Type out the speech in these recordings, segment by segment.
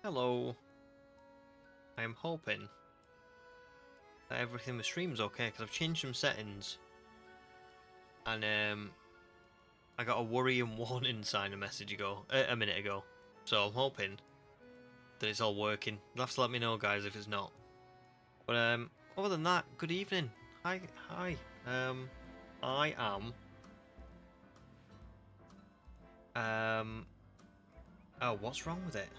Hello. I am hoping that everything with stream's okay, because I've changed some settings. And I got a worry and warning sign a minute ago. So I'm hoping that it's all working. You'll have to let me know, guys, if it's not. But other than that, good evening. Hi. I am oh, what's wrong with it?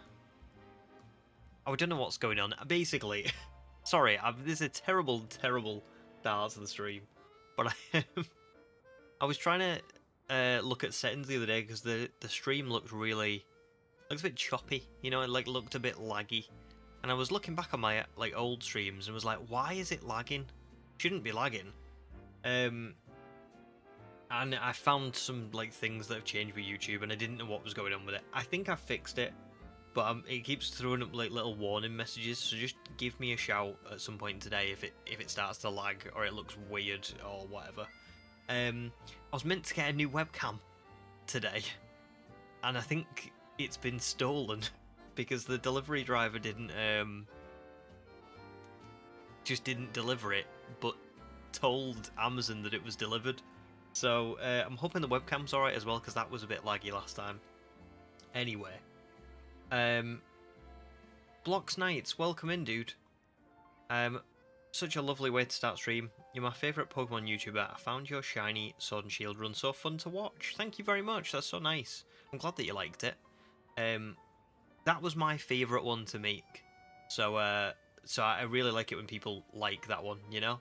Oh, I don't know what's going on. Basically, sorry, this is a terrible start to the stream. But I was trying to look at settings the other day because the stream looks a bit choppy. You know, it looked a bit laggy. And I was looking back on my old streams and was like, why is it lagging? Shouldn't be lagging. And I found some things that have changed with YouTube, and I didn't know what was going on with it. I think I fixed it, but it keeps throwing up little warning messages. So just give me a shout at some point today if it starts to lag or it looks weird or whatever. I was meant to get a new webcam today, and I think it's been stolen because the delivery driver just didn't deliver it, but told Amazon that it was delivered. So I'm hoping the webcam's alright as well, because that was a bit laggy last time. Anyway, Blocks Knights, welcome in, dude. Such a lovely way to start stream. You're my favourite Pokemon YouTuber. I found your shiny Sword and Shield run so fun to watch. Thank you very much. That's so nice. I'm glad that you liked it. That was my favourite one to make. So I really like it when people like that one, you know?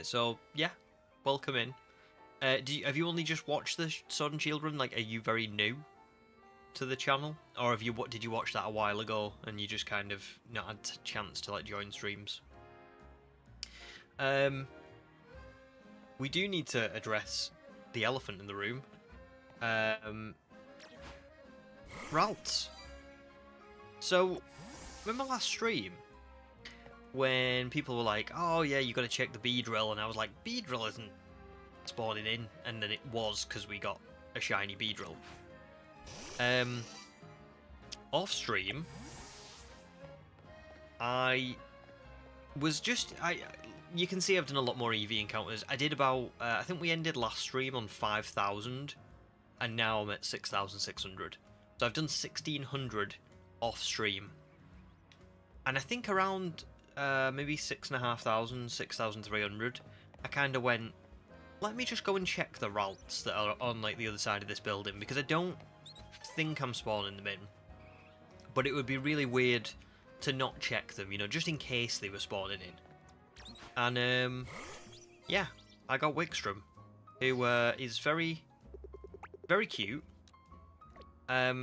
So yeah, welcome in. Have you only just watched the Sword and Shield run? Are you very new to the channel, or did you watch that a while ago and you just kind of not had a chance to join streams? We do need to address the elephant in the room. Ralts. So, remember last stream when people were like, "Oh yeah, you got to check the Beedrill," and I was like, "Beedrill isn't spawning in," and then it was because we got a shiny Beedrill. Off stream, you can see I've done a lot more Eevee encounters. I did about, I think we ended last stream on 5,000, and now I'm at 6,600. So I've done 1,600 off stream, and I think around maybe 6,500, 6,300, I kind of went, let me just go and check the Ralts that are on the other side of this building, because I don't think I'm spawning them in. But it would be really weird to not check them, just in case they were spawning in. And yeah, I got Wickstrom, who is very, very cute. Let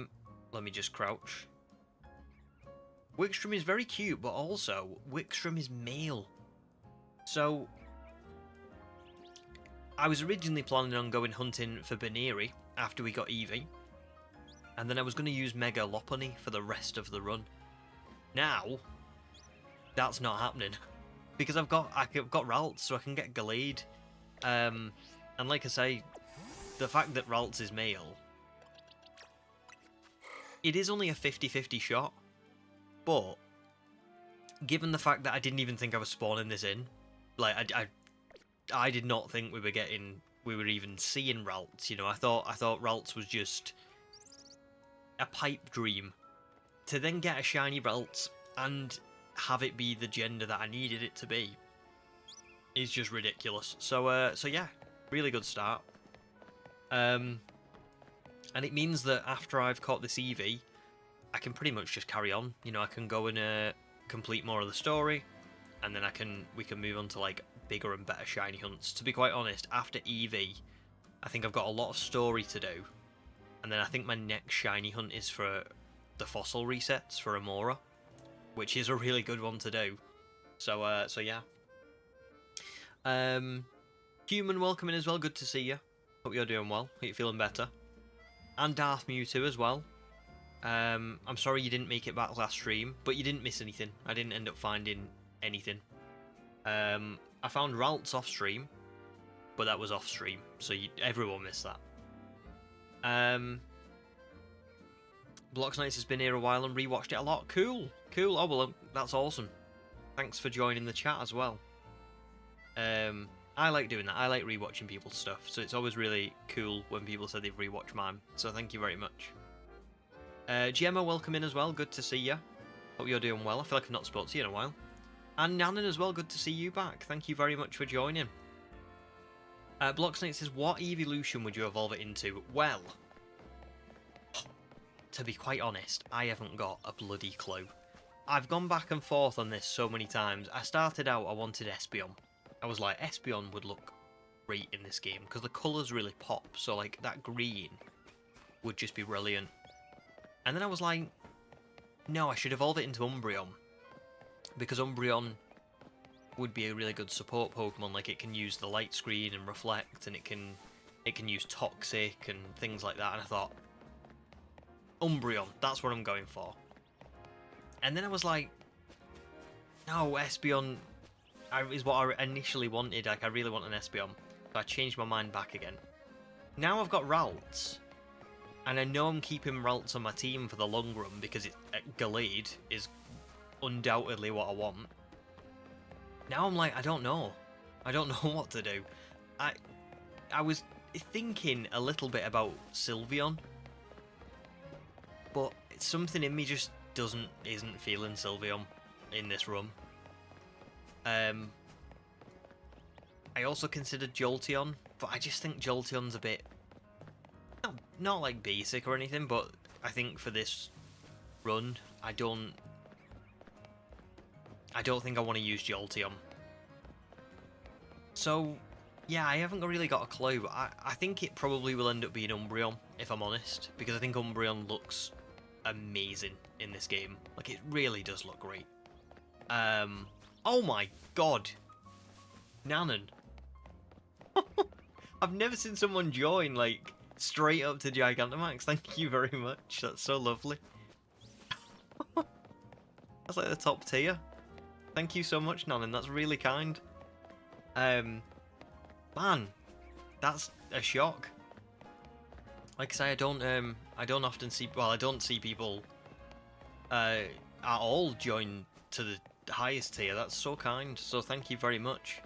me just crouch. Wickstrom is very cute, but also Wickstrom is male. So I was originally planning on going hunting for Baneri after we got Eevee, and then I was going to use Mega Lopunny for the rest of the run. Now, that's not happening, because I've got Ralts, so I can get Gallade. And like I say, the fact that Ralts is male, it is only a 50-50 shot, but given the fact that I didn't even think I was spawning this in, I did not think we were even seeing Ralts. I thought Ralts was just a pipe dream. To then get a shiny Ralts and have it be the gender that I needed it to be is just ridiculous. So yeah, really good start. And it means that after I've caught this Eevee, I can pretty much just carry on. I can go and complete more of the story, and then we can move on to bigger and better shiny hunts. To be quite honest, after Eevee, I think I've got a lot of story to do, and then I think my next shiny hunt is for the fossil resets for Amora, which is a really good one to do. So yeah. Human, welcome in as well. Good to see you. Hope you're doing well. Hope you're feeling better. And Darth Mewtwo as well. I'm sorry you didn't make it back last stream, but you didn't miss anything. I didn't end up finding anything. I found Ralts off stream, but that was off stream, so everyone missed that. Blocks Knights has been here a while and rewatched it a lot. Cool, cool. Oh well, that's awesome. Thanks for joining the chat as well. I like doing that. I like rewatching people's stuff, so it's always really cool when people say they've rewatched mine. So thank you very much. Gemma, welcome in as well. Good to see you. Hope you're doing well. I feel like I've not spoken to you in a while. And Nanan as well. Good to see you back. Thank you very much for joining. Blocksnake says, what evolution would you evolve it into? Well, to be quite honest, I haven't got a bloody clue. I've gone back and forth on this so many times. I started out, I wanted Espeon. I was like, Espeon would look great in this game because the colours really pop. So like that green would just be brilliant. And then I was like, no, I should evolve it into Umbreon. Because Umbreon would be a really good support Pokemon. Like it can use the light screen and reflect, and it can use Toxic and things like that. And I thought, Umbreon, that's what I'm going for. And then I was like, no, Espeon is what I initially wanted. Like I really want an Espeon. So I changed my mind back again. Now I've got Ralts. And I know I'm keeping Ralts on my team for the long run because Gallade is undoubtedly what I want. Now I'm like, I don't know. I don't know what to do. I was thinking a little bit about Sylveon, but something in me just isn't feeling Sylveon in this run. I also considered Jolteon, but I just think Jolteon's a bit not like basic or anything, but I think for this run, I don't think I want to use Jolteon. So, yeah, I haven't really got a clue, but I think it probably will end up being Umbreon, if I'm honest, because I think Umbreon looks amazing in this game. Like, it really does look great. Oh my god! Nanan. I've never seen someone join, like, straight up to Gigantamax. Thank you very much. That's so lovely. That's like the top tier. Thank you so much, Nanan. That's really kind. Man, that's a shock. Like I say, I don't often see. Well, I don't see people at all join to the highest tier. That's so kind. So thank you very much.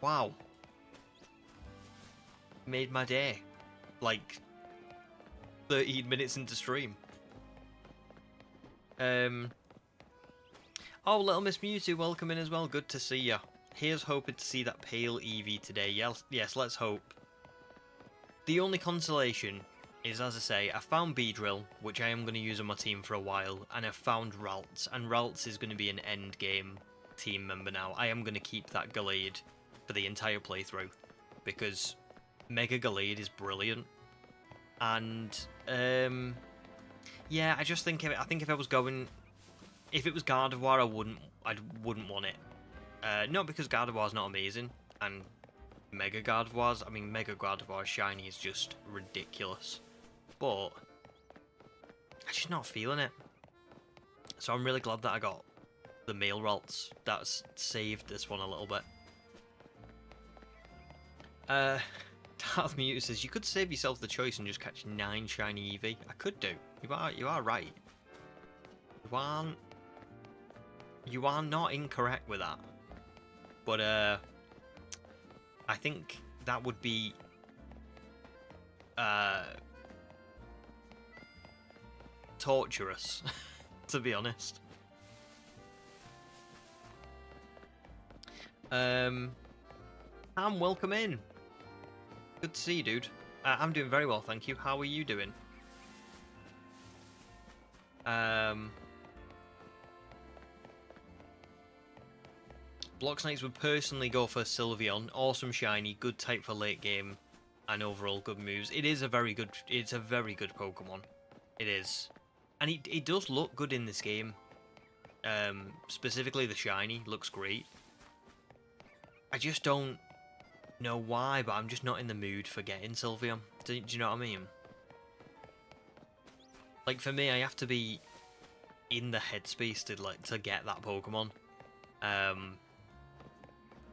Wow. Made my day. Like 13 minutes into stream. Oh, Little Miss Mewtwo, welcome in as well. Good to see ya. Here's hoping to see that pale Eevee today. Yes, let's hope. The only consolation is, as I say, I found Beedrill, which I am going to use on my team for a while, and I've found Ralts, and Ralts is going to be an end game team member now. I am going to keep that Gallade for the entire playthrough, because Mega Gallade is brilliant. And, yeah, I just think I think if I was going... If it was Gardevoir, I wouldn't want it. Not because Gardevoir's not amazing, and Mega Gardevoir's... I mean, Mega Gardevoir's shiny is just ridiculous. But I'm just not feeling it. So I'm really glad that I got the male Ralts. That's saved this one a little bit. Darth Mute says, you could save yourself the choice and just catch 9 shiny Eevee. I could do. You are right. You are not incorrect with that. But, I think that would be... torturous, to be honest. Ham, welcome in. Good to see you, dude. I'm doing very well, thank you. How are you doing? Blocksnakes would personally go for Sylveon. Awesome shiny, good type for late game, and overall good moves. It's a very good Pokemon. It is. And it does look good in this game. Specifically the shiny looks great. I just don't know why, but I'm just not in the mood for getting Sylveon. Do you know what I mean? Like, for me, I have to be in the headspace to get that Pokemon.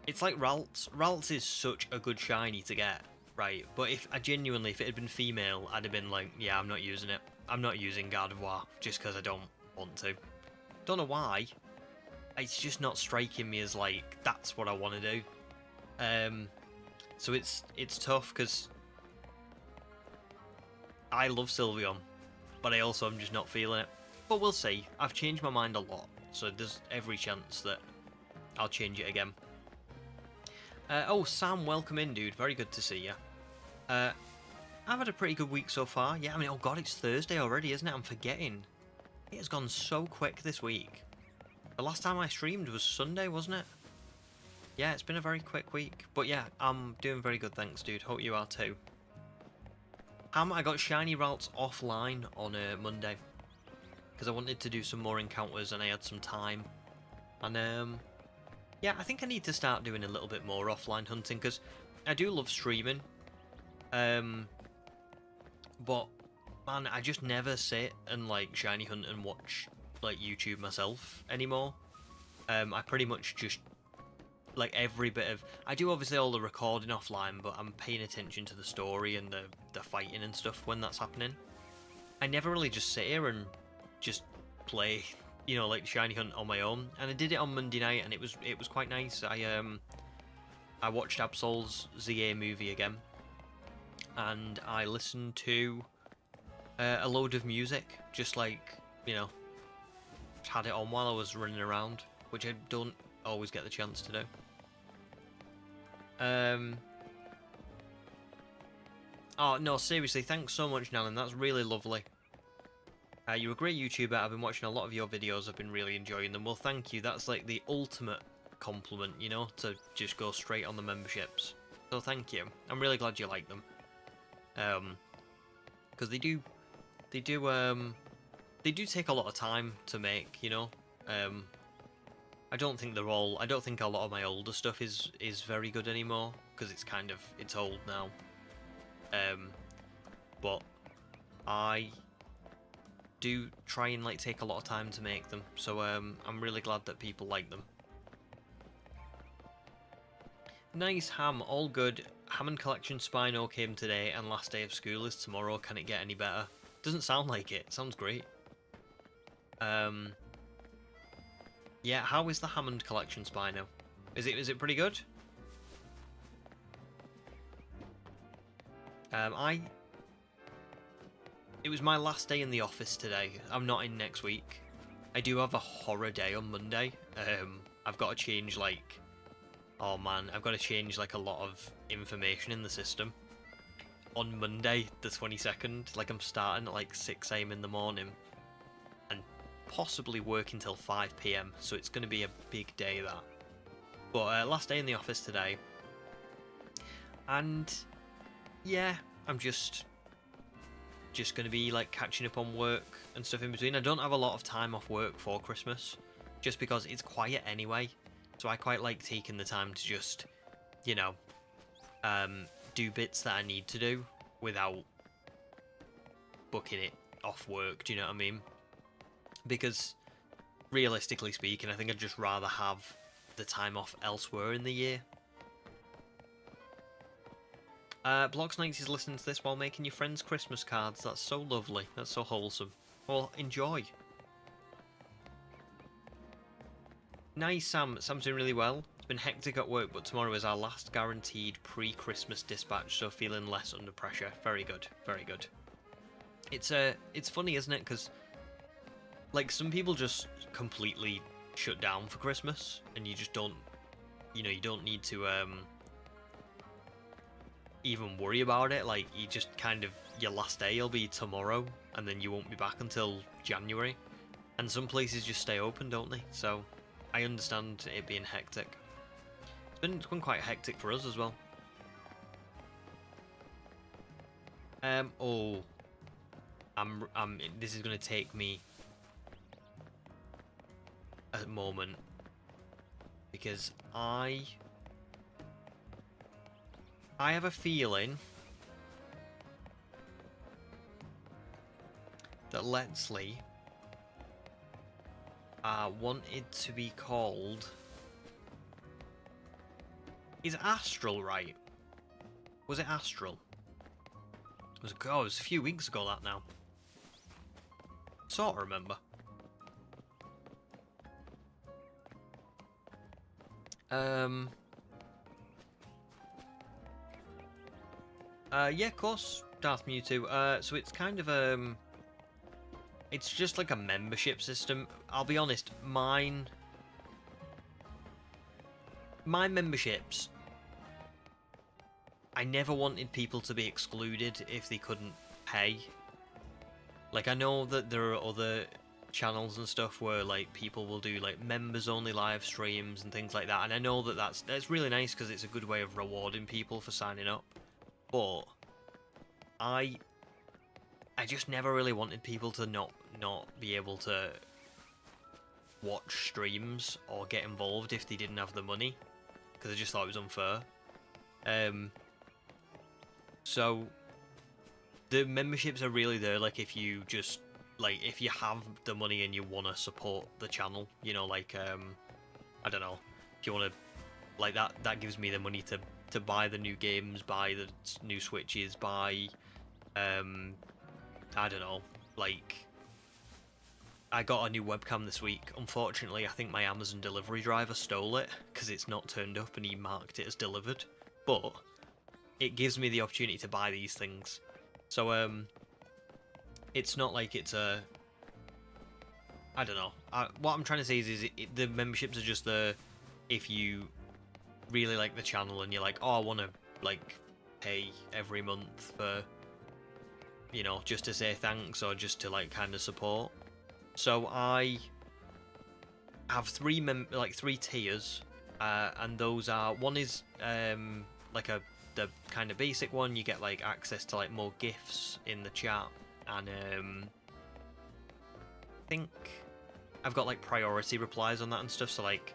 It's like Ralts. Ralts is such a good shiny to get. right? But if I genuinely, if it had been female, I'd have been like, yeah, I'm not using it. I'm not using Gardevoir just because I don't want to. Don't know why. It's just not striking me as like that's what I want to do. So it's tough because I love Sylveon, but I also am just not feeling it. But we'll see. I've changed my mind a lot, so there's every chance that I'll change it again. Oh, Sam, welcome in, dude. Very good to see you. I've had a pretty good week so far. Yeah, I mean, oh god, it's Thursday already, isn't it? I'm forgetting. It has gone so quick this week. The last time I streamed was Sunday, wasn't it? Yeah, it's been a very quick week. But yeah, I'm doing very good, thanks, dude. Hope you are too. I got shiny Ralts offline on Monday because I wanted to do some more encounters and I had some time. And yeah, I think I need to start doing a little bit more offline hunting because I do love streaming. But man, I just never sit and like shiny hunt and watch like YouTube myself anymore. I pretty much just like every bit of I do obviously all the recording offline, but I'm paying attention to the story and the fighting and stuff when that's happening. I never really just sit here and just play, you know, like shiny hunt on my own. And I did it on Monday night, and it was quite nice. I watched Absol's ZA movie again, and I listened to a load of music, just like, you know, had it on while I was running around, which I don't always get the chance to do. Oh no, seriously, thanks so much, Nalan. That's really lovely. You're a great YouTuber. I've been watching a lot of your videos. I've been really enjoying them. Well, thank you. That's like the ultimate compliment, you know, to just go straight on the memberships. So thank you. I'm really glad you like them. Because they do take a lot of time to make, you know. I don't think a lot of my older stuff is very good anymore because it's old now. But I do try and like take a lot of time to make them, so I'm really glad that people like them. Nice, Ham, all good. Hammond Collection Spino came today and last day of school is tomorrow. Can it get any better? Doesn't sound like it. Sounds great. Yeah, how is the Hammond Collection Spino? Is it pretty good? It was my last day in the office today. I'm not in next week. I do have a horror day on Monday. I've got to change like... Oh man, I've got to change like a lot of information in the system. On Monday, the 22nd, like I'm starting at like 6 AM in the morning. And possibly work until 5 PM. So it's going to be a big day, that. But last day in the office today. And yeah, I'm just going to be like catching up on work and stuff in between. I don't have a lot of time off work for Christmas, just because it's quiet anyway. So I quite like taking the time to just, you know, do bits that I need to do without booking it off work. Do you know what I mean? Because realistically speaking, I think I'd just rather have the time off elsewhere in the year. Blocks Nights is listening to this while making your friends Christmas cards. That's so lovely. That's so wholesome. Well, enjoy. Nice, Sam. Sam's doing really well. It's been hectic at work, but tomorrow is our last guaranteed pre-Christmas dispatch, so feeling less under pressure. Very good. Very good. It's funny, isn't it? Because like some people just completely shut down for Christmas, and you just don't, you know, you don't need to even worry about it. Like, you just kind of, your last day will be tomorrow, and then you won't be back until January. And some places just stay open, don't they? So I understand it being hectic. It's been quite hectic for us as well. This is gonna take me a moment because I have a feeling that Letsley wanted to be called... Is Astral right? Was it Astral? It was, oh, it was a few weeks ago that now. Sort of remember. Yeah, of course, Darth Mewtwo. So it's kind of, it's just like a membership system. I'll be honest, my memberships, I never wanted people to be excluded if they couldn't pay. Like, I know that there are other channels and stuff where, like, people will do, like, members-only live streams and things like that, and I know that that's really nice because it's a good way of rewarding people for signing up, but I just never really wanted people to not be able to watch streams or get involved if they didn't have the money, because I just thought it was unfair. So the memberships are really there, like, if you just, like, if you have the money and you want to support the channel, you know, like, I don't know, if you want to, like, that gives me the money to buy the new games, buy the new Switches, buy, I don't know, like, I got a new webcam this week. Unfortunately, I think my Amazon delivery driver stole it, because it's not turned up and he marked it as delivered, but it gives me the opportunity to buy these things. So, it's not like it's a... I don't know. What I'm trying to say is the memberships are just the... If you really like the channel and you're like, oh, I want to, like, pay every month for, you know, just to say thanks or just to, like, kind of support. So I have three tiers, and those are... One is, like, the kind of basic one. You get, like, access to, like, more gifts in the chat, and I think I've got, like, priority replies on that and stuff, so, like,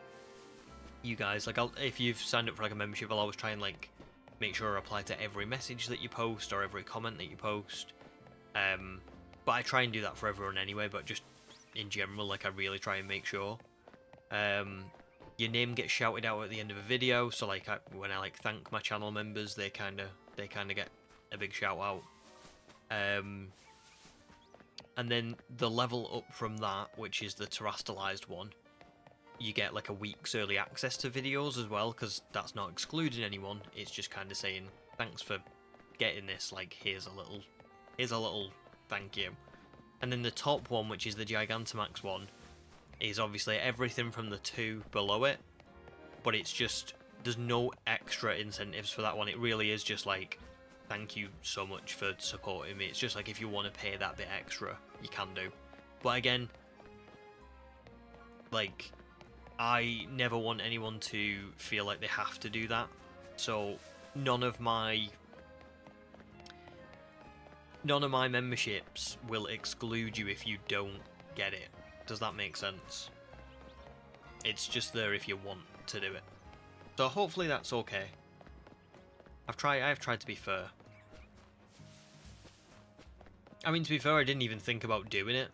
you guys, like, if you've signed up for, like, a membership, I'll always try and, like, make sure I reply to every message that you post or every comment that you post, but I try and do that for everyone anyway, but just in general, like, I really try and make sure. Your name gets shouted out at the end of a video, so, like, when I, like, thank my channel members, they kind of get a big shout out. And then the level up from that, which is the terrestrialized one, you get, like, a week's early access to videos as well, because that's not excluding anyone. It's just kind of saying, thanks for getting this, like, here's a little thank you. And then the top one, which is the Gigantamax one, is obviously everything from the two below it, but it's just, there's no extra incentives for that one. It really is just like, thank you so much for supporting me. It's just like, if you want to pay that bit extra, you can do. But again, like, I never want anyone to feel like they have to do that. So none of my memberships will exclude you if you don't get it. Does that make sense? It's just there if you want to do it. So hopefully that's okay. I've tried to be fair. I mean, to be fair, I didn't even think about doing it.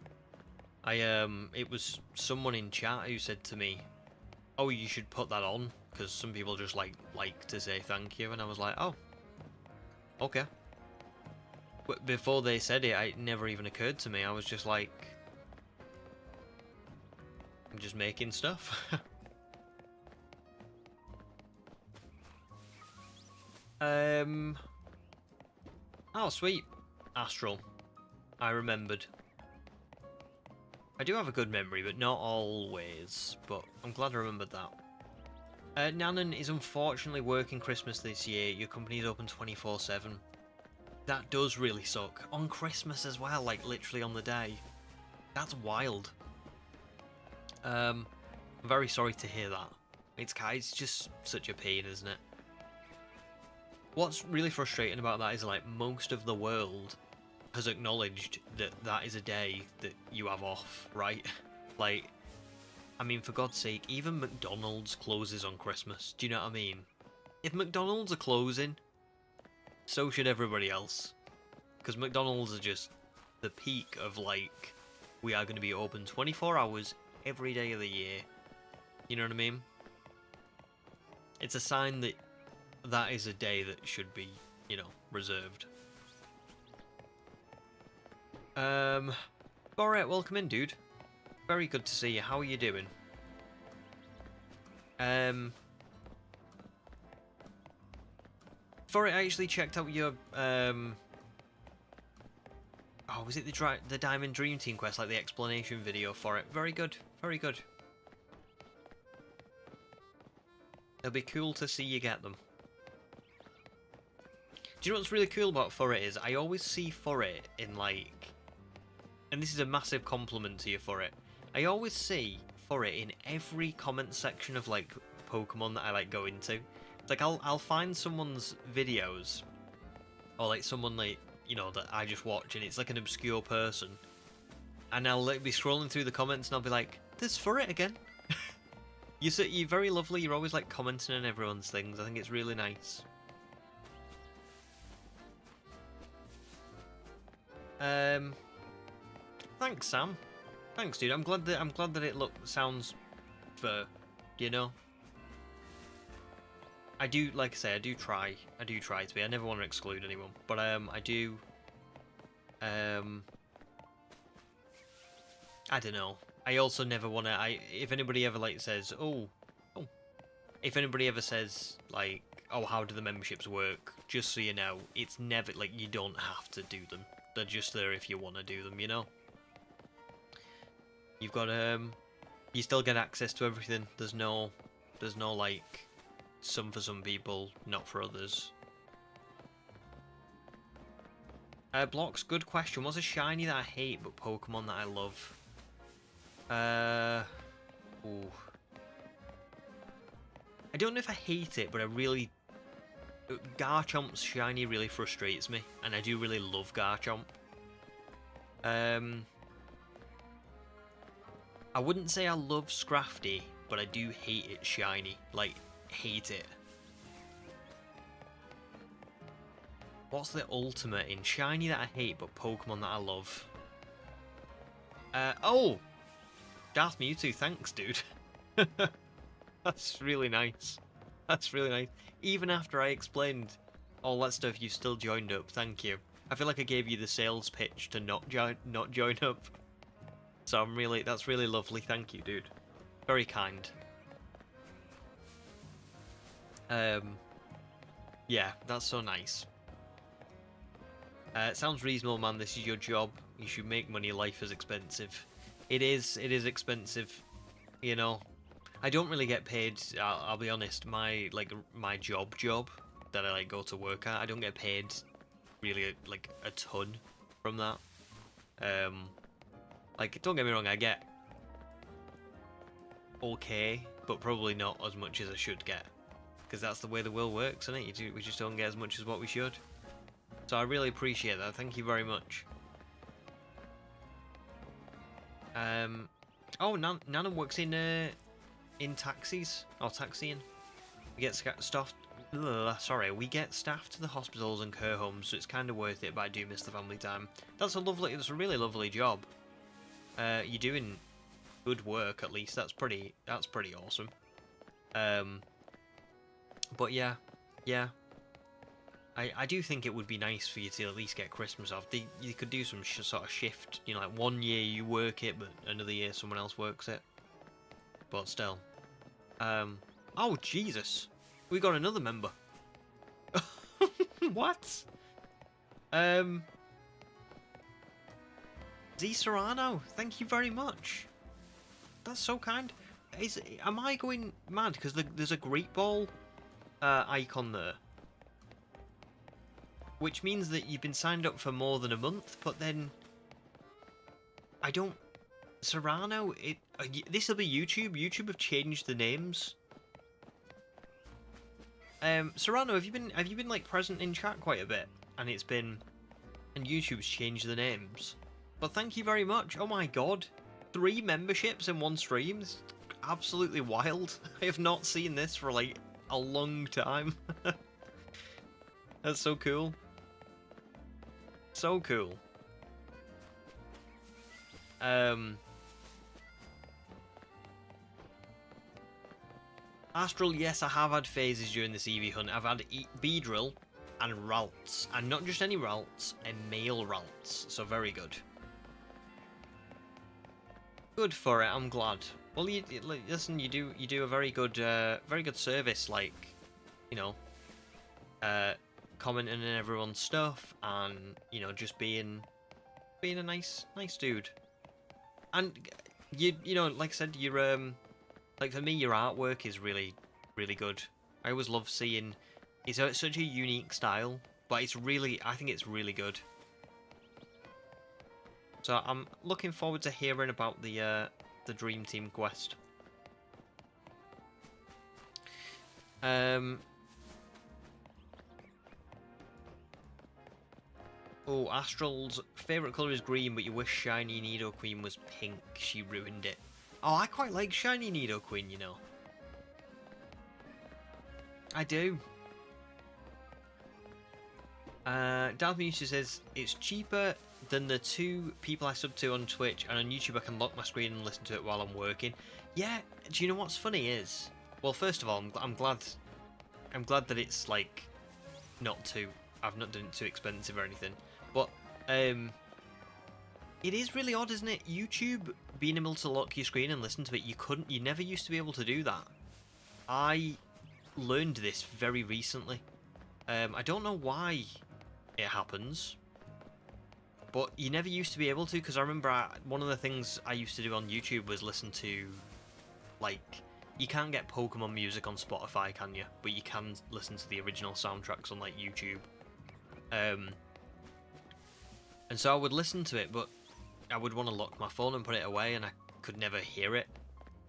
It was someone in chat who said to me, oh, you should put that on, because some people just like to say thank you, and I was like, oh, okay. But before they said it, it never even occurred to me. I was just like, I'm just making stuff. Oh, sweet. Astral. I remembered. I do have a good memory, but not always. But I'm glad I remembered that. Nanan is unfortunately working Christmas this year. Your company is open 24/7. That does really suck. On Christmas as well, like literally on the day. That's wild. I'm very sorry to hear that. It's just such a pain, isn't it? What's really frustrating about that is, like, most of the world has acknowledged that that is a day that you have off, right? Like, I mean, for God's sake, even McDonald's closes on Christmas. Do you know what I mean? If McDonald's are closing, so should everybody else. Because McDonald's are just the peak of, like, we are going to be open 24 hours every day of the year. You know what I mean? It's a sign that that is a day that should be you know, reserved. Alright, welcome in, dude. Very good to see you. How are you doing? Before I actually checked out your, oh, was it the Diamond Dream Team quest, like the explanation video for it? Very good, very good. It'll be cool to see you get them. Do you know what's really cool about Furret is? I always see Furret in, like... And this is a massive compliment to you, Furret. I always see Furret in every comment section of, like, Pokemon that I, like, go into. It's like, I'll find someone's videos, or, like, someone, like, you know, that I just watch, and it's, like, an obscure person. And I'll, like, be scrolling through the comments, and I'll be like, there's Furret again. You're very lovely. You're always, like, commenting on everyone's things. I think it's really nice. Thanks, Sam. Thanks, dude. I'm glad that it sounds fair. You know. I do, like I say, I do try to be. I never want to exclude anyone, but I do. I don't know. I also never want to. If anybody ever like says, if anybody ever says like, oh, how do the memberships work? Just so you know, it's never like you don't have to do them. They're just there if you want to do them. You know. You've got you still get access to everything. There's no like, some for some people, not for others. Blocks, good question. What's a shiny that I hate but Pokemon that I love? Ooh. I don't know if I hate it, but I really... Garchomp's shiny really frustrates me, and I do really love Garchomp. I wouldn't say I love Scrafty, but I do hate it shiny. Like, hate it. What's the ultimate in shiny that I hate but Pokemon that I love? Oh! Darth Mewtwo, thanks, dude. That's really nice. That's really nice. Even after I explained all that stuff, you still joined up. Thank you. I feel like I gave you the sales pitch to not join up. So that's really lovely. Thank you, dude. Very kind. Yeah, that's so nice. It sounds reasonable, man. This is your job. You should make money. Life is expensive. It is expensive. You know, I don't really get paid. I'll be honest. My job that I like go to work at, I don't get paid really like a ton from that. Like, don't get me wrong, I get okay, but probably not as much as I should get, because that's the way the world works, isn't it? We just don't get as much as what we should. So I really appreciate that. Thank you very much. Oh, Nana works in taxis or taxiing. We get staff. We get staff to the hospitals and care homes, so it's kind of worth it. But I do miss the family time. That's a really lovely job. You're doing good work, at least. That's pretty awesome. But yeah. I do think it would be nice for you to at least get Christmas off. You could do some sort of shift, you know, like 1 year you work it, but another year someone else works it. But still. Oh, Jesus. We got another member. What? Z Serrano, thank you very much. That's so kind. Am I going mad? Because there's a Great Ball icon there. Which means that you've been signed up for more than a month, but then... I don't... Serrano, this'll be YouTube. YouTube have changed the names. Serrano, have you been like present in chat quite a bit? And YouTube's changed the names. But thank you very much. Oh my god. 3 memberships in one stream? It's absolutely wild. I have not seen this for like a long time. That's so cool. So cool. Astral, yes, I have had phases during this Eevee hunt. I've had Beedrill, and Ralts. And not just any Ralts, a male Ralts. So very good. Good for it, I'm glad. Well, listen, you do a very good service, like, you know, commenting on everyone's stuff, and you know, just being a nice dude. And you know, like I said, your like for me, your artwork is really good. I always love seeing. It's such a unique style, but I think it's really good. So I'm looking forward to hearing about the Dream Team quest. Oh, Astral's favourite colour is green, but you wish Shiny Nidoqueen was pink. She ruined it. Oh, I quite like Shiny Nidoqueen, you know. I do. Darth Musa says, it's cheaper than the 2 people I sub to on Twitch, and on YouTube I can lock my screen and listen to it while I'm working. Yeah, do you know what's funny is? Well, first of all, I'm glad that it's, like, I've not done it too expensive or anything. But, it is really odd, isn't it? YouTube being able to lock your screen and listen to it, you never used to be able to do that. I learned this very recently. I don't know why it happens, but you never used to be able to, because I remember one of the things I used to do on YouTube was listen to, like, you can't get Pokemon music on Spotify, can you? But you can listen to the original soundtracks on, like, YouTube. And so I would listen to it, but I would want to lock my phone and put it away, and I could never hear it,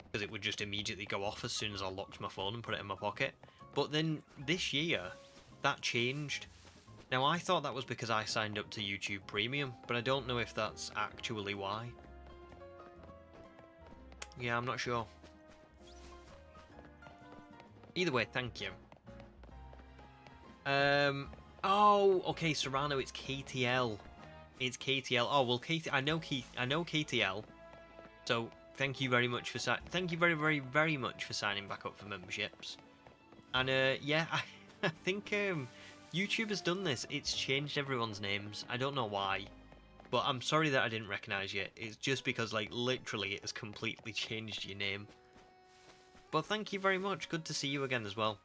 because it would just immediately go off as soon as I locked my phone and put it in my pocket. But then this year, that changed. Now, I thought that was because I signed up to YouTube Premium, but I don't know if that's actually why. Yeah, I'm not sure. Either way, thank you. Oh, okay, Serrano, it's KTL. It's KTL. Oh, well, I know KTL. So, thank you very much for thank you very much for signing back up for memberships. And yeah, I think YouTube has done this. It's changed everyone's names. I don't know why, but I'm sorry that I didn't recognise you. It's just because, like, literally it has completely changed your name. But thank you very much. Good to see you again as well.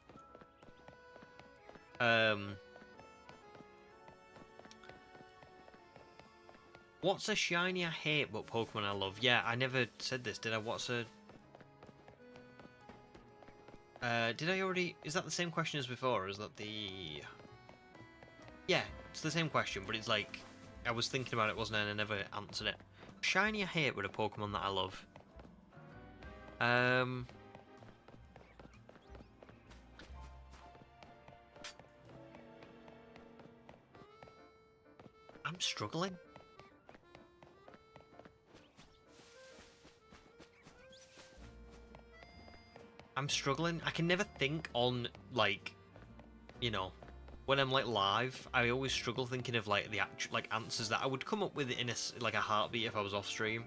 What's a shiny I hate but Pokemon I love? Yeah, I never said this, did I? What's a... did I already... Is that the same question as before, or is that the... Yeah, it's the same question, but it's like... I was thinking about it, wasn't I? And I never answered it. Shiny I hate with a Pokemon that I love. I'm struggling. I can never think on, like, you know, when I'm, like, live, I always struggle thinking of, like, the actual, like, answers that I would come up with in a, like, a heartbeat if I was off stream.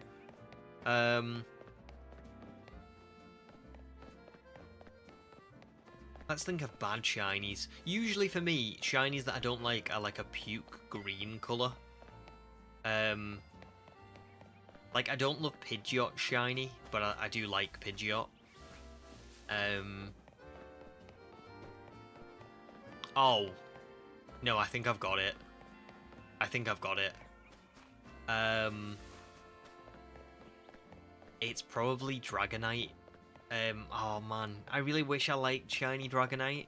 Let's think of bad shinies. Usually for me, shinies that I don't like are, like, a puke green colour. Like, I don't love Pidgeot shiny, but I do like Pidgeot. Oh. No, I think I've got it. It's probably Dragonite. Oh man, I really wish I liked shiny Dragonite.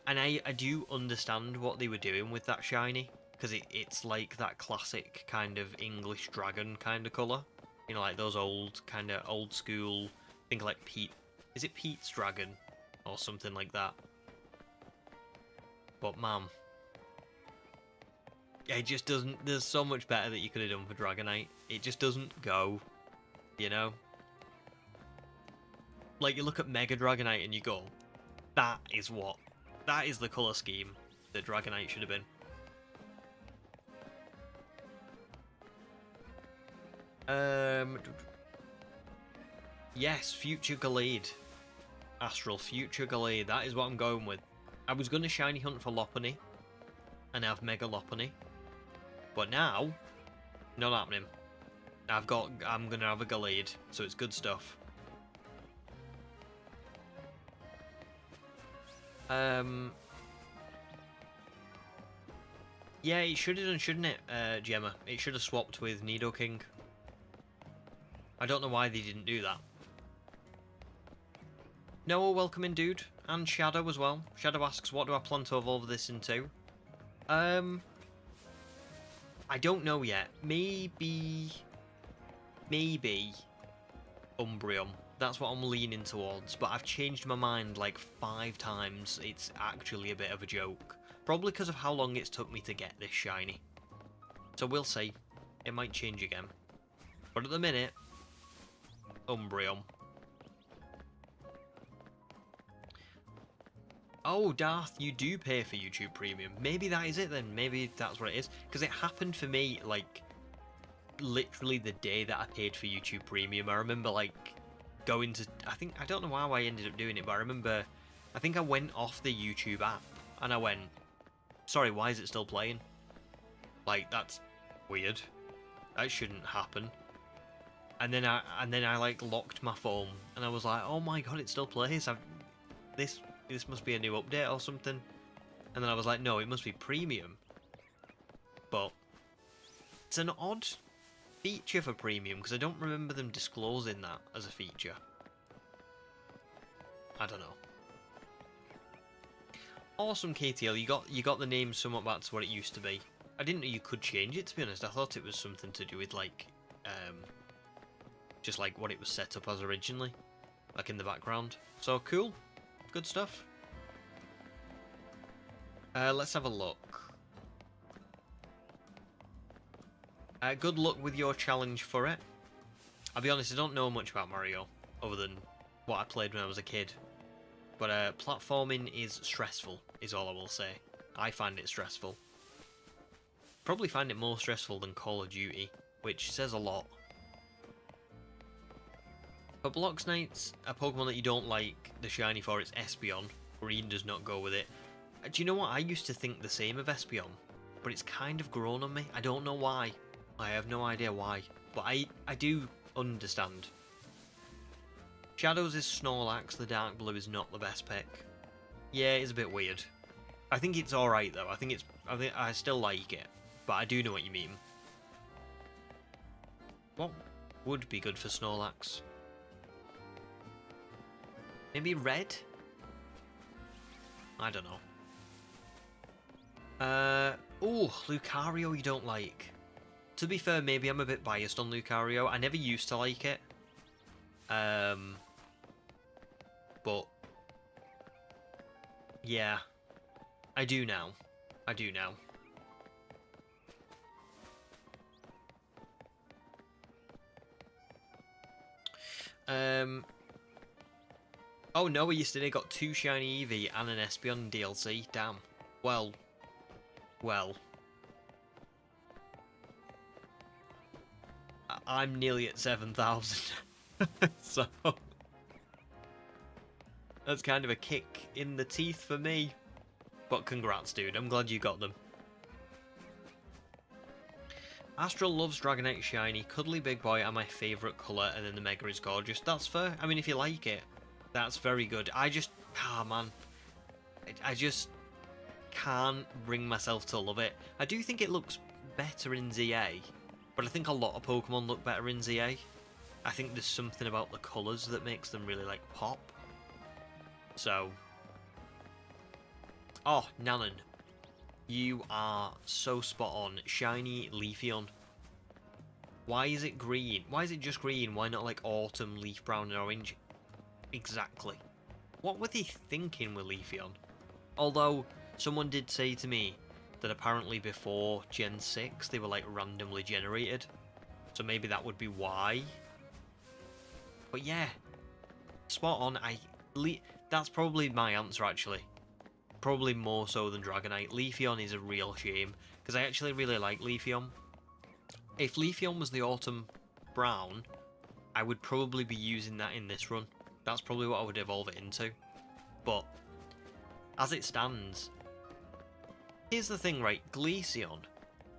And I do understand what they were doing with that shiny, because it's like that classic kind of English dragon kind of colour. You know, like those old, kind of old school, think like Pete. Is it Pete's Dragon? Or something like that. But man, it just doesn't, there's so much better that you could have done for Dragonite. It just doesn't go, you know? Like, you look at Mega Dragonite and you go, that is the colour scheme that Dragonite should have been. Yes, Future Gallade. Astral Future Gallade, that is what I'm going with. I was going to shiny hunt for Lopunny, and have Mega Lopunny. But now, not happening. I'm gonna have a Gallade, so it's good stuff. Yeah, it should have done, shouldn't it, Gemma? It should have swapped with Nidoking. I don't know why they didn't do that. Noah, welcome in, dude. And Shadow as well. Shadow asks, what do I plan to evolve this into? I don't know yet. Maybe Umbreon. That's what I'm leaning towards, but I've changed my mind like 5 times. It's actually a bit of a joke. Probably because of how long it's took me to get this shiny. So we'll see. It might change again. But at the minute, Umbreon. Oh, Darth, you do pay for YouTube Premium. Maybe that is it then. Maybe that's what it is. Because it happened for me, like, literally the day that I paid for YouTube Premium. I remember, like, going to... I don't know how I ended up doing it, but I remember... I think I went off the YouTube app, and I went... Sorry, why is it still playing? Like, that's weird. That shouldn't happen. And then I like locked my phone, and I was like, oh my god, it still plays. This must be a new update or something. And then I was like, no, it must be premium. But it's an odd feature for premium because I don't remember them disclosing that as a feature. I don't know. Awesome, KTL. You got the name somewhat back to what it used to be. I didn't know you could change it, to be honest. I thought it was something to do with like just like what it was set up as originally, like in the background. So cool, good stuff. Let's have a look. Good luck with your challenge for it. I'll be honest, I don't know much about Mario other than what I played when I was a kid. But platforming is stressful, is all I will say. I find it stressful. Probably find it more stressful than Call of Duty, which says a lot. For Blox Knights, a Pokemon that you don't like the shiny for, it's Espeon. Green does not go with it. Do you know what? I used to think the same of Espeon, but it's kind of grown on me. I don't know why. I have no idea why, but I do understand. Shadows is Snorlax, the dark blue is not the best pick. Yeah, it's a bit weird. I think it's alright though. I still like it, but I do know what you mean. What would be good for Snorlax? Maybe red? I don't know. Oh, Lucario you don't like. To be fair, maybe I'm a bit biased on Lucario. I never used to like it. But yeah, I do now. I do now. Oh, Noah yesterday got 2 shiny Eevee and an Espeon DLC. Damn. Well. I'm nearly at 7,000. So that's kind of a kick in the teeth for me. But congrats, dude. I'm glad you got them. Astral loves Dragonite Shiny. Cuddly Big Boy are my favourite colour, and then the Mega is gorgeous. That's fair. I mean, if you like it, that's very good. I just can't bring myself to love it. I do think it looks better in ZA, but I think a lot of Pokemon look better in ZA. I think there's something about the colours that makes them really, like, pop. So. Oh, Nanon. You are so spot on. Shiny Leafeon. Why is it green? Why is it just green? Why not, like, autumn, leaf brown, and orange? Exactly. What were they thinking with Leafeon? Although, someone did say to me that apparently before Gen 6 they were like randomly generated. So maybe that would be why. But yeah, spot on. That's probably my answer actually. Probably more so than Dragonite. Leafeon is a real shame, because I actually really like Leafeon. If Leafeon was the autumn brown, I would probably be using that in this run. That's probably what I would evolve it into. But as it stands, Here's the thing, right? Glaceon,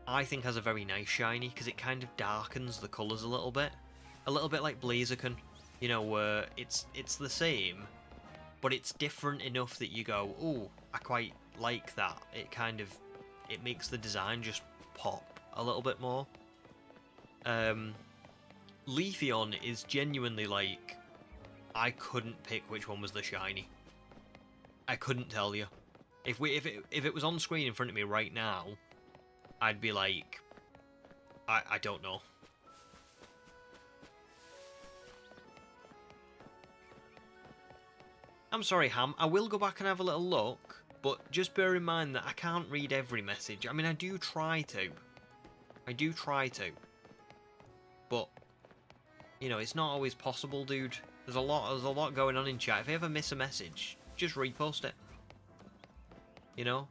I think, has a very nice shiny because it kind of darkens the colours a little bit like Blaziken, you know, where it's the same, but it's different enough that you go, oh, I quite like that. It makes the design just pop a little bit more. Leafeon is genuinely like, I couldn't pick which one was the shiny. I couldn't tell you. If it was on screen in front of me right now, I'd be like, I don't know. I'm sorry, Ham. I will go back and have a little look, but just bear in mind that I can't read every message. I mean, I do try to. But, you know, it's not always possible, dude. There's a lot going on in chat. If I ever miss a message, just repost it. You know?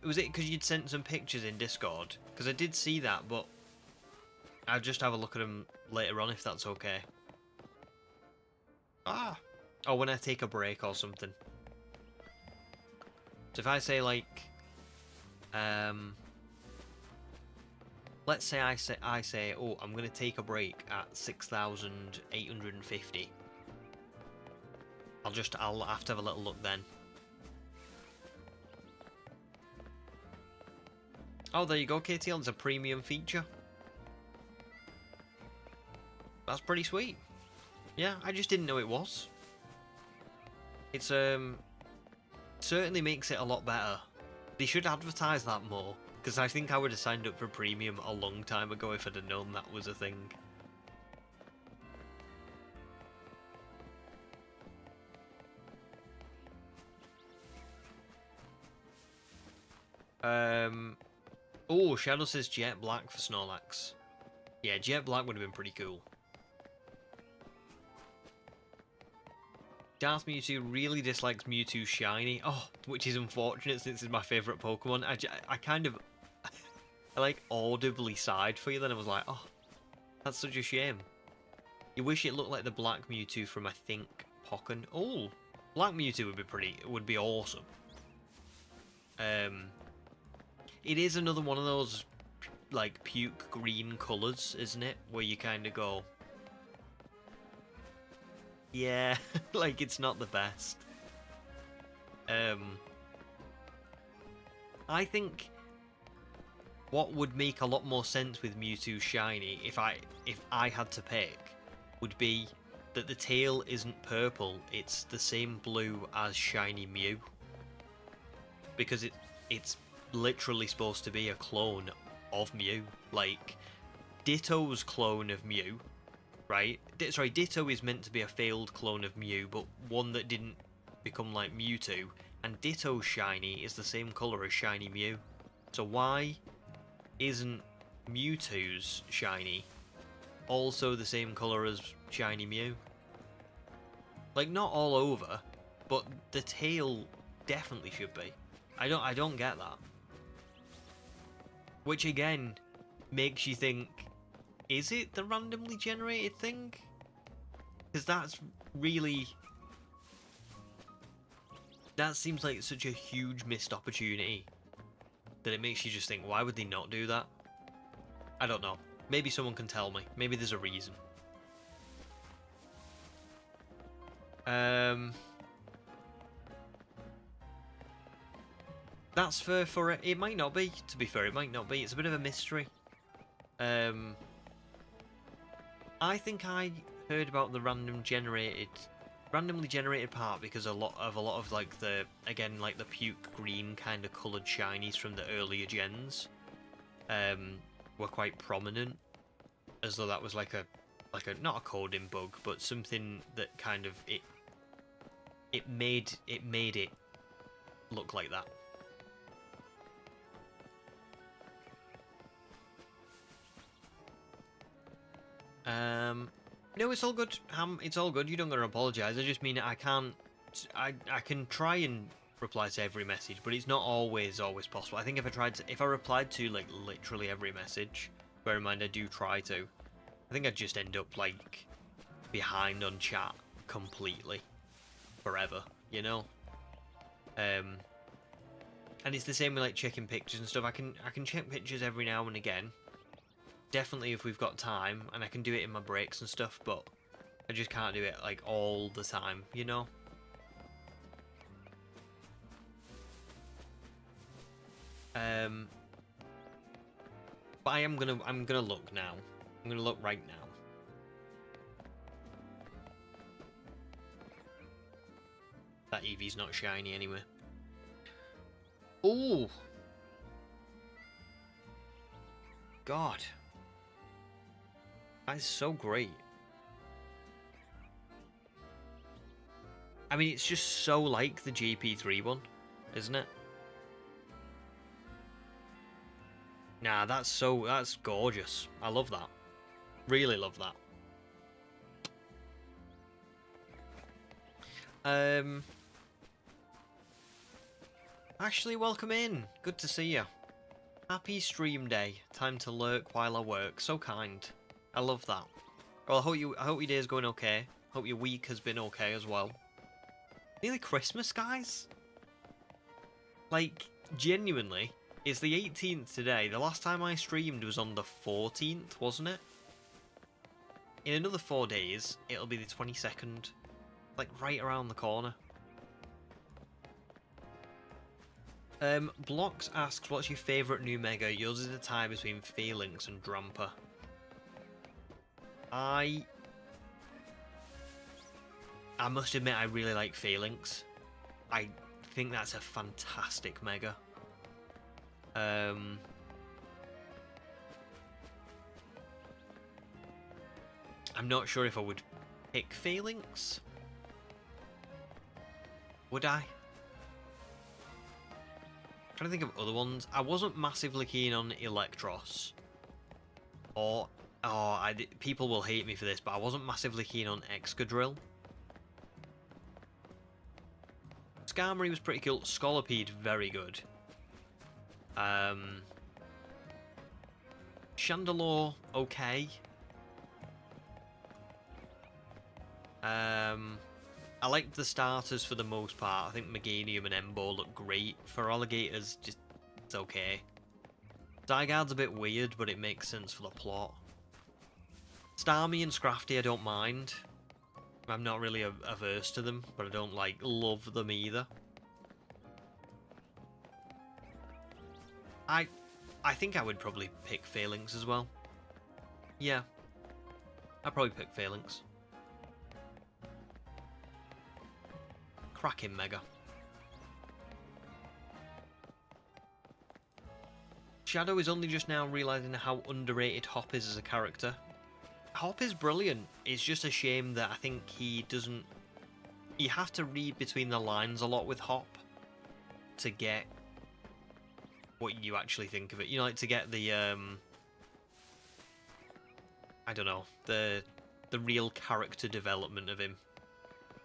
Was it because you'd sent some pictures in Discord? Because I did see that, but I'll just have a look at them later on if that's okay. Ah! Oh, when I take a break or something. So if I say, like, let's say I say, oh, I'm going to take a break at 6,850. I'll have to have a little look then. Oh, there you go, KTL. It's a premium feature. That's pretty sweet. Yeah, I just didn't know it was. It's certainly makes it a lot better. They should advertise that more, because I think I would have signed up for premium a long time ago if I'd have known that was a thing. Oh, Shadow says Jet Black for Snorlax. Yeah, Jet Black would have been pretty cool. Darth Mewtwo really dislikes Mewtwo Shiny. Oh, which is unfortunate since it's my favourite Pokemon. I kind of... I like audibly sighed for you then. I was like, oh, that's such a shame. You wish it looked like the Black Mewtwo from, I think, Pokken. Oh, Black Mewtwo would be awesome. It is another one of those, like, puke green colours, isn't it? Where you kind of go... Yeah, like, it's not the best. I think what would make a lot more sense with Mewtwo Shiny, if I had to pick, would be that the tail isn't purple, it's the same blue as Shiny Mew. Because it's literally supposed to be a clone of Mew. Like, Ditto's clone of Mew, right? Sorry, Ditto is meant to be a failed clone of Mew, but one that didn't become like Mewtwo. And Ditto's Shiny is the same colour as Shiny Mew. So why isn't Mewtwo's Shiny also the same colour as Shiny Mew? Like, not all over, but the tail definitely should be. I don't get that. Which again makes you think, is it the randomly generated thing? Because that seems like such a huge missed opportunity that it makes you just think, why would they not do that? I don't know. Maybe someone can tell me. Maybe there's a reason. That's for it. It might not be, to be fair. It might not be. It's a bit of a mystery. I think I heard about the randomly generated part because a lot of like the puke green kind of coloured shinies from the earlier gens were quite prominent, as though that was like a not a coding bug, but something that kind of it made it look like that. No, it's all good, Ham. It's all good. You don't gotta apologise. I just mean I can try and reply to every message, but it's not always possible. I think if I replied to like literally every message, bear in mind I do try to, I think I'd just end up like behind on chat completely. forever, you know. And it's the same with like checking pictures and stuff. I can check pictures every now and again. Definitely if we've got time, and I can do it in my breaks and stuff, but I just can't do it like all the time, you know. But I'm gonna look now. I'm gonna look right now. That Eevee's not shiny anyway. Oh! God. That is so great. I mean, it's just so like the GP3 one, isn't it? Nah, that's gorgeous. I love that. Really love that. Ashley, welcome in. Good to see you. Happy stream day. Time to lurk while I work. So kind. I love that. Well, I hope your day's going okay. Hope your week has been okay as well. Nearly Christmas, guys. Like, genuinely, it's the 18th today. The last time I streamed was on the 14th, wasn't it? In another 4 days, it'll be the 22nd. Like, right around the corner. Blocks asks, what's your favourite new mega? Yours is a tie between Phalanx and Drampa. I must admit I really like Phalanx. I think that's a fantastic mega. I'm not sure if I would pick Phalanx. Would I? I'm trying to think of other ones. I wasn't massively keen on Electros. Or, people will hate me for this, but I wasn't massively keen on Excadrill. Skarmory was pretty cool. Scolipede, very good. Chandelure, okay. I liked the starters for the most part. I think Meganium and Embo look great. For Alligators, just it's okay. Zygarde's a bit weird, but it makes sense for the plot. Starmie and Scrafty I don't mind. I'm not really averse to them, but I don't like love them either. I think I would probably pick Phalanx as well. Yeah. I'd probably pick Phalanx. Cracking mega. Shadow is only just now realising how underrated Hop is as a character. Hop is brilliant. It's just a shame that I think he doesn't... You have to read between the lines a lot with Hop to get what you actually think of it. You know, like to get the, I don't know, the real character development of him.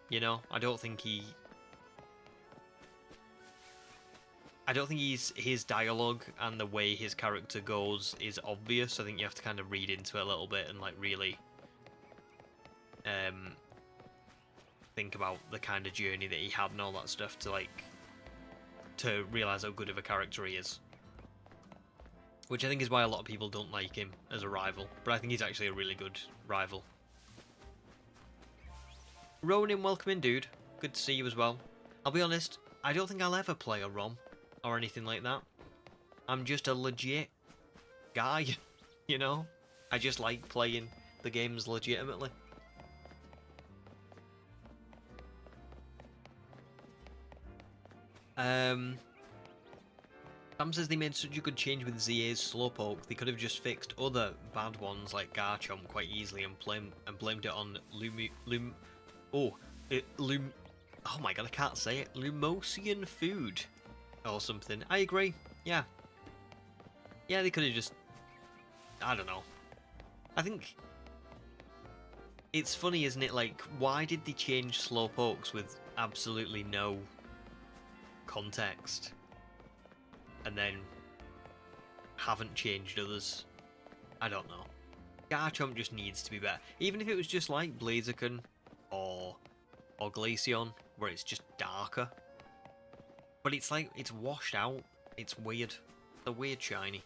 You know, I don't think his dialogue and the way his character goes is obvious. I think you have to kind of read into it a little bit and like really think about the kind of journey that he had and all that stuff to realise how good of a character he is. Which I think is why a lot of people don't like him as a rival, but I think he's actually a really good rival. Ronin, welcome in, dude. Good to see you as well. I'll be honest, I don't think I'll ever play a ROM or anything like that. I'm just a legit guy, you know? I just like playing the games legitimately. Sam says they made such a good change with ZA's Slowpoke, they could have just fixed other bad ones like Garchomp quite easily and blamed it on oh my god, I can't say it. Lumosian food or something. I agree. Yeah. Yeah, they could have just... I don't know. I think... It's funny, isn't it? Like, why did they change Slowpokes with absolutely no context? And then haven't changed others? I don't know. Garchomp just needs to be better. Even if it was just like Blaziken or Glaceon, where it's just darker. But it's like, it's washed out. It's weird. The weird shiny.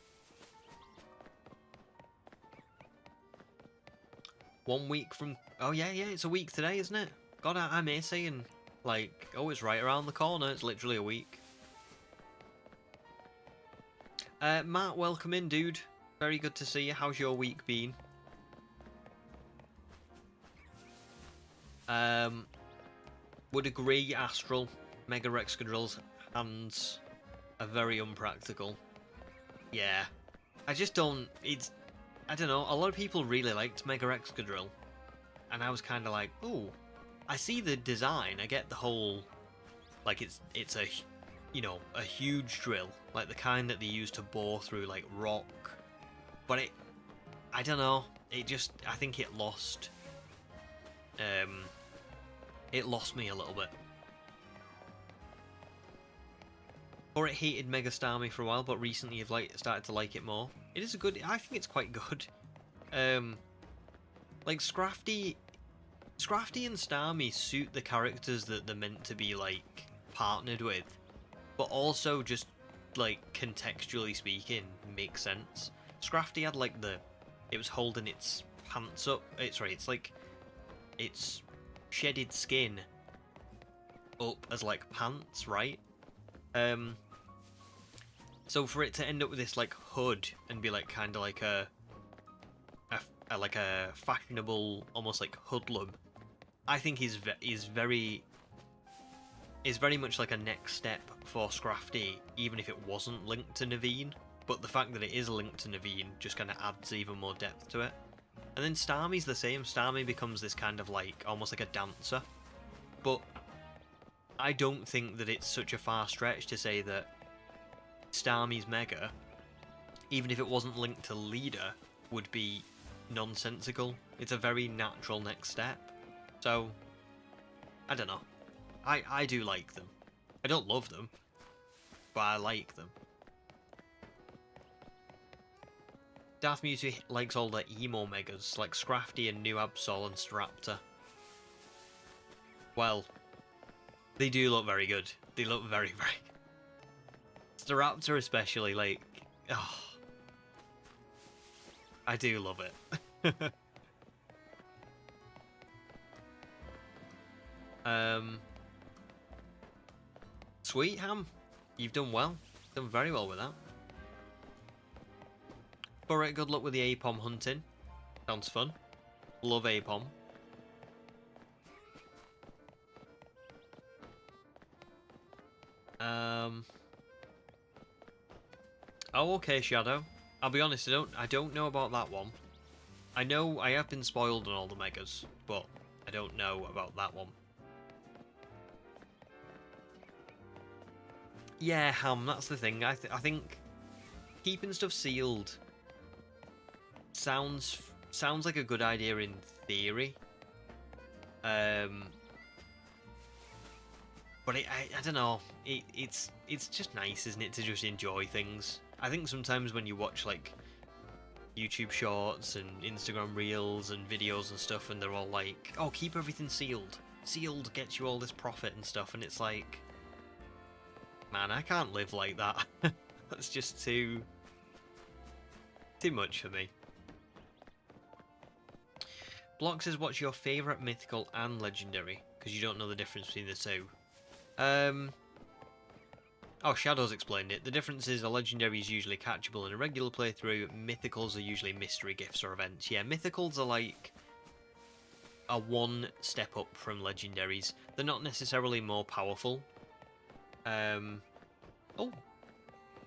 1 week from... Oh, yeah, it's a week today, isn't it? God, I'm here saying, like, oh, it's right around the corner. It's literally a week. Matt, welcome in, dude. Very good to see you. How's your week been? Would agree, Astral. Mega Excadrill's hands are very unpractical. Yeah. I just don't... It's... I don't know. A lot of people really liked Mega Excadrill. And I was kind of like, ooh. I see the design. I get the whole... Like, it's a... You know, a huge drill. Like, the kind that they use to bore through, like, rock. But it... I don't know. It just... I think it lost... It lost me a little bit. Or it hated Mega Starmie for a while, but recently I've started to like it more. It is a good... I think it's quite good. Like, Scrafty and Starmie suit the characters that they're meant to be, like, partnered with. But also, just, like, contextually speaking, makes sense. Scrafty had, like, the... It was holding its pants up. Sorry, it's, like... Its shedded skin up as, like, pants, right? So for it to end up with this, like, hood and be, like, kind of like a fashionable, almost like hoodlum, I think is very much like a next step for Scrafty, even if it wasn't linked to Naveen. But the fact that it is linked to Naveen just kind of adds even more depth to it. And then Starmie's the same. Starmie becomes this kind of like, almost like a dancer. But I don't think that it's such a far stretch to say that Starmie's Mega, even if it wasn't linked to Leader, would be nonsensical. It's a very natural next step. So, I don't know. I do like them. I don't love them, but I like them. Darth Mewtwo likes all the emo Megas, like Scrafty and New Absol and Staraptor. Well, they do look very good. They look very, very good. Staraptor especially, like... Oh, I do love it. Sweet, Ham. You've done well. Done very well with that. Alright, good luck with the Apom hunting. Sounds fun. Love Apom. Oh, okay, Shadow. I'll be honest, I don't know about that one. I know I have been spoiled on all the Megas, but I don't know about that one. Yeah, Ham, that's the thing. I think keeping stuff sealed sounds like a good idea in theory. But I don't know. It's just nice, isn't it, to just enjoy things. I think sometimes when you watch like YouTube shorts and Instagram reels and videos and stuff, and they're all like, "Oh, keep everything sealed. Sealed gets you all this profit and stuff," and it's like, man, I can't live like that. That's just too much for me. Block says, what's your favourite mythical and legendary? Because you don't know the difference between the two. Oh, Shadow's explained it. The difference is a legendary is usually catchable in a regular playthrough. Mythicals are usually mystery gifts or events. Yeah, mythicals are like a one step up from legendaries. They're not necessarily more powerful. Oh.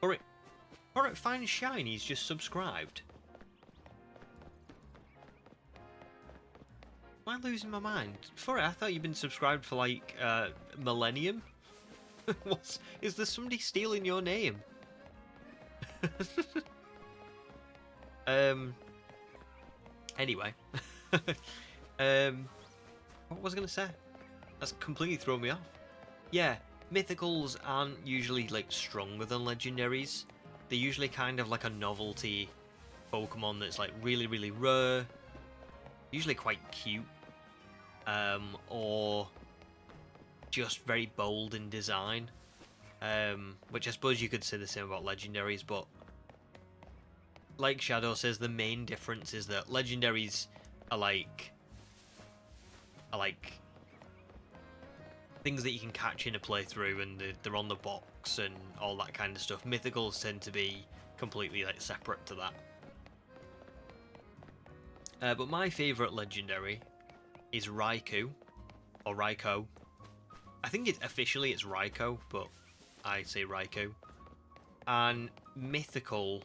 Alright, fine, Shiny's just subscribed. Am I losing my mind? I thought you'd been subscribed for like millennium. Is there somebody stealing your name? Anyway. What was I gonna say? That's completely thrown me off. Yeah, mythicals aren't usually like stronger than legendaries. They're usually kind of like a novelty Pokemon that's like really, really rare. Usually quite cute. Or just very bold in design. Which I suppose you could say the same about legendaries, but like Shadow says, the main difference is that legendaries are like things that you can catch in a playthrough, and they're on the box and all that kind of stuff. Mythicals tend to be completely like separate to that. But my favourite legendary is Raikou, or Raikou. I think it's Raikou, but I say Raikou. And mythical,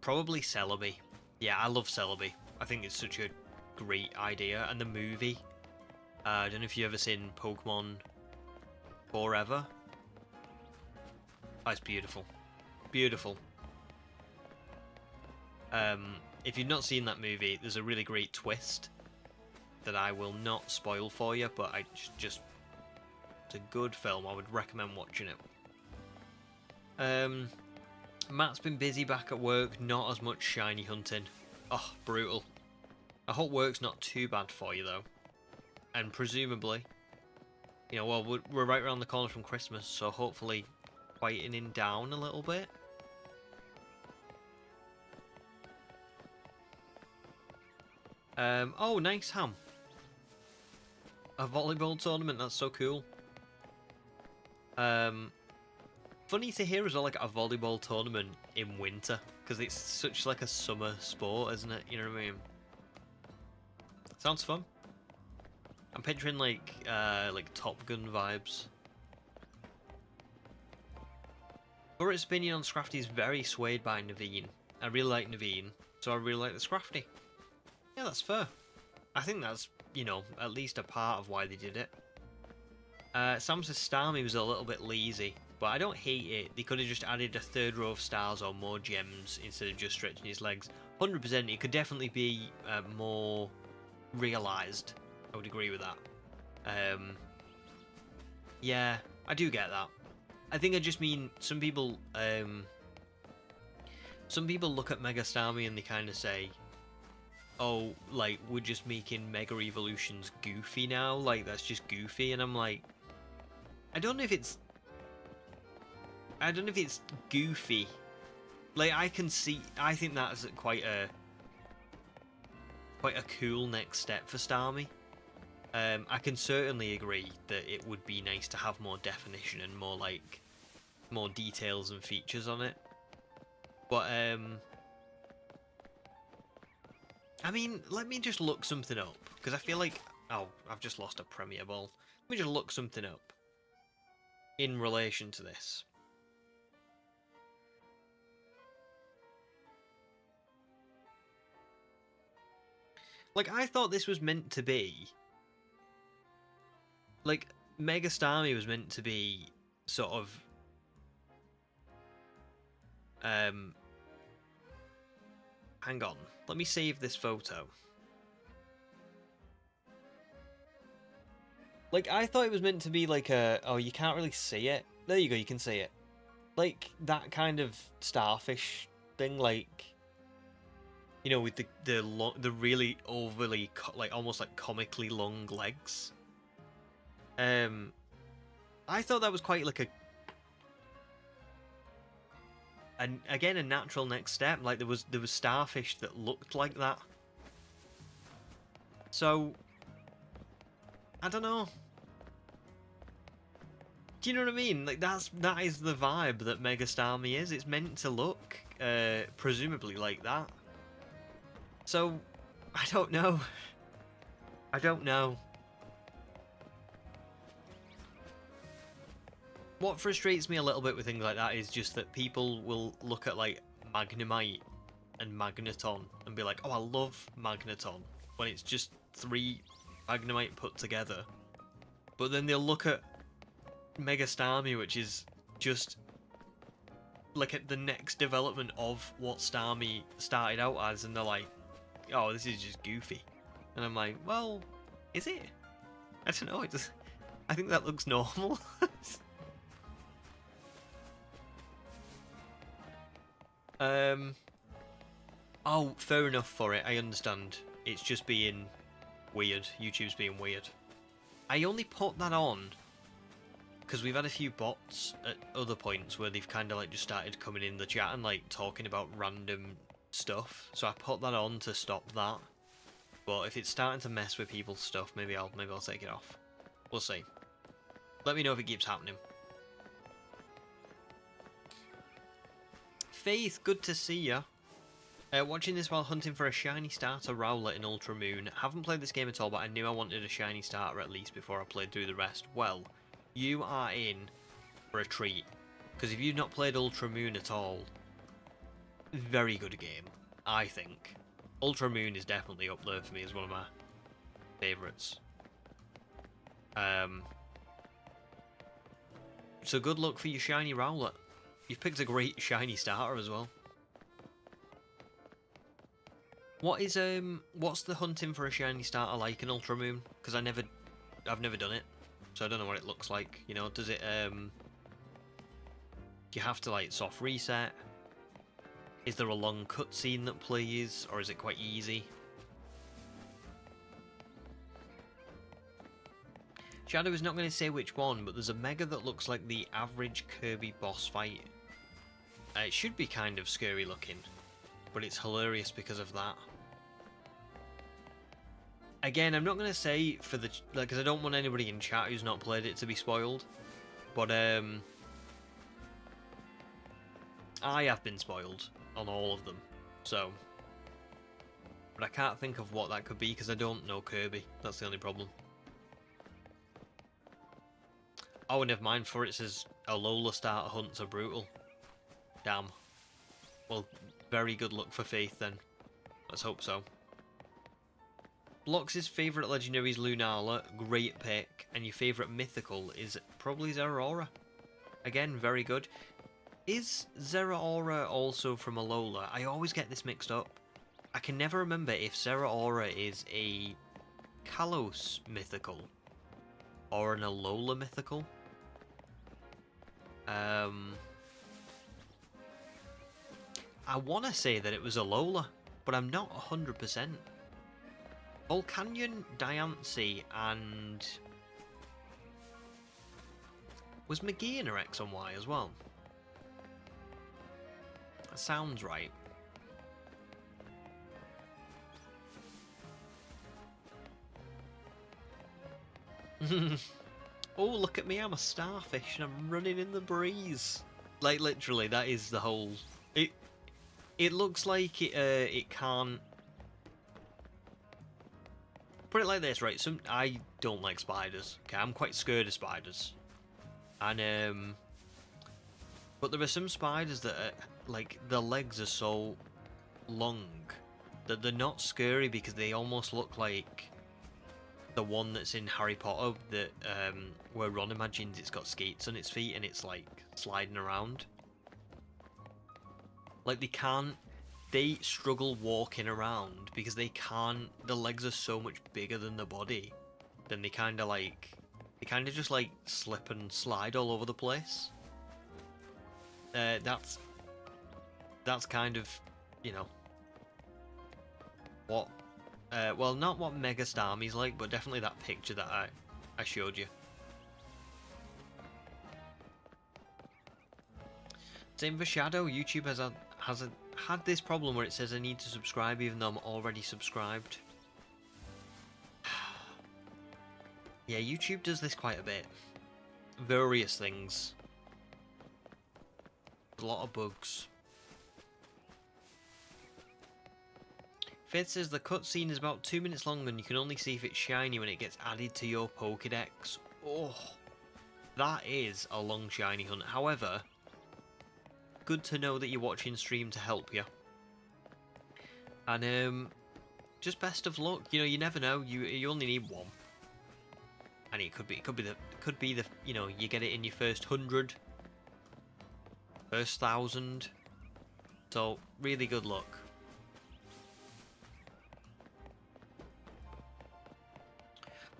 probably Celebi. Yeah, I love Celebi. I think it's such a great idea. And the movie, I don't know if you've ever seen Pokemon Forever. Oh, it's beautiful. Beautiful. If you've not seen that movie, there's a really great twist that I will not spoil for you, but it's a good film. I would recommend watching it. Matt's been busy back at work, not as much shiny hunting. Oh, brutal. I hope work's not too bad for you though. And presumably, you know, well, we're right around the corner from Christmas, so hopefully quietening down a little bit. Oh, nice, Ham. A volleyball tournament, that's so cool. Funny to hear as well, like a volleyball tournament in winter, because it's such like a summer sport, isn't it? You know what I mean? Sounds fun. I'm picturing like Top Gun vibes. Burret's opinion on Scrafty is very swayed by Naveen. I really like Naveen, so I really like the Scrafty. Yeah, that's fair. I think that's, you know, at least a part of why they did it. Sam says Starmie was a little bit lazy, but I don't hate it. They could have just added a third row of stars or more gems instead of just stretching his legs. 100%, it could definitely be more realised. I would agree with that. Yeah, I do get that. I think I just mean some people look at Mega Starmie and they kind of say, oh, like, we're just making Mega Evolutions goofy now, like, that's just goofy, and I'm like, I don't know if it's goofy. Like, I think that's quite a cool next step for Starmie. I can certainly agree that it would be nice to have more definition and more details and features on it. But, I mean, let me just look something up, because I feel like... Oh, I've just lost a Premier Ball. Let me just look something up in relation to this. Like, I thought this was meant to be... Like, Mega Starmie was meant to be sort of... Hang on. Let me save this photo. Like, I thought it was meant to be like a... Oh, you can't really see it. There you go, you can see it. Like, that kind of starfish thing, like... You know, with the really overly, like, almost like comically long legs. I thought that was quite like again, a natural next step. Like, there was starfish that looked like that. So, I don't know. Do you know what I mean? Like, that is the vibe that Mega Starmie is. It's meant to look, presumably like that. So, I don't know. I don't know. What frustrates me a little bit with things like that is just that people will look at, like, Magnemite and Magneton and be like, oh, I love Magneton, when it's just 3 Magnemite put together. But then they'll look at Mega Starmie, which is just, like, at the next development of what Starmie started out as, and they're like, oh, this is just goofy. And I'm like, well, is it? I don't know, I think that looks normal. Oh, fair enough for it. I understand. It's just being weird. YouTube's being weird. I only put that on because we've had a few bots at other points where they've kind of like just started coming in the chat and like talking about random stuff. So I put that on to stop that. But if it's starting to mess with people's stuff, maybe I'll take it off. We'll see. Let me know if it keeps happening. Faith, good to see ya. Watching this while hunting for a shiny starter Rowlet in Ultra Moon. Haven't played this game at all, but I knew I wanted a shiny starter at least before I played through the rest. Well, you are in for a treat. Because if you've not played Ultra Moon at all, very good game, I think. Ultra Moon is definitely up there for me as one of my favourites. So good luck for your shiny Rowlet. You've picked a great shiny starter as well. What's the hunting for a shiny starter like in Ultra Moon? Because I've never done it, so I don't know what it looks like. You know, does it do you have to like soft reset? Is there a long cutscene that plays, or is it quite easy? Shadow is not going to say which one, but there's a mega that looks like the average Kirby boss fight. It should be kind of scary looking, but it's hilarious because of that. Again, I'm not going to say for the because I don't want anybody in chat who's not played it to be spoiled, but I have been spoiled on all of them, so. But I can't think of what that could be because I don't know Kirby. That's the only problem. Oh, never mind. For it says Alola starter hunts are brutal. Damn. Well, very good luck for Faith then. Let's hope so. Blox's favourite legendary is Lunala, great pick, and your favourite mythical is probably Zeraora. Again, very good. Is Zeraora also from Alola? I always get this mixed up. I can never remember if Zeraora is a Kalos mythical or an Alola mythical. I want to say that it was Alola, but I'm not 100%. Volcanion, Diancie, and... was McGee in her X and Y as well? That sounds right. Oh, look at me, I'm a starfish and I'm running in the breeze. Like, literally, that is the whole... It looks like it can't... Put it like this, right? I don't like spiders. Okay, I'm quite scared of spiders. And, but there are some spiders that are, like, their legs are so long that they're not scary because they almost look like the one that's in Harry Potter that, where Ron imagines it's got skates on its feet and it's, like, sliding around. Like, they struggle walking around because the legs are so much bigger than the body. Then they kind of just like slip and slide all over the place. That's kind of, you know, what, well, not what Mega Starmie's like, but definitely that picture that I showed you. Same for Shadow. YouTube has had this problem where it says I need to subscribe even though I'm already subscribed. Yeah, YouTube does this quite a bit. Various things. A lot of bugs. Faith says the cutscene is about 2 minutes long and you can only see if it's shiny when it gets added to your Pokédex. Oh, that is a long shiny hunt. However, good to know that you're watching stream to help you. And just best of luck. You know, you never know. You only need one, and it could be the you know, you get it in your first 100, first 1,000. So really good luck.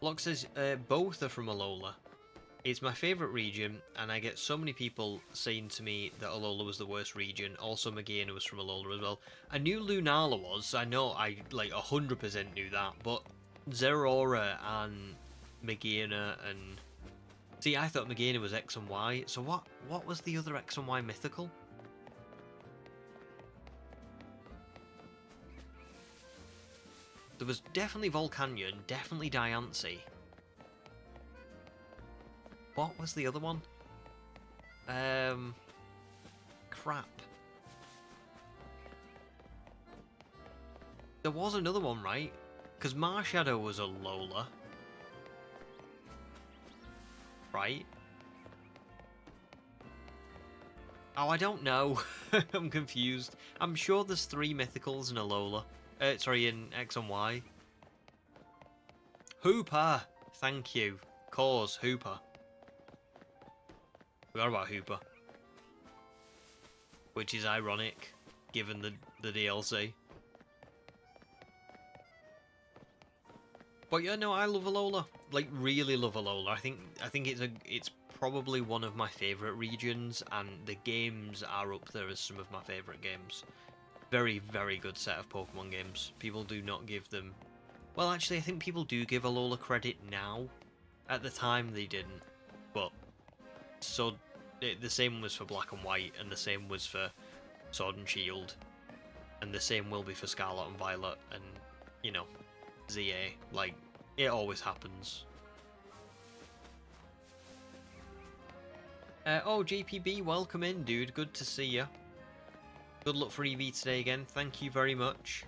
Locke says both are from Alola. It's my favourite region, and I get so many people saying to me that Alola was the worst region. Also, Megaena was from Alola as well. I knew Lunala was. I know I like 100% knew that, but Zeraora and Megaena and... See, I thought Megaena was X and Y, so what was the other X and Y mythical? There was definitely Volcanion, definitely Diancie. What was the other one? Crap. There was another one, right? Because Marshadow was a Lola. Right? Oh, I don't know. I'm confused. I'm sure there's 3 mythicals in a Lola. Sorry, in X and Y. Hooper! Thank you. Cause Hooper. Forgot about Hooper. Which is ironic, given the DLC. But yeah, no, I love Alola. Like, really love Alola. I think it's probably one of my favourite regions, and the games are up there as some of my favourite games. Very, very good set of Pokemon games. People do not give them... Well, actually, I think people do give Alola credit now. At the time, they didn't. But, so, the same was for Black and White, and the same was for Sword and Shield. And the same will be for Scarlet and Violet, and, you know, ZA. Like, it always happens. Oh, JPB, welcome in, dude. Good to see you. Good luck for Eevee today again. Thank you very much.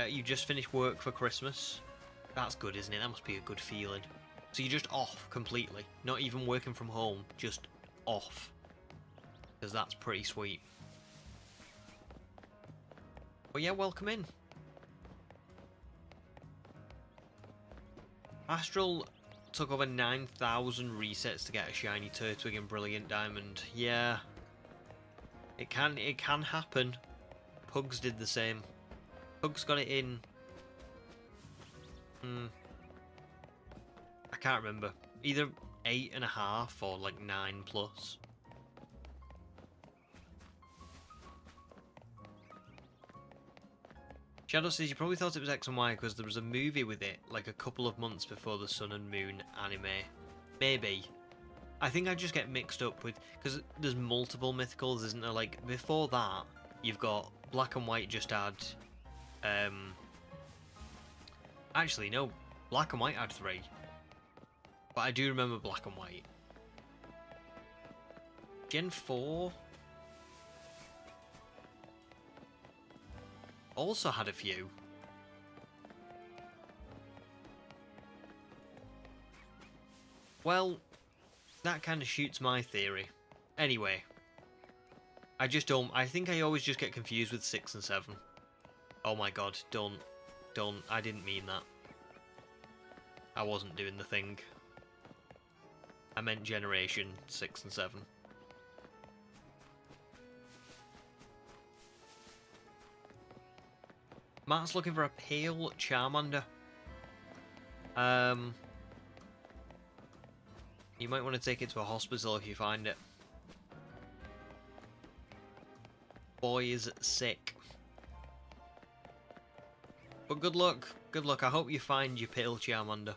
You just finished work for Christmas. That's good, isn't it? That must be a good feeling. So you're just off completely. Not even working from home. Just off. Because that's pretty sweet. But yeah, welcome in. Astral took over 9,000 resets to get a shiny Turtwig and Brilliant Diamond. Yeah. It can happen. Pugs did the same. Pugs got it in... I can't remember. Either 8.5 or like 9+. Shadow says you probably thought it was X and Y because there was a movie with it like a couple of months before the Sun and Moon anime. Maybe. I think I just get mixed up with... Because there's multiple mythicals, isn't there? Like, before that, you've got Black and White just had... Actually, no. Black and White had 3. But I do remember Black and White. Gen 4... also had a few. Well, that kind of shoots my theory. Anyway, I think I always just get confused with 6 and 7. Oh my god, don't, I didn't mean that. I wasn't doing the thing. I meant Generation 6 and 7. Matt's looking for a pale Charmander. You might want to take it to a hospital if you find it. Boy is sick. But good luck. Good luck. I hope you find your pale Charmander.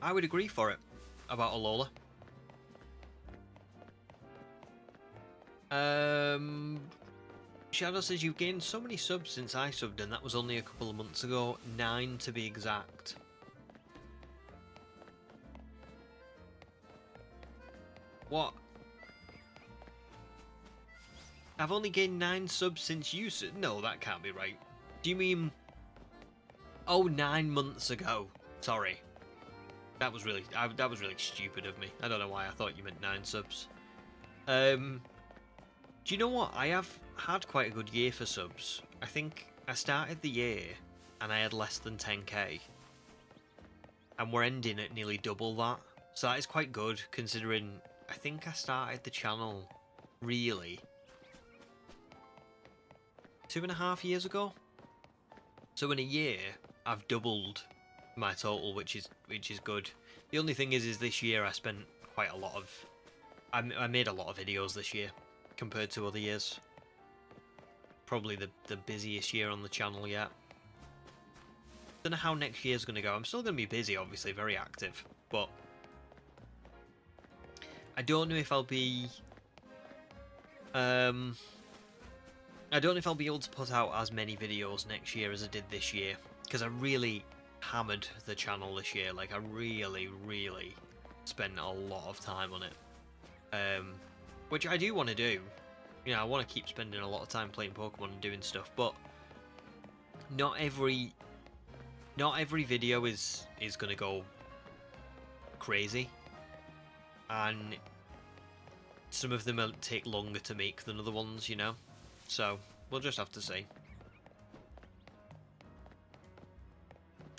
I would agree for it about Alola. Shadow says you've gained so many subs since I subbed, and that was only a couple of months ago. 9 to be exact. What? I've only gained 9 subs since you said... No, that can't be right. Do you mean... Oh, 9 months ago. Sorry. That was really stupid of me. I don't know why I thought you meant 9 subs. Do you know what? I have had quite a good year for subs. I think I started the year and I had less than 10k. And we're ending at nearly double that. So that is quite good considering I think I started the channel really 2.5 years ago. So in a year I've doubled my total, which is good. The only thing is this year I spent quite a lot of I made a lot of videos this year compared to other years. Probably the busiest year on the channel yet. Don't know how next year's going to go. I'm still going to be busy, obviously, very active, but I don't know if I'll be I don't know if I'll be able to put out as many videos next year as I did this year, because I really hammered the channel this year. Like, I really spent a lot of time on it, which I do want to do. You know, I want to keep spending a lot of time playing Pokemon and doing stuff, but not every video is gonna go crazy, and some of them will take longer to make than other ones, you know? So, we'll just have to see.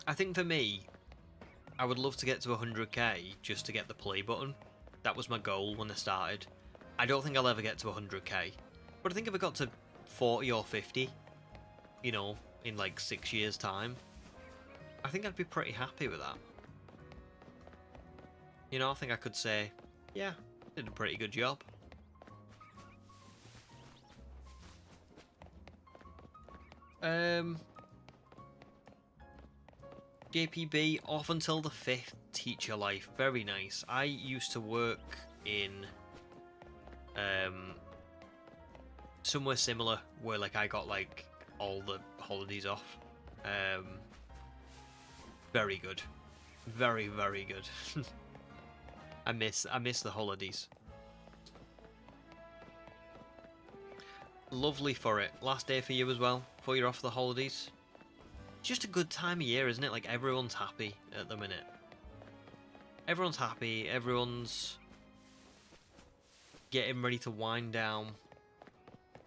I think for me, I would love to get to 100k just to get the play button. That was my goal when I started. I don't think I'll ever get to 100k, but I think if I got to 40 or 50, you know, in like 6 years' time, I think I'd be pretty happy with that. You know, I think I could say, yeah, did a pretty good job. JPB, off until the 5th teacher life. Very nice. I used to work in somewhere similar where like I got like all the holidays off. Very good. Very good. I miss the holidays. Lovely for it. Last day for you as well, before you're off for the holidays. It's just a good time of year, isn't it? Like, everyone's happy at the minute. Everyone's happy, everyone's getting ready to wind down.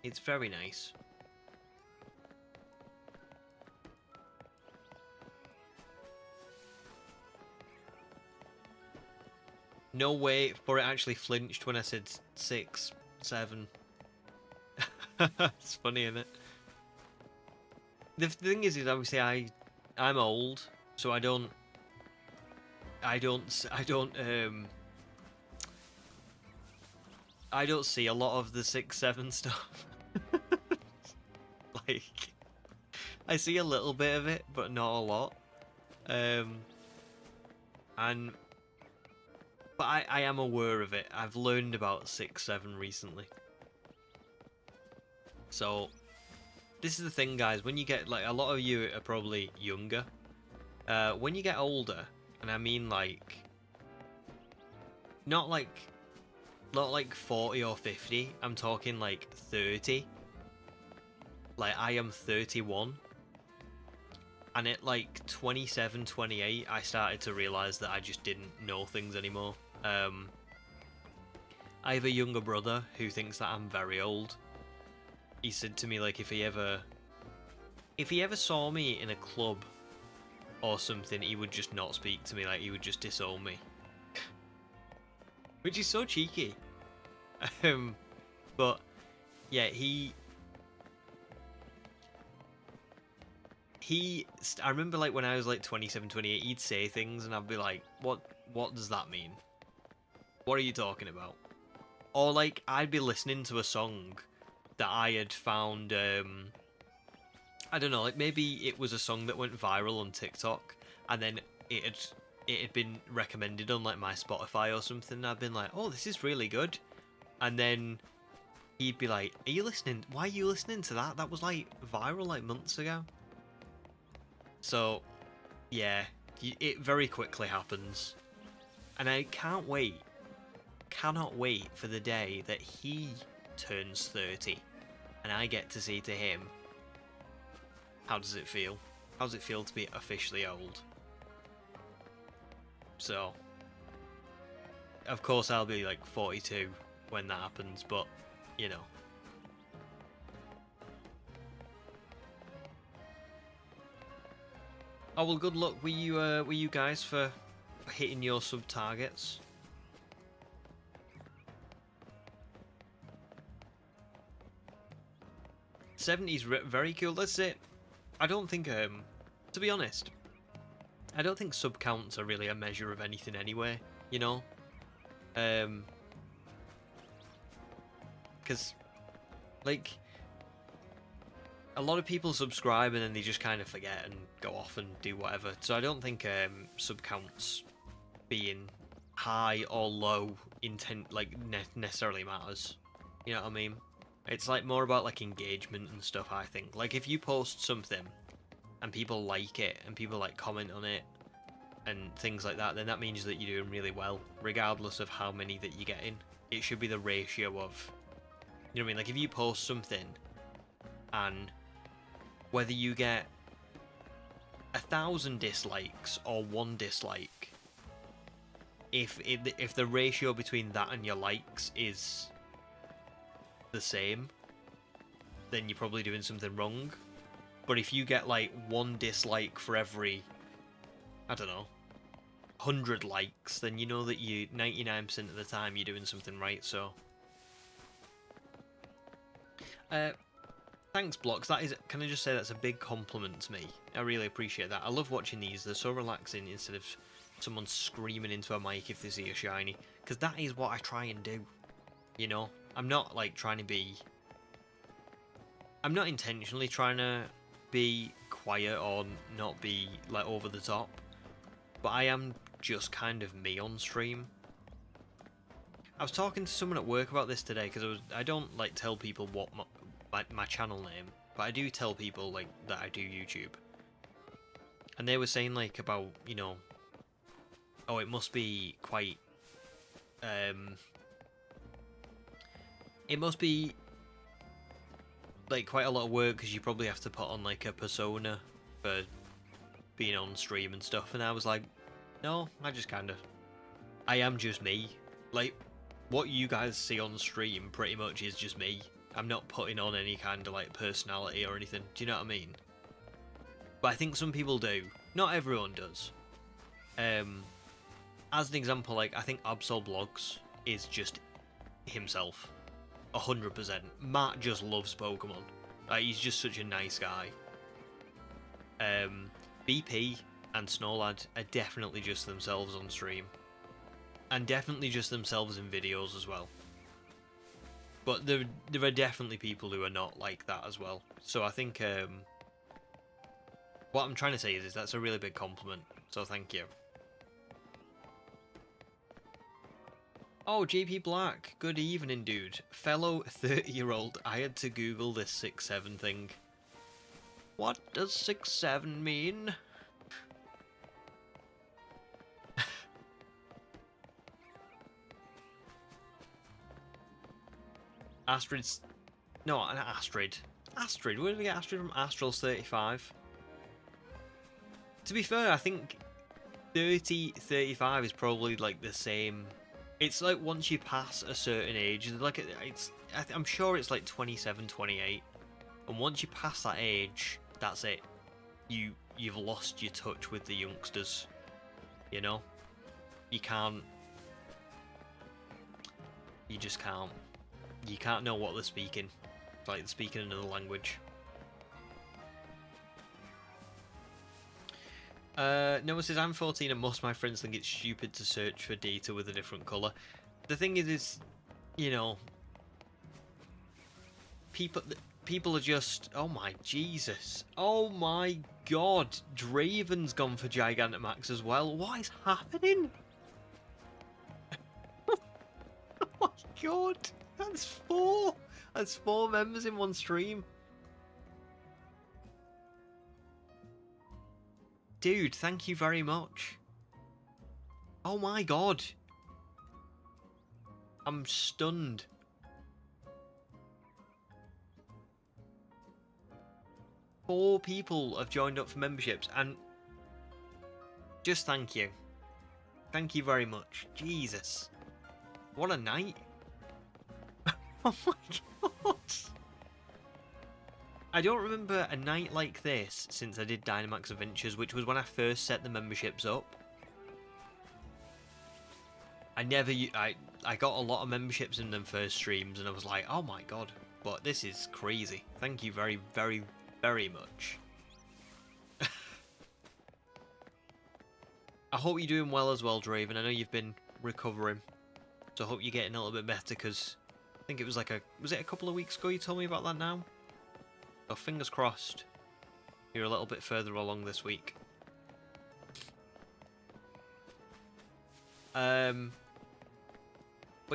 It's very nice. No way for it actually flinched when I said 6, 7. It's funny, isn't it? The thing is obviously I'm old, so I don't see a lot of the 6, 7 stuff. Like, I see a little bit of it, but not a lot. But I am aware of it. I've learned about 6, 7 recently. So, this is the thing, guys. When you get, like, a lot of you are probably younger. When you get older, and I mean, like, not like 40 or 50. I'm talking, like, 30. Like, I am 31. And at, like, 27, 28, I started to realise that I just didn't know things anymore. I have a younger brother who thinks that I'm very old. He said to me, like, if he ever saw me in a club or something, he would just not speak to me. Like, he would just disown me. Which is so cheeky. But yeah, I remember, like, when I was like 27, 28, he'd say things and I'd be like, what does that mean? What are you talking about? Or, like, I'd be listening to a song that I had found, I don't know, like, maybe it was a song that went viral on TikTok, and then it had been recommended on, like, my Spotify or something, and I'd been like, oh, this is really good. And then he'd be like, why are you listening to that? That was, like, viral, like, months ago. So, yeah, it very quickly happens. And I cannot wait for the day that he turns 30 and I get to say to him, how does it feel? How does it feel to be officially old? So, of course I'll be like 42 when that happens, but, you know. Oh, well, good luck with you guys for hitting your sub targets. 70's very cool. That's it. I don't think, to be honest, I don't think sub counts are really a measure of anything anyway, you know? Because, like, a lot of people subscribe and then they just kind of forget and go off and do whatever. So I don't think sub counts being high or low necessarily matters. You know what I mean? It's like more about like engagement and stuff, I think. Like if you post something and people like it and people like comment on it and things like that, then that means that you're doing really well, regardless of how many that you're getting. It should be the ratio of, you know what I mean? Like if you post something and whether you get 1,000 dislikes or 1 dislike, if the ratio between that and your likes is the same, then you're probably doing something wrong. But if you get like 1 dislike for every, I don't know, 100 likes, then you know that you 99% of the time you're doing something right. So thanks, Blocks. That is, can I just say that's a big compliment to me. I really appreciate that. I love watching these. They're so relaxing instead of someone screaming into a mic if they see a shiny. Because that is what I try and do. You know? I'm not, like, trying to be... I'm not intentionally trying to be quiet or not be, like, over the top. But I am just kind of me on stream. I was talking to someone at work about this today, because I don't, like, tell people what my channel name, but I do tell people like that I do YouTube, and they were saying like about, you know, oh, it must be quite it must be like quite a lot of work because you probably have to put on like a persona for being on stream and stuff, and I was like, no, I am just me. Like what you guys see on stream pretty much is just me. I'm not putting on any kind of like personality or anything. Do you know what I mean? But I think some people do. Not everyone does. As an example, like I think Absol Blogs is just himself, 100%. Matt just loves Pokemon. Like, he's just such a nice guy. BP and Snowlad are definitely just themselves on stream, and definitely just themselves in videos as well. But there are definitely people who are not like that as well. So I think what I'm trying to say is that's a really big compliment. So thank you. Oh, JP Black. Good evening, dude. Fellow 30-year-old, I had to Google this 6'7" thing. What does 6'7" mean? Astrid's... No, not Astrid. Astrid? Where did we get Astrid from? Astral's 35. To be fair, I think 30, 35 is probably like the same. It's like once you pass a certain age, like I'm sure it's like 27, 28. And once you pass that age, that's it. You've lost your touch with the youngsters. You know? You can't... You just can't. You can't know what they're speaking. Like they're speaking another language. Noah says, I'm 14 and most of my friends think it's stupid to search for data with a different colour. The thing is, you know, people are just... Oh my Jesus. Oh my God. Draven's gone for Gigantamax as well. What is happening? Oh my God. That's 4! That's 4 members in one stream. Dude, thank you very much. Oh my God. I'm stunned. Four people have joined up for memberships, and just thank you. Thank you very much. Jesus. What a night. Oh my God. I don't remember a night like this since I did Dynamax Adventures, which was when I first set the memberships up. I got a lot of memberships in them first streams, and I was like, oh my God, but this is crazy. Thank you very, very, very much. I hope you're doing well as well, Draven. I know you've been recovering, so I hope you're getting a little bit better, because I think it was like was it a couple of weeks ago you told me about that now? So fingers crossed you're a little bit further along this week. But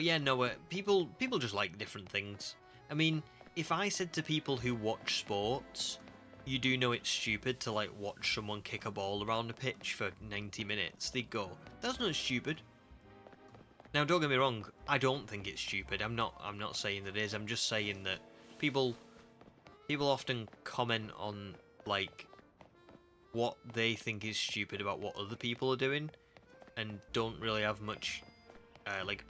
yeah, no, people just like different things. I mean, if I said to people who watch sports, you do know it's stupid to like watch someone kick a ball around a pitch for 90 minutes, they'd go, that's not stupid. Now don't get me wrong, I don't think it's stupid. I'm not saying that it is. I'm just saying that people often comment on like what they think is stupid about what other people are doing, and don't really have much like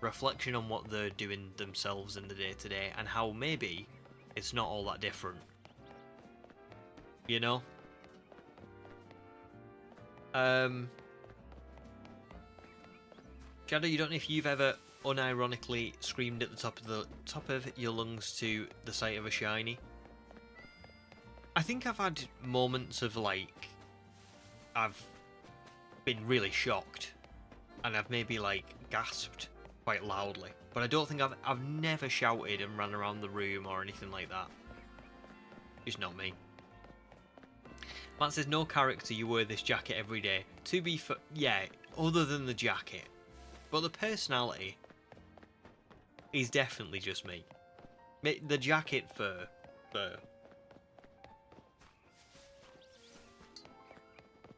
reflection on what they're doing themselves in the day-to-day, and how maybe it's not all that different, you know? Shadow, you don't know if you've ever unironically screamed at the top of your lungs to the sight of a shiny. I think I've had moments of like I've been really shocked and I've maybe like gasped quite loudly, but I don't think I've never shouted and ran around the room or anything like that. It's not me. Matt says, no character you wear this jacket every day. To be fair, yeah, other than the jacket. But the personality is definitely just me. The jacket fur.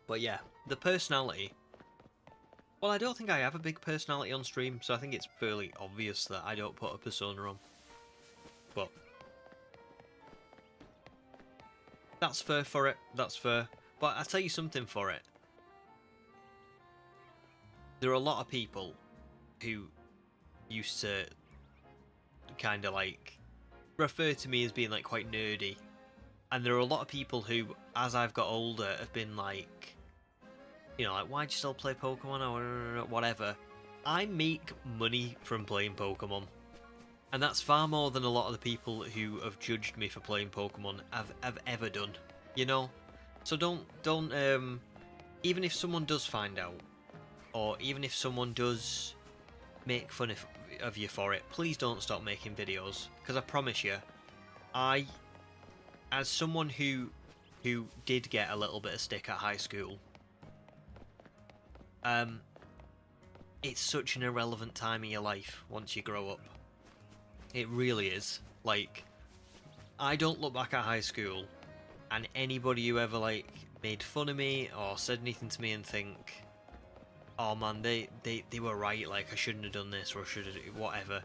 But yeah, the personality. Well, I don't think I have a big personality on stream, so I think it's fairly obvious that I don't put a persona on. But that's fair for it, that's fair. But I'll tell you something for it. There are a lot of people who used to kind of like refer to me as being like quite nerdy. And there are a lot of people who, as I've got older, have been like, you know, like, why'd you still play Pokemon or whatever. I make money from playing Pokemon. And that's far more than a lot of the people who have judged me for playing Pokemon have ever done. You know? So don't even if someone does find out, or even if someone does make fun of you for it, please don't stop making videos. Because I promise you, as someone who did get a little bit of stick at high school, it's such an irrelevant time in your life once you grow up. It really is. Like, I don't look back at high school and anybody who ever like made fun of me or said anything to me and think, oh man, they were right, like I shouldn't have done this or I should have whatever.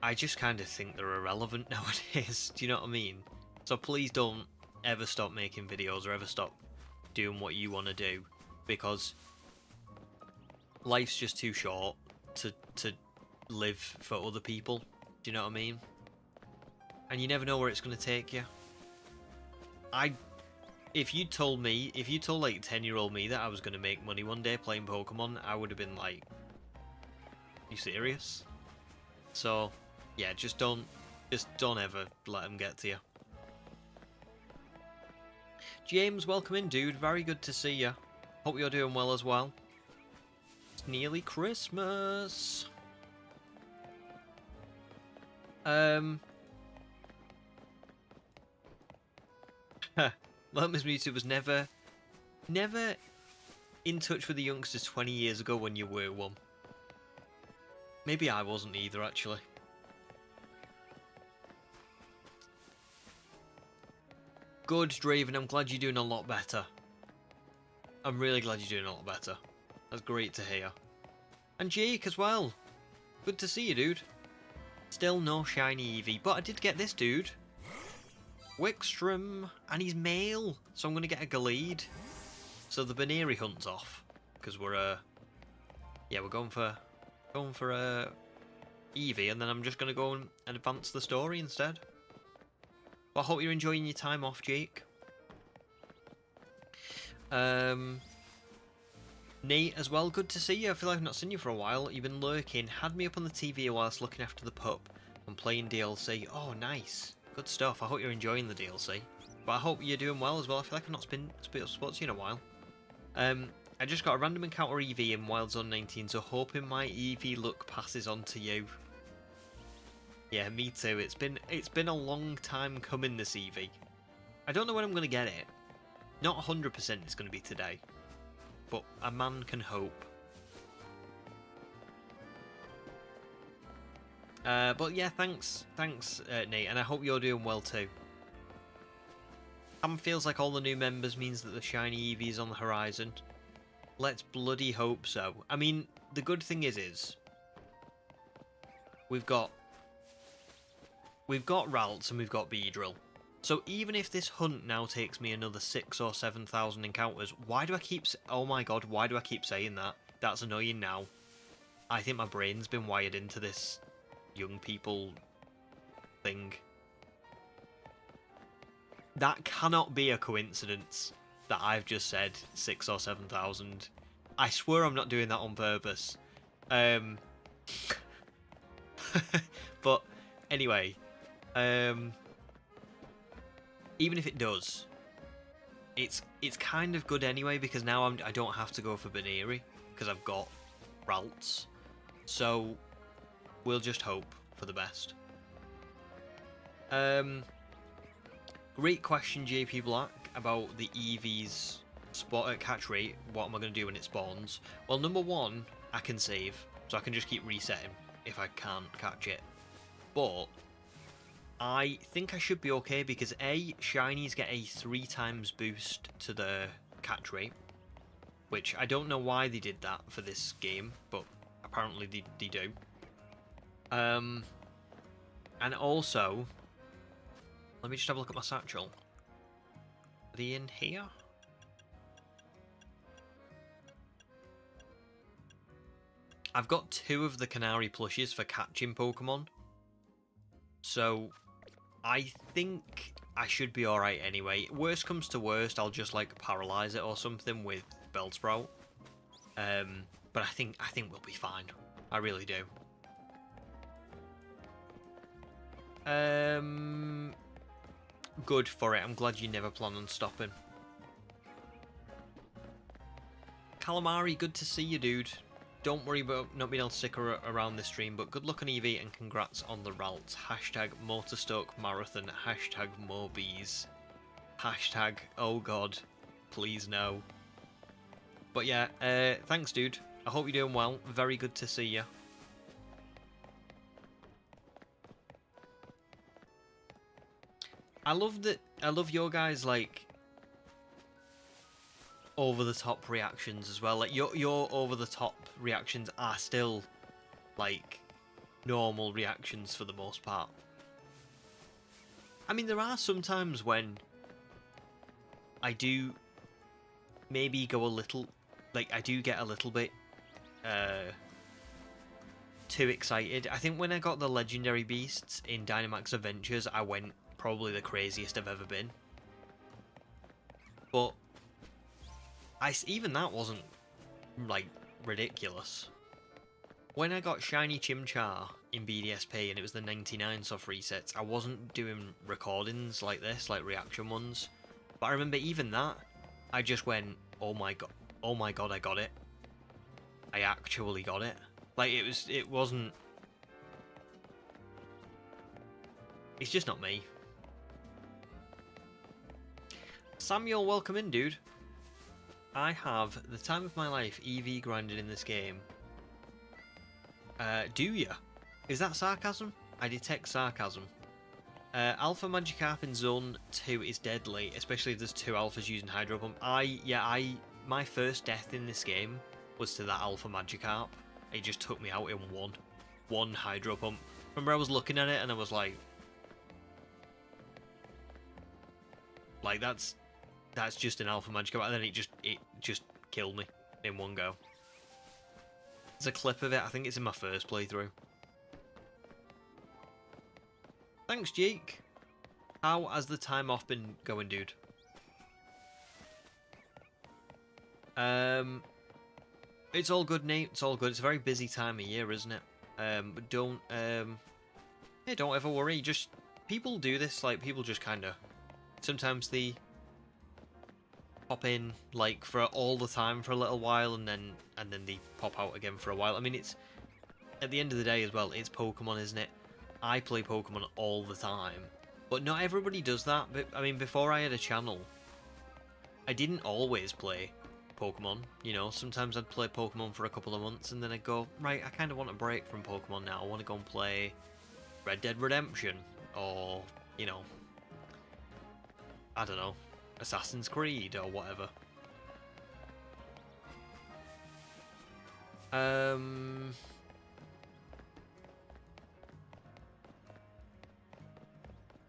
I just kind of think they're irrelevant nowadays. Do you know what I mean? So please don't ever stop making videos or ever stop doing what you want to do, because life's just too short to live for other people. Do you know what I mean? And you never know where it's going to take you. If you told like 10-year-old me that I was going to make money one day playing Pokemon, I would have been like, you serious? So yeah, just don't ever let them get to you. James, welcome in, dude. Very good to see you. Hope you're doing well as well. It's nearly Christmas. Miss Mewtwo was never in touch with the youngsters 20 years ago when you were one. Maybe I wasn't either, actually. Good, Draven. I'm glad you're doing a lot better. I'm really glad you're doing a lot better. That's great to hear. And Jake as well. Good to see you, dude. Still no shiny Eevee, but I did get this dude. Wickstrom, and he's male, so I'm going to get a Galede. So the Baneri hunt's off, because we're going for Eevee, and then I'm just going to go and advance the story instead. Well, I hope you're enjoying your time off, Jake. Nate as well, good to see you. I feel like I've not seen you for a while. You've been lurking, had me up on the TV whilst looking after the pup and playing DLC. Oh, nice. Good stuff. I hope you're enjoying the DLC. But I hope you're doing well as well. I feel like I've not been spoken to you in a while. I just got a random encounter Eevee in Wild Zone 19, so hoping my Eevee luck passes on to you. Yeah, me too. It's been a long time coming, this Eevee. I don't know when I'm going to get it. Not 100% it's going to be today. But a man can hope. But yeah, thanks, Nate, and I hope you're doing well too. Feels like all the new members means that the shiny Eevee is on the horizon. Let's bloody hope so. I mean, the good thing is we've got Ralts and we've got Beedrill. So even if this hunt now takes me another 6,000 or 7,000 encounters, why do I keep... Oh my god, why do I keep saying that? That's annoying now. I think my brain's been wired into this young people thing. That cannot be a coincidence that I've just said 6,000 or 7,000. I swear I'm not doing that on purpose. But anyway, even if it does, it's kind of good anyway, because now I don't have to go for Baneri because I've got Ralts. So we'll just hope for the best. Great question, JP Black, about the Eevee's catch rate. What am I going to do when it spawns? Well, number one, I can save, so I can just keep resetting if I can't catch it. But I think I should be okay because A, shinies get a 3 times boost to the catch rate, which I don't know why they did that for this game, but apparently they do. And also, let me just have a look at my satchel. Are they in here? I've got 2 of the Canary plushes for catching Pokemon. So I think I should be alright anyway. Worst comes to worst, I'll just like paralyze it or something with Bellsprout. But I think we'll be fine. I really do. Good for it. I'm glad you never plan on stopping. Calamari, good to see you, dude. Don't worry about not being able to stick around this stream, but good luck on Eevee and congrats on the Ralts. Hashtag Motorstoke Marathon. Hashtag more bees. Hashtag oh god, please no. But yeah, thanks dude. I hope you're doing well. Very good to see you. I love your guys like over the top reactions as well. Like your over the top reactions are still like normal reactions for the most part. I mean, there are some times when I do maybe go a little, like I do get a little bit too excited. I think when I got the legendary beasts in Dynamax Adventures, I went probably the craziest I've ever been. But even that wasn't like ridiculous. When I got shiny Chimchar in BDSP and it was the 99 soft resets, I wasn't doing recordings like this, like reaction ones. But I remember even that, I just went, oh my god, I got it. I actually got it. Like it wasn't. It's just not me. Samuel, welcome in, dude. I have the time of my life Eevee grinded in this game. Do ya? Is that sarcasm? I detect sarcasm. Alpha Magikarp in Zone 2 is deadly, especially if there's 2 alphas using Hydro Pump. My first death in this game was to that Alpha Magikarp. It just took me out in one Hydro Pump. Remember I was looking at it and I was like that's just an Alpha Magikarp, and then it just killed me in one go. There's a clip of it, I think it's in my first playthrough. Thanks, Jake. How has the time off been going, dude? It's all good, Nate. It's all good. It's a very busy time of year, isn't it? But don't ever worry. Just people do this. Like people just kind of sometimes they pop in like for all the time for a little while, and then they pop out again for a while. I mean, it's at the end of the day as well. It's Pokemon, isn't it? I play Pokemon all the time. But not everybody does that. But, I mean, before I had a channel, I didn't always play Pokemon. You know, sometimes I'd play Pokemon for a couple of months and then I'd go, right, I kind of want a break from Pokemon now. I want to go and play Red Dead Redemption or, you know, I don't know, Assassin's Creed or whatever.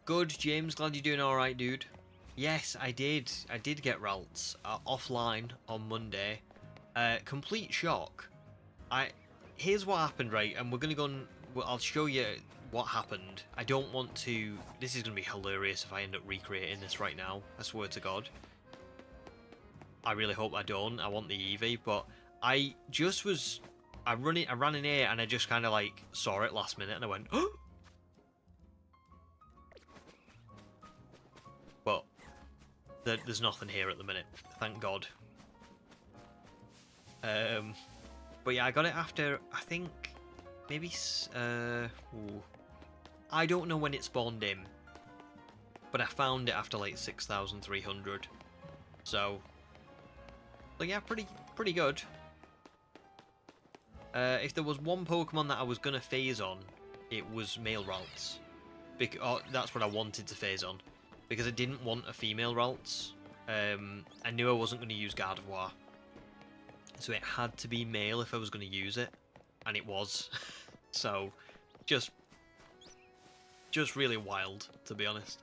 Good, James. Glad you're doing alright, dude. Yes, I did. I did get Ralts offline on Monday. Complete shock. Here's what happened, right? And we're gonna go and I'll show you what happened. I don't want to. This is gonna be hilarious if I end up recreating this right now. I swear to God. I really hope I don't. I want the Eevee, but I just was. I ran in here and I just kind of like saw it last minute and I went, oh. But there's nothing here at the minute, thank God. But yeah, I got it after, I think, maybe, I don't know when it spawned in, but I found it after like 6,300. So yeah, pretty good. If there was one Pokemon that I was gonna phase on, it was male Ralts. That's what I wanted to phase on. Because I didn't want a female Ralts. I knew I wasn't going to use Gardevoir. So it had to be male if I was going to use it. And it was. So, just really wild, to be honest.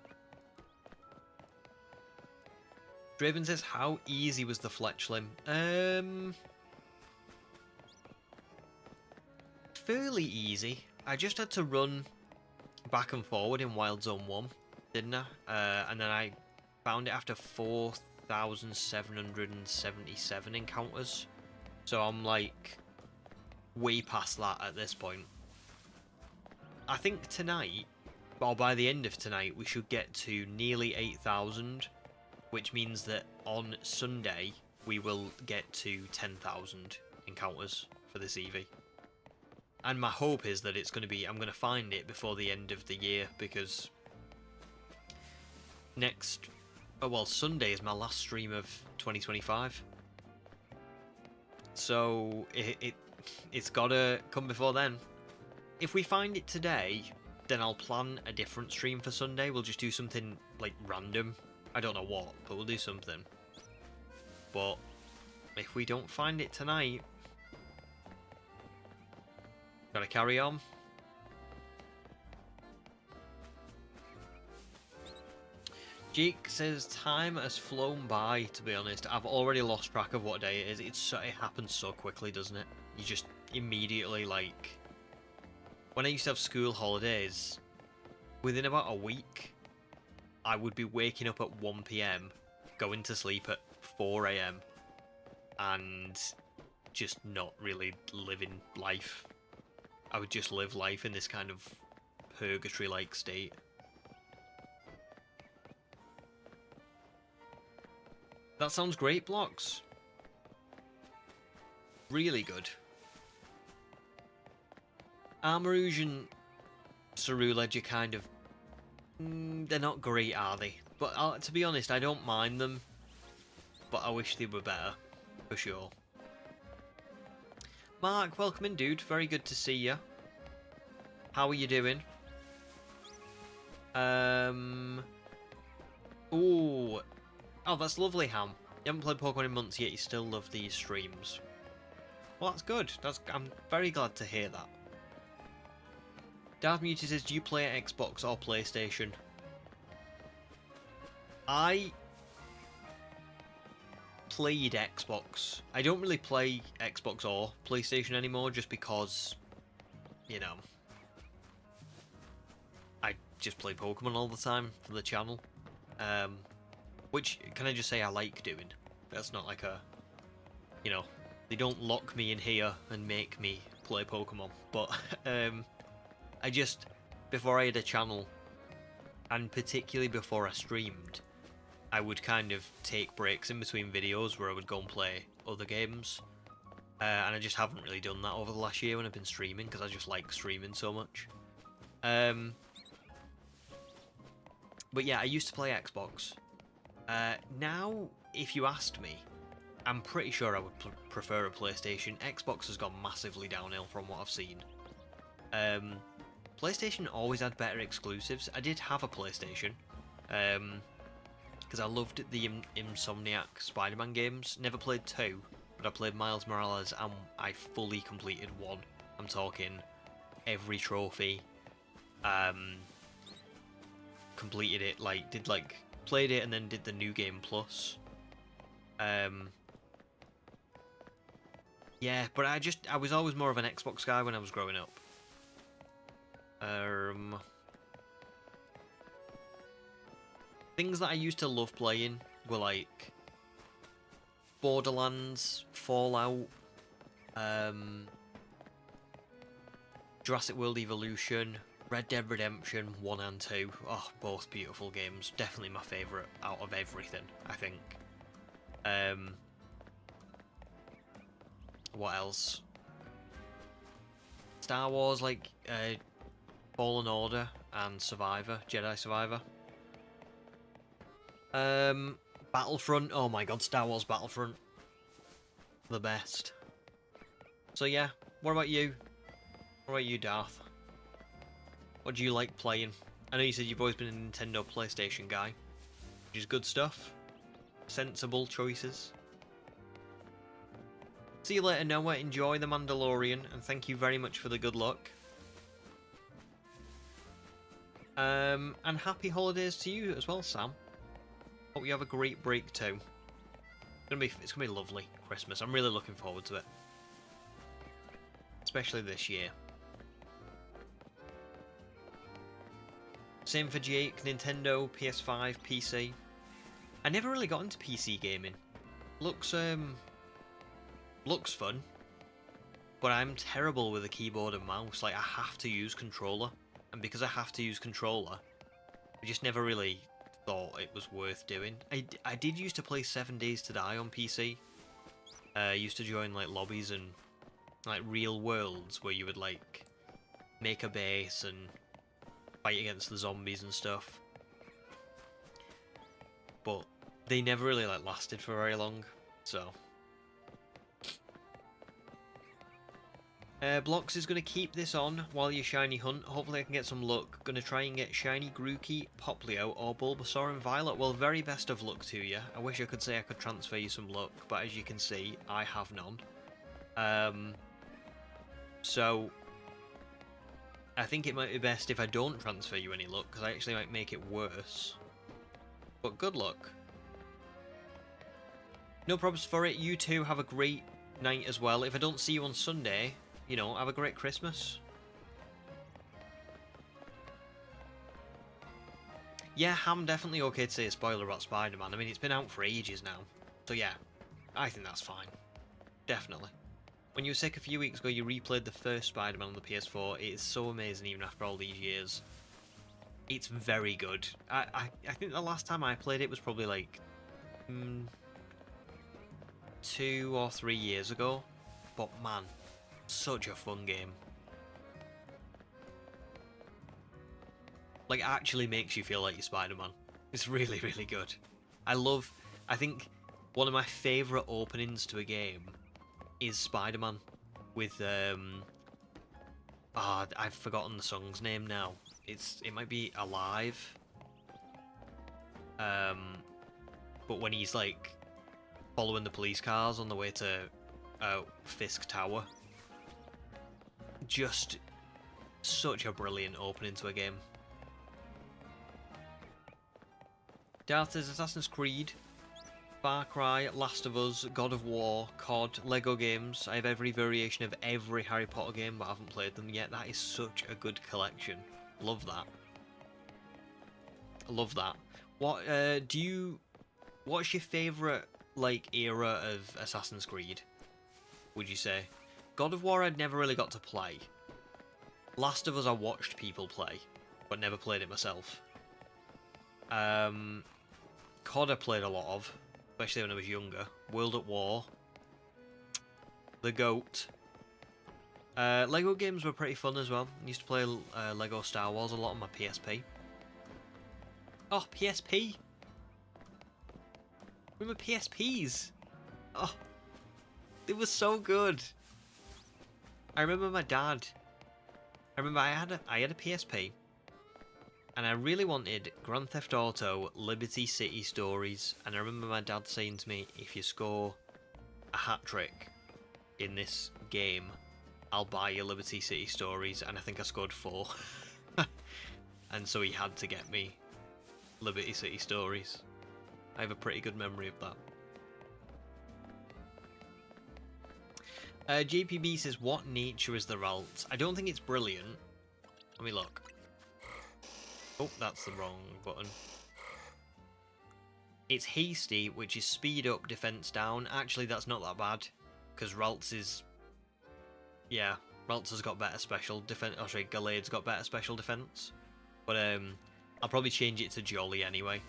Draven says, how easy was the Fletchling? Fairly easy. I just had to run back and forward in Wild Zone 1. Didn't I? And then I found it after 4,777 encounters. So I'm like way past that at this point. I think tonight, or by the end of tonight, we should get to nearly 8,000, which means that on Sunday we will get to 10,000 encounters for this Eevee. And my hope is that it's going to be, I'm going to find it before the end of the year, because Sunday is my last stream of 2025. So it's gotta come before then. If we find it today, then I'll plan a different stream for Sunday. We'll just do something like random. I don't know what, but we'll do something. But if we don't find it tonight, gotta carry on. Jake says time has flown by, to be honest. I've already lost track of what day it is. It happens so quickly, doesn't it? You just immediately, like... When I used to have school holidays, within about a week, I would be waking up at 1 PM, going to sleep at 4 AM, and just not really living life. I would just live life in this kind of purgatory-like state. That sounds great, Blocks. Really good. Armarouge and Ceruledge are kind of... they're not great, are they? But to be honest, I don't mind them. But I wish they were better, for sure. Mark, welcome in, dude. Very good to see you. How are you doing? Ooh. Oh, that's lovely, Ham. You haven't played Pokemon in months yet, you still love these streams. Well, that's good. I'm very glad to hear that. Darth Muted says, do you play Xbox or PlayStation? I played Xbox. I don't really play Xbox or PlayStation anymore, just because, you know, I just play Pokemon all the time for the channel. Which, can I just say, I like doing. That's not like a, you know, they don't lock me in here and make me play Pokemon. But, I just, before I had a channel, and particularly before I streamed, I would kind of take breaks in between videos where I would go and play other games. And I just haven't really done that over the last year when I've been streaming, because I just like streaming so much. Um, but yeah, I used to play Xbox. Now, if you asked me, I'm pretty sure I would prefer a PlayStation. Xbox has gone massively downhill from what I've seen. PlayStation always had better exclusives. I did have a PlayStation, because I loved the Insomniac Spider-Man games. Never played 2, but I played Miles Morales and I fully completed 1. I'm talking every trophy. Completed it, played it and then did the new game plus. Yeah, but I was always more of an Xbox guy when I was growing up. Things that I used to love playing were like Borderlands, Fallout, Jurassic World Evolution, Red Dead Redemption 1 and 2. Oh, both beautiful games. Definitely my favourite out of everything, I think. What else? Star Wars, Fallen Order and Survivor, Jedi Survivor. Battlefront. Oh my god, Star Wars Battlefront. The best. So yeah, what about you? What about you, Darth? What do you like playing? I know you said you've always been a Nintendo PlayStation guy, which is good stuff. Sensible choices. See you later, Noah. Enjoy The Mandalorian, and thank you very much for the good luck. And happy holidays to you as well, Sam. Hope you have a great break too. It's gonna be lovely Christmas. I'm really looking forward to it, especially this year. Same for Jake, Nintendo, PS5, PC. I never really got into PC gaming. Looks fun, but I'm terrible with a keyboard and mouse. Like, I have to use controller, and because I have to use controller, I just never really thought it was worth doing. I did used to play 7 Days to Die on PC. I used to join like lobbies and like real worlds where you would like make a base and fight against the zombies and stuff. But they never really like lasted for very long, so. Blocks is going to keep this on while you shiny hunt. Hopefully I can get some luck. Going to try and get shiny Grookey, Poplio or Bulbasaur and Violet. Well, very best of luck to you. I wish I could say I could transfer you some luck, but as you can see, I have none. So I think it might be best if I don't transfer you any luck, because I actually might make it worse. But good luck. No problems for it. You two have a great night as well. If I don't see you on Sunday, you know, have a great Christmas. Yeah, I'm definitely okay to say a spoiler about Spider-Man. I mean, it's been out for ages now. So yeah, I think that's fine. Definitely. When you were sick a few weeks ago, you replayed the first Spider-Man on the PS4. It is so amazing even after all these years. It's very good. I think the last time I played it was probably like 2 or 3 years ago. But man, such a fun game. Like, actually makes you feel like you're Spider-Man. It's really, really good. I think one of my favourite openings to a game is Spider-Man with I've forgotten the song's name now. It might be Alive. But when he's like following the police cars on the way to Fisk Tower. Just such a brilliant opening to a game. Darth is Assassin's Creed, Far Cry, Last of Us, God of War, COD, Lego games. I have every variation of every Harry Potter game, but I haven't played them yet. That is such a good collection. Love that. Love that. What's your favourite like era of Assassin's Creed, would you say? God of War I'd never really got to play. Last of Us I watched people play, but never played it myself. COD I played a lot of, especially when I was younger. World at War, The Goat, Lego games were pretty fun as well. I used to play Lego Star Wars a lot on my PSP. Oh, PSP! Remember PSPs? Oh, they were so good. I remember my dad. I remember I had a PSP, and I really wanted Grand Theft Auto Liberty City Stories. And I remember my dad saying to me, "If you score a hat trick in this game, I'll buy you Liberty City Stories." And I think I scored 4, and so he had to get me Liberty City Stories. I have a pretty good memory of that. JPB says, what nature is the Ralts? I don't think it's brilliant. Let me look. Oh, that's the wrong button. It's hasty, which is speed up, defense down. Actually, that's not that bad, because Ralts is... Yeah, Ralts has got better special defense. Oh, sorry, Gallade's got better special defense. But I'll probably change it to Jolly anyway.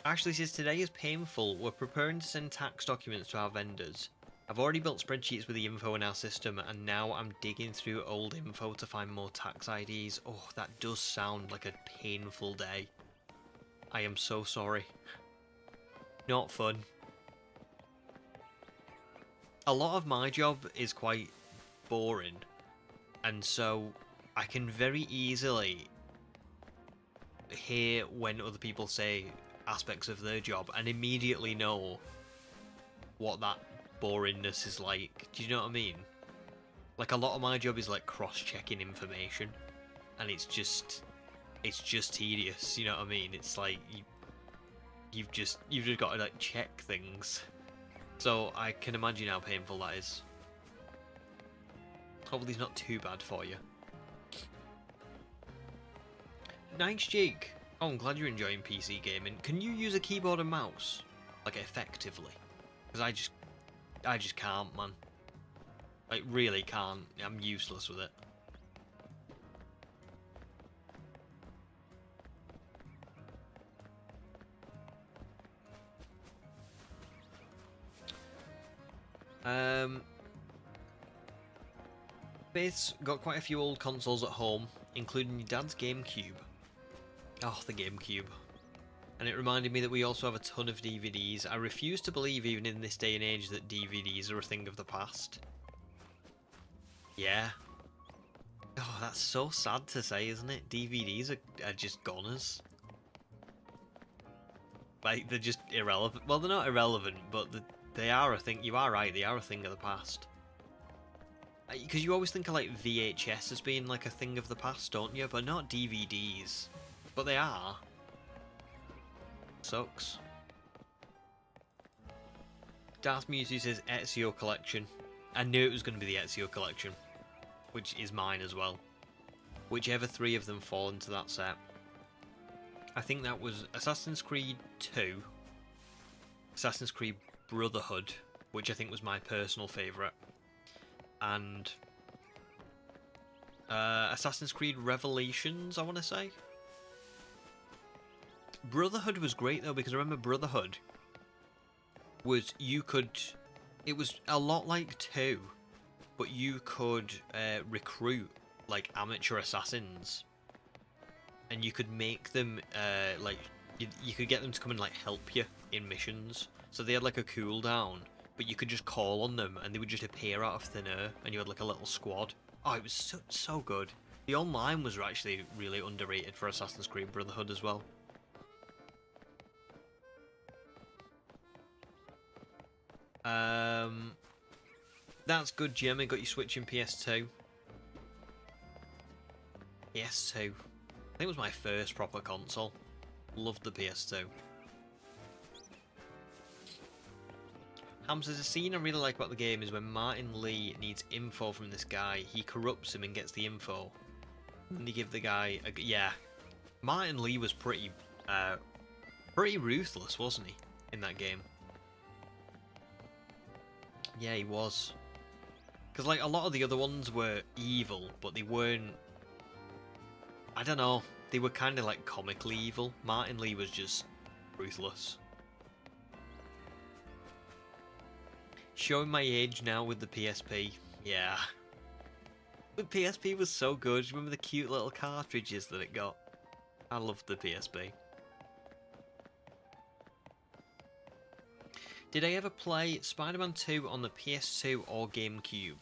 Ashley says, today is painful. We're preparing to send tax documents to our vendors. I've already built spreadsheets with the info in our system, and now I'm digging through old info to find more tax IDs. Oh, that does sound like a painful day. I am so sorry. Not fun. A lot of my job is quite boring, and so I can very easily hear when other people say aspects of their job and immediately know what that boringness is like. Do you know what I mean? Like, a lot of my job is like cross-checking information, and it's just tedious. You know what I mean? It's like you've just got to like check things. So I can imagine how painful that is. Hopefully it's not too bad for you. Nice, Jake. Oh, I'm glad you're enjoying PC gaming. Can you use a keyboard and mouse, like, effectively? Because I just can't, man. Like, really can't. I'm useless with it. Faith's got quite a few old consoles at home, including your dad's GameCube. Oh, the GameCube. And it reminded me that we also have a ton of DVDs. I refuse to believe, even in this day and age, that DVDs are a thing of the past. Yeah. Oh, that's so sad to say, isn't it? DVDs are just goners. Like, they're just irrelevant. Well, they're not irrelevant, but they are a thing. You are right, they are a thing of the past. Because you always think of, like, VHS as being, like, a thing of the past, don't you? But not DVDs. But they are. Sucks. Darth Mewtwo says Ezio collection. I knew it was going to be the Ezio collection, which is mine as well. Whichever 3 of them fall into that set. I think that was Assassin's Creed 2, Assassin's Creed Brotherhood, which I think was my personal favourite, and Assassin's Creed Revelations, I want to say. Brotherhood was great though, because I remember Brotherhood was, it was a lot like 2, but you could recruit like amateur assassins, and you could make them like you could get them to come and like help you in missions. So they had like a cooldown, but you could just call on them and they would just appear out of thin air, and you had like a little squad. Oh, it was so good. The online was actually really underrated for Assassin's Creed Brotherhood as well. That's good, Jimmy. Got you switching PS2. PS2. I think it was my first proper console. Loved the PS2. Ham says, a scene I really like about the game is when Martin Lee needs info from this guy. He corrupts him and gets the info. And they give the guy a... Yeah. Martin Lee was pretty ruthless, wasn't he, in that game? Yeah, he was. Because, like, a lot of the other ones were evil, but they weren't... I don't know. they were kind of like comically evil. Martin Lee was just ruthless. Showing my age now with the PSP. Yeah. The PSP was so good. Remember the cute little cartridges that it got? I loved the PSP. Did I ever play Spider-Man 2 on the PS2 or GameCube?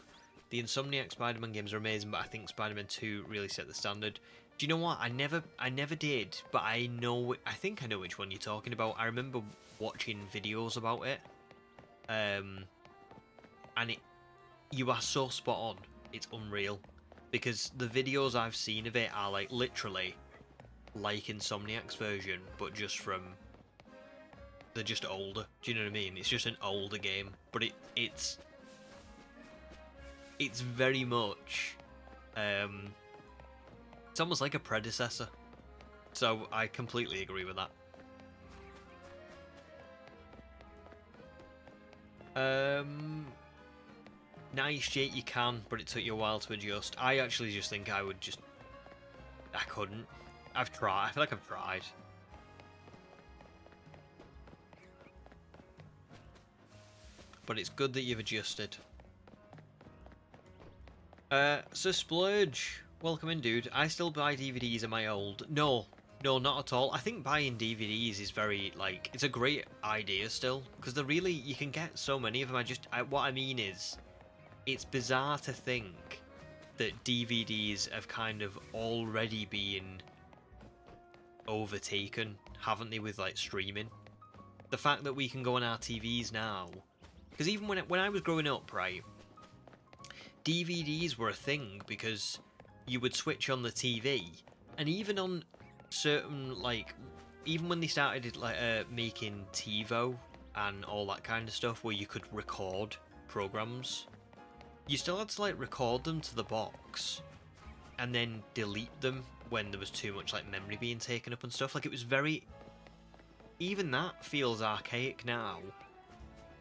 The Insomniac Spider-Man games are amazing, but I think Spider-Man 2 really set the standard. Do you know what? I never did, but I think I know which one you're talking about. I remember watching videos about it. And you are so spot on. It's unreal. Because the videos I've seen of it are like literally like Insomniac's version, but just from... They're just older. Do you know what I mean? It's just an older game, but it's very much it's almost like a predecessor. So I completely agree with that. Nice, Jake, you can, but it took you a while to adjust. I actually just think I couldn't. I've tried. I feel like I've tried. But it's good that you've adjusted. So Splurge, welcome in, dude. I still buy DVDs at my old... No, not at all. I think buying DVDs is very, like... It's a great idea still. Because they're really... You can get so many of them. What I mean is... It's bizarre to think that DVDs have kind of already been overtaken, haven't they, with, like, streaming? The fact that we can go on our TVs now... Because even when I was growing up, right, DVDs were a thing because you would switch on the TV, and even on certain, like, even when they started like making TiVo and all that kind of stuff where you could record programs, you still had to like record them to the box and then delete them when there was too much like memory being taken up and stuff. Like, it was very... Even that feels archaic now.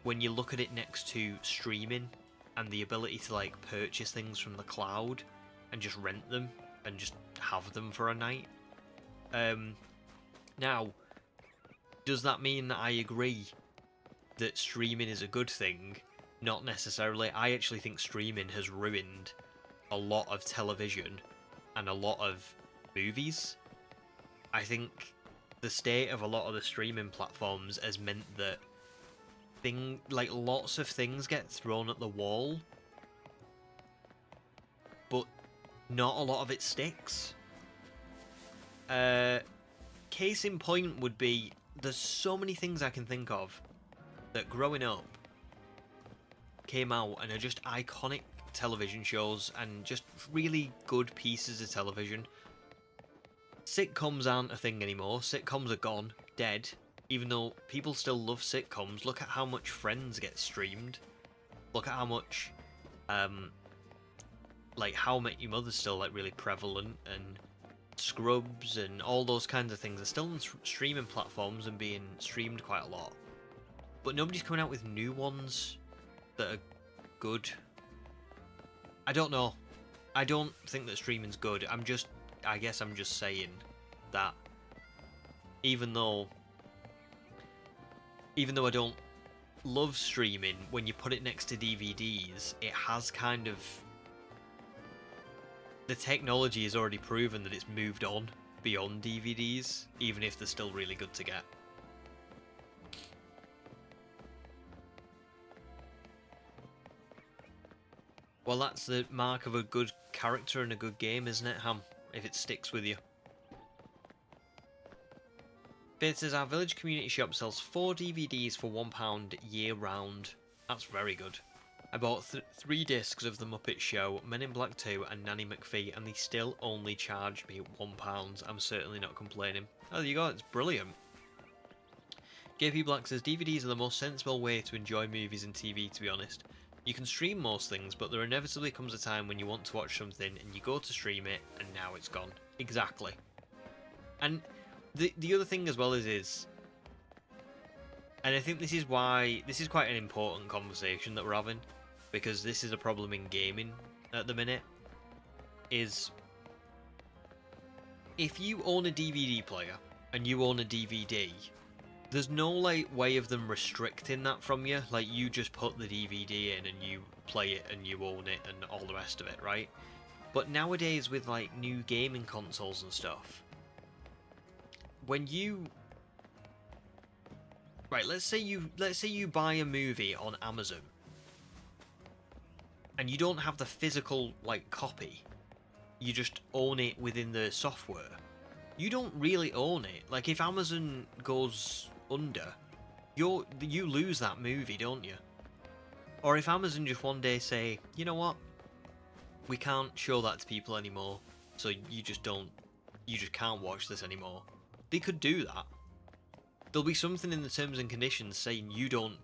When you look at it next to streaming and the ability to like purchase things from the cloud and just rent them and just have them for a night. Now, does that mean that I agree that streaming is a good thing? Not necessarily. I actually think streaming has ruined a lot of television and a lot of movies. I think the state of a lot of the streaming platforms has meant that lots of things get thrown at the wall, but not a lot of it sticks. Case in point would be, there's so many things I can think of that growing up came out and are just iconic television shows and just really good pieces of television. Sitcoms aren't a thing anymore. Sitcoms are gone, dead. Even though people still love sitcoms, look at how much Friends gets streamed. Look at how much, like, How I Met Your Mother's still, like, really prevalent, and Scrubs and all those kinds of things are still on streaming platforms and being streamed quite a lot. But nobody's coming out with new ones that are good. I don't know. I don't think that streaming's good. I guess I'm just saying that even though I don't love streaming, when you put it next to DVDs, it has kind of... The technology has already proven that it's moved on beyond DVDs, even if they're still really good to get. Well, that's the mark of a good character and a good game, isn't it, Ham? If it sticks with you. It says our village community shop sells 4 DVDs for £1 year round. That's very good. I bought 3 discs of The Muppet Show, Men in Black 2 and Nanny McPhee, and they still only charged me £1. I'm certainly not complaining. Oh, there you go, it's brilliant. JP Black says DVDs are the most sensible way to enjoy movies and TV, to be honest. You can stream most things, but there inevitably comes a time when you want to watch something and you go to stream it and now it's gone. Exactly. And the other thing as well is, and I think this is quite an important conversation that we're having, because this is a problem in gaming at the minute, is if you own a DVD player and you own a DVD, there's no like way of them restricting that from you. Like, you just put the DVD in and you play it and you own it and all the rest of it, right? But nowadays with like new gaming consoles and stuff, when you let's say you buy a movie on Amazon and you don't have the physical like copy, you just own it within the software. You don't really own it. Like, if Amazon goes under, you lose that movie, don't you? Or if Amazon just one day say, you know what, we can't show that to people anymore, so you just can't watch this anymore. They could do that. There'll be something in the terms and conditions saying you don't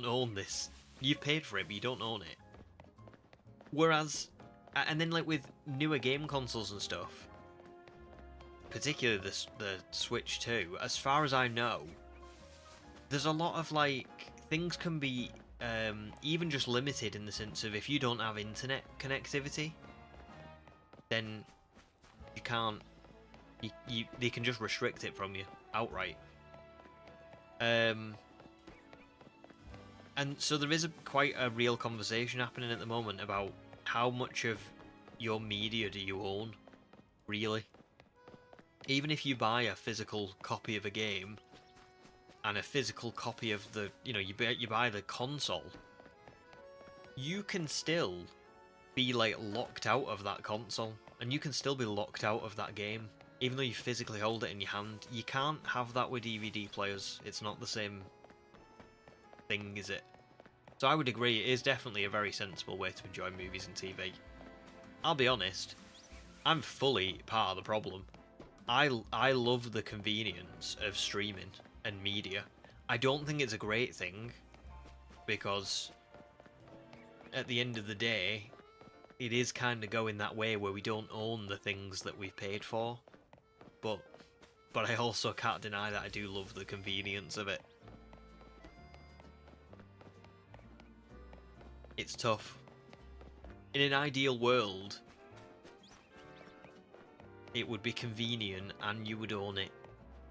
own this. You've paid for it, but you don't own it. Whereas, and then like with newer game consoles and stuff, particularly the Switch 2, as far as I know, there's a lot of like things can be even just limited in the sense of if you don't have internet connectivity, then you can't. They can just restrict it from you outright. And so there is quite a real conversation happening at the moment about how much of your media do you own, really. Even if you buy a physical copy of a game and a physical copy of the, you buy the console, you can still be like locked out of that console, and you can still be locked out of that game, even though you physically hold it in your hand. You can't have that with DVD players. It's not the same thing, is it? So I would agree, it is definitely a very sensible way to enjoy movies and TV. I'll be honest, I'm fully part of the problem. I love the convenience of streaming and media. I don't think it's a great thing, because at the end of the day, it is kind of going that way where we don't own the things that we've paid for. But I also can't deny that I do love the convenience of it. It's tough. In an ideal world, it would be convenient and you would own it,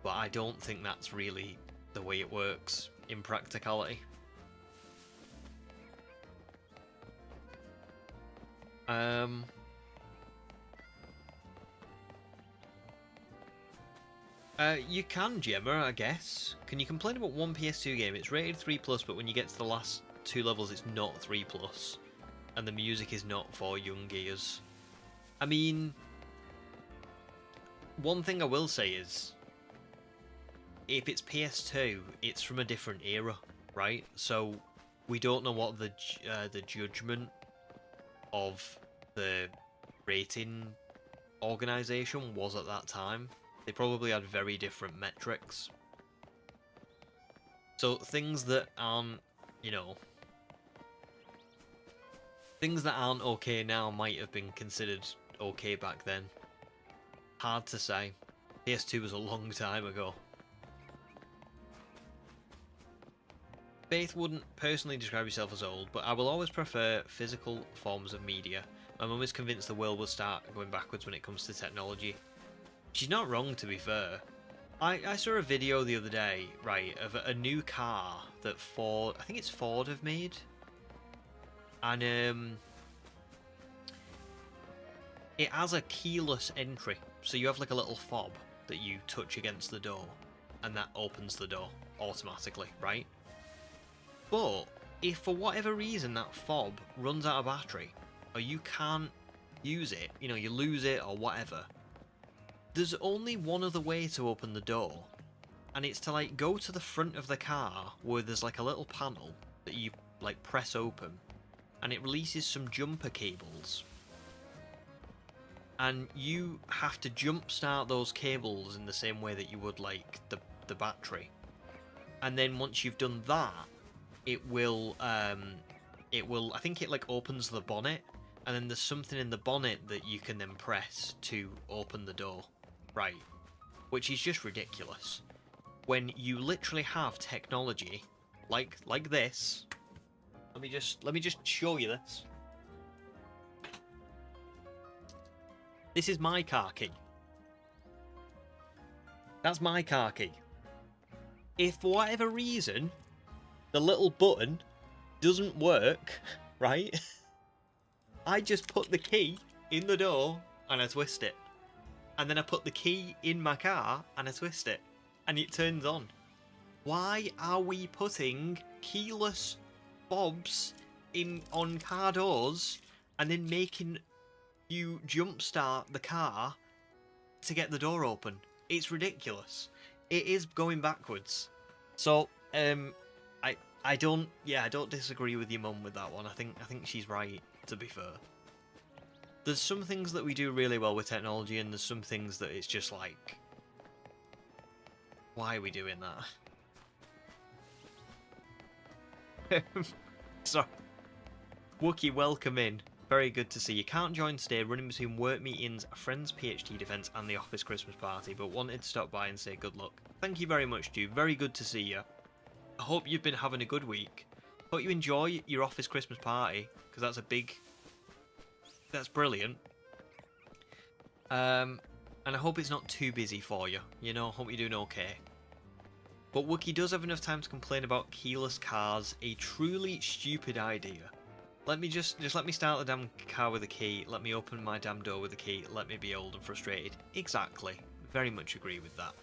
but I don't think that's really the way it works in practicality. You can, Gemma, I guess. Can you complain about one PS2 game? It's rated 3+, but when you get to the last 2 levels, it's not 3+, and the music is not for young ears. I mean, one thing I will say is, if it's PS2, it's from a different era, right? So we don't know what the judgment of the rating organisation was at that time. They probably had very different metrics. So things that aren't, things that aren't okay now might have been considered okay back then. Hard to say. PS2 was a long time ago. Faith wouldn't personally describe herself as old, but I will always prefer physical forms of media. My mum is convinced the world will start going backwards when it comes to technology. She's not wrong, to be fair. I saw a video the other day, right, of a new car that Ford, I think it's Ford, have made. And it has a keyless entry. So you have like a little fob that you touch against the door, and that opens the door automatically, right? But if for whatever reason that fob runs out of battery, or you can't use it, you lose it or whatever, there's only one other way to open the door, and it's to like go to the front of the car where there's like a little panel that you like press open, and it releases some jumper cables, and you have to jump start those cables in the same way that you would like the battery, and then once you've done that, it will I think it like opens the bonnet, and then there's something in the bonnet that you can then press to open the door, right? Which is just ridiculous. When you literally have technology like this. Let me just show you this. This is my car key. That's my car key. If for whatever reason the little button doesn't work, right? I just put the key in the door and I twist it. And then I put the key in my car and I twist it. And it turns on. Why are we putting keyless fobs on car doors and then making you jumpstart the car to get the door open? It's ridiculous. It is going backwards. So, I don't disagree with your mum with that one. I think she's right, to be fair. There's some things that we do really well with technology, and there's some things that it's just like, why are we doing that? So, Wookie, welcome in. Very good to see you. Can't join today, running between work meetings, a friend's PhD defence, and the office Christmas party, but wanted to stop by and say good luck. Thank you very much, dude. Very good to see you. I hope you've been having a good week. Hope you enjoy your office Christmas party, because that's brilliant. And I hope it's not too busy for you. You know, hope you're doing okay. But Wookie does have enough time to complain about keyless cars. A truly stupid idea. Let me just let me start the damn car with a key. Let me open my damn door with a key. Let me be old and frustrated. Exactly. Very much agree with that.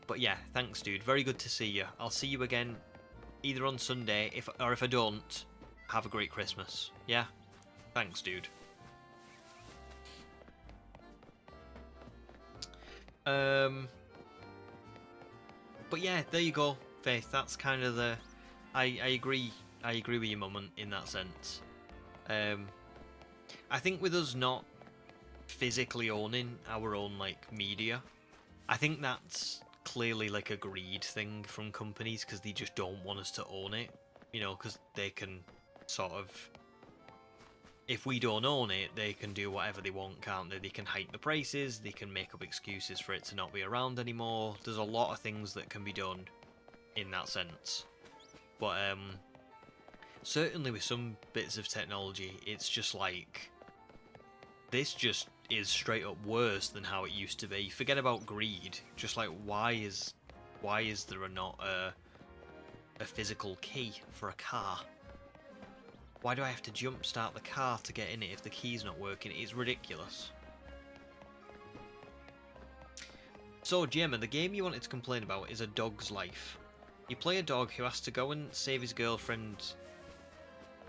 But yeah, thanks, dude. Very good to see you. I'll see you again either on Sunday, if I don't, have a great Christmas. Yeah? Thanks, dude. But yeah, there you go, Faith. That's kind of the... I agree with your mum in that sense. I think with us not physically owning our own, like, media, I think that's clearly, like, a greed thing from companies, because they just don't want us to own it. You know, because they can sort of... If we don't own it, they can do whatever they want, can't they? They can hike the prices, they can make up excuses for it to not be around anymore. There's a lot of things that can be done in that sense. But, certainly with some bits of technology, it's just like... This just is straight up worse than how it used to be. Forget about greed. Just like, why is there not a physical key for a car? Why do I have to jumpstart the car to get in it if the key's not working? It's ridiculous. So, Gemma, the game you wanted to complain about is A Dog's Life. You play a dog who has to go and save his girlfriend,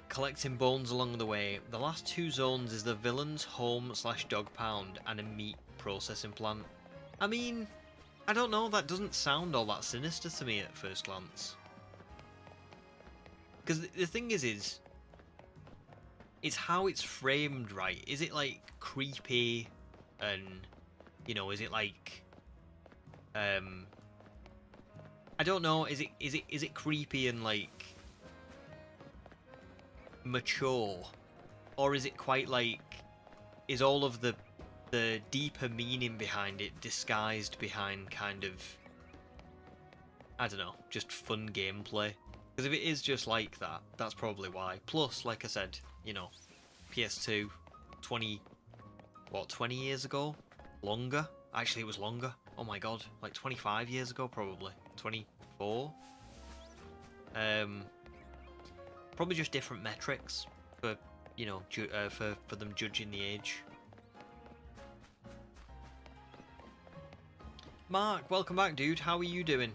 collecting bones along the way. The last 2 zones is the villain's home/dog pound and a meat processing plant. I mean, I don't know, that doesn't sound all that sinister to me at first glance. Because the thing is it's how it's framed, right? Is it like creepy and, you know, is it like I don't know, is it creepy and like mature, or is it quite like, is all of the deeper meaning behind it disguised behind kind of, I don't know, just fun gameplay? Because if it is just like that, that's probably why. Plus, like I said, you know, PS2, 20 years ago? Longer? Actually, it was longer. Oh my god, like 25 years ago, probably. 24? Probably just different metrics for, you know, for them judging the age. Mark, welcome back, dude. How are you doing?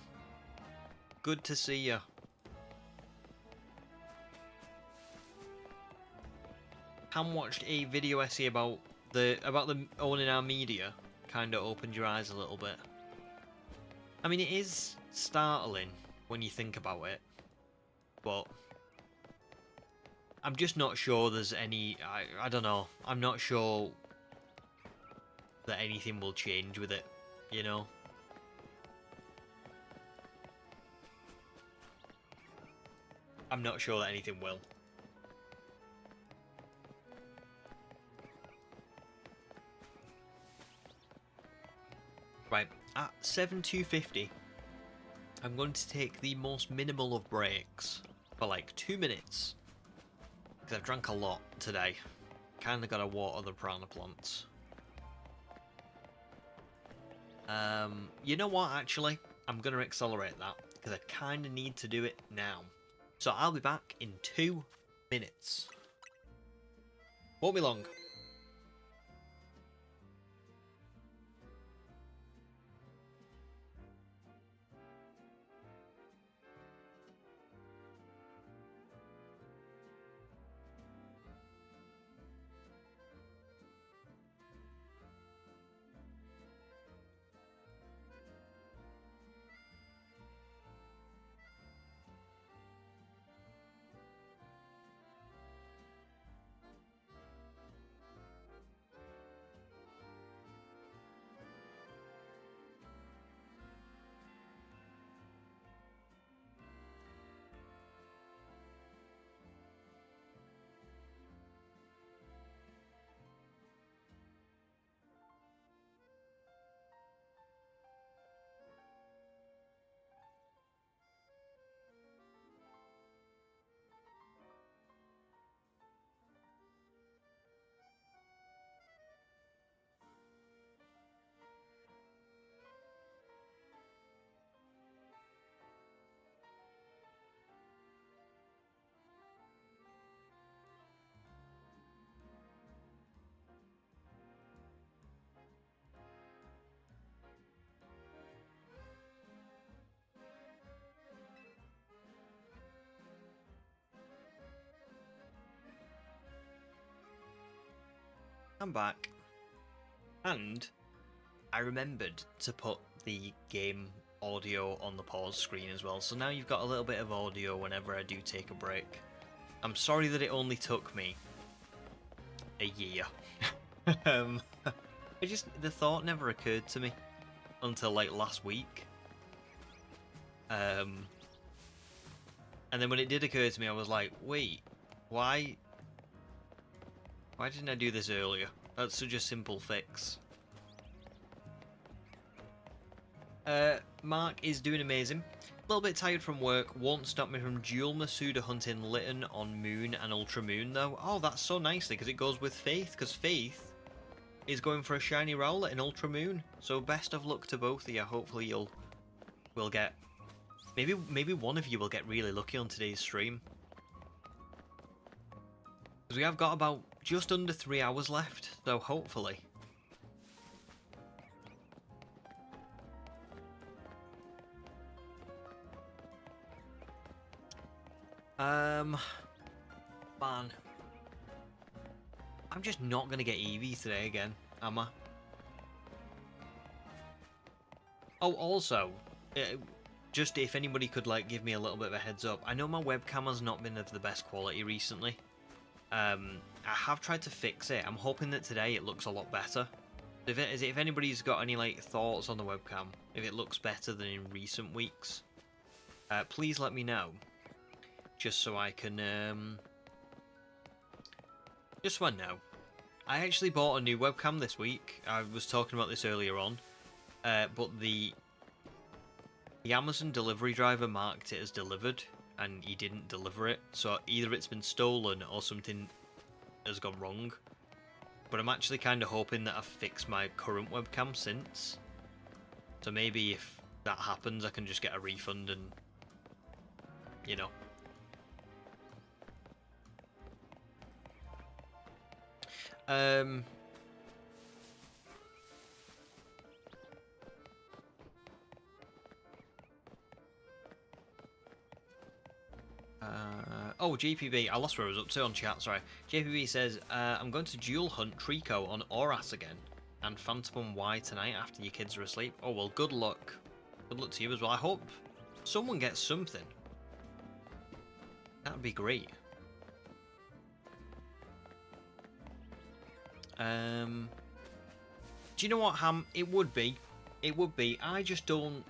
Good to see you. Ham watched a video essay about them owning our media. Kind of opened your eyes a little bit. I mean, it is startling when you think about it, but I'm just not sure there's any... I don't know. I'm not sure that anything will change with it, you know? I'm not sure that anything will. Right, at 7:250, I'm going to take the most minimal of breaks for like 2 minutes. Because I've drank a lot today. Kinda gotta water the piranha plants. You know what, actually? I'm going to accelerate that, because I kind of need to do it now. So I'll be back in 2 minutes. Won't be long. I'm back. And I remembered to put the game audio on the pause screen as well, so now you've got a little bit of audio whenever I do take a break. I'm sorry that it only took me a year. The thought never occurred to me until like last week. And then when it did occur to me, I was like, wait, why didn't I do this earlier? That's such a simple fix. Mark is doing amazing. A little bit tired from work. Won't stop me from dual Masuda hunting Litten on Moon and Ultra Moon though. Oh, that's so nicely because it goes with Faith. Because Faith is going for a shiny Rowlet in Ultra Moon. So best of luck to both of you. Hopefully we'll get. Maybe one of you will get really lucky on today's stream. Because we have got about just under 3 hours left, so hopefully. Man. I'm just not going to get Eevee today again, am I? Oh, also, just if anybody could like give me a little bit of a heads up. I know my webcam has not been of the best quality recently. I have tried to fix it. I'm hoping that today it looks a lot better. If anybody's got any like thoughts on the webcam, if it looks better than in recent weeks, please let me know. Just so I can, just so I know. I actually bought a new webcam this week. I was talking about this earlier on, but the Amazon delivery driver marked it as delivered, and he didn't deliver it, so either it's been stolen or something has gone wrong. But I'm actually kind of hoping that I've fixed my current webcam since. So maybe if that happens, I can just get a refund and, you know. Oh, JPB, I lost where I was up to on chat, sorry. JPB says, I'm going to dual hunt Trico on Oras again, and Phantom Y tonight after your kids are asleep. Oh, well, good luck. Good luck to you as well. I hope someone gets something. That would be great. Do you know what, Ham? It would be. It would be. I don't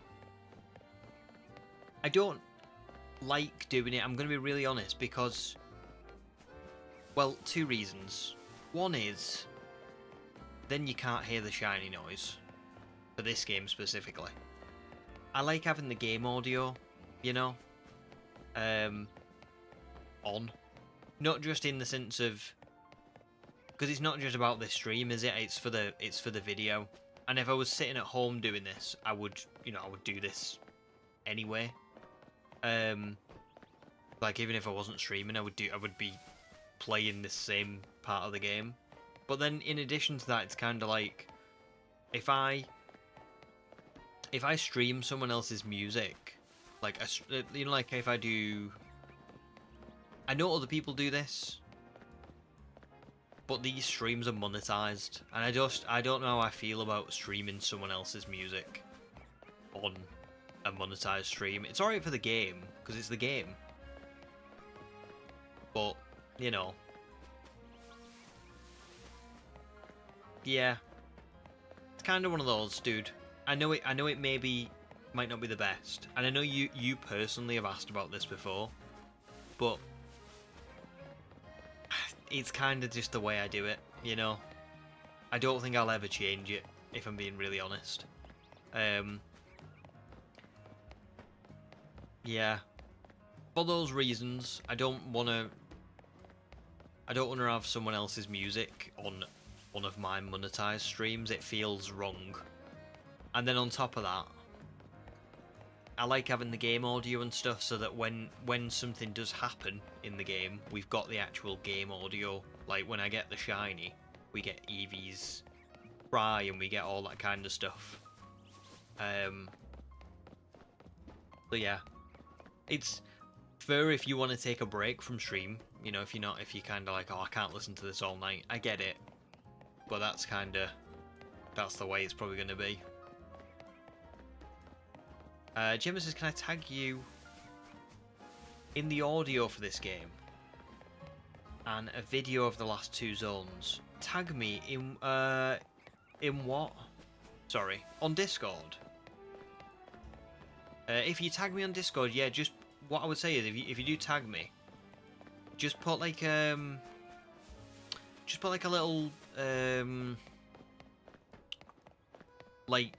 like doing it. I'm going to be really honest because, well, 2 reasons. One is, then you can't hear the shiny noise for this game specifically. I like having the game audio, you know, on. Not just in the sense of, because it's not just about this stream, is it? It's for the video. And if I was sitting at home doing this, I would, I would do this anyway. Like even if I wasn't streaming, I would be playing this same part of the game. But then in addition to that, it's kind of like if I stream someone else's music, like like if I do, I know other people do this, but these streams are monetized, and I don't know how I feel about streaming someone else's music on a monetized stream. It's alright for the game because it's the game, but yeah, it's kind of one of those, dude. I know it might not be the best, and I know you personally have asked about this before, but it's kind of just the way I do it, I don't think I'll ever change it, if I'm being really honest. Yeah, for those reasons, I don't want to have someone else's music on one of my monetized streams. It feels wrong. And then on top of that, I like having the game audio and stuff so that when something does happen in the game, we've got the actual game audio. Like when I get the shiny, we get Eevee's cry and we get all that kind of stuff. So yeah, it's fair if you want to take a break from stream. If you're kind of like, oh, I can't listen to this all night. I get it, but that's the way it's probably going to be. Gemma says, can I tag you in the audio for this game and a video of the last 2 zones? Tag me in what? Sorry, on Discord. If you tag me on Discord, yeah, just what I would say is if you do tag me, just put like a little like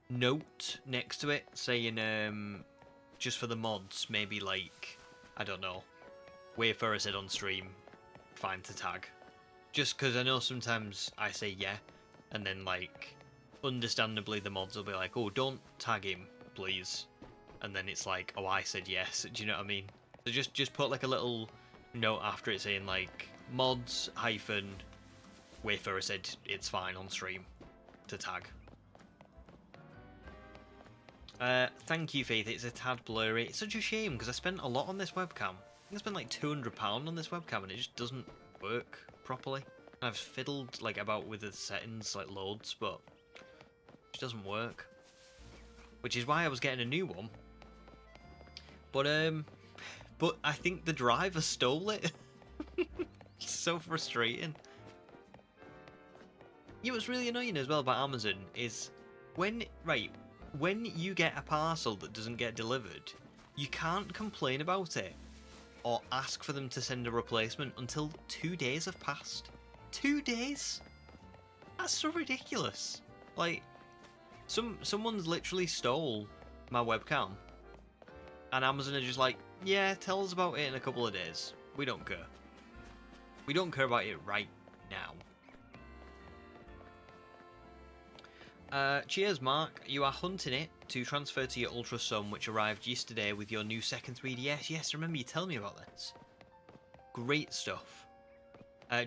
note next to it saying just for the mods, maybe like, I don't know, Wayfarer said on stream, fine to tag. Just because I know sometimes I say yeah, and then like understandably the mods will be like, oh, don't tag him please, and then it's like, oh, I said yes. Do you know what I mean? So just put like a little note after it saying like mods hyphen Wayfarer said it's fine on stream to tag. Thank you, Faith. It's a tad blurry. It's such a shame because I spent a lot on this webcam. I spent like £200 on this webcam and it just doesn't work properly. I've fiddled like about with the settings like loads, but it just doesn't work. Which is why I was getting a new one. But I think the driver stole it. It's so frustrating. You know what's really annoying as well about Amazon is when you get a parcel that doesn't get delivered, you can't complain about it or ask for them to send a replacement until 2 days have passed. 2 days? That's so ridiculous. Like, someone's literally stole my webcam, and Amazon are just like, yeah, tell us about it in a couple of days. We don't care. We don't care about it right now. Cheers, Mark. You are hunting it to transfer to your Ultra Sun, which arrived yesterday with your new second 3DS. Yes, remember you telling me about this. Great stuff.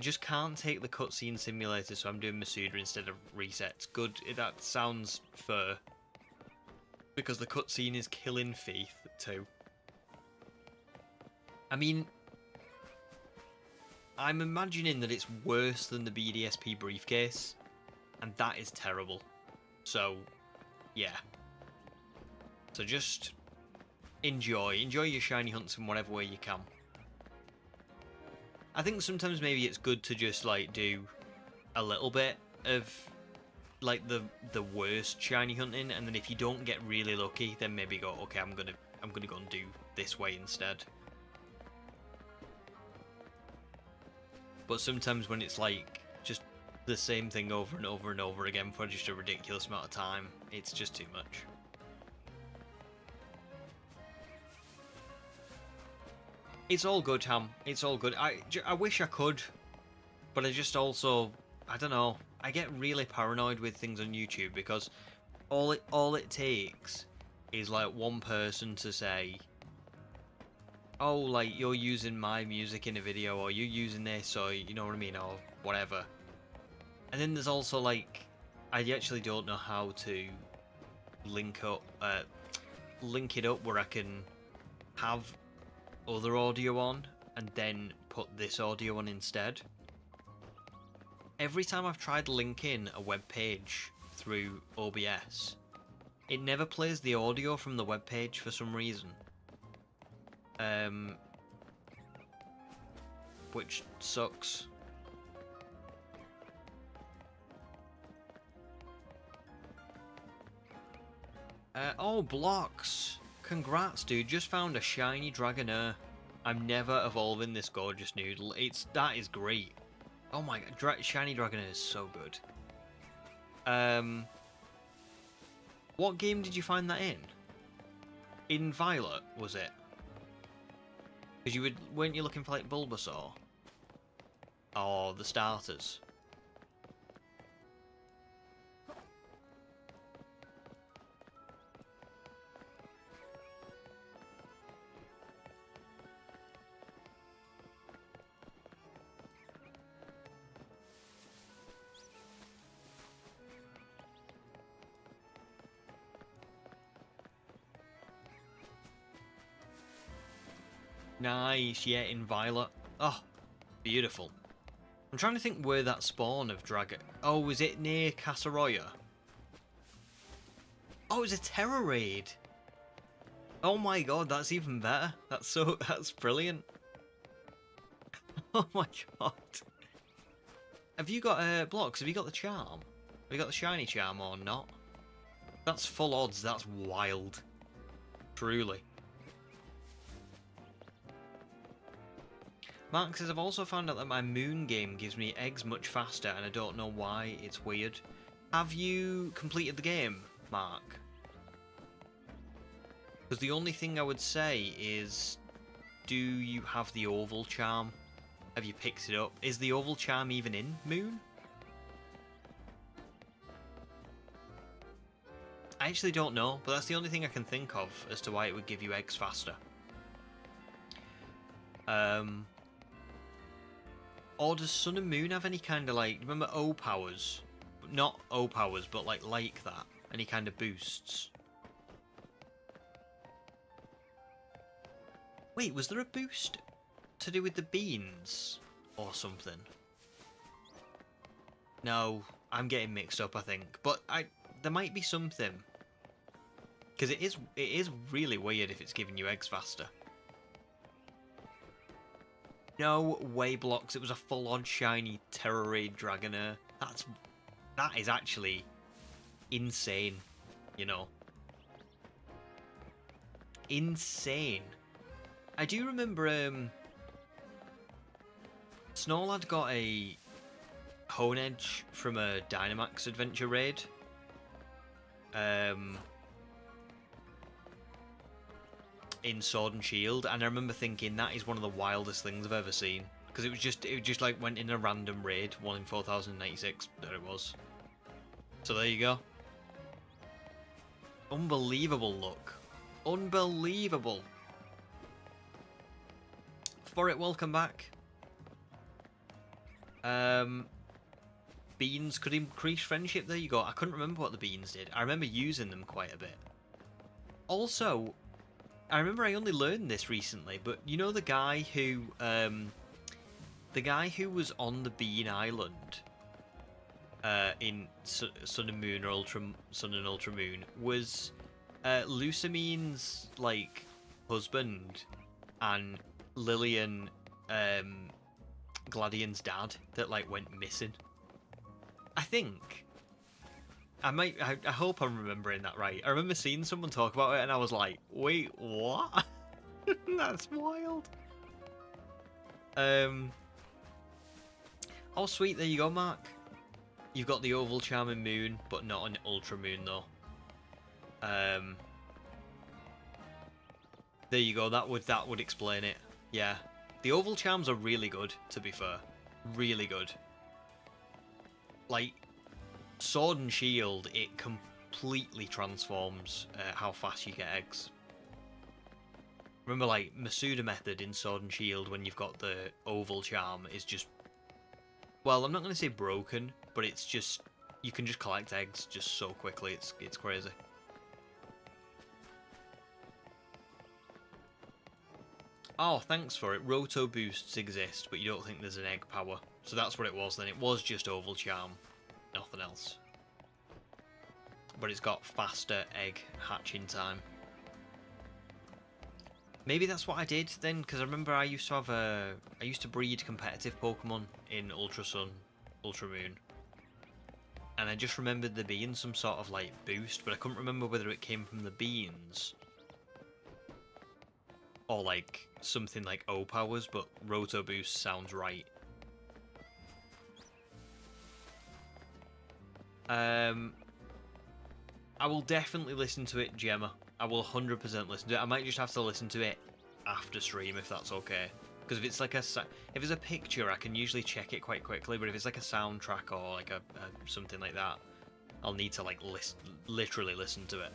Just can't take the cutscene simulator, so I'm doing Masuda instead of resets. Good, that sounds fair. Because the cutscene is killing Faith, too. I mean, I'm imagining that it's worse than the BDSP briefcase, and that is terrible. So, yeah. So just enjoy your shiny hunts in whatever way you can. I think sometimes maybe it's good to just like do a little bit of like the worst shiny hunting, and then if you don't get really lucky, then maybe go, okay, I'm gonna go and do this way instead. But sometimes when it's like just the same thing over and over and over again for just a ridiculous amount of time, it's just too much. It's all good, Ham. It's all good. I wish I could, but I just also, I don't know. I get really paranoid with things on YouTube because all it takes is like one person to say, oh, like, you're using my music in a video, or you're using this, or you know what I mean, or whatever. And then there's also like, I actually don't know how to link it up where I can have other audio on and then put this audio on instead. Every time I've tried linking a web page through OBS, it never plays the audio from the web page for some reason. Which sucks. Oh, blocks! Congrats, dude. Just found a shiny Dragonair. I'm never evolving this gorgeous noodle. That is great. Oh my god, shiny Dragonair is so good. What game did you find that in? In Violet, was it? Because weren't you looking for like Bulbasaur? Or the starters? Nice, yeah, in Violet. Oh, beautiful. I'm trying to think where that spawn of Dragon... Oh, was it near Casaroya? Oh, it was a Terror Raid. Oh my god, that's even better. That's brilliant. Oh my god. Have you got blocks? Have you got the charm? Have you got the shiny charm or not? That's full odds, that's wild. Truly. Mark says, I've also found out that my moon game gives me eggs much faster and I don't know why, it's weird. Have you completed the game, Mark? Because the only thing I would say is, do you have the oval charm? Have you picked it up? Is the oval charm even in Moon? I actually don't know, but that's the only thing I can think of as to why it would give you eggs faster. Or does Sun and Moon have any kind of like, remember O powers? Not O powers, but like that. Any kind of boosts. Wait, was there a boost to do with the beans or something? No, I'm getting mixed up, I think. But there might be something. Because it is really weird if it's giving you eggs faster. No way, blocks. It was a full-on shiny Terror Raid Dragonair. That is actually insane, you know. Insane. I do remember Snorlad got a Honedge from a Dynamax adventure raid. In Sword and Shield, and I remember thinking that is one of the wildest things I've ever seen, because it just like went in a random raid, 1 in 4096. There it was. So there you go. Unbelievable luck. Unbelievable. For it, welcome back. Beans could increase friendship. There you go. I couldn't remember what the beans did. I remember using them quite a bit. Also, I remember I only learned this recently, but you know the guy who was on the Bean Island in Sun and Moon or Sun and Ultra Moon was Lucamine's like husband and Lillian Gladian's dad that like went missing. I think. I hope I'm remembering that right. I remember seeing someone talk about it and I was like, wait, what? That's wild. Oh sweet, there you go, Mark. You've got the Oval Charm in Moon, but not an Ultra Moon though. There you go, that would explain it. Yeah. The Oval Charms are really good, to be fair. Really good. Like, Sword and Shield, it completely transforms how fast you get eggs. Remember, like, Masuda method in Sword and Shield when you've got the oval charm is just... Well, I'm not going to say broken, but it's just... You can just collect eggs just so quickly, it's crazy. Oh, thanks for it. Roto boosts exist, but you don't think there's an egg power. So that's what it was then. It was just oval charm. Nothing else. But it's got faster egg hatching time. Maybe that's what I did then, because I remember I used to have I used to breed competitive Pokemon in Ultra Sun, Ultra Moon. And I just remembered there being some sort of like boost, but I couldn't remember whether it came from the beans or like something like O powers, but Roto Boost sounds right. I will definitely listen to it, Gemma. I will 100% listen to it. I might just have to listen to it after stream if that's okay. Because if it's like if it's a picture, I can usually check it quite quickly. But if it's like a soundtrack or like a something like that, I'll need to like literally listen to it.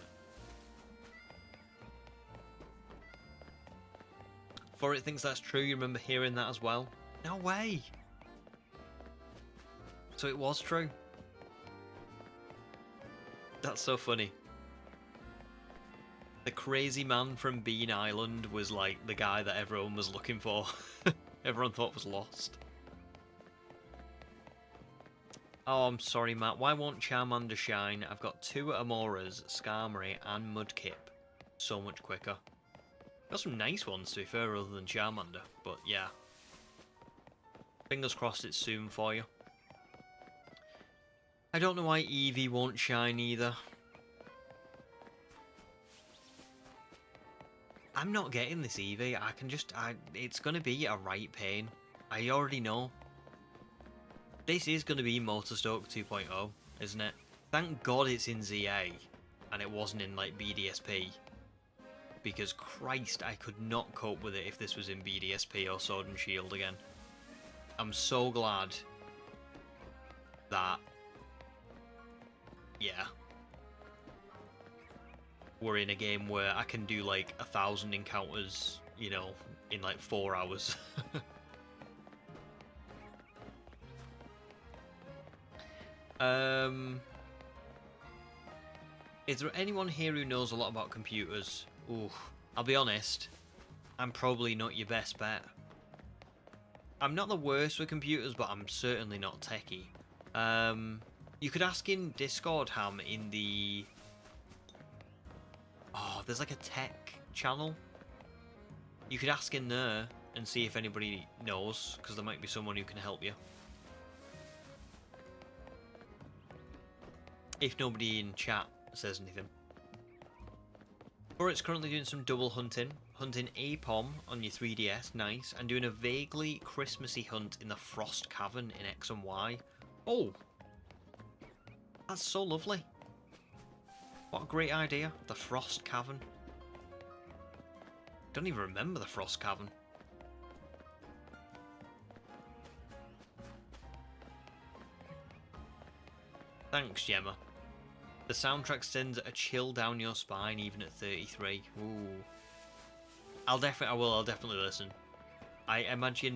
For it thinks that's true. You remember hearing that as well? No way. So it was true. That's so funny. The crazy man from Bean Island was like the guy that everyone was looking for. Everyone thought was lost. Oh, I'm sorry, Matt. Why won't Charmander shine? I've got 2 Amoras, Skarmory, and Mudkip. So much quicker. Got some nice ones, to be fair, other than Charmander. But yeah. Fingers crossed it's soon for you. I don't know why Eevee won't shine either. I'm not getting this Eevee. It's going to be a right pain. I already know. This is going to be Motorstoke 2.0, isn't it? Thank God it's in ZA and it wasn't in like BDSP. Because Christ, I could not cope with it if this was in BDSP or Sword and Shield again. I'm so glad that... Yeah. We're in a game where I can do like 1,000 encounters, you know, in like 4 hours. Is there anyone here who knows a lot about computers? Ooh, I'll be honest, I'm probably not your best bet. I'm not the worst with computers, but I'm certainly not techie. You could ask in Discord, Ham, in the... Oh, there's like a tech channel. You could ask in there and see if anybody knows, because there might be someone who can help you. If nobody in chat says anything. Or it's currently doing some double hunting. Hunting Apom on your 3DS, nice. And doing a vaguely Christmassy hunt in the Frost Cavern in X and Y. Oh! That's so lovely. What a great idea. The Frost Cavern. Don't even remember the Frost Cavern. Thanks, Gemma. The soundtrack sends a chill down your spine even at 33. Ooh. I'll definitely listen. I imagine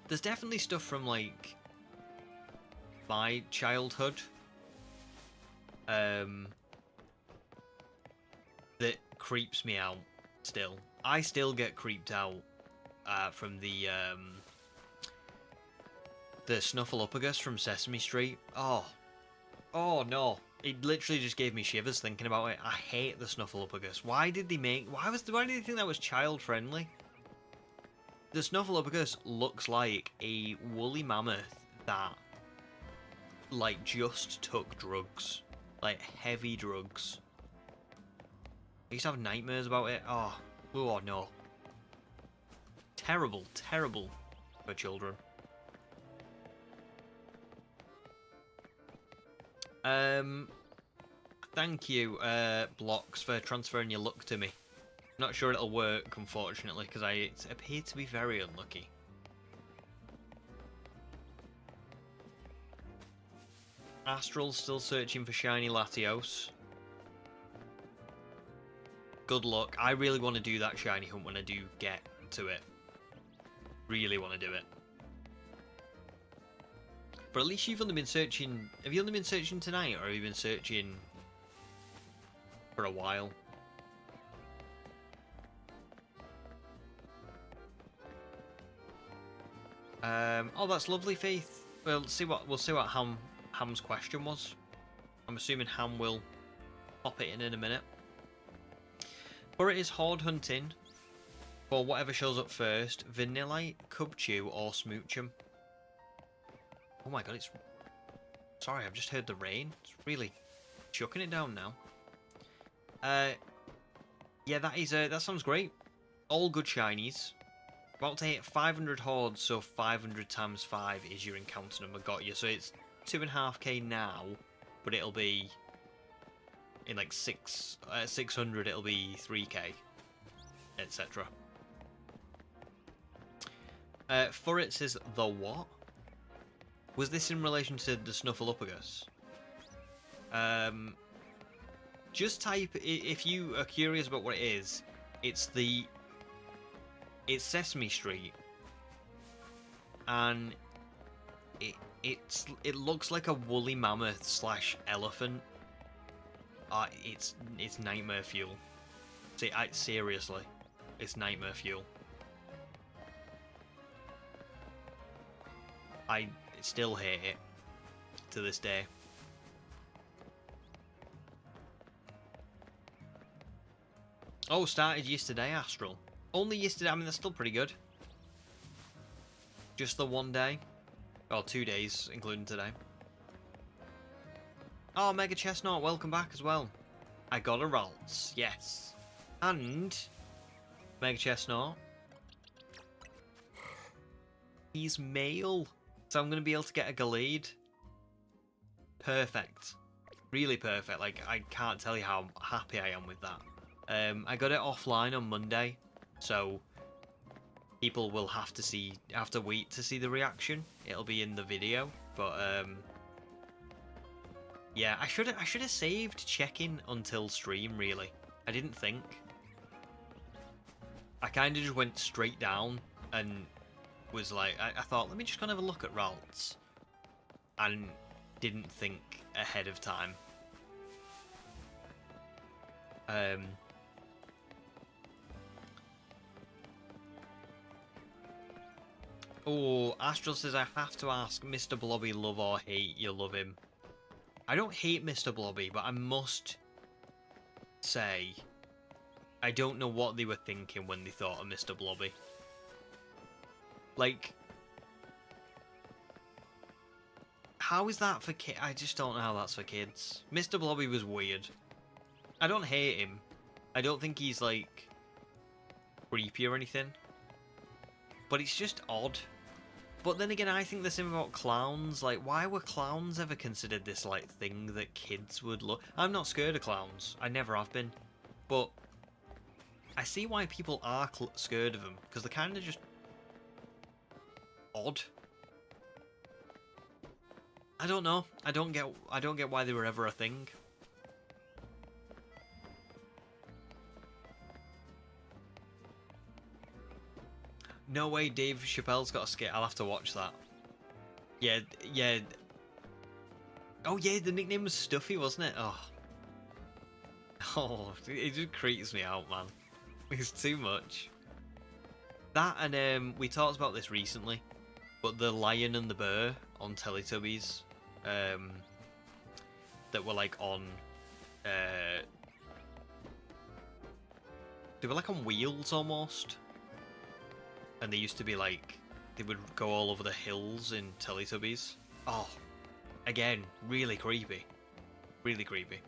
there's definitely stuff from like my childhood that creeps me out still. I still get creeped out from the Snuffleupagus from Sesame Street. Oh no. It literally just gave me shivers thinking about it. I hate the Snuffleupagus. Why did they think that was child friendly? The Snuffleupagus looks like a woolly mammoth that like just took drugs. Like heavy drugs. I used to have nightmares about it. Oh no. Terrible, terrible for children. Thank you, Blocks, for transferring your luck to me. Not sure it'll work, unfortunately, because I appear to be very unlucky. Astral's still searching for shiny Latios. Good luck. I really want to do that shiny hunt when I do get to it. Really want to do it. But at least you've only been searching... Have you only been searching tonight, or have you been searching for a while? Oh, that's lovely, Faith. We'll see what Ham's question was. I'm assuming Ham will pop it in a minute. But it is horde hunting for whatever shows up first: Vanillite, Cubchew, or Smoochum. Oh my god, it's... Sorry, I've just heard the rain. It's really chucking it down now. Yeah, that sounds great. All good shinies. About to hit 500 hordes, so 500 times 5 is your encounter number. Got you. So it's 2.5k now, but it'll be in like 600. It'll be 3k, etc. Furret says the what? Was this in relation to the Snuffleupagus? Just type, if you are curious about what it is, it's Sesame Street, and it looks like a woolly mammoth slash elephant. It's nightmare fuel. See, seriously, it's nightmare fuel. I still hate it to this day. Oh, started yesterday, Astral. Only yesterday. I mean, that's still pretty good. Just the one day. Well, 2 days, including today. Oh, Mega Chestnut, welcome back as well. I got a Ralts, yes. And Mega Chestnut, he's male. So I'm going to be able to get a Gallade. Perfect. Really perfect. Like, I can't tell you how happy I am with that. I got it offline on Monday, so people will have to wait to see the reaction. It'll be in the video, but yeah, I should have saved check-in until stream. Really, I didn't think. I kind of just went straight down and was like, I thought, let me just kind of have a look at Ralts, and didn't think ahead of time. Oh, Astral says, I have to ask, Mr. Blobby, love or hate? You love him. I don't hate Mr. Blobby, but I must say, I don't know what they were thinking when they thought of Mr. Blobby. Like, how is that for kids? I just don't know how that's for kids. Mr. Blobby was weird. I don't hate him. I don't think he's, like, creepy or anything. But it's just odd. But then again, I think the same about clowns. Like, why were clowns ever considered this, like, thing that kids would look? I'm not scared of clowns. I never have been. But I see why people are scared of them. Because they're kind of just odd. I don't know. I don't get why they were ever a thing. No way Dave Chappelle's got a skit. I'll have to watch that. Yeah, yeah. Oh yeah, the nickname was Stuffy, wasn't it? Oh. Oh, it just creeps me out, man. It's too much. That, and we talked about this recently, but the lion and the bear on Teletubbies, that were like on, they were like on wheels almost. And they used to be like, they would go all over the hills in Teletubbies. Oh, again, really creepy. Really creepy.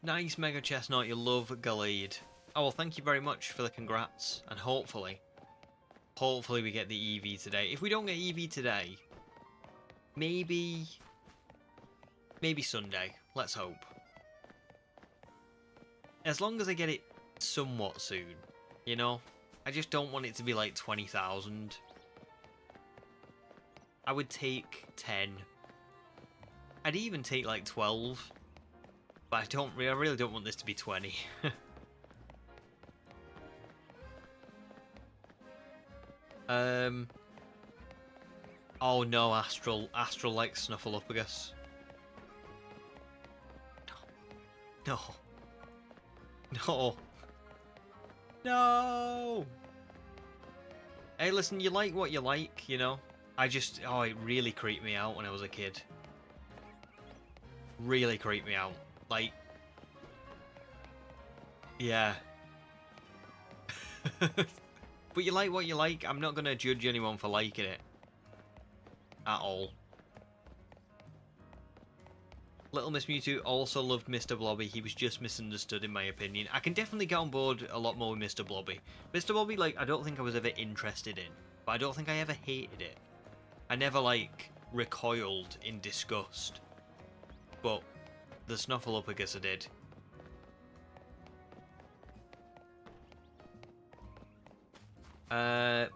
Nice, Mega Chestnut, you love Gallade. Oh, well, thank you very much for the congrats. And hopefully we get the Eevee today. If we don't get Eevee today, maybe Sunday. Let's hope. As long as I get it somewhat soon, you know? I just don't want it to be like 20,000. I would take 10. I'd even take like 12. But I really don't want this to be 20. Oh no, Astral likes Snuffleupagus. No. No. No. Hey, listen, you like what you like, you know? Oh, it really creeped me out when I was a kid. Really creeped me out. Like, yeah. But you like what you like. I'm not going to judge anyone for liking it. At all. Little Miss Mewtwo also loved Mr. Blobby. He was just misunderstood in my opinion. I can definitely get on board a lot more with Mr. Blobby. Mr. Blobby, like, I don't think I was ever interested in. But I don't think I ever hated it. I never, like, recoiled in disgust. But the Snuffleupagus I did.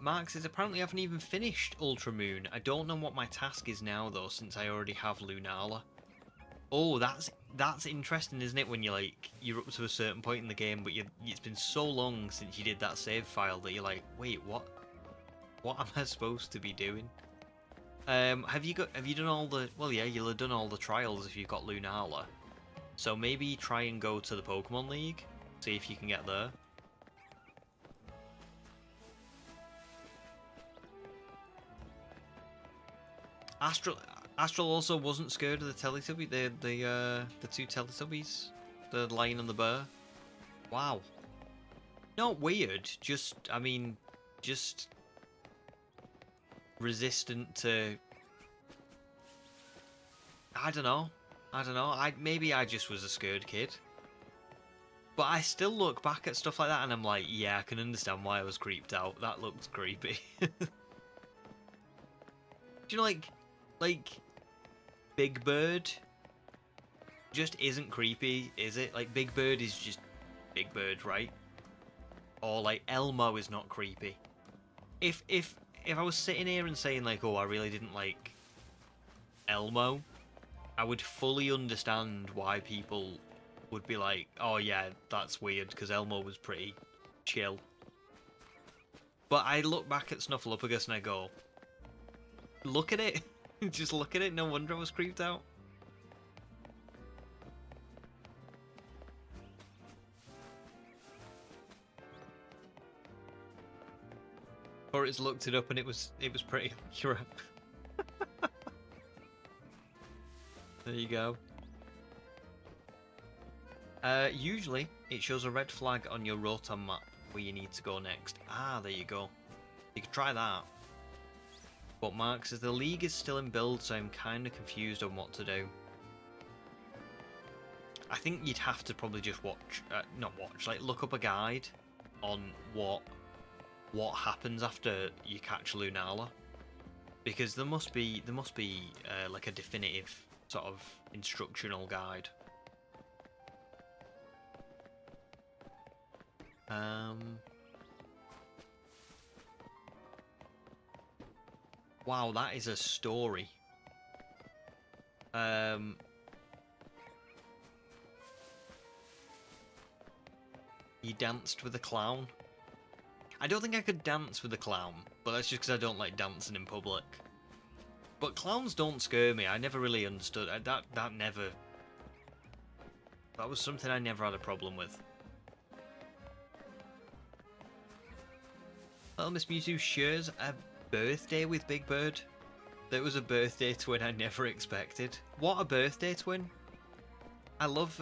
Mark says, apparently I haven't even finished Ultra Moon. I don't know what my task is now, though, since I already have Lunala. Oh, that's interesting, isn't it? When you're up to a certain point in the game, but it's been so long since you did that save file that you're like, wait, what? What am I supposed to be doing? Have you done all the? Well, yeah, you'll have done all the trials if you've got Lunala. So maybe try and go to the Pokemon League, see if you can get there. Astral also wasn't scared of the Teletubby, the two Teletubbies, the lion and the bear. Wow. Not weird, I mean, just resistant to. I don't know. Maybe I just was a scared kid. But I still look back at stuff like that and I'm like, yeah, I can understand why I was creeped out. That looked creepy. Do you know, like Big Bird just isn't creepy, is it? Like, Big Bird is just Big Bird, right? Or like Elmo is not creepy. If I was sitting here and saying like, oh, I really didn't like Elmo, I would fully understand why people would be like, oh yeah, that's weird, because Elmo was pretty chill. But I look back at Snuffleupagus and I go, look at it. Just look at it, no wonder I was creeped out. Or it's looked it up and it was pretty accurate. There you go. Usually it shows a red flag on your Rotom map where you need to go next. Ah, there you go. You could try that. But Mark says the league is still in build, so I'm kind of confused on what to do. I think you'd have to probably just like look up a guide on what happens after you catch Lunala, because there must be like a definitive sort of instructional guide. Wow, that is a story. You danced with a clown? I don't think I could dance with a clown, but that's just because I don't like dancing in public. But clowns don't scare me. I never really understood that was something I never had a problem with. Little Miss Mewtwo shares a birthday with Big Bird. That was a birthday twin I never expected. What a birthday twin! I love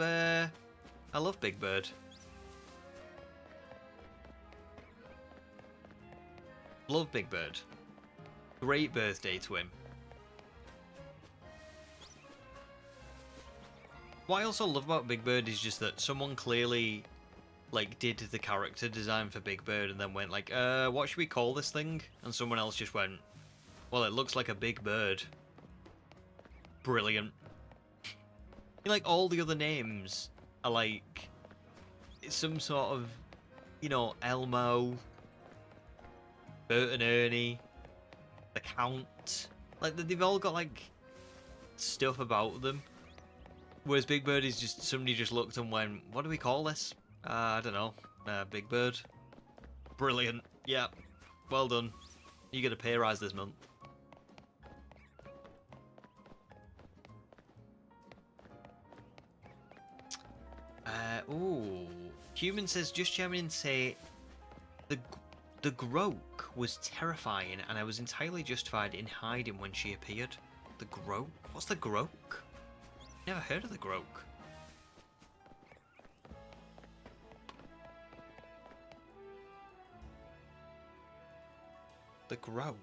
Big Bird. Love Big Bird. Great birthday twin. What I also love about Big Bird is just that someone clearly like did the character design for Big Bird and then went like, what should we call this thing? And someone else just went, well, it looks like a big bird. Brilliant. Like, all the other names are like some sort of, you know, Elmo, Bert and Ernie, the Count, Like, they've all got, like, stuff about them. Whereas Big Bird is just, somebody just looked and went, what do we call this? I don't know. Big Bird. Brilliant. Yeah. Well done. You get a pay rise this month. Ooh. Human says, just chiming in to say, the Groke was terrifying, and I was entirely justified in hiding when she appeared. The Groke? What's the Groke? Never heard of the Groke. The Groke.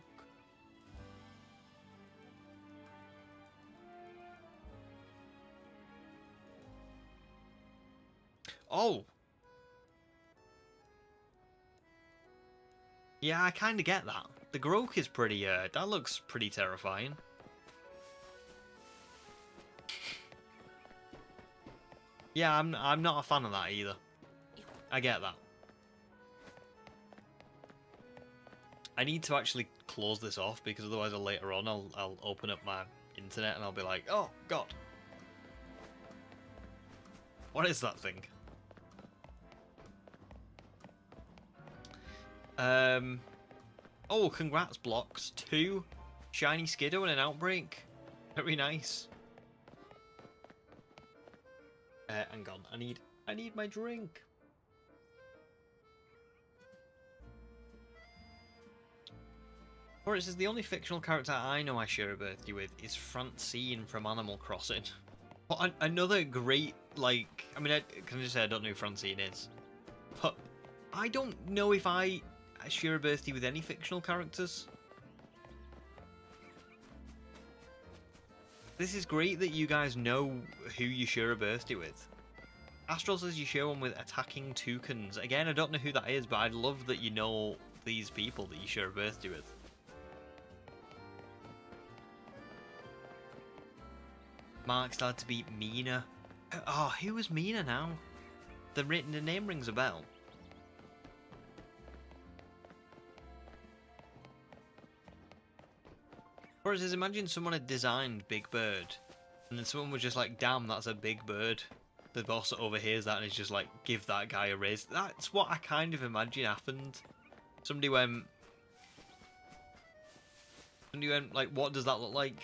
Oh! Yeah, I kind of get that. The Groke is pretty, that looks pretty terrifying. Yeah, I'm not a fan of that either. I get that. I need to actually close this off because otherwise later on I'll open up my internet and I'll be like, oh god. What is that thing? Oh, congrats, Blocks. 2 shiny Skiddo and an Outbreak. Very nice. Hang on, I need my drink. Or it says the only fictional character I know I share a birthday with is Francine from Animal Crossing. What another great, like, I mean, I can just say I don't know who Francine is, but I don't know if I share a birthday with any fictional characters. This is great that you guys know who you share a birthday with. Astral says you share one with Attacking Toucans. Again, I don't know who that is, but I love that you know these people that you share a birthday with. Mark's glad to beat Mina. Oh, who was Mina now? The name rings a bell. Or says, imagine someone had designed Big Bird, and then someone was just like, damn, that's a big bird. The boss overhears that and is just like, give that guy a raise. That's what I kind of imagine happened. Somebody went, like, what does that look like?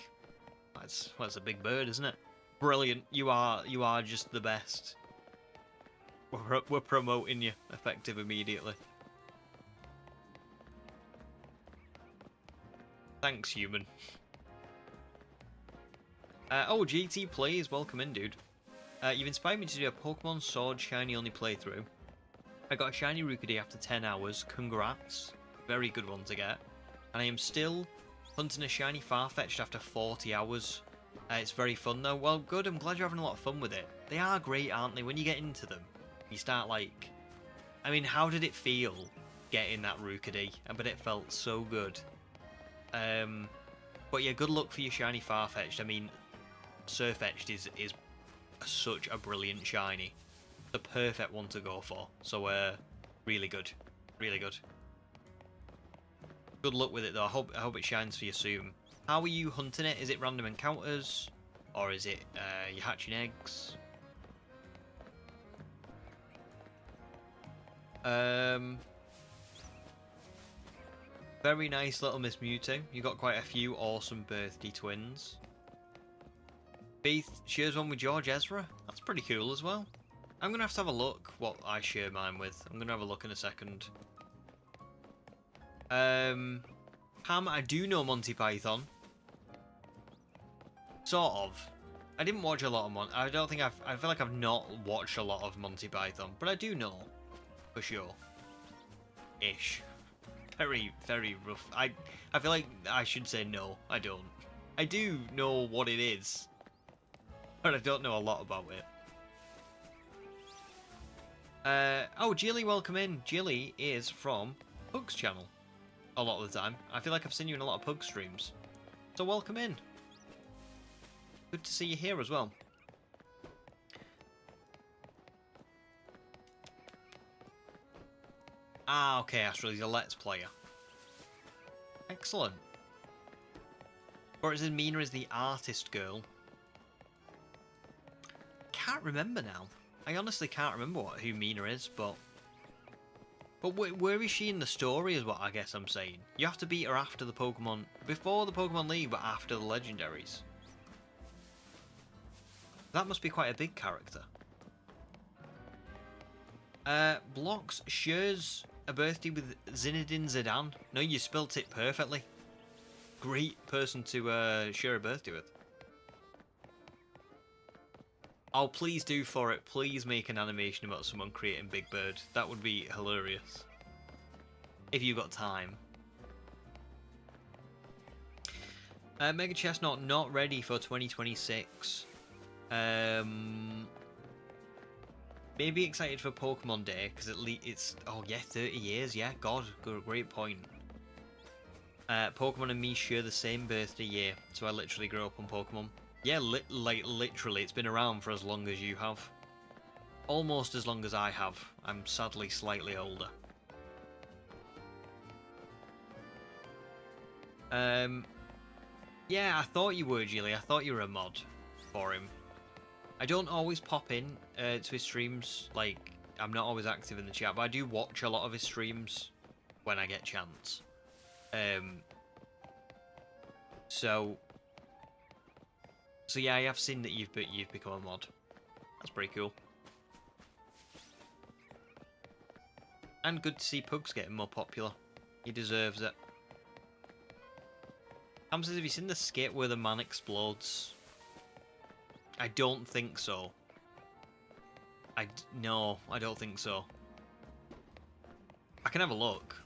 That's a big bird, isn't it? Brilliant. You are just the best. We're promoting you effective immediately. Thanks, human. Oh, GT Plays, welcome in, dude. You've inspired me to do a Pokemon Sword Shiny only playthrough. I got a Shiny Rookidee after 10 hours. Congrats. Very good one to get. And I am still hunting a Shiny Farfetch'd after 40 hours. It's very fun though. Well, good. I'm glad you're having a lot of fun with it. They are great, aren't they? When you get into them, you start like... I mean, how did it feel getting that Rookidee? I bet it felt so good. But yeah, good luck for your Shiny Farfetch'd. I mean, Surfetch'd is such a brilliant shiny. The perfect one to go for. So, really good. Really good. Good luck with it though. I hope it shines for you soon. How are you hunting it? Is it random encounters? Or is it you hatching eggs? Very nice little Miss Mewtwo. You got quite a few awesome birthday twins. Faith shares one with George Ezra. That's pretty cool as well. I'm going to have a look what I share mine with. I'm going to have a look in a second. Pam, I do know Monty Python. Sort of. I didn't watch a lot of I don't think I feel like I've not watched a lot of Monty Python. But I do know. For sure. Ish. Very, very rough. I feel like I should say no. I don't. I do know what it is. But I don't know a lot about it. Oh, Jilly, welcome in. Jilly is from Pug's channel. A lot of the time. I feel like I've seen you in a lot of Pug streams. So welcome in. Good to see you here as well. Ah, okay, Astral, he's a Let's Player. Excellent. Or it says Mina is the artist girl. Can't remember now. I honestly can't remember who Mina is, but where is she in the story is what I guess I'm saying. You have to beat her after the Pokemon, before the Pokemon League, but after the Legendaries. That must be quite a big character. Blocks shares a birthday with Zinedine Zidane. No, you spelt it perfectly. Great person to share a birthday with. Oh, please do for it. Please make an animation about someone creating Big Bird. That would be hilarious. If you got time. Mega Chestnut not ready for 2026. Maybe excited for Pokemon Day because it's oh yeah, 30 years. Yeah, God, great point. Pokemon and me share the same birthday year, so I literally grew up on Pokemon. Yeah, literally, it's been around for as long as you have. Almost as long as I have. I'm sadly slightly older. Yeah, I thought you were, Julie. I thought you were a mod for him. I don't always pop in to his streams. Like, I'm not always active in the chat, but I do watch a lot of his streams when I get chance. So yeah, I have seen that you've become a mod. That's pretty cool. And good to see Pugs getting more popular. He deserves it. Ham says, have you seen the skit where the man explodes? I don't think so. No, I don't think so. I can have a look.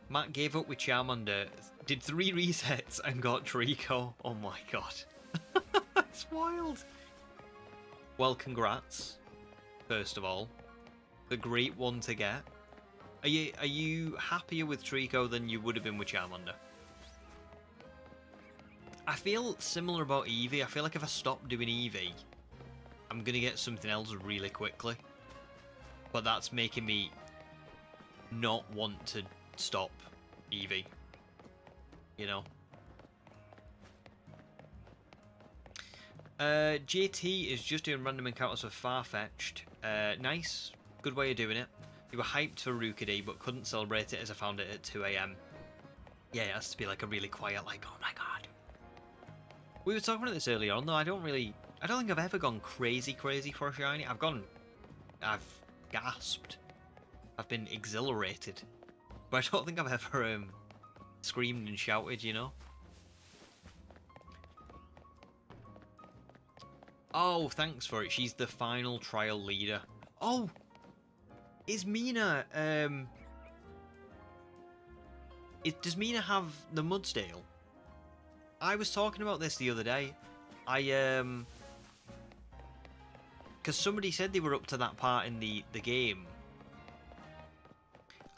Matt gave up with Charmander, did 3 resets and got Trico. Oh my god. That's wild. Well, congrats. First of all. The great one to get. Are you happier with Trico than you would have been with Charmander? I feel similar about Eevee. I feel like if I stop doing Eevee, I'm going to get something else really quickly. But that's making me not want to stop Eevee. You know? JT is just doing random encounters with Farfetch'd. Nice. Good way of doing it. You were hyped for Rookidee, but couldn't celebrate it as I found it at 2 AM. Yeah, it has to be like a really quiet, like, oh my god. We were talking about this earlier on, though. I don't think I've ever gone crazy for a shiny. I've gasped. I've been exhilarated. But I don't think I've ever screamed and shouted, you know? Oh, thanks for it. She's the final trial leader. Oh! Is Mina, does Mina have the Mudsdale? I was talking about this the other day. Because somebody said they were up to that part in the game.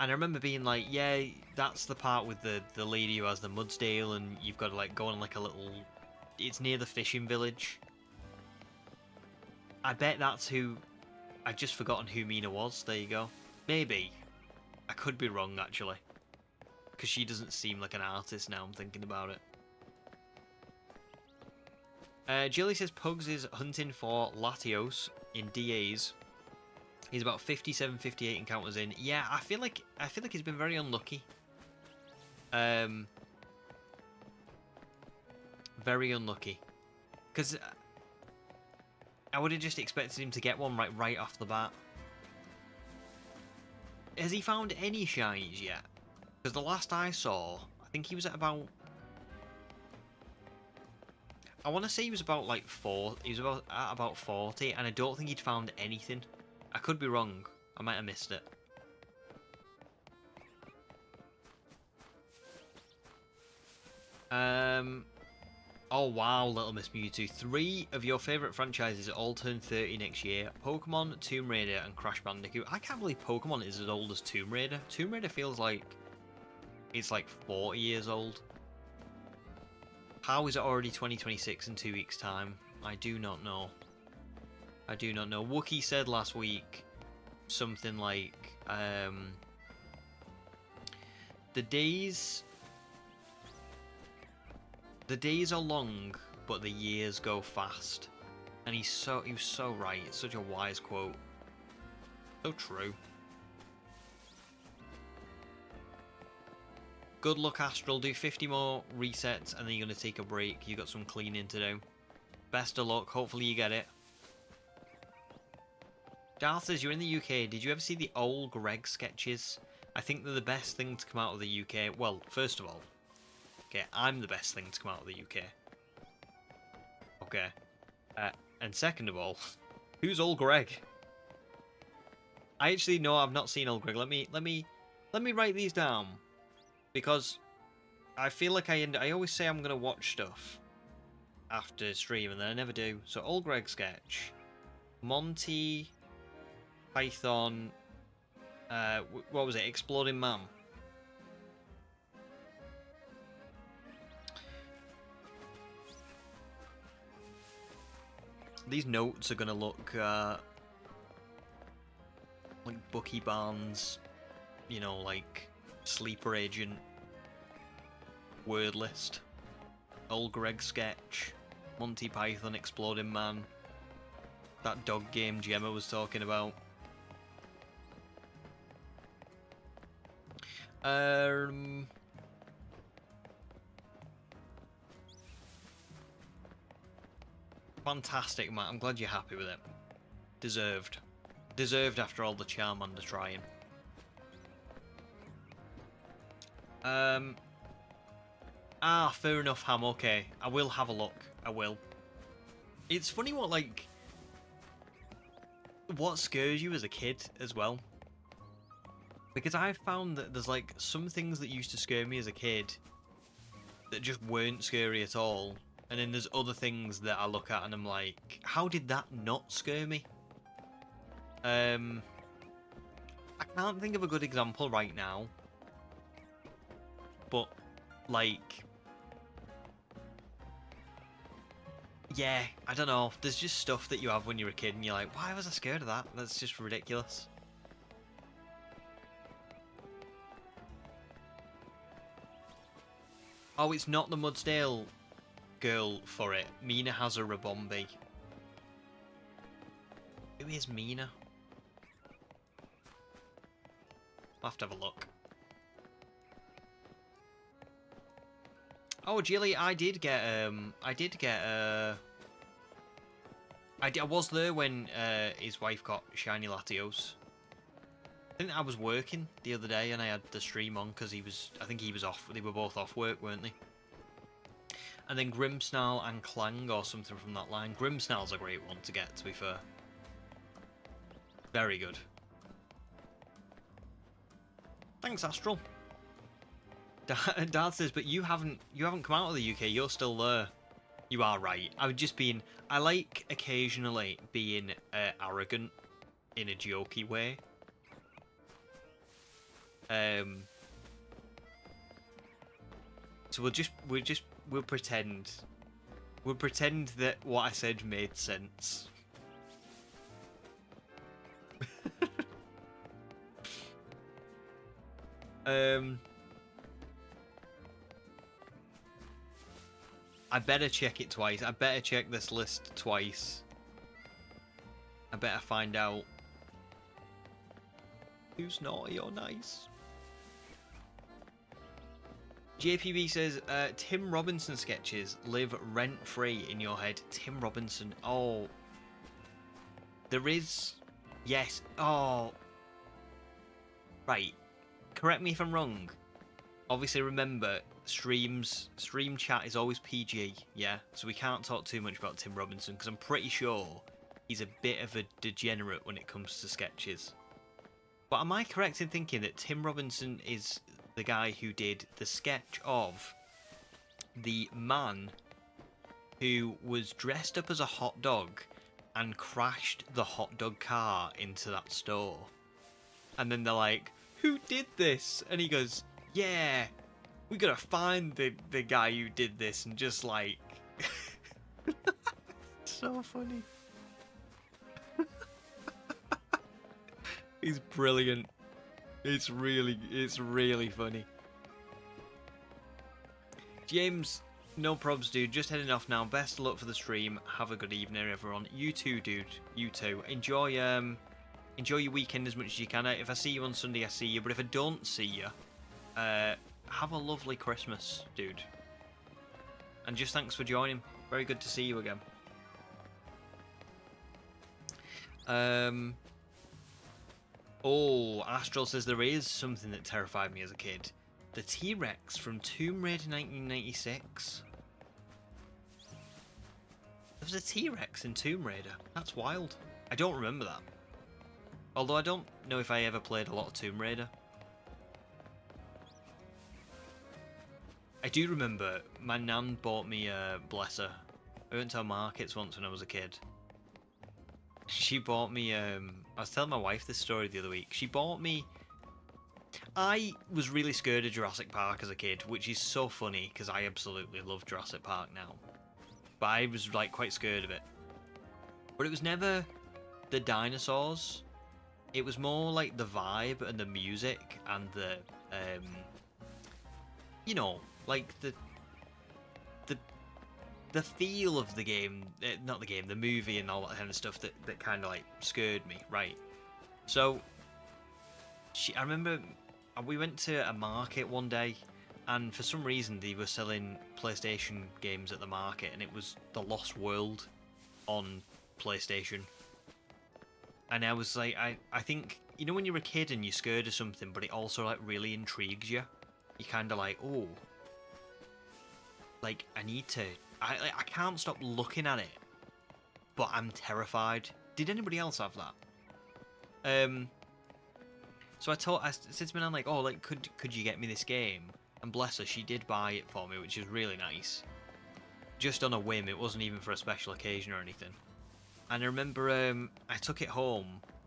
And I remember being like, yeah, that's the part with the lady who has the Mudsdale, and you've got to like go on like a little... It's near the fishing village. I bet that's who... I'd just forgotten who Mina was. There you go. Maybe. I could be wrong, actually. Because she doesn't seem like an artist now I'm thinking about it. Jilly says Pugs is hunting for Latios in DAs. He's about 57, 58 encounters in. Yeah, I feel like he's been very unlucky. Very unlucky. Because I would have just expected him to get one right off the bat. Has he found any shinies yet? Because the last I saw, I think he was at about... I want to say he was about like 4. He was at about 40, and I don't think he'd found anything. I could be wrong. I might have missed it. Oh wow, Little Miss Mewtwo. 3 of your favourite franchises all turn 30 next year. Pokemon, Tomb Raider, and Crash Bandicoot. I can't believe Pokemon is as old as Tomb Raider. Tomb Raider feels like it's like 40 years old. How is it already 2026 in 2 weeks' time? I do not know. I do not know. Wookie said last week something like The days are long, but the years go fast. And he was so right. It's such a wise quote. So true. Good luck, Astral. Do 50 more resets and then you're going to take a break. You got some cleaning to do. Best of luck. Hopefully you get it. Darth says, you're in the UK. Did you ever see the old Greg sketches? I think they're the best thing to come out of the UK. Well, first of all, okay, I'm the best thing to come out of the UK. Okay. And second of all, who's old Greg? I actually know I've not seen old Greg. Let me write these down. Because I feel like I always say I'm gonna watch stuff after stream and then I never do. So old Greg sketch. Monty Python, what was it? Exploding Man. These notes are gonna look like Bucky Barnes, you know, like Sleeper Agent, Word List, Old Greg sketch, Monty Python, Exploding Man, that dog game Gemma was talking about. Fantastic, Matt. I'm glad you're happy with it. Deserved. Deserved after all the Charmander trying. Fair enough, Ham. Okay, I will have a look. I will. It's funny what scares you as a kid as well. Because I found that there's like some things that used to scare me as a kid that just weren't scary at all. And then there's other things that I look at and I'm like, how did that not scare me? I can't think of a good example right now. But, like... yeah, I don't know. There's just stuff that you have when you're a kid and you're like, why was I scared of that? That's just ridiculous. Oh, it's not the Mudsdale girl for it. Mina has a Rabombi. Who is Mina? I'll have to have a look. Oh, Jilly, I was there when his wife got Shiny Latios. I think I was working the other day and I had the stream on because I think he was off. They were both off work, weren't they? And then Grimmsnarl and Clang or something from that line. Grimmsnarl's a great one to get, to be fair. Very good. Thanks, Astral. Dad says, but you haven't come out of the UK. You're still there. You are right. I like occasionally being arrogant in a jokey way. So we'll pretend that what I said made sense. I better check it twice. I better check this list twice. I better find out who's naughty or nice. JPB says, Tim Robinson sketches live rent-free in your head. Tim Robinson. Oh. There is... yes. Oh. Right. Correct me if I'm wrong. Obviously, remember, stream chat is always PG, yeah? So we can't talk too much about Tim Robinson, because I'm pretty sure he's a bit of a degenerate when it comes to sketches. But am I correct in thinking that Tim Robinson is the guy who did the sketch of the man who was dressed up as a hot dog and crashed the hot dog car into that store? And then they're like, who did this? And he goes, yeah, we gotta find the guy who did this, and just like... so funny. He's brilliant. It's really funny. James, no probs, dude. Just heading off now. Best of luck for the stream. Have a good evening, everyone. You too, dude. You too. Enjoy your weekend as much as you can. If I see you on Sunday, I see you. But if I don't see you, have a lovely Christmas, dude. And just thanks for joining. Very good to see you again. Oh, Astral says there is something that terrified me as a kid. The T-Rex from Tomb Raider 1996. There was a T-Rex in Tomb Raider. That's wild. I don't remember that. Although I don't know if I ever played a lot of Tomb Raider. I do remember my nan bought me bless her. I went to markets once when I was a kid. She bought me I was telling my wife this story the other week. She bought me... I was really scared of Jurassic Park as a kid, which is so funny because I absolutely love Jurassic Park now. But I was like quite scared of it. But it was never the dinosaurs. It was more like the vibe and the music and the you know, like the feel of the game, not the game, the movie and all that kind of stuff that kind of like scared me, right? So I remember we went to a market one day, and for some reason they were selling PlayStation games at the market, and it was The Lost World on PlayStation. And I was like, I think, you know when you're a kid and you're scared of something, but it also like really intrigues you? You're kind of like, oh, like I need to, I can't stop looking at it, but I'm terrified. Did anybody else have that? So I said to my nan, like, oh, like, could you get me this game? And bless her, she did buy it for me, which is really nice. Just on a whim, it wasn't even for a special occasion or anything. And I remember I took it home,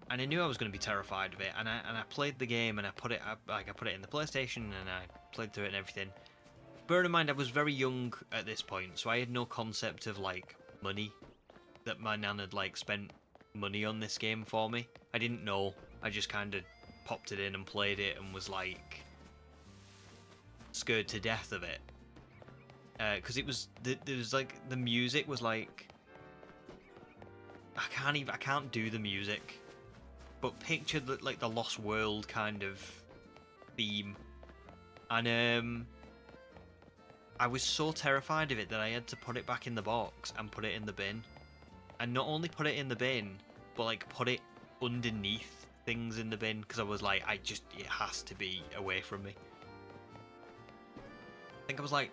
and I knew I was going to be terrified of it. And I played the game, and I put it in the PlayStation, and I played through it and everything. Bear in mind, I was very young at this point, so I had no concept of like money. That my nan had like spent money on this game for me. I didn't know. I just kind of popped it in and played it, and was like scared to death of it. Because it was there was like the music was like. I can't do the music, but picture like the Lost World kind of theme, and I was so terrified of it that I had to put it back in the box and put it in the bin, and not only put it in the bin, but like put it underneath things in the bin, because I was like, it has to be away from me. I think I was like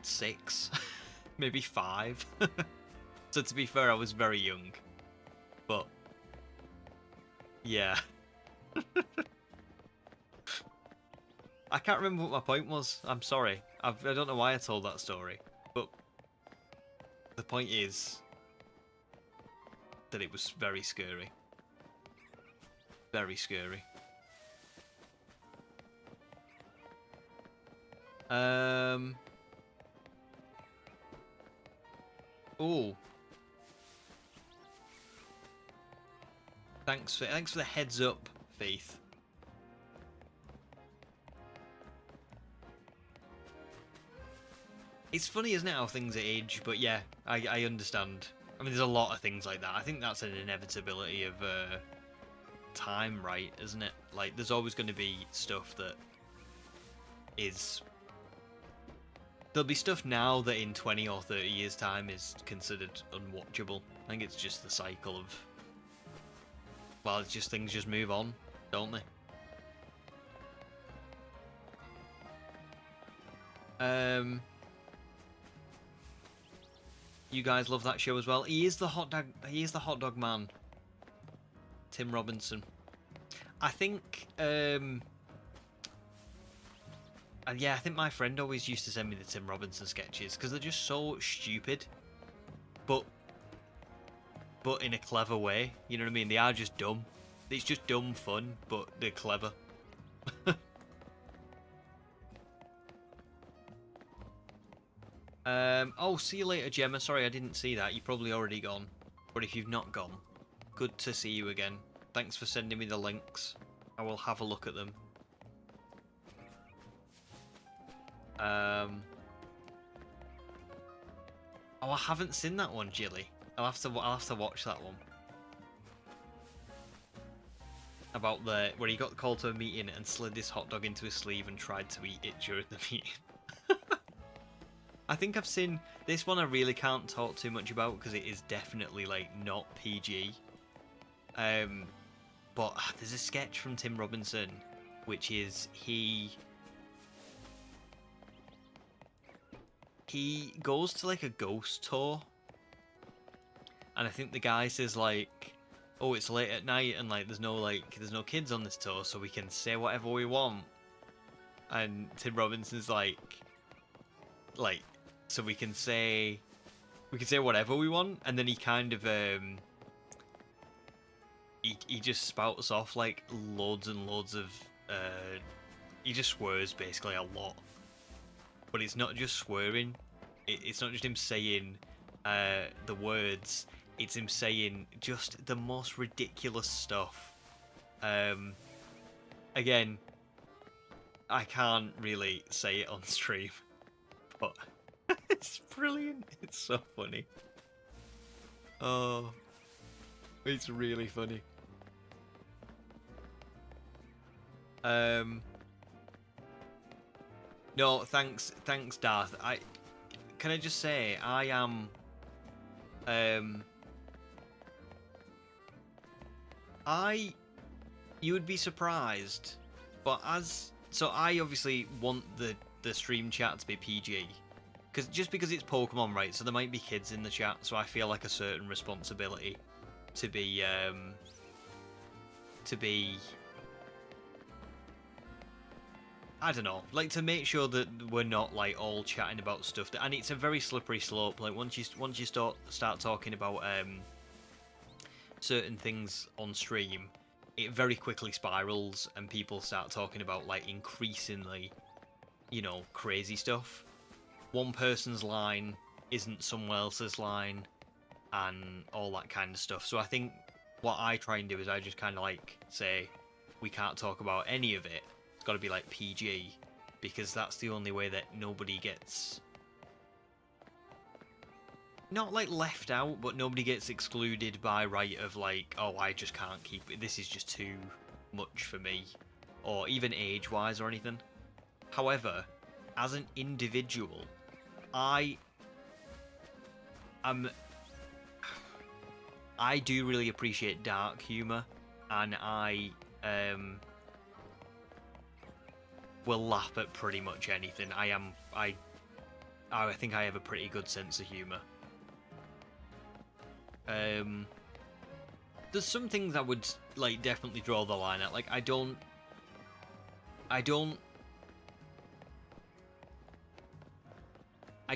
6, maybe 5. So to be fair, I was very young, but yeah. I can't remember what my point was. I'm sorry. I don't know why I told that story, but the point is that it was very scary. Very scary. Oh. Thanks for the heads up, Faith. It's funny, isn't it, how things age? But yeah, I understand. I mean, there's a lot of things like that. I think that's an inevitability of time, right? Isn't it? Like, there's always going to be stuff that is. There'll be stuff now that in 20 or 30 years' time is considered unwatchable. I think it's just the cycle of. Well, it's just things just move on, don't they? You guys love that show as well. He is the hot dog. He is the hot dog man. Tim Robinson. I think. Yeah, I think my friend always used to send me the Tim Robinson sketches because they're just so stupid, but in a clever way. You know what I mean? They are just dumb. It's just dumb fun, but they're clever. Oh, see you later, Gemma. Sorry, I didn't see that. You've probably already gone. But if you've not gone, good to see you again. Thanks for sending me the links. I will have a look at them. Oh, I haven't seen that one, Jilly. I'll have to watch that one. About where he got called to a meeting and slid this hot dog into his sleeve and tried to eat it during the meeting. I think I've seen this one. I really can't talk too much about because it is definitely like not PG. But there's a sketch from Tim Robinson, which is he goes to like a ghost tour, and I think the guy says like, "Oh, it's late at night and like there's no kids on this tour, so we can say whatever we want." And Tim Robinson's like, so we can say whatever we want, and then he kind of he just spouts off like loads and loads of he just swears basically a lot. But it's not just swearing. It's not just him saying the words. It's him saying just the most ridiculous stuff. Again, I can't really say it on stream, but it's brilliant. It's so funny. Oh, it's really funny. No, thanks, Darth. Can I just say I am, you would be surprised, but I obviously want the stream chat to be PG, because it's Pokemon, right? So there might be kids in the chat, so I feel like a certain responsibility to be I don't know, like to make sure that we're not like all chatting about stuff and it's a very slippery slope. Like once you start talking about certain things on stream, it very quickly spirals and people start talking about like increasingly, crazy stuff. One person's line isn't someone else's line and all that kind of stuff. So I think what I try and do is I just kind of like say we can't talk about any of it. It's got to be like PG, because that's the only way that nobody gets, not like left out, but nobody gets excluded by right of like, oh, I just can't keep it, this is just too much for me, or even age wise or anything. However, as an individual, I do really appreciate dark humor, and I will laugh at pretty much anything. I think I have a pretty good sense of humor. There's some things I would like definitely draw the line at. Like I don't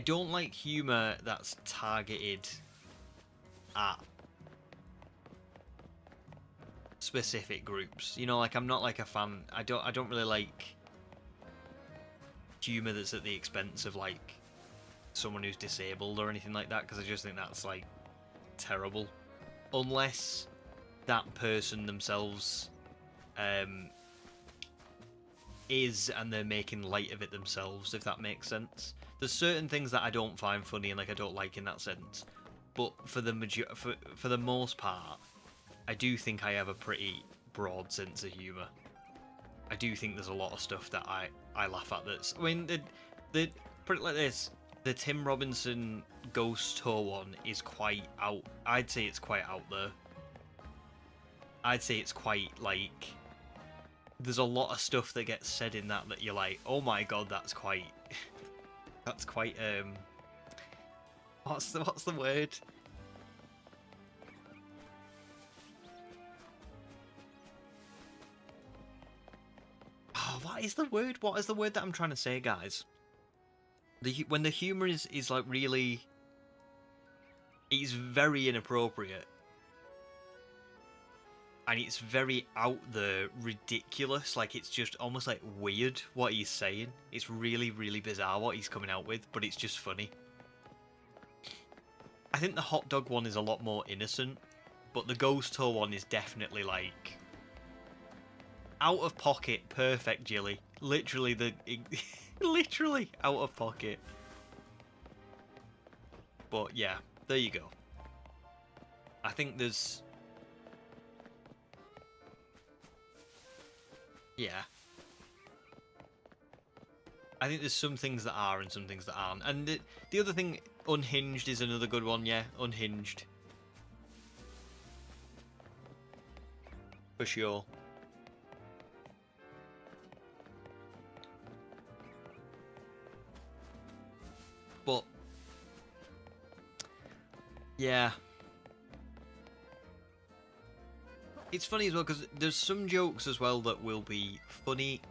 like humor that's targeted at specific groups. Like I'm not like a fan. I don't really like humor that's at the expense of like someone who's disabled or anything like that, because I just think that's like terrible, unless that person themselves is, and they're making light of it themselves, if that makes sense. There's certain things that I don't find funny and like I don't like in that sense, but for the most part, I do think I have a pretty broad sense of humor. I do think there's a lot of stuff that I laugh at. That's, I mean, the put it like this: the Tim Robinson Ghost Tour one is quite out. I'd say it's quite out there. I'd say it's quite like, there's a lot of stuff that gets said in that you're like, oh my god, that's quite that's quite what's the word? Oh, what is the word? What is the word that I'm trying to say, guys? When the humor is like really, it's very inappropriate. And it's very out there, ridiculous. Like, it's just almost like weird what he's saying. It's really, really bizarre what he's coming out with, but it's just funny. I think the hot dog one is a lot more innocent, but the ghost tour one is definitely like, Out of pocket, perfect, Jilly. Literally literally out of pocket. But yeah, there you go. I think there's... Yeah. I think there's some things that are and some things that aren't. And the other thing, Unhinged is another good one, yeah. Unhinged. For sure. But... yeah. It's funny as well, because there's some jokes as well that will be funny,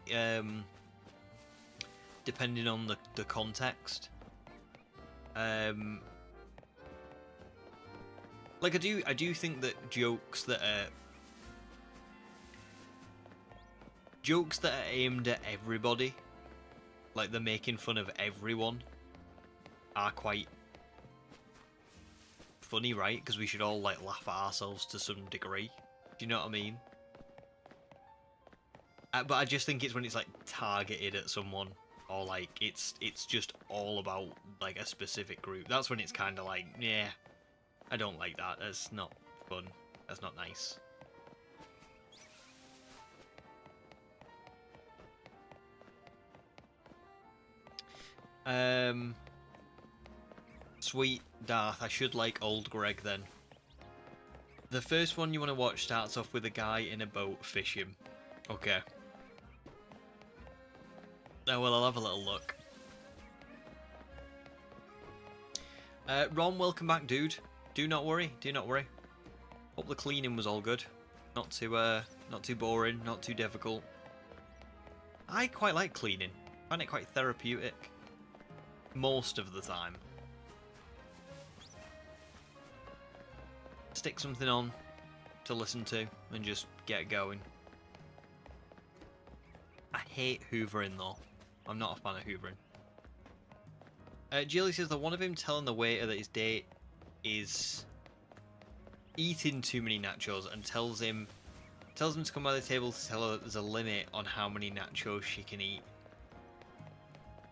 depending on the context. Like I do think that jokes that are aimed at everybody, like they're making fun of everyone, are quite funny, right? Because we should all like laugh at ourselves to some degree. Do you know what I mean? But I just think it's when it's like targeted at someone, or like it's just all about like a specific group. That's when it's kind of like, yeah, I don't like that. That's not fun. That's not nice. Sweet Darth, I should like old Greg then. The first one you want to watch starts off with a guy in a boat fishing. Okay. Oh, well, I'll have a little look. Ron, welcome back, dude. Do not worry. Do not worry. Hope the cleaning was all good. Not too boring. Not too difficult. I quite like cleaning. I find it quite therapeutic. Most of the time. Stick something on to listen to and just get going. I hate hoovering though. I'm not a fan of hoovering. Jilly says that one of him telling the waiter that his date is eating too many nachos and tells him to come by the table to tell her that there's a limit on how many nachos she can eat.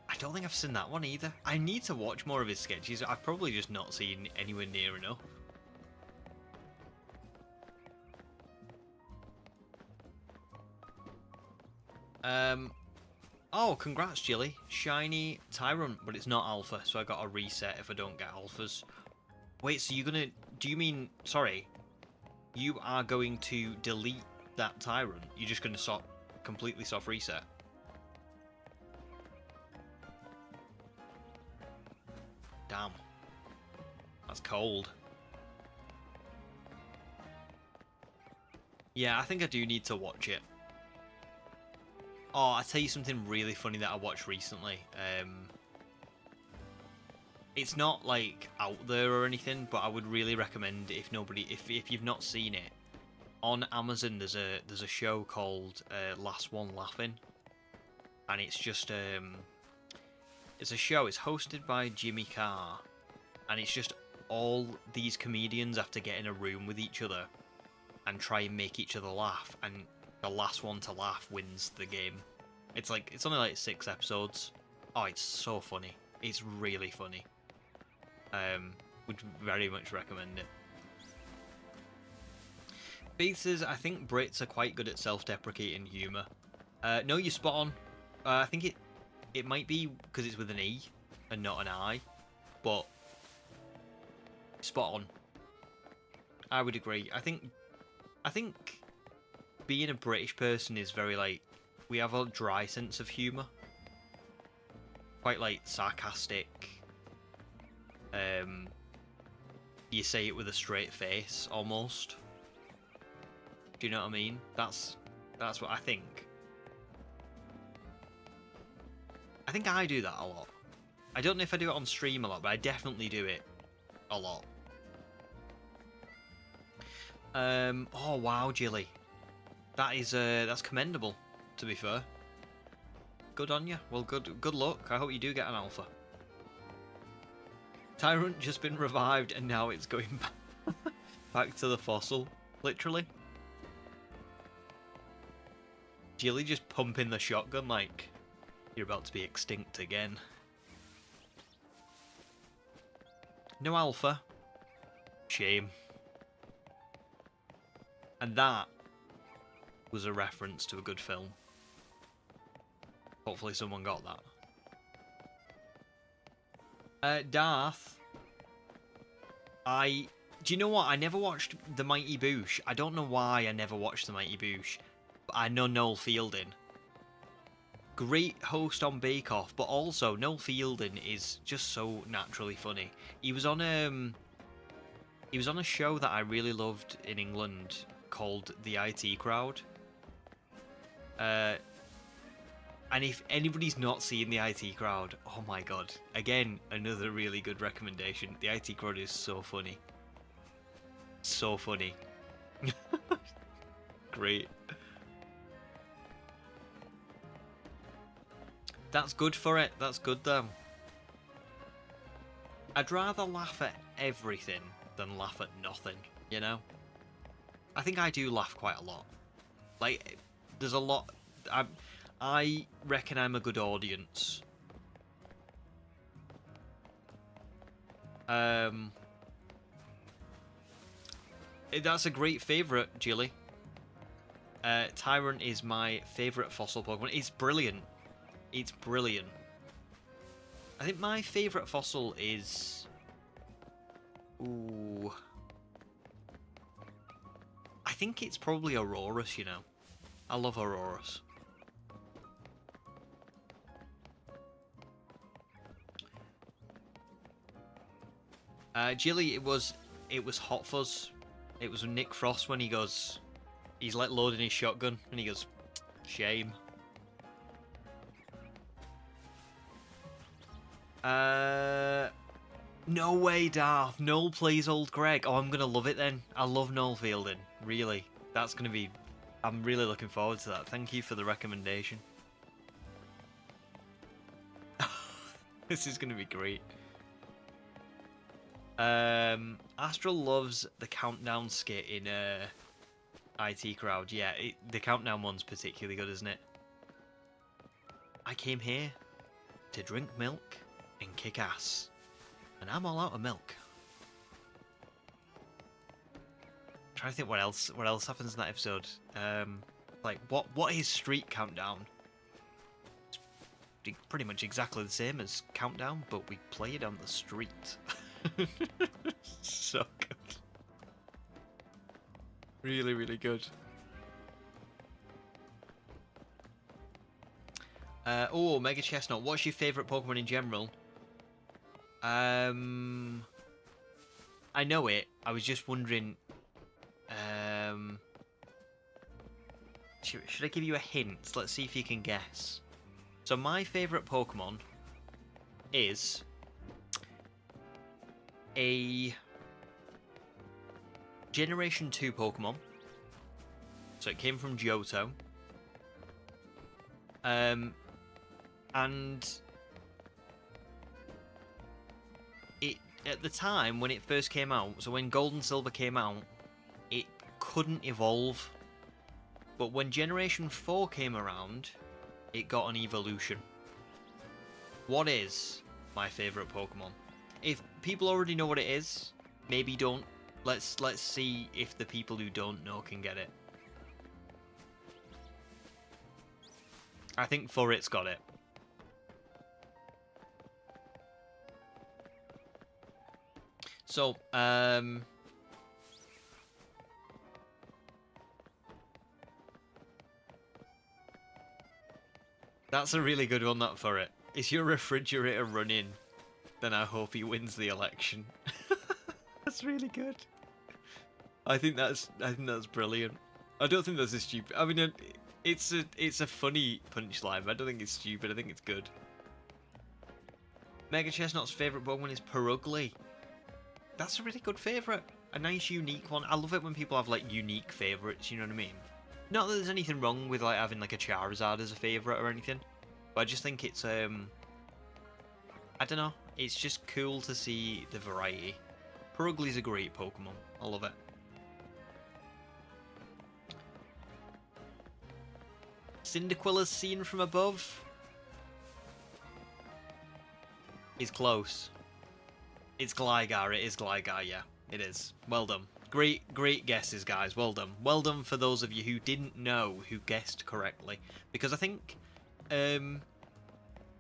I don't think I've seen that one either. I need to watch more of his sketches. I've probably just not seen anywhere near enough. Oh, congrats, Jilly. Shiny Tyrant, but it's not Alpha, so I got a reset if I don't get Alphas. Wait, so you're gonna... Do you mean... Sorry. You are going to delete that Tyrant? You're just gonna completely soft reset? Damn. That's cold. Yeah, I think I do need to watch it. Oh, I'll tell you something really funny that I watched recently. It's not like out there or anything, but I would really recommend if you've not seen it, on Amazon there's a show called Last One Laughing, and it's just it's a show. It's hosted by Jimmy Carr, and it's just all these comedians have to get in a room with each other and try and make each other laugh, and the last one to laugh wins the game. It's only like 6 episodes. Oh, it's so funny. It's really funny. Would very much recommend it. Faith says, I think Brits are quite good at self-deprecating humour. No, you're spot on. I think it might be because it's with an E and not an I, but spot on. I would agree. I think being a British person is very like, we have a dry sense of humour. Quite like sarcastic. You say it with a straight face almost. Do you know what I mean? That's what I think. I think I do that a lot. I don't know if I do it on stream a lot, but I definitely do it a lot. Oh wow, Jilly. That's commendable, to be fair. Good on you. Well, good luck. I hope you do get an alpha. Tyrant just been revived and now it's going back to the fossil, literally. Jilly just pumping the shotgun like you're about to be extinct again. No alpha. Shame. And that was a reference to a good film. Hopefully someone got that. Darth. Do you know what? I never watched The Mighty Boosh. I don't know why I never watched The Mighty Boosh. But I know Noel Fielding. Great host on Bake Off, but also Noel Fielding is just so naturally funny. He was on a show that I really loved in England called The IT Crowd. And if anybody's not seen The IT Crowd, oh my god. Again, another really good recommendation. The IT Crowd is so funny. So funny. Great. That's good for it. That's good though. I'd rather laugh at everything than laugh at nothing, you know? I think I do laugh quite a lot. Like, there's a lot... I reckon I'm a good audience. That's a great favourite, Jilly. Tyrant is my favourite fossil Pokemon. It's brilliant. It's brilliant. I think my favourite fossil is... Ooh... I think it's probably Aurorus, you know. I love Aurorus. Jilly, it was Hot Fuzz. It was Nick Frost when he goes... He's like loading his shotgun and he goes, shame. No way, Darth. Noel plays Old Greg. Oh, I'm gonna love it then. I love Noel Fielding. Really. That's gonna be... I'm really looking forward to that. Thank you for the recommendation. This is gonna be great. Astral loves the countdown skit in IT Crowd. Yeah, the countdown one's particularly good, isn't it? I came here to drink milk and kick ass. And I'm all out of milk. I'm trying to think what else happens in that episode. Like what is Street Countdown? It's pretty much exactly the same as Countdown, but we play it on the street. So good. Really, really good. Oh, Mega Chestnut. What's your favourite Pokemon in general? I know it. I was just wondering. Should I give you a hint? Let's see if you can guess. So my favourite Pokemon is a Generation 2 Pokemon. So it came from Johto. And it at the time when it first came out, so when Gold and Silver came out, it couldn't evolve. But when Generation 4 came around, it got an evolution. What is my favourite Pokemon? If people already know what it is, maybe don't. Let's see if the people who don't know can get it. I think Furret's got it. So, that's a really good one, that Furret. Is your refrigerator running? Then I hope he wins the election. That's really good. I think that's brilliant. I don't think that's a stupid. I mean, it's a funny punchline, but I don't think it's stupid. I think it's good. Mega Chestnut's favourite Pokemon is Perugly. That's a really good favourite. A nice, unique one. I love it when people have like unique favourites. You know what I mean? Not that there's anything wrong with like having like a Charizard as a favourite or anything, but I just think it's I don't know. It's just cool to see the variety. Perugly's a great Pokemon. I love it. Cyndaquil as seen from above is close. It's Gligar. It is Gligar, yeah. It is. Well done. Great guesses, guys. Well done. Well done for those of you who didn't know who guessed correctly. Because I think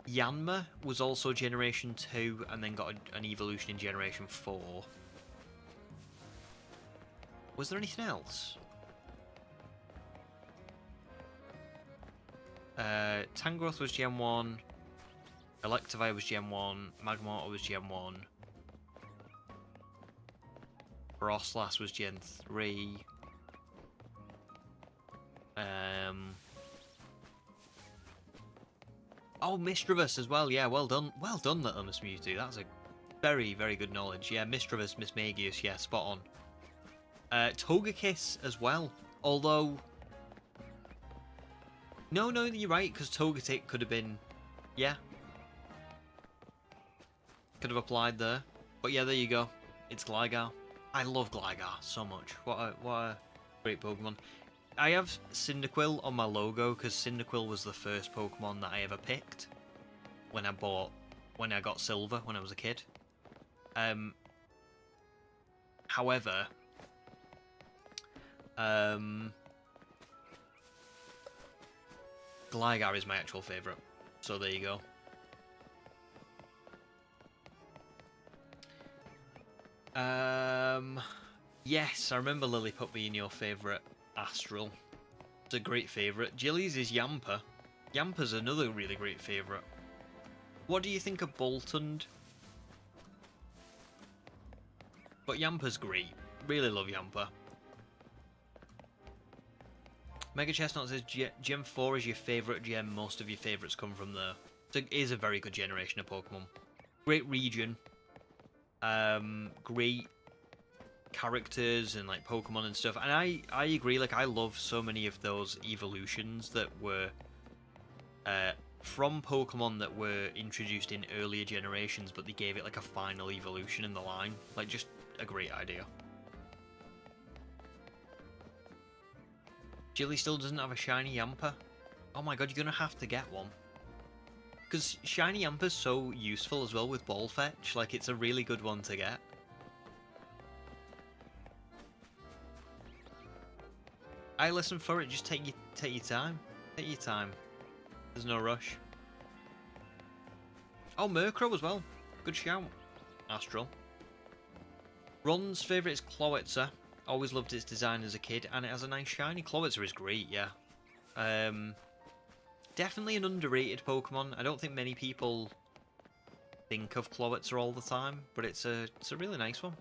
Yanma was also Generation 2 and then got an evolution in Generation 4. Was there anything else? Tangrowth was Gen 1. Electivire was Gen 1. Magmortar was Gen 1. Frostlass was Gen 3. Oh, Misdreavus as well. Yeah, well done. Well done, Littlest Mewtwo. That's a very, very good knowledge. Yeah, Misdreavus, Mismagius. Yeah, spot on. Togekiss as well. Although... No, you're right, because Togetic could have been... Yeah. Could have applied there. But yeah, there you go. It's Gligar. I love Gligar so much. What a great Pokemon. I have Cyndaquil on my logo because Cyndaquil was the first Pokemon that I ever picked when I got Silver when I was a kid. However, Gligar is my actual favourite. So there you go. Yes, I remember Lilliput being your favourite Astral. It's a great favourite. Jilly's is Yamper. Yamper's another really great favourite. What do you think of Boltund? But Yamper's great. Really love Yamper. Mega Chestnut says Gen 4 is your favourite gem. Most of your favourites come from there. So it is a very good generation of Pokemon. Great region. Great characters and like Pokemon and stuff. And I agree, like I love so many of those evolutions that were from Pokemon that were introduced in earlier generations, but they gave it like a final evolution in the line. Like just a great idea. Jilly still doesn't have a shiny Yamper. Oh my god, you're gonna have to get one. Because shiny Yamper's so useful as well with Ball Fetch. Like it's a really good one to get. I listen for it. Just take your time. Take your time. There's no rush. Oh, Murkrow as well. Good shout. Astral. Ron's favourite is Clowitzer. Always loved its design as a kid, and it has a nice shiny. Clowitzer is great, yeah. Definitely an underrated Pokemon. I don't think many people think of Clowitzer all the time, but it's a really nice one.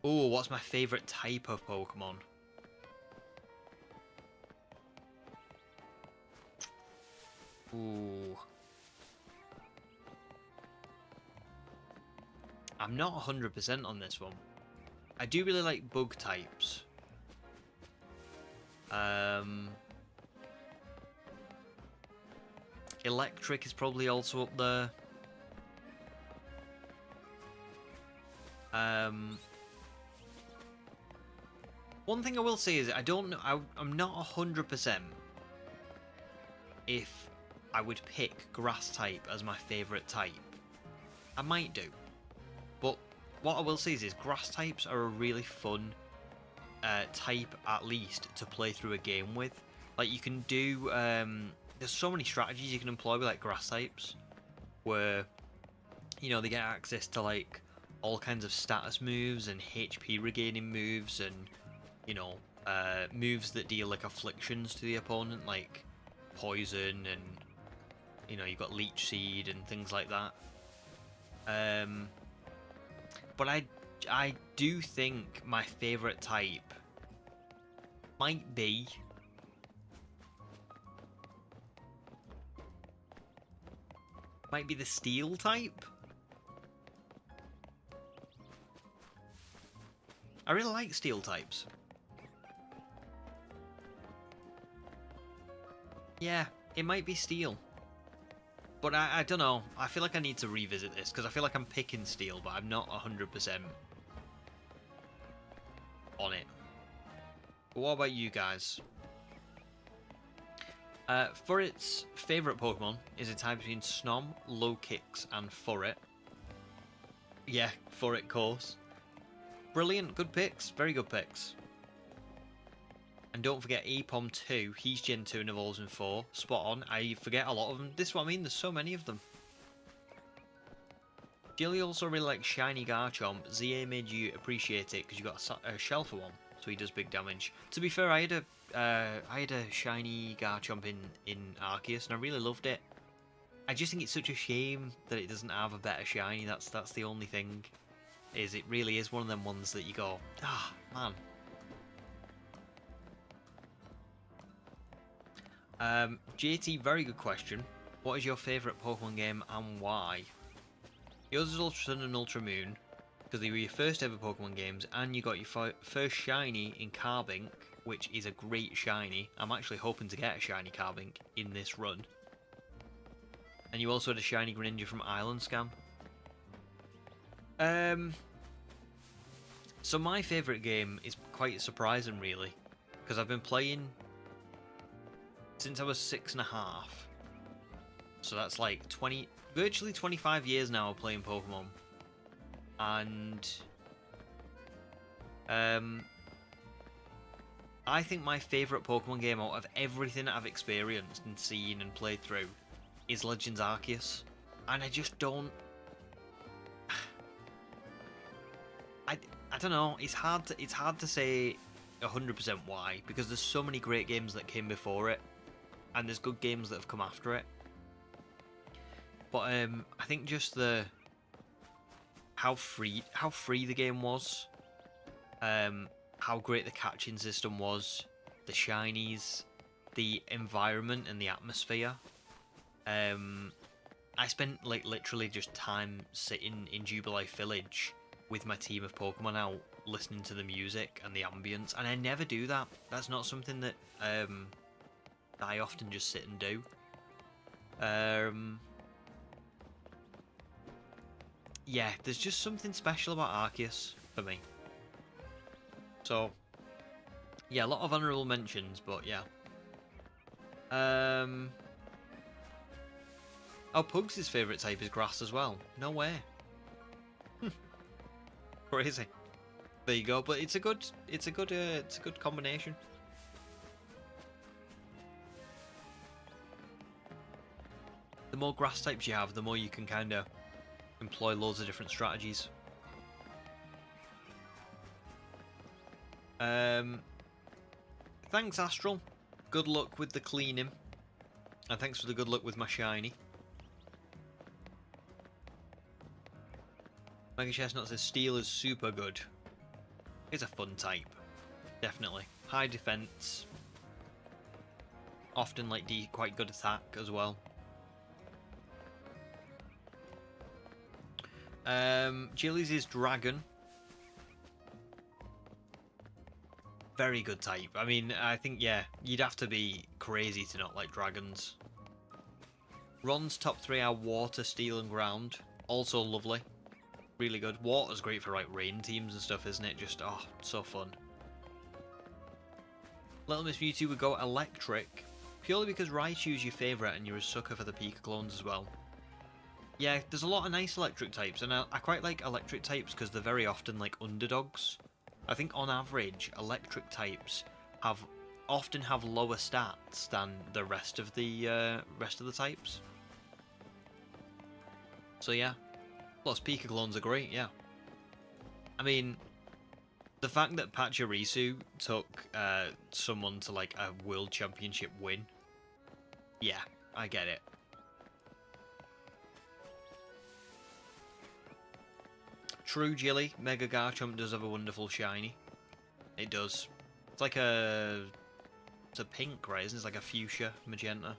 Oh, what's my favourite type of Pokemon? Ooh. I'm not 100% on this one. I do really like bug types. Electric is probably also up there. One thing I will say is I don't know. I'm not 100% if I would pick Grass type as my favourite type. I might do, but what I will say is Grass types are a really fun type, at least, to play through a game with. Like you can do. There's so many strategies you can employ with like Grass types, where you know they get access to like all kinds of status moves and HP regaining moves and you know moves that deal like afflictions to the opponent, like poison, and you know you've got Leech Seed and things like that. But I do think my favourite type might be the Steel type. I really like Steel types. Yeah, it might be Steel. But I don't know. I feel like I need to revisit this, because I feel like I'm picking Steel, but I'm not 100% on it. But what about you guys? For its favourite Pokemon is a type between Snom, Low Kicks, and Furret. Yeah, Furret course. Brilliant, good picks, very good picks. And don't forget Epom 2, he's Gen 2 and evolves in 4. Spot on, I forget a lot of them. This is what I mean, there's so many of them. Jilly also really likes Shiny Garchomp. ZA made you appreciate it because you got a shell for one, so he does big damage. To be fair, I had a Shiny Garchomp in Arceus and I really loved it. I just think it's such a shame that it doesn't have a better Shiny, that's the only thing. It really is one of them ones that you go, ah, man. JT, very good question. What is your favourite Pokemon game and why? Yours is Ultra Sun and Ultra Moon, because they were your first ever Pokemon games, and you got your first Shiny in Carbink, which is a great Shiny. I'm actually hoping to get a Shiny Carbink in this run. And you also had a Shiny Greninja from Island Scam. So my favourite game is quite surprising, really, because I've been playing since I was 6.5. So that's like virtually 25 years now of playing Pokemon. And I think my favourite Pokemon game out of everything that I've experienced and seen and played through is Legends Arceus. And I just don't... I don't know, it's hard to say 100% why, because there's so many great games that came before it, and there's good games that have come after it. But I think just how free the game was, how great the catching system was, the shinies, the environment and the atmosphere. I spent like literally just time sitting in Jubilee Village with my team of Pokemon out, listening to the music and the ambience, and I never do that. That's not something that I often just sit and do. Yeah, there's just something special about Arceus for me. So, yeah, a lot of honourable mentions, but yeah. Oh, Pugs' favourite type is grass as well. No way. Crazy. There you go. But it's a good combination. The more grass types you have, the more you can kind of employ loads of different strategies. Thanks, Astral. Good luck with the cleaning. And thanks for the good luck with my shiny. Mega Chestnut says Steel is super good. It's a fun type. Definitely. High defense. Often like quite good attack as well. Jilly's is Dragon. Very good type. I mean, I think, yeah, you'd have to be crazy to not like dragons. Ron's top 3 are Water, Steel and Ground. Also lovely. Really good. Water's great for like rain teams and stuff, isn't it? Just, oh, so fun. Little Miss Mewtwo would go Electric, purely because Raichu's your favourite and you're a sucker for the Pika clones as well. Yeah, there's a lot of nice electric types, and I quite like electric types because they're very often like underdogs. I think on average, electric types often have lower stats than the rest of the types. So yeah, plus Pika clones are great. Yeah, I mean, the fact that Pachirisu took someone to like a world championship win. Yeah, I get it. True, Jilly. Mega Garchomp does have a wonderful shiny. It does. It's like it's a pink, right? Isn't it? It's like a fuchsia, magenta.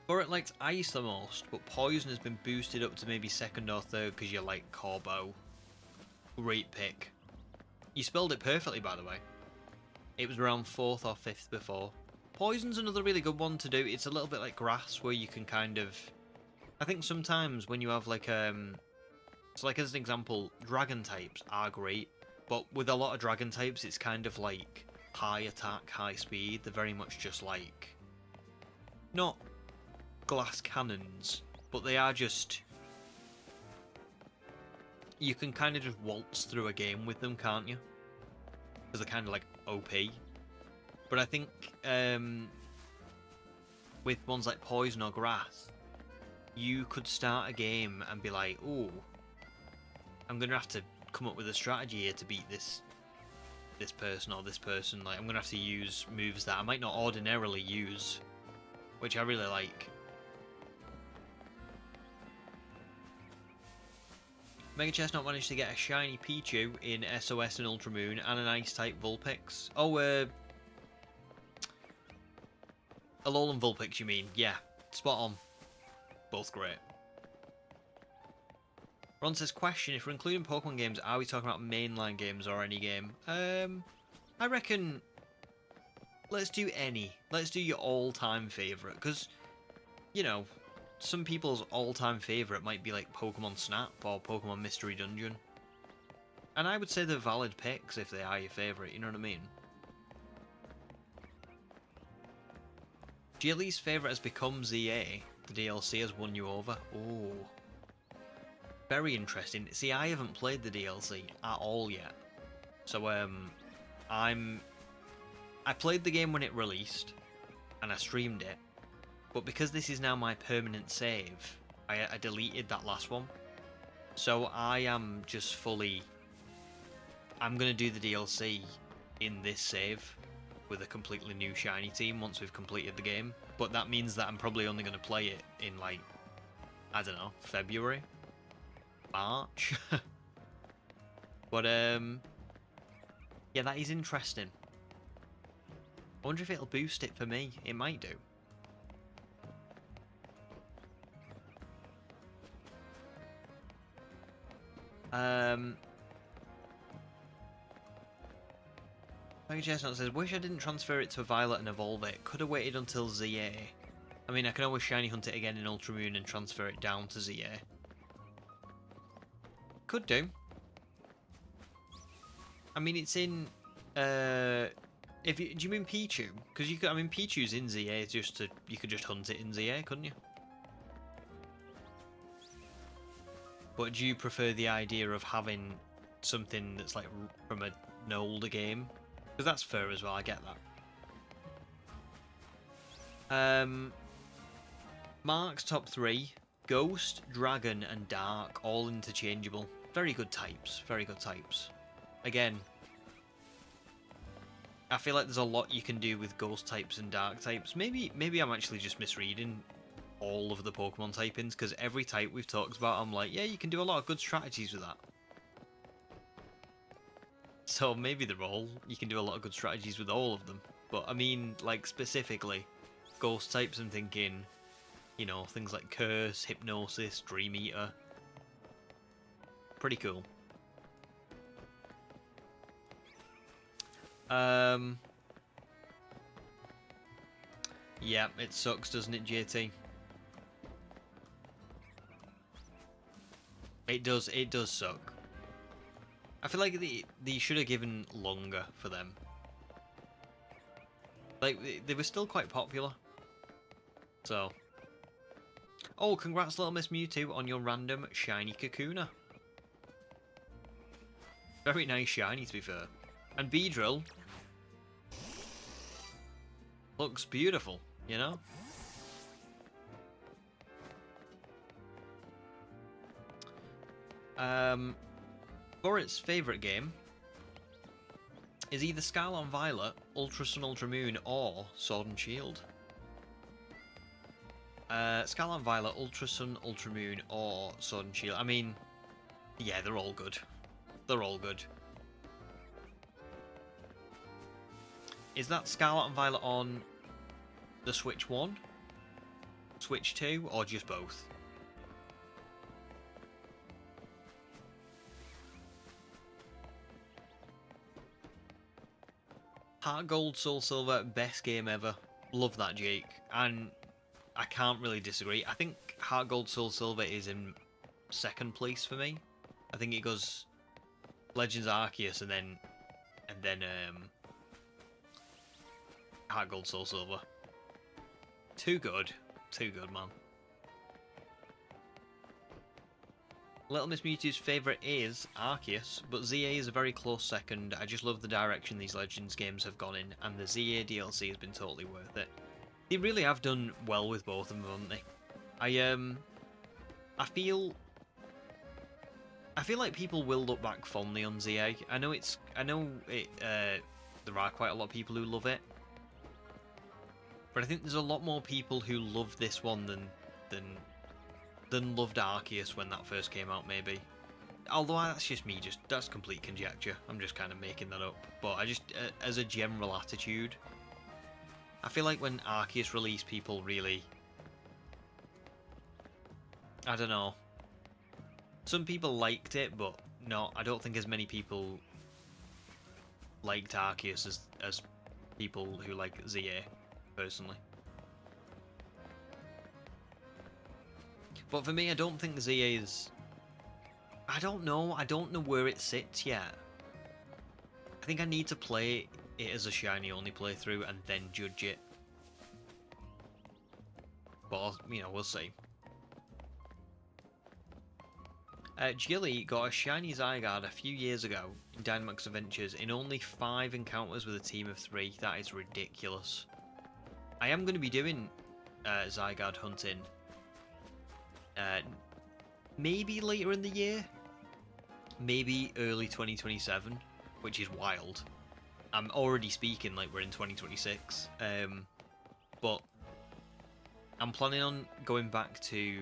Furret likes ice the most, but poison has been boosted up to maybe second or third because you like Corbo. Great pick. You spelled it perfectly, by the way. It was around 4th or 5th before. Poison's another really good one to do. It's a little bit like grass, where you can kind of... I think sometimes when you have like so like as an example, dragon types are great But with a lot of dragon types, it's kind of like high attack, high speed. They're very much just like, not glass cannons, but they are just, you can kind of just waltz through a game with them, can't you? Because they're kind of like OP. But I think with ones like Poison or Grass, you could start a game and be like, ooh, I'm going to have to come up with a strategy here to beat this person or this person. Like, I'm going to have to use moves that I might not ordinarily use, which I really like. Mega Chest not managed to get a shiny Pichu in SOS and Ultramoon and an Ice-type Vulpix. Oh, Alolan Vulpix, you mean? Yeah, spot on. Both great. Ron says, question, if we're including Pokemon games, are we talking about mainline games or any game? I reckon, let's do any. Let's do your all-time favourite, because, you know, some people's all-time favourite might be like Pokemon Snap or Pokemon Mystery Dungeon. And I would say they're valid picks if they are your favourite, you know what I mean? GLE's favourite has become ZA. The DLC has won you over. Ooh. Very interesting. See, I haven't played the DLC at all yet. So, I played the game when it released, and I streamed it. But because this is now my permanent save, I deleted that last one. So I am just fully... I'm going to do the DLC in this save with a completely new shiny team once we've completed the game. But that means that I'm probably only going to play it in, like, I don't know, February? March? But, yeah, that is interesting. I wonder if it'll boost it for me. It might do. Mega Chestnut says, wish I didn't transfer it to Violet and evolve it. Could have waited until ZA. I mean, I can always shiny hunt it again in Ultramoon and transfer it down to ZA. Could do. I mean, it's in. Do you mean Pichu? Because you could. I mean, Pichu's in ZA. Just to you could just hunt it in ZA, couldn't you? But do you prefer the idea of having something that's like from an older game? Because that's fair as well. I get that. Mark's top 3: Ghost, Dragon, and Dark, all interchangeable. Very good types. Very good types. Again, I feel like there's a lot you can do with Ghost types and Dark types. Maybe I'm actually just misreading all of the Pokemon typings, because every type we've talked about, I'm like, yeah, you can do a lot of good strategies with that. So maybe they're all, you can do a lot of good strategies with all of them. But I mean, like, specifically, Ghost types, I'm thinking, you know, things like Curse, Hypnosis, Dream Eater. Pretty cool. Yeah, it sucks, doesn't it, JT? It does suck. I feel like they should have given longer for them. Like, they were still quite popular. So. Oh, congrats, Little Miss Mewtwo, on your random shiny Kakuna. Very nice shiny, to be fair. And Beedrill looks beautiful, you know? For its favourite game is either Scarlet and Violet, Ultra Sun, Ultra Moon, or Sword and Shield. Scarlet and Violet, Ultra Sun, Ultra Moon, or Sword and Shield. I mean, yeah, they're all good. They're all good. Is that Scarlet and Violet on the Switch 1, Switch 2, or just both? Heart Gold, Soul Silver, best game ever. Love that, Jake. And I can't really disagree. I think Heart Gold, Soul Silver is in second place for me. I think it goes Legends Arceus, and then Heart Gold, Soul Silver. Too good, man. Little Miss Mewtwo's favourite is Arceus, but ZA is a very close second. I just love the direction these Legends games have gone in, and the ZA DLC has been totally worth it. They really have done well with both of them, haven't they? I feel like people will look back fondly on ZA. I know there are quite a lot of people who love it, but I think there's a lot more people who love this one than loved Arceus when that first came out, maybe. Although that's just me, that's complete conjecture. I'm just kind of making that up. But I just, as a general attitude, I feel like when Arceus released, people really, I don't know. Some people liked it, but no, I don't think as many people liked Arceus as people who like ZA, personally. But for me, I don't think ZA is... I don't know where it sits yet. I think I need to play it as a shiny only playthrough and then judge it. But, you know, we'll see. Jilly got a shiny Zygarde a few years ago in Dynamax Adventures in only 5 encounters with a team of 3. That is ridiculous. I am going to be doing Zygarde hunting. Maybe later in the year, maybe early 2027, which is wild. I'm already speaking like we're in 2026, but I'm planning on going back to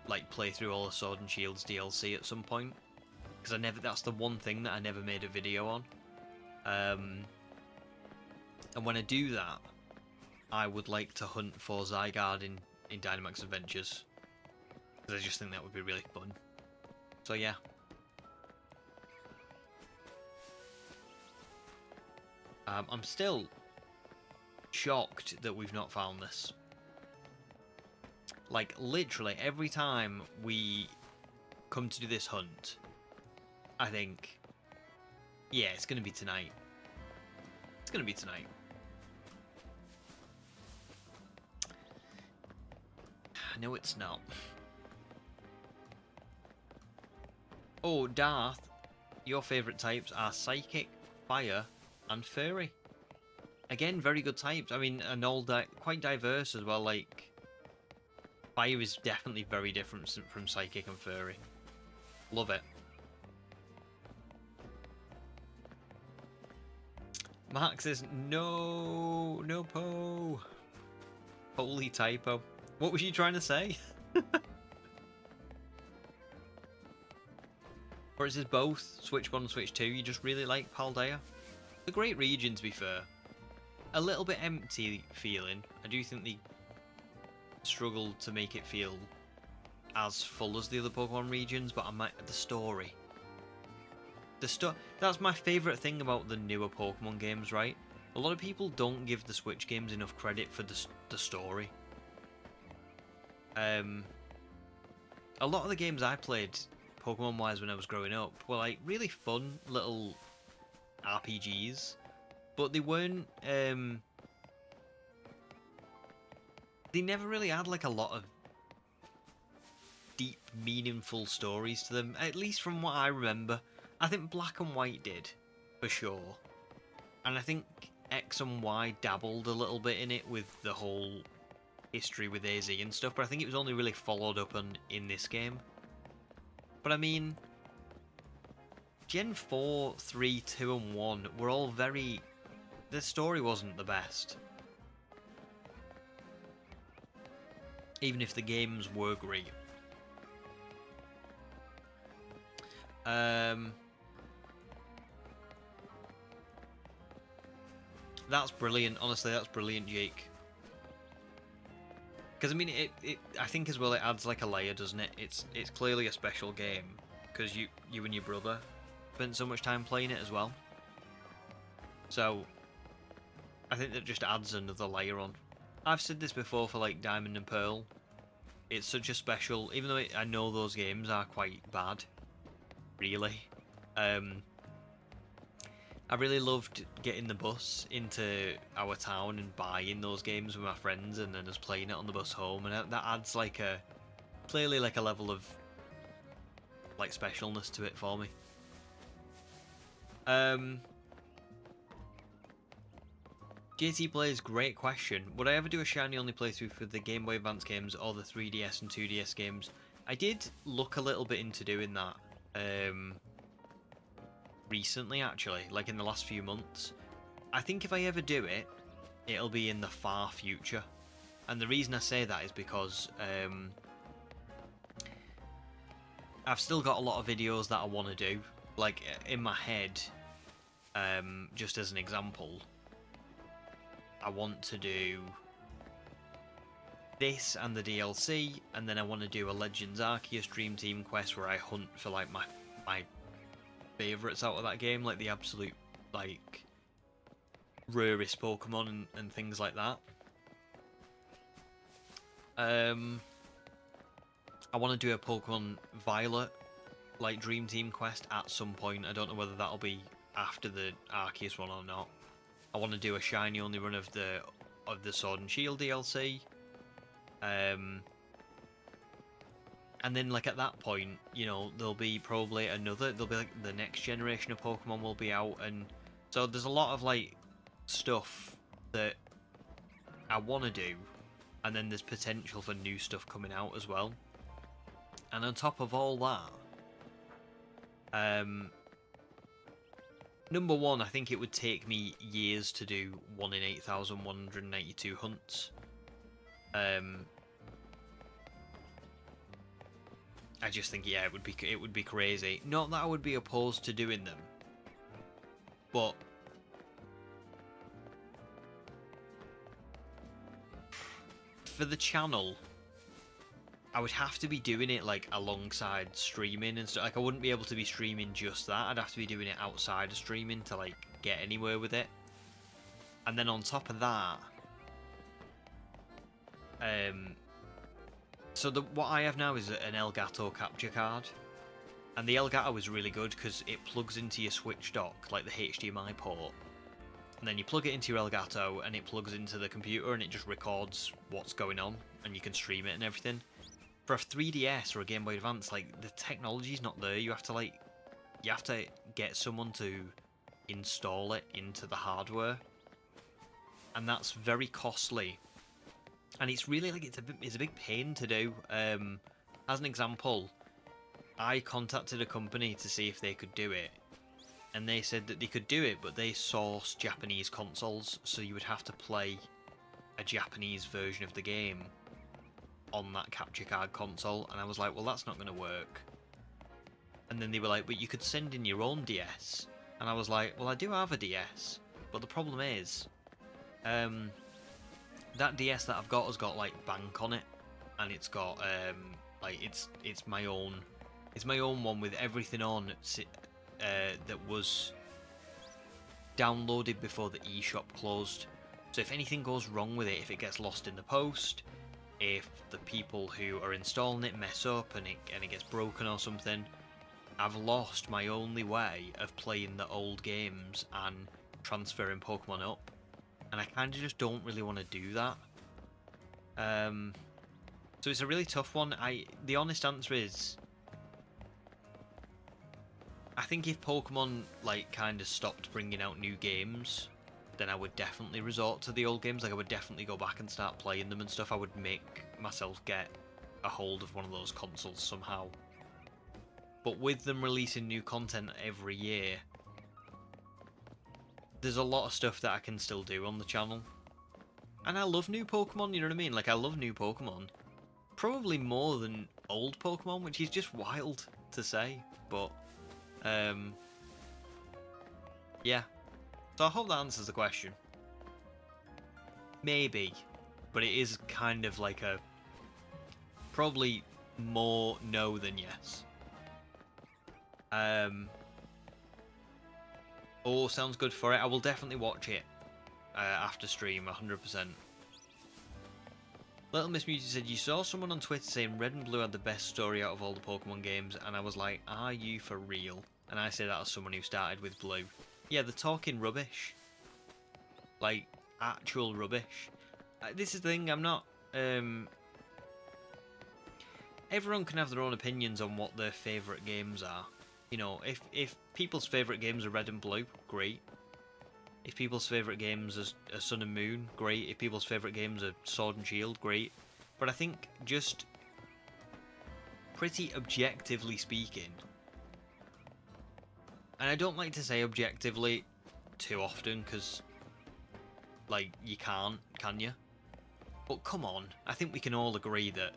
like play through all the Sword and Shields DLC at some point, because that's the one thing that I never made a video on. And when I do that, I would like to hunt for Zygarde in Dynamax Adventures. I just think that would be really fun. So yeah. I'm still shocked that we've not found this. Like, literally, every time we come to do this hunt, I think, yeah, it's going to be tonight. It's going to be tonight. No, it's not. Oh, Darth, your favourite types are Psychic, Fire, and Fairy. Again, very good types. I mean, and all quite diverse as well. Like, Fire is definitely very different from Psychic and Fairy. Love it. Mark says, no po. Holy typo. What was you trying to say? Or is it both? Switch 1 and Switch 2, you just really like Paldea? It's a great region, to be fair. A little bit empty feeling. I do think they struggle to make it feel as full as the other Pokemon regions, but the story. That's my favourite thing about the newer Pokemon games, right? A lot of people don't give the Switch games enough credit for the story. A lot of the games I played Pokemon-wise when I was growing up were like really fun little RPGs, but they weren't. They never really had like a lot of deep, meaningful stories to them. At least from what I remember, I think Black and White did, for sure, and I think X and Y dabbled a little bit in it with the whole history with AZ and stuff. But I think it was only really followed up in this game. But I mean, Gen 4, 3, 2 and 1 were all very... The story wasn't the best. Even if the games were great. That's brilliant. Honestly, that's brilliant, Jake. Because I mean, I think as well it adds like a layer, doesn't it? It's clearly a special game because you and your brother spent so much time playing it as well. So I think that just adds another layer on. I've said this before for like Diamond and Pearl. It's such a special, even though I know those games are quite bad, really. I really loved getting the bus into our town and buying those games with my friends, and then just playing it on the bus home, and that adds like clearly like a level of like specialness to it for me. JT Blaze, great question. Would I ever do a shiny only playthrough for the Game Boy Advance games or the 3DS and 2DS games? I did look a little bit into doing that recently, actually, like in the last few months. I think if I ever do it, it'll be in the far future. And the reason I say that is because I've still got a lot of videos that I want to do. Like, in my head, just as an example, I want to do this and the DLC, and then I want to do a Legends Arceus Dream Team quest where I hunt for like my favourites out of that game, like the absolute like rarest Pokemon and things like that. I want to do a Pokemon Violet like Dream Team quest at some point. I don't know whether that'll be after the Arceus one or not. I want to do a shiny only run of the Sword and Shield DLC. And then like at that point, you know, there'll be probably like the next generation of Pokemon will be out, and so there's a lot of like stuff that I want to do, and then there's potential for new stuff coming out as well. And on top of all that, number one, I think it would take me years to do 1 in 8,192 hunts. I just think, yeah, it would be crazy. Not that I would be opposed to doing them, but for the channel, I would have to be doing it like alongside streaming and stuff. Like, I wouldn't be able to be streaming just that. I'd have to be doing it outside of streaming to like get anywhere with it. And then on top of that, so what I have now is an Elgato capture card, and the Elgato is really good because it plugs into your Switch dock, like the HDMI port, and then you plug it into your Elgato and it plugs into the computer and it just records what's going on, and you can stream it and everything. For a 3DS or a Game Boy Advance, like, the technology's not there. You have to get someone to install it into the hardware, and that's very costly. And it's really like it's a big pain to do. As an example, I contacted a company to see if they could do it, and they said that they could do it, but they source Japanese consoles, so you would have to play a Japanese version of the game on that capture card console. And I was like, well, that's not going to work. And then they were like, but you could send in your own DS. And I was like, well, I do have a DS, but the problem is, that DS that I've got has got like bank on it, and it's got like it's my own one with everything on that was downloaded before the eShop closed. So if anything goes wrong with it, if it gets lost in the post, if the people who are installing it mess up and it gets broken or something, I've lost my only way of playing the old games and transferring Pokemon up. And I kind of just don't really want to do that. So it's a really tough one. The honest answer is, I think if Pokemon like kind of stopped bringing out new games, then I would definitely resort to the old games. Like, I would definitely go back and start playing them and stuff. I would make myself get a hold of one of those consoles somehow. But with them releasing new content every year, there's a lot of stuff that I can still do on the channel. And I love new Pokemon, you know what I mean? Like, I love new Pokemon. Probably more than old Pokemon, which is just wild to say. But, yeah. So I hope that answers the question. Maybe. But it is kind of like a... probably more no than yes. Oh, sounds good for it. I will definitely watch it after stream, 100%. Little Miss Muty said, you saw someone on Twitter saying Red and Blue had the best story out of all the Pokemon games, and I was like, are you for real? and I say that as someone who started with blue. Yeah, they're talking rubbish. Like, actual rubbish. This is the thing, I'm not... everyone can have their own opinions on what their favourite games are. You know, if people's favourite games are Red and Blue, great. If people's favourite games are Sun and Moon, great. If people's favourite games are Sword and Shield, great. But I think just pretty objectively speaking, and I don't like to say objectively too often because, like, you can't, can you? But come on, I think we can all agree that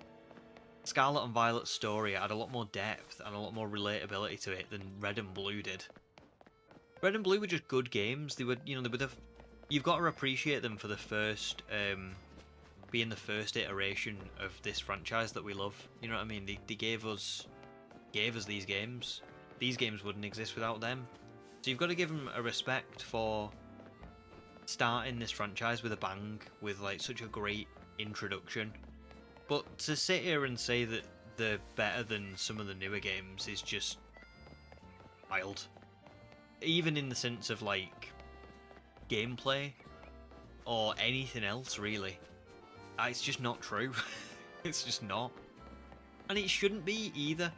Scarlet and Violet's story had a lot more depth and a lot more relatability to it than Red and Blue did. Red and Blue were just good games. They were, you know, they were you've got to appreciate them for the first, being the first iteration of this franchise that we love. You know what I mean? They gave us these games. These games wouldn't exist without them. So you've got to give them a respect for starting this franchise with a bang, with like such a great introduction. But to sit here and say that they're better than some of the newer games is just wild. Even in the sense of like gameplay or anything else really. It's just not true. It's just not. And it shouldn't be either.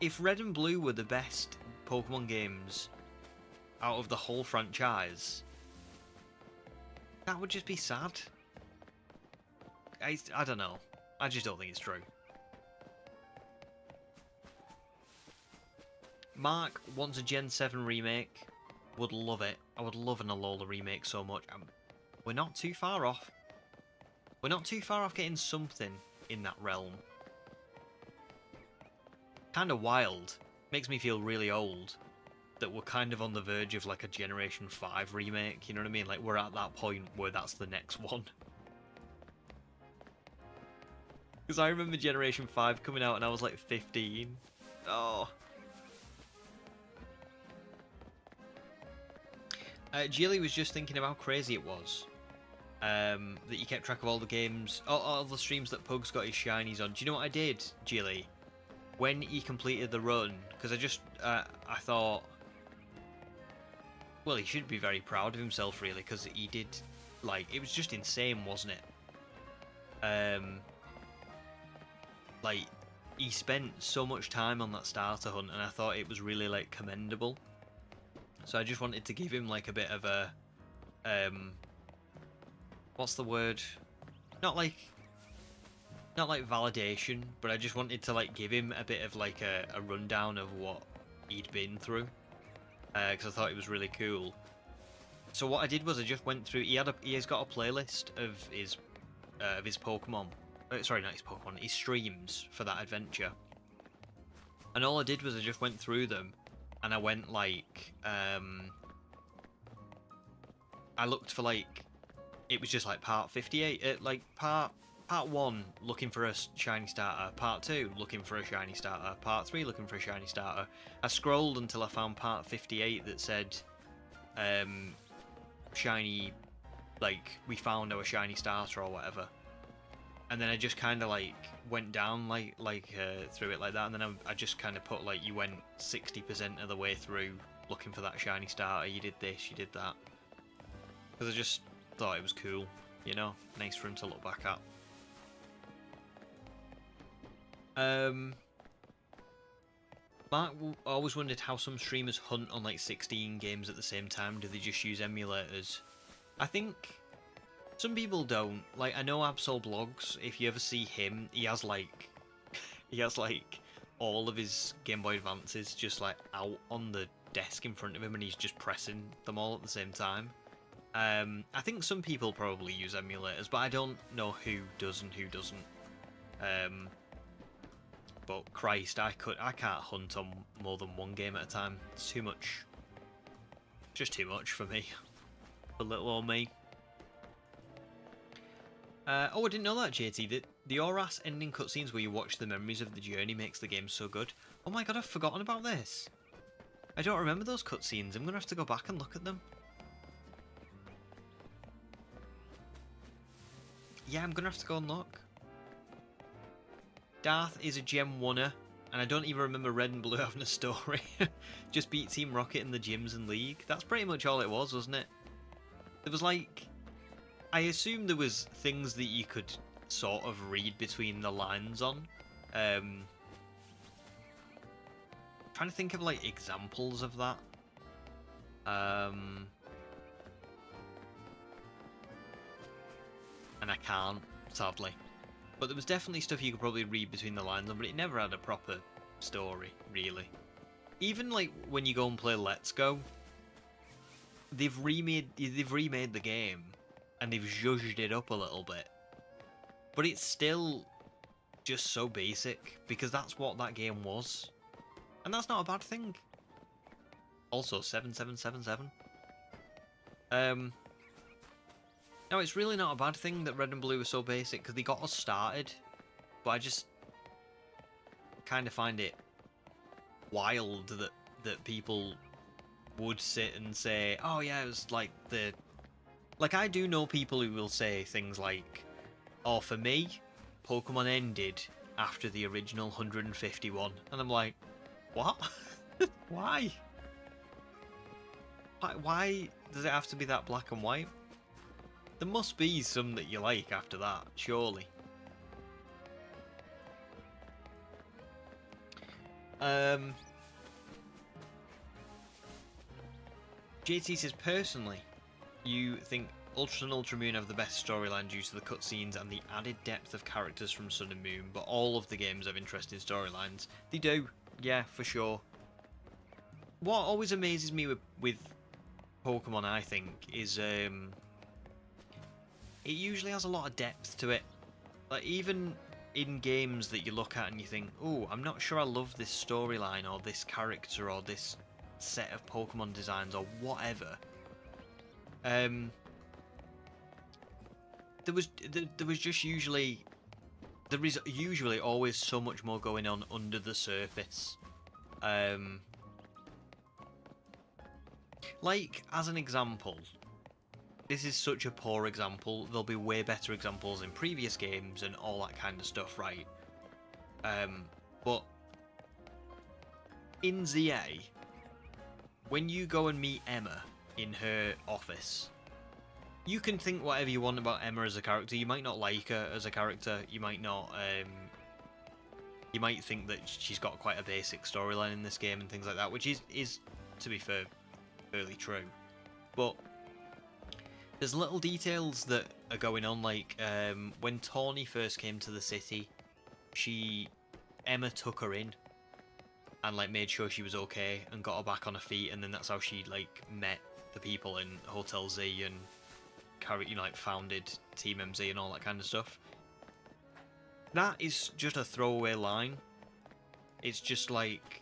If Red and Blue were the best Pokemon games out of the whole franchise, that would just be sad. I don't know. I just don't think it's true. Mark wants a Gen 7 remake. Would love it. I would love an Alola remake so much. We're not too far off. We're not too far off getting something in that realm. Kind of wild. Makes me feel really old that we're kind of on the verge of like a Generation 5 remake. You know what I mean? Like we're at that point where that's the next one. Because I remember Generation 5 coming out and I was like 15. Oh. Jilly was just thinking of how crazy it was. That you kept track of all the games, all the streams that Pug's got his shinies on. Do you know what I did, Jilly? When he completed the run, because I thought, well, he should be very proud of himself, really, because he did, like, it was just insane, wasn't it? Like, he spent so much time on that starter hunt, and I thought it was really, like, commendable. So I just wanted to give him, like, a bit of a, what's the word? Not like validation, but I just wanted to like give him a bit of like a rundown of what he'd been through, because I thought it was really cool. So what I did was I just went through. He has got a playlist of his Pokemon. Sorry, not his Pokemon. His streams for that adventure. And all I did was I just went through them, and I went like I looked for like. It was just like part 58, like part 1 looking for a shiny starter, part 2 looking for a shiny starter, part 3 looking for a shiny starter. I scrolled until I found part 58 that said, shiny, like we found our shiny starter or whatever. And then I just kind of like went down through it like that, and then I just kind of put like you went 60% of the way through looking for that shiny starter. You did this, you did that, because I just thought it was cool, you know, nice for him to look back at. Mark always wondered how some streamers hunt on like 16 games at the same time. Do they just use emulators? I think some people don't. Like, I know Absol Blogs, if you ever see him, he has like all of his Game Boy Advances just like out on the desk in front of him, and he's just pressing them all at the same time. I think some people probably use emulators, but I don't know who does and who doesn't. But Christ, I can't hunt on more than one game at a time. It's too much. Just too much for me. For little old me. Oh, I didn't know that, JT. That the Oras ending cutscenes where you watch the memories of the journey makes the game so good. Oh my god, I've forgotten about this. I don't remember those cutscenes. I'm gonna have to go back and look at them. Yeah, I'm gonna have to go and look. Darth is a Gem 1er. And I don't even remember Red and Blue having a story. Just beat Team Rocket in the gyms and league. That's pretty much all it was, wasn't it? There was like... I assume there was things that you could sort of read between the lines on. Trying to think of like examples of that. And I can't, sadly. But there was definitely stuff you could probably read between the lines on, but it never had a proper story, really. Even like when you go and play Let's Go, they've remade the game and they've zhuzhed it up a little bit. But it's still just so basic because that's what that game was. And that's not a bad thing. Also 7777. No, it's really not a bad thing that Red and Blue are so basic, because they got us started. But I just kind of find it wild that people would sit and say, oh yeah, it was like the... Like, I do know people who will say things like, oh, for me, Pokemon ended after the original 151. And I'm like, what? Why? Why does it have to be that black and white? There must be some that you like after that, surely. JT says, personally, you think Ultra and Ultra Moon have the best storyline due to the cutscenes and the added depth of characters from Sun and Moon, but all of the games have interesting storylines. They do, yeah, for sure. What always amazes me with Pokemon, I think, is it usually has a lot of depth to it. Like, even in games that you look at and you think, oh, I'm not sure I love this storyline or this character or this set of Pokemon designs or whatever. There is usually always so much more going on under the surface. Like, as an example, this is such a poor example. There'll be way better examples in previous games and all that kind of stuff, right? But in ZA, when you go and meet Emma in her office, you can think whatever you want about Emma as a character. You might not like her as a character. You might not. You might think that she's got quite a basic storyline in this game and things like that, which is to be fair, fairly true. But there's little details that are going on, like when Tawny first came to the city, Emma took her in and like made sure she was okay and got her back on her feet, and then that's how she like met the people in Hotel Z and founded Team MZ and all that kind of stuff. That is just a throwaway line. It's just like,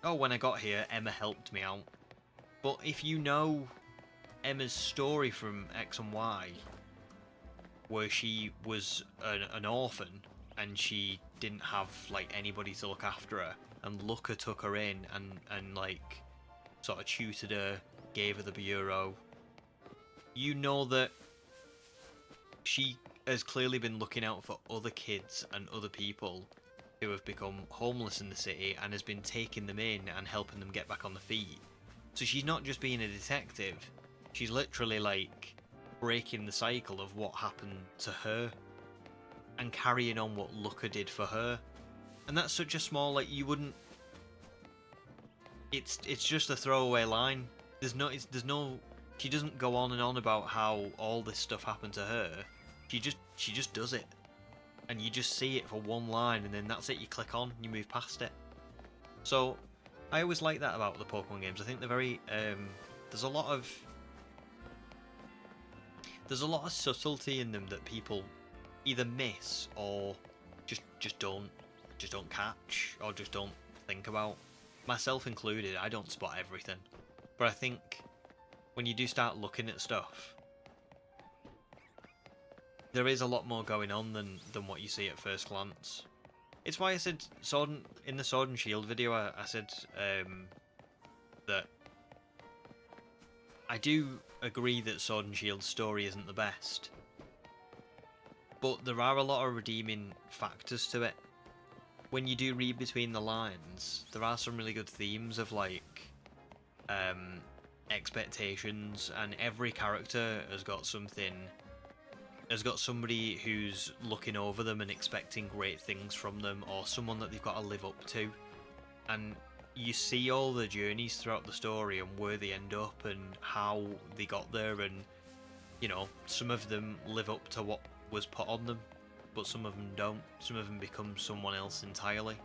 oh, when I got here, Emma helped me out. But if you know Emma's story from X and Y, where she was an orphan and she didn't have like anybody to look after her, and Looker took her in and like sort of tutored her, gave her the bureau, you know that she has clearly been looking out for other kids and other people who have become homeless in the city and has been taking them in and helping them get back on their feet. So she's not just being a detective, she's literally like breaking the cycle of what happened to her and carrying on what Looker did for her. And that's such a small, like, you wouldn't... It's just a throwaway line. There's no... She doesn't go on and on about how all this stuff happened to her. She just does it. And you just see it for one line, and then that's it. You click on, you move past it. So, I always like that about the Pokemon games. I think they're very... there's a lot of subtlety in them that people either miss or just don't catch or just don't think about. Myself included, I don't spot everything. But I think when you do start looking at stuff, there is a lot more going on than what you see at first glance. It's why I said in the Sword and Shield video, I said that I do agree that Sword and Shield's story isn't the best, but there are a lot of redeeming factors to it. when you do read between the lines, there are some really good themes of like expectations, and every character has got something. Has got somebody who's looking over them and expecting great things from them, or someone that they've got to live up to. And you see all the journeys throughout the story and where they end up and how they got there, and you know, some of them live up to what was put on them, but some of them don't. Some of them become someone else entirely.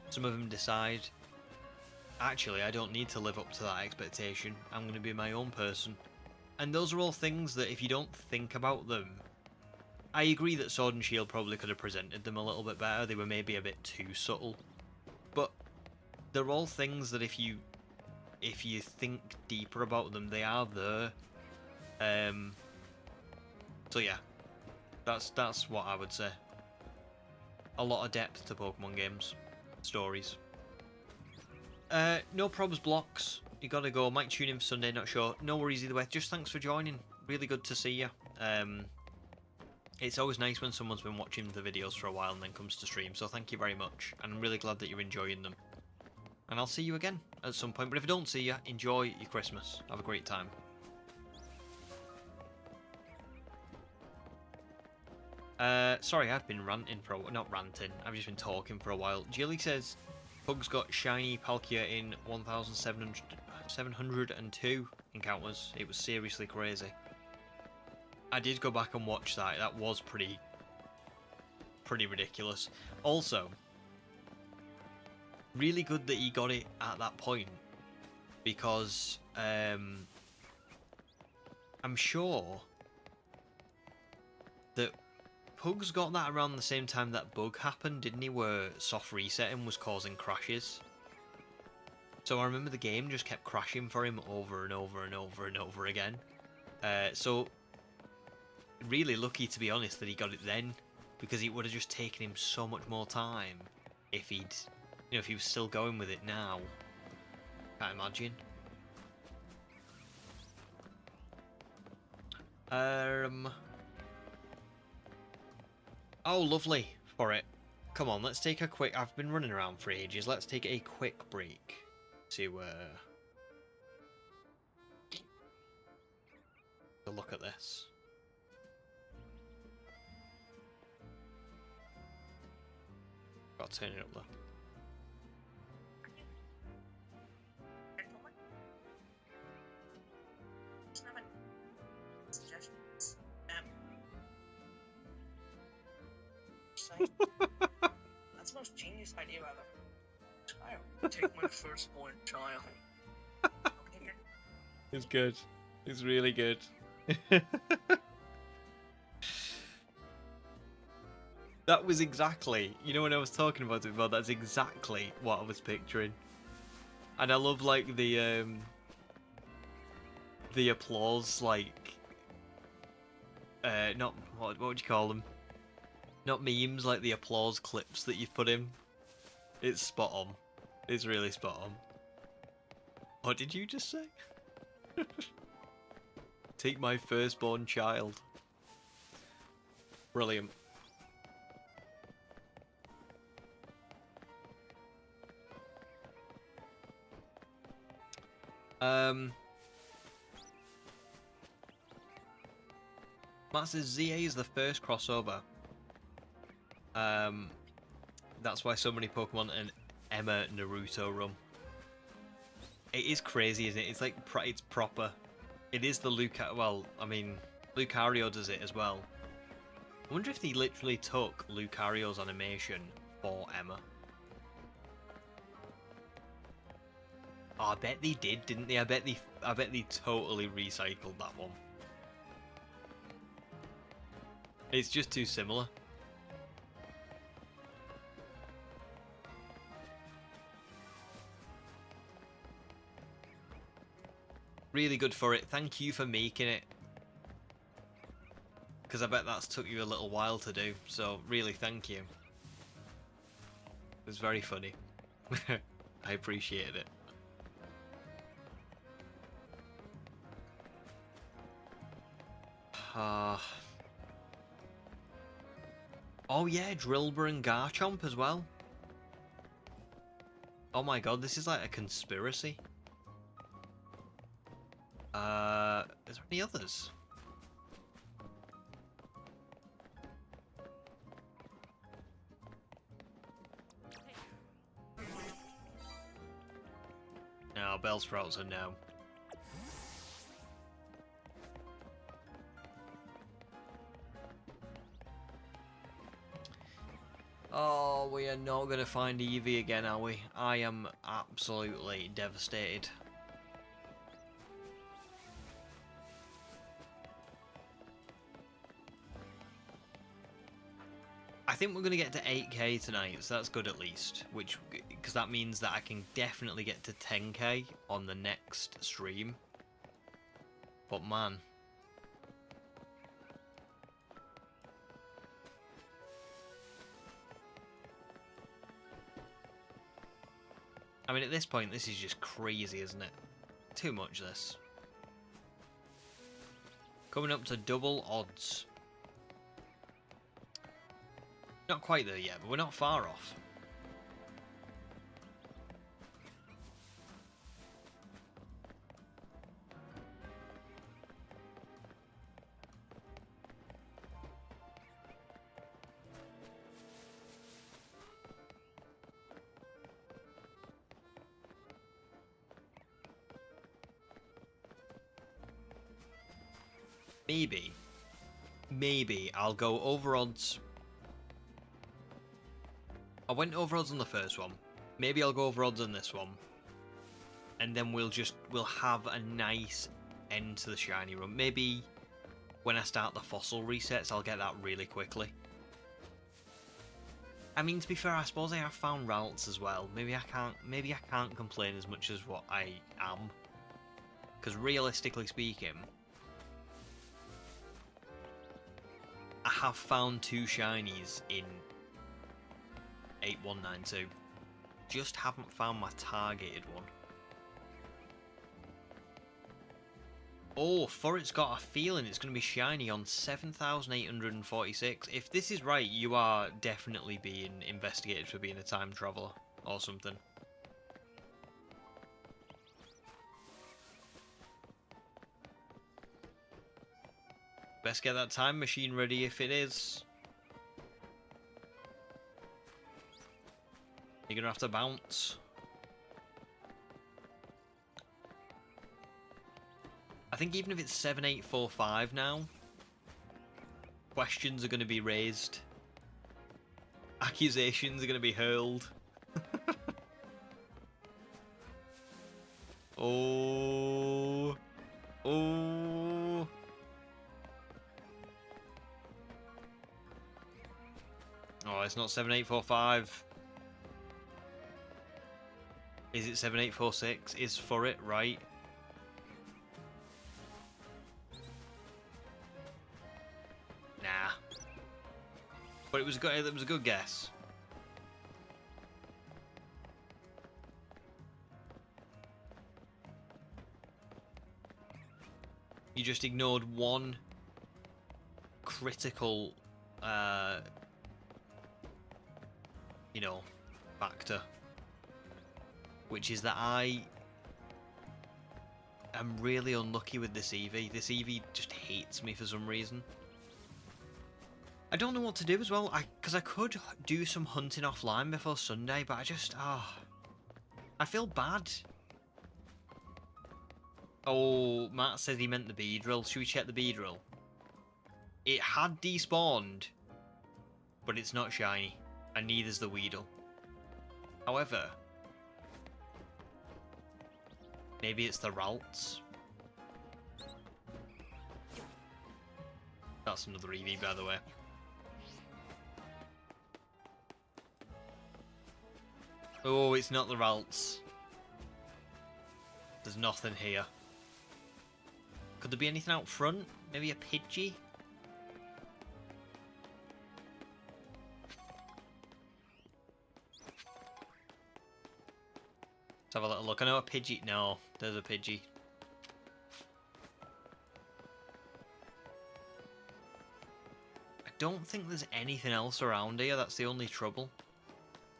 Some of them decide, actually, I don't need to live up to that expectation. I'm going to be my own person. And those are all things that if you don't think about them... I agree that Sword and Shield probably could have presented them a little bit better. They were maybe a bit too subtle. But they're all things that if you think deeper about them, they are there. So yeah, that's what I would say. A lot of depth to Pokemon games. Stories. No probs blocks. You gotta go. Might tune in for Sunday, not sure. No worries either way. Just thanks for joining. Really good to see you. It's always nice when someone's been watching the videos for a while and then comes to stream, so thank you very much. And I'm really glad that you're enjoying them. And I'll see you again at some point. But if I don't see you, enjoy your Christmas. Have a great time. Sorry, I've been ranting for a... Not ranting. I've just been talking for a while. Jilly says... Pug's got shiny Palkia in 1,702 encounters. It was seriously crazy. I did go back and watch that. That was pretty ridiculous. Also, really good that he got it at that point, because I'm sure that Pug's got that around the same time that bug happened, didn't he, where soft resetting was causing crashes. So I remember the game just kept crashing for him over and over and over and over again. So really lucky, to be honest, that he got it then, because it would have just taken him so much more time if he'd, you know, if he was still going with it now. Can't imagine. Oh, lovely for it. Come on, let's take a quick... I've been running around for ages. Let's take a quick break to look at this. Got to turn it up though. That's the most genius idea I've ever. Child. Take my firstborn child. It's good. It's really good. That was exactly, you know, when I was talking about it before, that's exactly what I was picturing. And I love, like, the applause, like, not, what would you call them? Not memes, like the applause clips that you've put in. It's spot on. It's really spot on. What did you just say? Take my firstborn child. Brilliant. Matt says ZA is the first crossover. That's why so many Pokemon and Emma Naruto run. It is crazy, isn't it? It's like, it's proper. It is the well, I mean, Lucario does it as well. I wonder if they literally took Lucario's animation for Emma. Oh, I bet they did, didn't they? I bet they totally recycled that one. It's just too similar. Really good for it. Thank you for making it. Because I bet that's took you a little while to do. So, really, thank you. It was very funny. I appreciated it. Oh yeah, Drillbur and Garchomp as well. Oh my god, this is like a conspiracy. Is there any others? No, Bellsprouts are no. Oh, we are not going to find Eevee again, are we? I am absolutely devastated. I think we're going to get to 8k tonight, so that's good at least. Because that means that I can definitely get to 10k on the next stream. But man. I mean, at this point, this is just crazy, isn't it? Too much, this. Coming up to double odds. Not quite there yet, but we're not far off. Maybe I'll go over odds. I went over odds on the first one. Maybe I'll go over odds on this one. And then we'll have a nice end to the shiny run. Maybe when I start the fossil resets, I'll get that really quickly. I mean, to be fair, I suppose I have found Ralts as well. Maybe I can't complain as much as what I am. Because realistically speaking, I have found 2 shinies in 8192. Just haven't found my targeted one. Oh, Furret's got a feeling it's going to be shiny on 7,846. If this is right, you are definitely being investigated for being a time traveller or something. Best get that time machine ready if it is. You're going to have to bounce. I think even if it's 7845 now, questions are going to be raised. Accusations are going to be hurled. Oh. Oh. Oh, it's not 7845. Is it 7846? Is for it right? Nah. But it was a good guess. You just ignored one critical you know, factor. Which is that I am really unlucky with this Eevee. This Eevee just hates me for some reason. I don't know what to do as well, because I could do some hunting offline before Sunday, but I feel bad. Oh, Matt says he meant the Beedrill. Should we check the Beedrill? It had despawned, but it's not shiny, and neither's the Weedle. However, maybe it's the Ralts. That's another Eevee, by the way. Oh, it's not the Ralts. There's nothing here. Could there be anything out front? Maybe a Pidgey? Let's have a little look. I know a Pidgey. No, there's a Pidgey. I don't think there's anything else around here. That's the only trouble.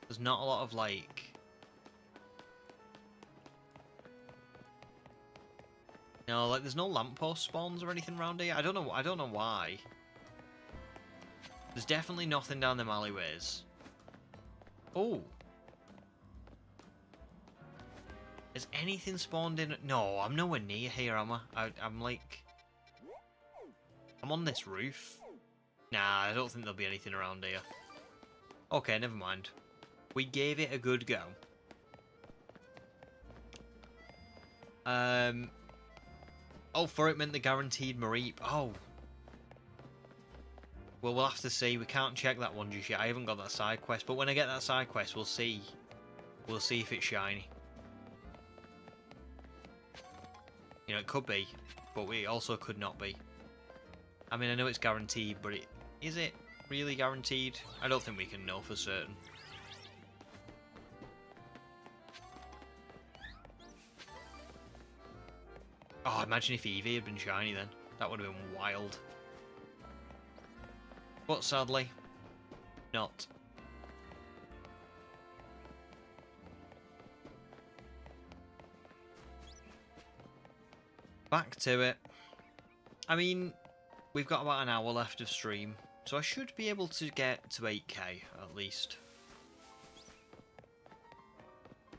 There's not a lot of, like... No, like, there's no lamppost spawns or anything around here. I don't know why. There's definitely nothing down them alleyways. Oh. Has anything spawned in? No, I'm nowhere near here, am I? I'm like... I'm on this roof. Nah, I don't think there'll be anything around here. Okay, never mind. We gave it a good go. Oh, for it meant the guaranteed Mareep. Oh. Well, we'll have to see. We can't check that one just yet. I haven't got that side quest. But when I get that side quest, we'll see. We'll see if it's shiny. You know, it could be. But it also could not be. I mean, I know it's guaranteed, but is it really guaranteed? I don't think we can know for certain. Oh, imagine if Eevee had been shiny then. That would have been wild. But sadly, not. Back to it. I mean, we've got about an hour left of stream, so I should be able to get to 8k at least.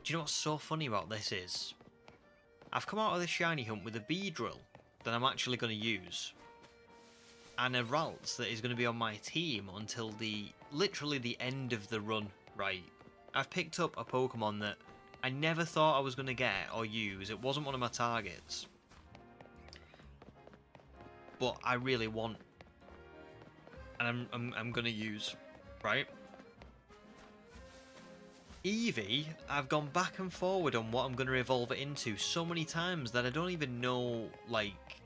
Do you know what's so funny about this is? I've come out of this shiny hunt with a bee drill that I'm actually going to use. And a Ralts that is going to be on my team until literally the end of the run, right? I've picked up a Pokemon that I never thought I was going to get or use. It wasn't one of my targets. But I really want. And I'm going to use, right? Eevee, I've gone back and forward on what I'm going to evolve it into so many times that I don't even know, like,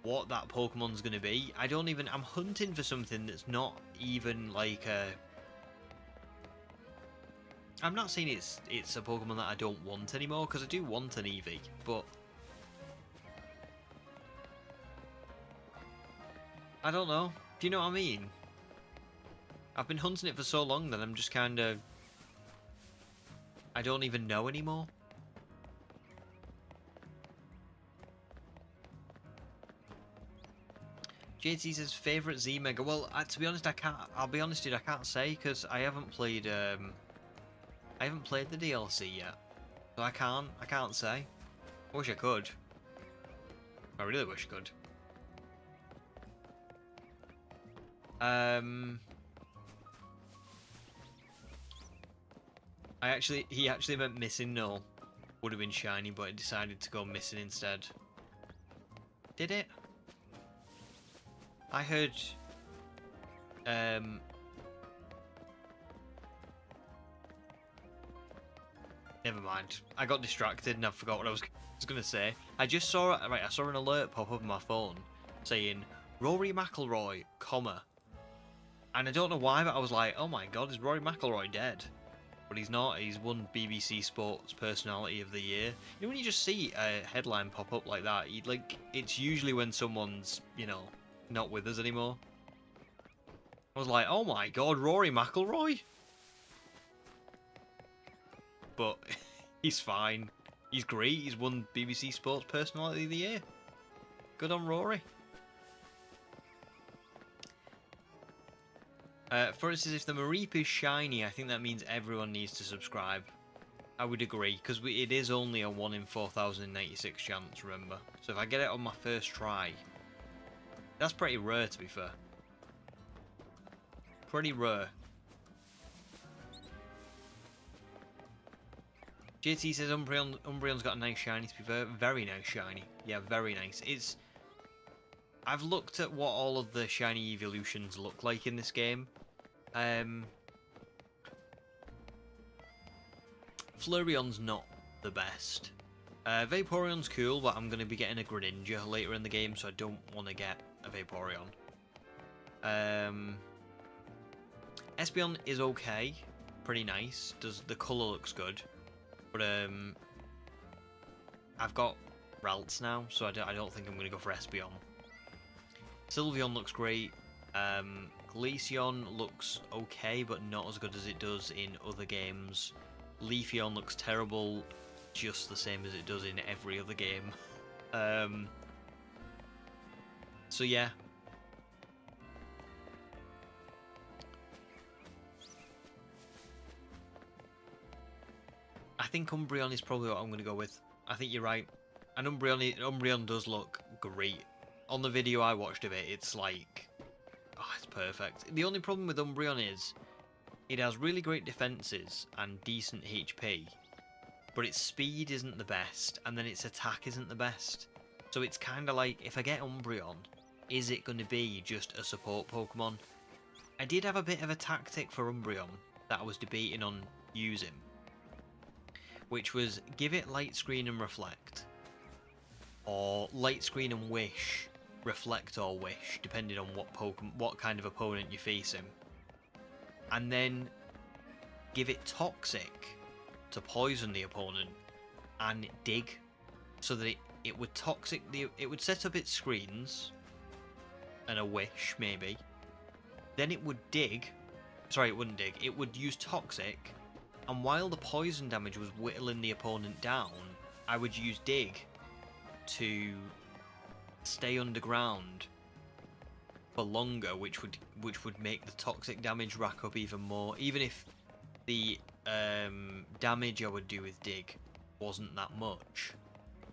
what that Pokemon's going to be. I'm hunting for something that's not even, like, I'm not saying it's a Pokemon that I don't want anymore, because I do want an Eevee, but... I don't know. Do you know what I mean? I've been hunting it for so long that I'm just kind of... I don't even know anymore. JT says favourite Z Mega. Well, to be honest, I can't. I'll be honest, dude. I can't say because I haven't played. I haven't played the DLC yet, so I can't say. I wish I could. I really wish I could. He actually meant missing. No, would have been shiny, but it decided to go missing instead. Did it? I heard. Never mind. I got distracted and I forgot what I was going to say. I just saw it. Right, I saw an alert pop up on my phone saying Rory McIlroy, comma, and I don't know why, but I was like, oh my god, is Rory McIlroy dead? But he's not. He's won BBC Sports Personality of the Year. You know when you just see a headline pop up like that, it's usually when someone's, you know, not with us anymore. I was like, oh my god, Rory McIlroy? But he's fine. He's great. He's won BBC Sports Personality of the Year. Good on Rory. For instance, if the Mareep is shiny, I think that means everyone needs to subscribe. I would agree, because it is only a 1 in 4,096 chance, remember. So if I get it on my first try, that's pretty rare, to be fair. Pretty rare. JT says Umbreon's got a nice shiny, to be fair. Very nice shiny. Yeah, very nice. I've looked at what all of the shiny evolutions look like in this game. Flareon's not the best. Vaporeon's cool, but I'm going to be getting a Greninja later in the game, so I don't want to get a Vaporeon. Espeon is okay. Pretty nice. The colour looks good. But I've got Ralts now, so I don't think I'm going to go for Espeon. Sylveon looks great. Glaceon looks okay, but not as good as it does in other games. Leafeon looks terrible, just the same as it does in every other game. So yeah. I think Umbreon is probably what I'm going to go with. I think you're right. And Umbreon does look great. On the video I watched of it, it's like... oh, it's perfect. The only problem with Umbreon is it has really great defenses and decent HP, but its speed isn't the best, and then its attack isn't the best. So it's kind of like, if I get Umbreon, is it going to be just a support Pokemon? I did have a bit of a tactic for Umbreon that I was debating on using, which was give it Light Screen and Reflect, or Light Screen and Wish, Reflect or Wish, depending on what kind of opponent you're facing, and then give it Toxic to poison the opponent and Dig, so that it would it would set up its screens and a Wish maybe, then it would dig. Sorry, it wouldn't dig. It would use Toxic, and while the poison damage was whittling the opponent down, I would use Dig to stay underground for longer, which would make the Toxic damage rack up even more. Even if the damage I would do with Dig wasn't that much,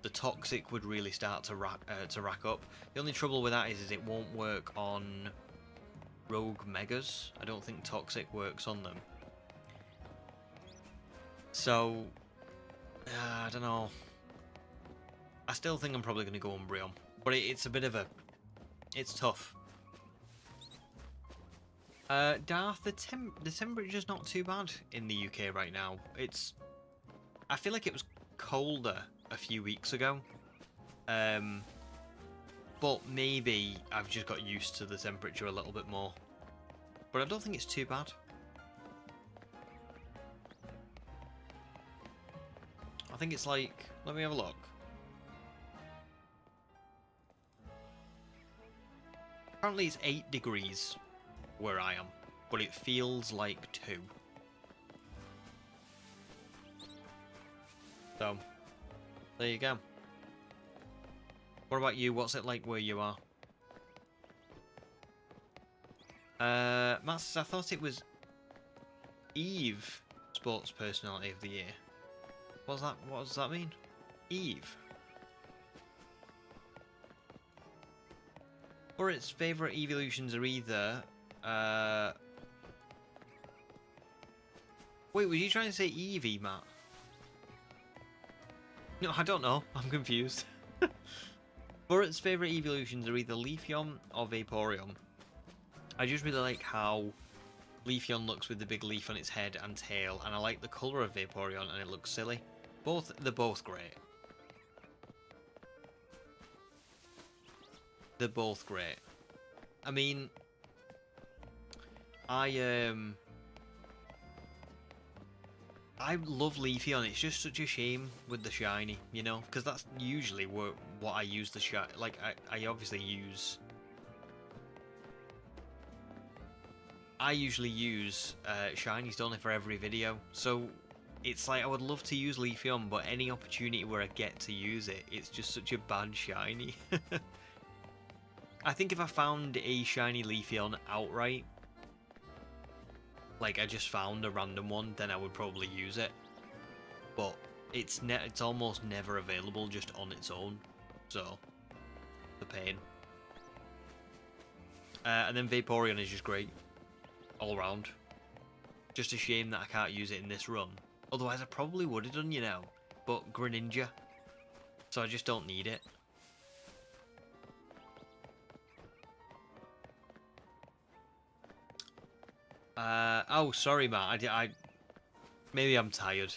the Toxic would really start to rack up. The only trouble with that is it won't work on Rogue Megas. I don't think Toxic works on them. So, I don't know. I still think I'm probably going to go Umbreon, but it's a bit of a... it's tough. Darth, the temperature's not too bad in the UK right now. I feel like it was colder a few weeks ago. But maybe I've just got used to the temperature a little bit more. But I don't think it's too bad. I think it's like... let me have a look. Apparently it's 8 degrees where I am, but it feels like 2. So, there you go. What about you? What's it like where you are? Matt says, I thought it was Eevee Sports Personality of the Year. What does that mean? Eevee. Or its favourite evolutions are either... wait, were you trying to say Eevee, Matt? No, I don't know. I'm confused. For its favourite evolutions are either Leafeon or Vaporeon. I just really like how Leafeon looks with the big leaf on its head and tail, and I like the colour of Vaporeon, and it looks silly. They're both great. They're both great. I mean, I love Leafeon. It's just such a shame with the shiny, you know, because that's usually what I use the shiny. Like I obviously use. I usually use shinies, don't I, for every video. So it's like I would love to use Leafeon, but any opportunity where I get to use it, it's just such a bad shiny. I think if I found a shiny Leafeon outright, like I just found a random one, then I would probably use it. But it's almost never available just on its own, so the pain. And then Vaporeon is just great all round. Just a shame that I can't use it in this run. Otherwise I probably would have done, you know. But Greninja, so I just don't need it. Oh, sorry, Matt. Maybe I'm tired.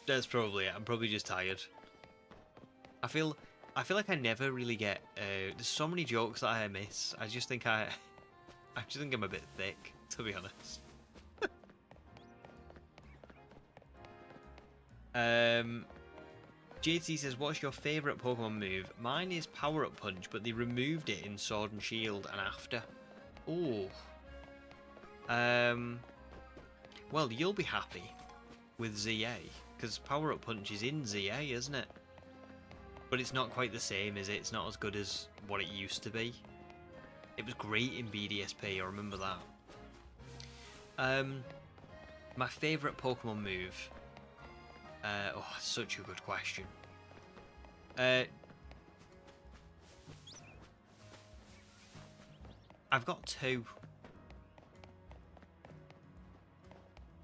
That's probably it. I'm probably just tired. I feel like I never really get. There's so many jokes that I miss. I just think I'm a bit thick, to be honest. JT says, "What's your favourite Pokemon move?" Mine is Power Up Punch, but they removed it in Sword and Shield and after. Ooh. Well, you'll be happy with ZA, because Power Up Punch is in ZA, isn't it? But it's not quite the same, is it? It's not as good as what it used to be. It was great in BDSP, I remember that. My favourite Pokemon move. Oh, such a good question. I've got two.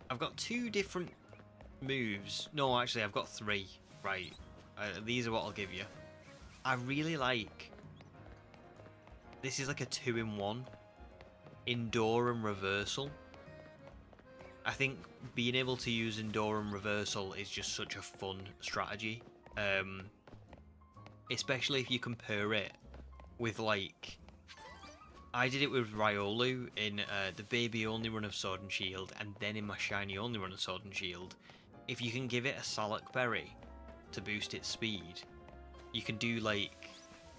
I've got two different moves. No, actually, I've got three. Right. These are what I'll give you. I really like... This is like a 2-in-1. Endure and Reversal. I think being able to use Endure and Reversal is just such a fun strategy. Especially if you compare it with, like... I did it with Riolu in the baby only run of Sword and Shield, and then in my shiny only run of Sword and Shield. If you can give it a Salak Berry to boost its speed, you can do like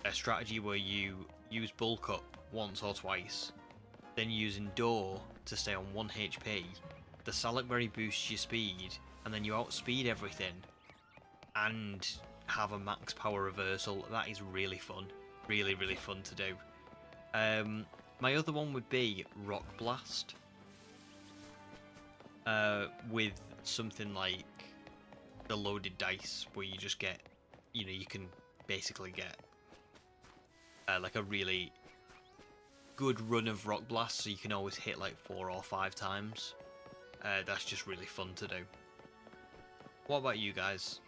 a strategy where you use Bulk Up once or twice, then use Endure to stay on 1 HP, the Salak Berry boosts your speed, and then you outspeed everything, and have a max power reversal. That is really fun. Really, really fun to do. My other one would be Rock Blast. With something like the loaded dice, where you just get, you know, you can basically get like a really good run of Rock Blast, so you can always hit like 4 or 5 times. That's just really fun to do. What about you guys?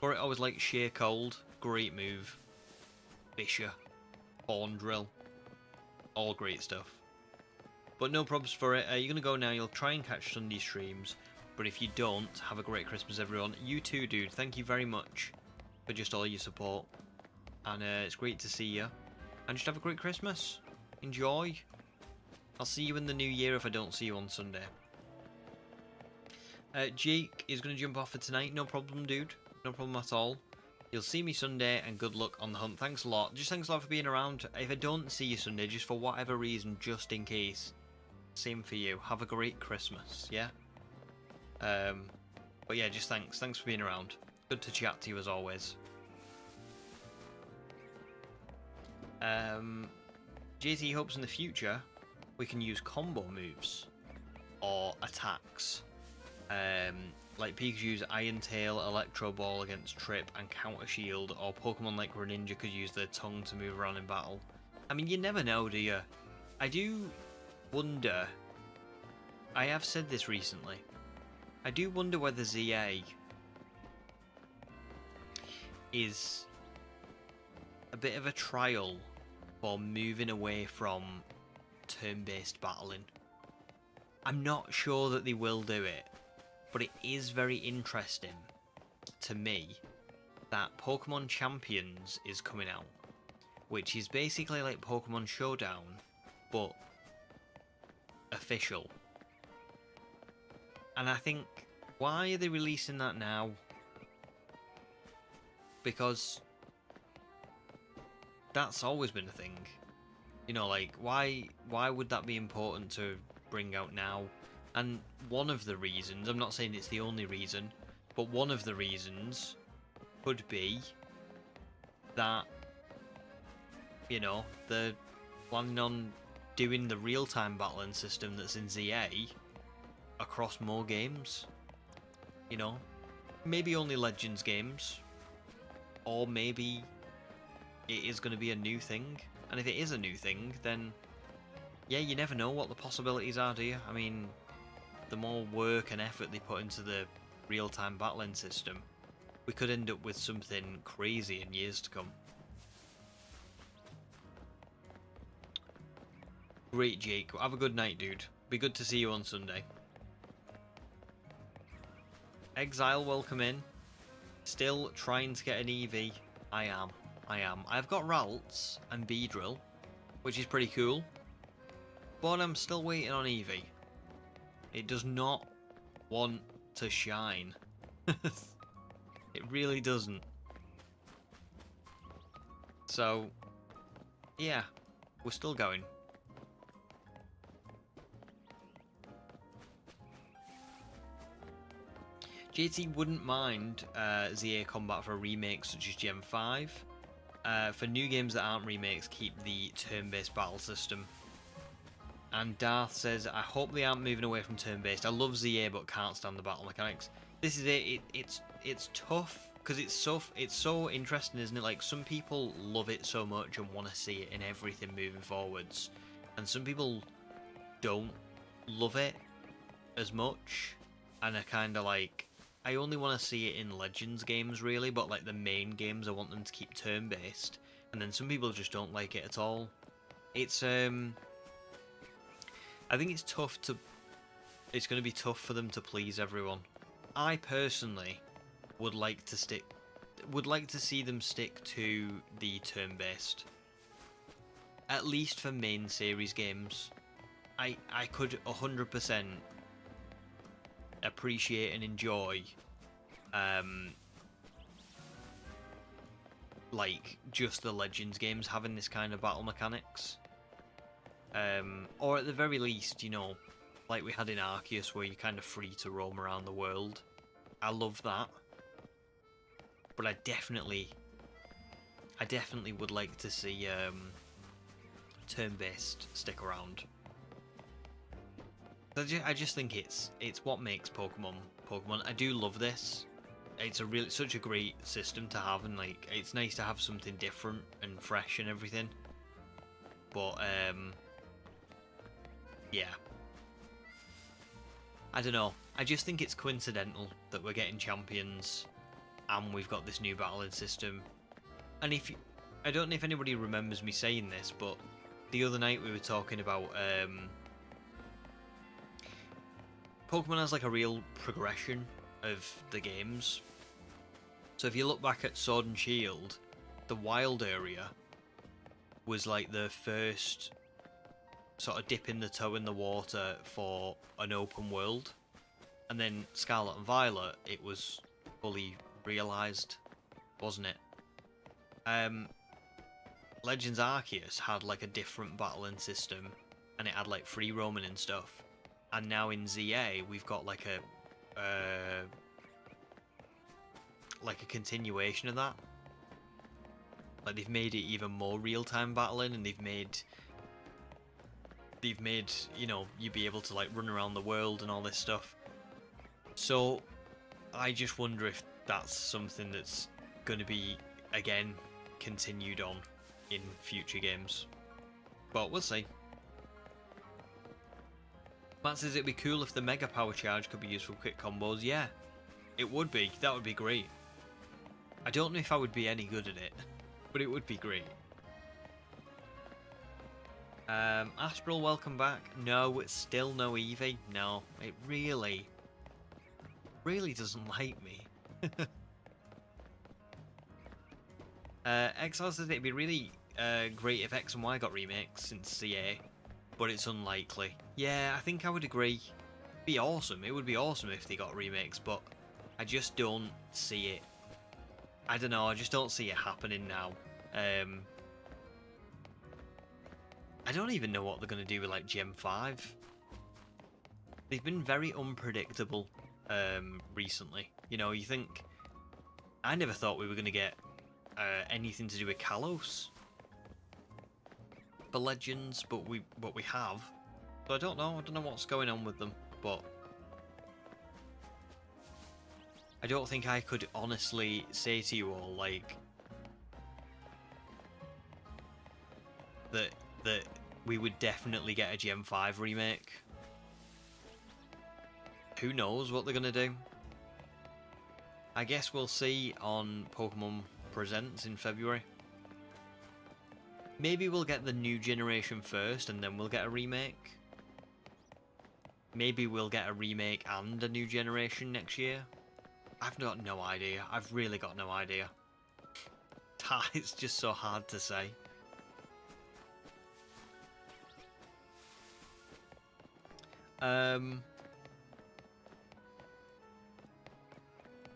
Or I always like Sheer Cold, great move. Fisher, Horn Drill. All great stuff. But no problems for it. You're going to go now. You'll try and catch Sunday streams. But if you don't, have a great Christmas, everyone. You too, dude. Thank you very much for just all your support. And it's great to see you. And just have a great Christmas. Enjoy. I'll see you in the new year if I don't see you on Sunday. Jake is going to jump off for tonight. No problem, dude. No problem at all. You'll see me Sunday, and good luck on the hunt. Thanks a lot. Just thanks a lot for being around. If I don't see you Sunday, just for whatever reason, just in case, same for you. Have a great Christmas, yeah? But yeah, just thanks. Thanks for being around. Good to chat to you as always. JT hopes in the future we can use combo moves or attacks. Like Pikachu's Iron Tail, Electro Ball against Trip and Counter Shield, or Pokemon like Greninja could use their tongue to move around in battle. I mean, you never know, do you? I do wonder, I have said this recently, I do wonder whether ZA is a bit of a trial for moving away from turn-based battling. I'm not sure that they will do it. But it is very interesting to me that Pokemon Champions is coming out, which is basically like Pokemon Showdown, but official. And I think, why are they releasing that now? Because that's always been a thing. You know, like, why would that be important to bring out now? And one of the reasons, I'm not saying it's the only reason, but one of the reasons could be that, you know, they're planning on doing the real-time battling system that's in ZA across more games. You know, maybe only Legends games, or maybe it is going to be a new thing. And if it is a new thing, then yeah, you never know what the possibilities are, do you? I mean, the more work and effort they put into the real-time battling system, we could end up with something crazy in years to come. Great, Jake. Have a good night, dude. Be good to see you on Sunday. Exile, welcome in. Still trying to get an Eevee. I am. I've got Ralts and Beedrill, which is pretty cool. But I'm still waiting on Eevee. It does not want to shine. It really doesn't. So, yeah, we're still going. JT wouldn't mind ZA combat for remakes such as Gen 5. For new games that aren't remakes, keep the turn-based battle system. And Darth says, I hope they aren't moving away from turn-based. I love ZA but can't stand the battle mechanics. This is it. It's tough because it's so interesting, isn't it? Like, some people love it so much and want to see it in everything moving forwards, and some people don't love it as much and are kind of like, I only want to see it in Legends games really, but like the main games I want them to keep turn-based, and then some people just don't like it at all. It's I think it's tough to, it's going to be tough for them to please everyone. I personally would like to see them stick to the turn-based, at least for main series games. I could 100% appreciate and enjoy like just the Legends games having this kind of battle mechanics, or at the very least, you know, like we had in Arceus where you're kind of free to roam around the world. I love that, but I definitely would like to see turn-based stick around. I just think it's what makes Pokemon. I do love this. It's such a great system to have, and like it's nice to have something different and fresh and everything. But yeah, I don't know. I just think it's coincidental that we're getting champions and we've got this new battling system. And I don't know if anybody remembers me saying this, but the other night we were talking about Pokemon has like a real progression of the games. So if you look back at Sword and Shield, the wild area was like the first sort of dipping the toe in the water for an open world, and then Scarlet and Violet, it was fully realised, wasn't it? Legends Arceus had like a different battling system, and it had like free roaming and stuff. And now in ZA, we've got like a continuation of that. Like they've made it even more real-time battling, and they've made, you know, you be able to like run around the world and all this stuff. So I just wonder if that's something that's going to be again continued on in future games, but we'll see. Matt says it'd be cool if the Mega Power Charge could be used for quick combos. Yeah, it would be. That would be great. I don't know if I would be any good at it, but it would be great. Astral, welcome back. No, it's still no Eevee. No, it really doesn't like me. XR says it'd be really great if X and Y got remakes since CA, but it's unlikely. Yeah, I think I would agree. It'd be awesome. It would be awesome if they got remakes, but I just don't see it. I don't know, I just don't see it happening now. I don't even know what they're going to do with like Gen 5. They've been very unpredictable recently. You know, you think, I never thought we were going to get anything to do with Kalos for Legends, but we have. So I don't know what's going on with them, but I don't think I could honestly say to you all like that we would definitely get a Gen 5 remake. Who knows what they're gonna do? I guess we'll see on Pokemon Presents in February. Maybe we'll get the new generation first and then we'll get a remake. Maybe we'll get a remake and a new generation next year. I've got no idea. I've really got no idea. It's just so hard to say.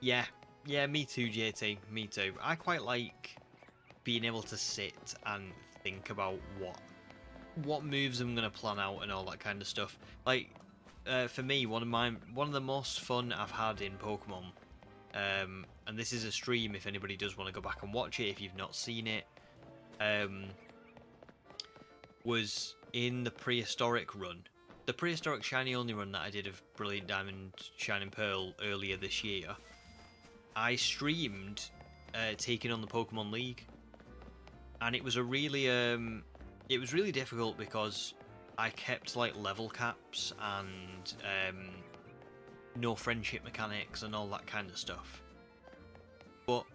Yeah, me too, JT. Me too. I quite like being able to sit and think about what moves I'm gonna plan out and all that kind of stuff. Like, for me, one of the most fun I've had in Pokemon, and this is a stream if anybody does want to go back and watch it if you've not seen it, was in the prehistoric run. The prehistoric shiny only run that I did of Brilliant Diamond, Shining Pearl earlier this year. I streamed taking on the Pokemon League, and it was a really it was really difficult because I kept like level caps and no friendship mechanics and all that kind of stuff. But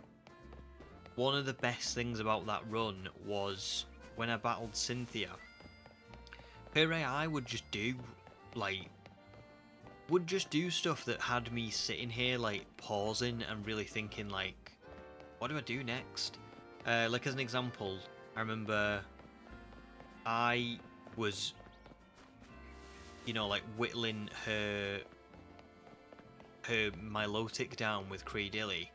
one of the best things about that run was when I battled Cynthia, her AI would just do stuff that had me sitting here like pausing and really thinking like, what do I do next? Like as an example, I remember I was, like whittling her Milotic down with Creedilly,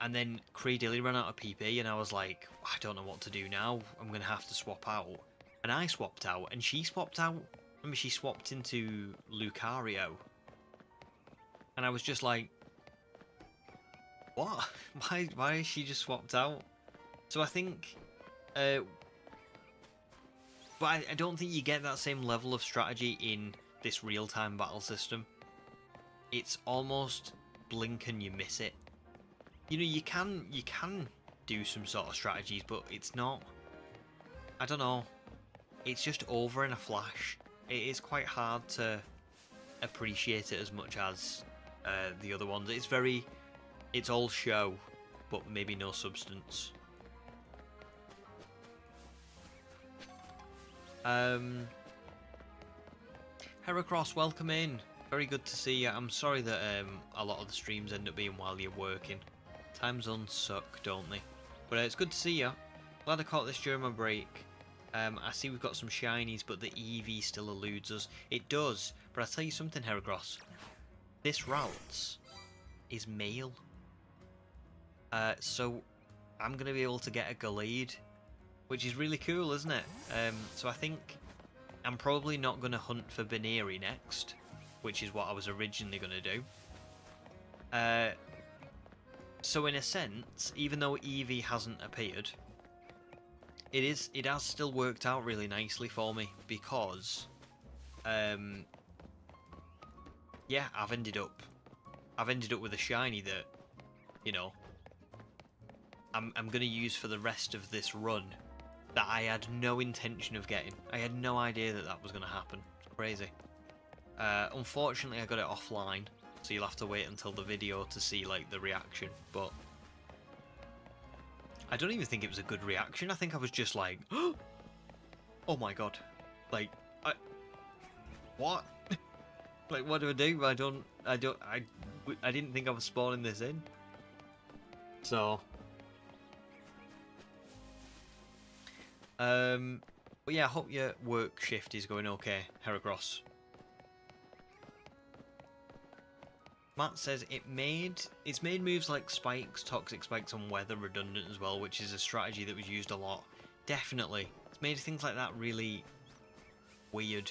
and then Creedilly ran out of PP, and I was like, I don't know what to do now. I'm gonna have to swap out, and I swapped out, and she swapped out. Remember, she swapped into Lucario, and I was just like, what? Why is she just swapped out? So I think, but I don't think you get that same level of strategy in this real-time battle system. It's almost blink and you miss it. You can do some sort of strategies, but it's not. I don't know. It's just over in a flash. It is quite hard to appreciate it as much as the other ones. It's all show, but maybe no substance. Heracross, welcome in. Very good to see you. I'm sorry that a lot of the streams end up being while you're working. Time zones suck, don't they? But it's good to see you. Glad I caught this during my break. I see we've got some shinies, but the Eevee still eludes us. It does, but I'll tell you something, Heracross. This Ralts is male. So I'm going to be able to get a Gallade, which is really cool, isn't it? So I think I'm probably not going to hunt for Baneri next, which is what I was originally going to do. So in a sense, even though Eevee hasn't appeared, it has still worked out really nicely for me because, yeah, I've ended up with a shiny that, I'm gonna use for the rest of this run that I had no intention of getting. I had no idea that was gonna happen. It's crazy. Unfortunately, I got it offline, so you'll have to wait until the video to see like the reaction. But I don't even think it was a good reaction. I think I was just like, oh my god, like, what? Like, what do I do? I didn't think I was spawning this in. So, but yeah, I hope your work shift is going okay, Heracross. Matt says it's made moves like spikes, toxic spikes, and weather redundant as well, which is a strategy that was used a lot. Definitely, it's made things like that really weird.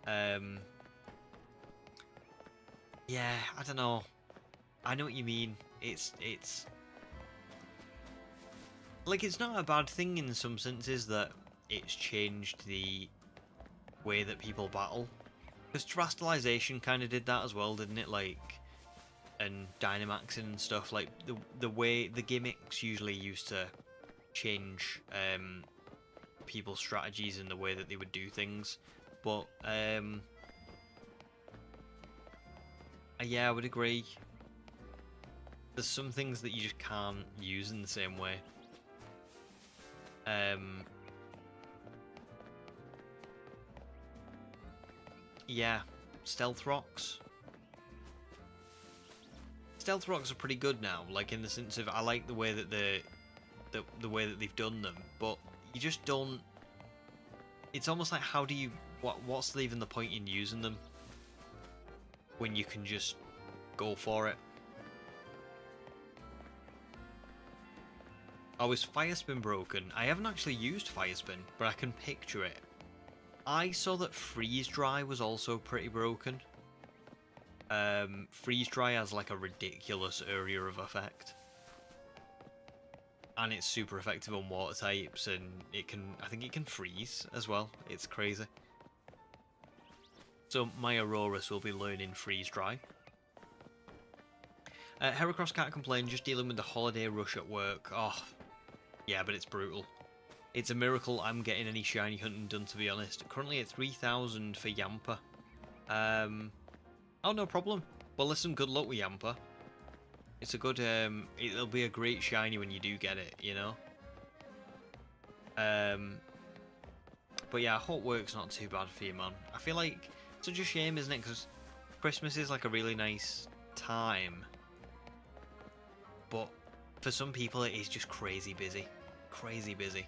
Yeah, I don't know. I know what you mean. It's like, it's not a bad thing in some senses that it's changed the way that people battle. Because Terastallization kind of did that as well, didn't it? Like, and Dynamaxing and stuff. Like, the way the gimmicks usually used to change people's strategies and the way that they would do things. But yeah, I would agree. There's some things that you just can't use in the same way. Yeah, Stealth Rocks. Stealth Rocks are pretty good now, like in the sense of I like the way that the way that they've done them, but you just don't. It's almost like, how do you? What's even the point in using them when you can just go for it? Oh, is Fire Spin broken? I haven't actually used Fire Spin, but I can picture it. I saw that freeze dry was also pretty broken. Freeze dry has like a ridiculous area of effect. And it's super effective on water types, and it can, I think it can freeze as well. It's crazy. So my Auroras will be learning freeze dry. Heracross can't complain, just dealing with the holiday rush at work. Oh, yeah, but it's brutal. It's a miracle I'm getting any shiny hunting done, to be honest. Currently at 3,000 for Yamper. Oh, no problem. Well, listen, good luck with Yamper. It's a good, it'll be a great shiny when you do get it, you know? But yeah, I hope work's not too bad for you, man. I feel like it's such a shame, isn't it? Because Christmas is like a really nice time. But for some people, it is just crazy busy. Crazy busy.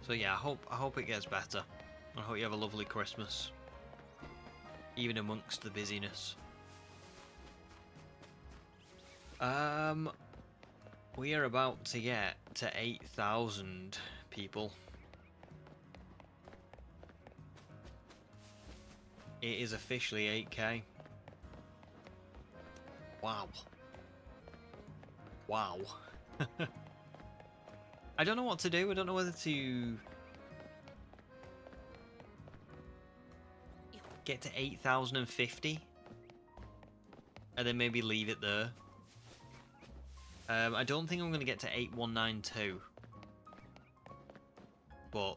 So yeah, I hope it gets better. I hope you have a lovely Christmas. Even amongst the busyness. We are about to get to 8,000 people. It is officially 8k. Wow. Wow. I don't know what to do. I don't know whether to get to 8,050 and then maybe leave it there. I don't think I'm going to get to 8,192, but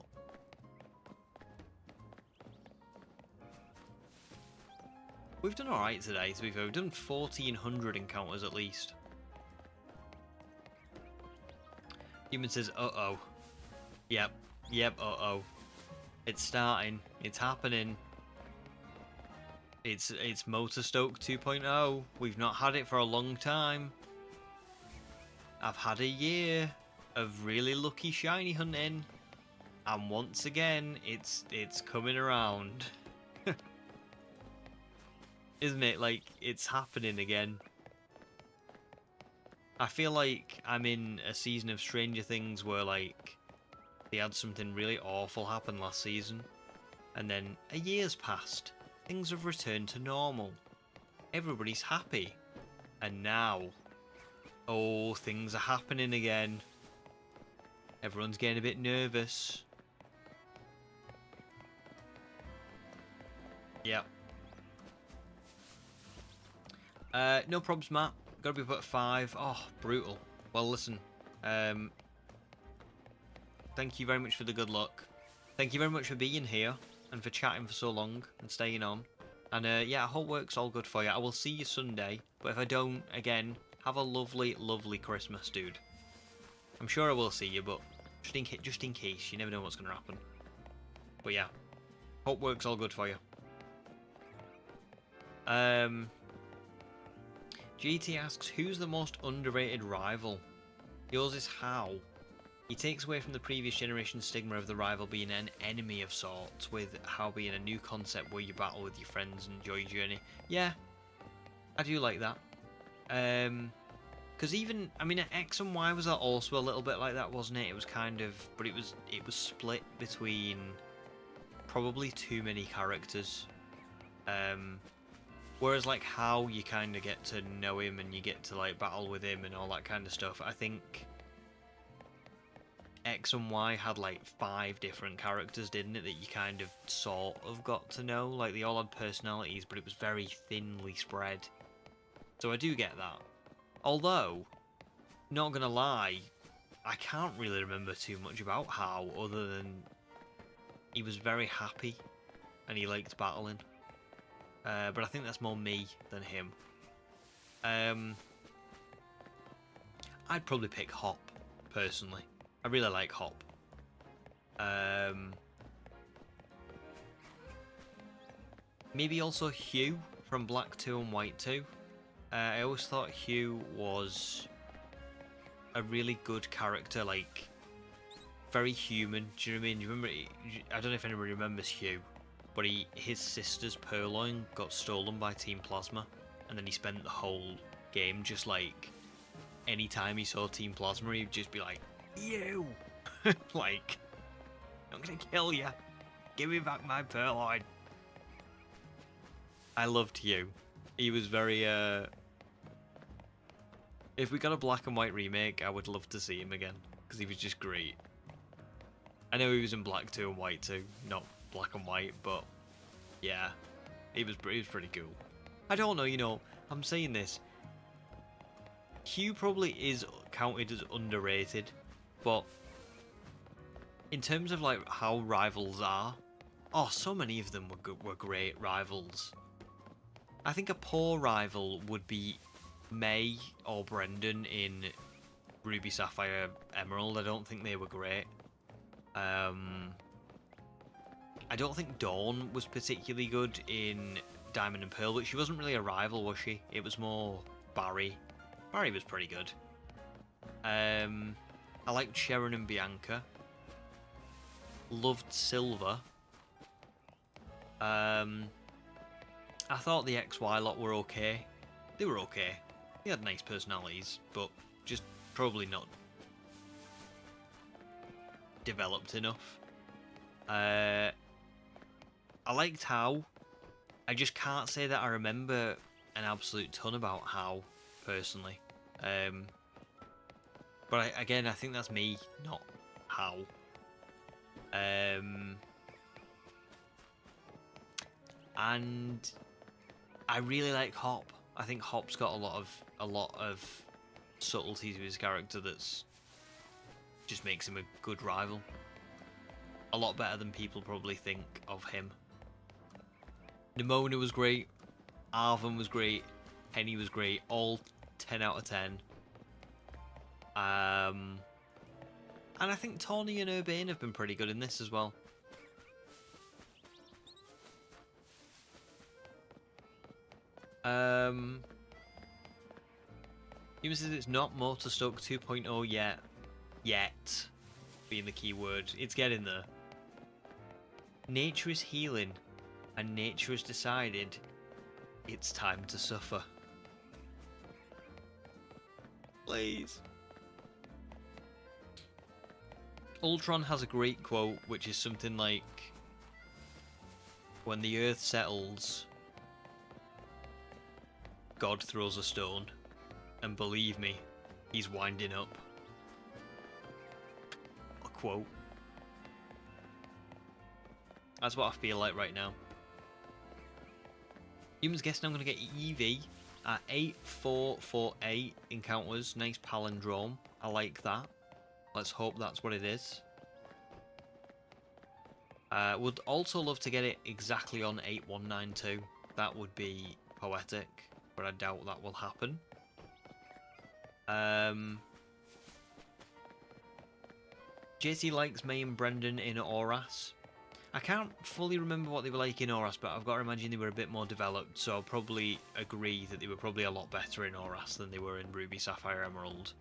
we've done alright today, to be fair. We've done 1,400 encounters at least. Human says, uh-oh. Yep, uh-oh. It's starting. It's happening. It's Motorstoke 2.0. We've not had it for a long time. I've had a year of really lucky shiny hunting, and once again, it's coming around. Isn't it? Like, it's happening again. I feel like I'm in a season of Stranger Things where, like, they had something really awful happen last season, and then a year's passed. Things have returned to normal. Everybody's happy. And now, oh, things are happening again. Everyone's getting a bit nervous. Yep. No probs, Matt. Gotta be put at 5. Oh, brutal. Well, listen. Thank you very much for the good luck. Thank you very much for being here and for chatting for so long and staying on. And yeah, I hope work's all good for you. I will see you Sunday. But if I don't, again, have a lovely, lovely Christmas, dude. I'm sure I will see you, but just in case, you never know what's going to happen. But yeah, hope work's all good for you. GT asks, who's the most underrated rival? Yours is How. He takes away from the previous generation stigma of the rival being an enemy of sorts, with How being a new concept where you battle with your friends and enjoy your journey. Yeah, I do like that. Because even, I mean, X and Y was also a little bit like that, wasn't it? It was kind of, but it was split between probably too many characters. Whereas like How, you kind of get to know him and you get to like battle with him and all that kind of stuff. I think X and Y had like 5 different characters, didn't it, that you kind of sort of got to know. Like they all had personalities, but it was very thinly spread. So I do get that. Although, not gonna lie, I can't really remember too much about How other than he was very happy and he liked battling. But I think that's more me than him. I'd probably pick Hop, personally. I really like Hop. Maybe also Hugh from Black 2 and White 2. I always thought Hugh was a really good character, like very human. Do you know what I mean? Do you remember? I don't know if anybody remembers Hugh, but his sister's Purloin got stolen by Team Plasma, and then he spent the whole game just like anytime he saw Team Plasma, he'd just be like, You! Like, I'm gonna kill you. Give me back my purloin. I loved Hugh. He was very, if we got a black and white remake, I would love to see him again. Because he was just great. I know he was in black too and white too. Not black and white, but yeah. He was pretty cool. I don't know, you know, I'm saying this. Hugh probably is counted as underrated, but in terms of like how rivals are, oh, so many of them were great rivals. I think a poor rival would be May or Brendan in Ruby, Sapphire, Emerald. I don't think they were great. I don't think Dawn was particularly good in Diamond and Pearl, but she wasn't really a rival, was she? It was more Barry. Barry was pretty good. I liked Sharon and Bianca. Loved Silver. I thought the XY lot were okay. They were okay. They had nice personalities, but just probably not developed enough. I liked How. I just can't say that I remember an absolute ton about How, personally. But again, I think that's me, not How. And I really like Hop. I think Hop's got a lot of subtlety to his character that's just makes him a good rival. A lot better than people probably think of him. Nimona was great. Arvin was great. Henny was great. All 10 out of 10. And I think Tawny and Urbane have been pretty good in this as well. Human says it's not Motorstock 2.0 yet. Yet. Being the key word. It's getting there. Nature is healing. And nature has decided it's time to suffer. Please. Ultron has a great quote, which is something like, when the earth settles, God throws a stone, and believe me, he's winding up. A quote. That's what I feel like right now. Humans guessing I'm going to get Eevee at 8448 encounters. Nice palindrome. I like that. Let's hope that's what it is. Would also love to get it exactly on 8192. That would be poetic, but I doubt that will happen. JT likes May and Brendan in Auras. I can't fully remember what they were like in Auras, but I've got to imagine they were a bit more developed, so I'll probably agree that they were probably a lot better in Auras than they were in Ruby, Sapphire, Emerald.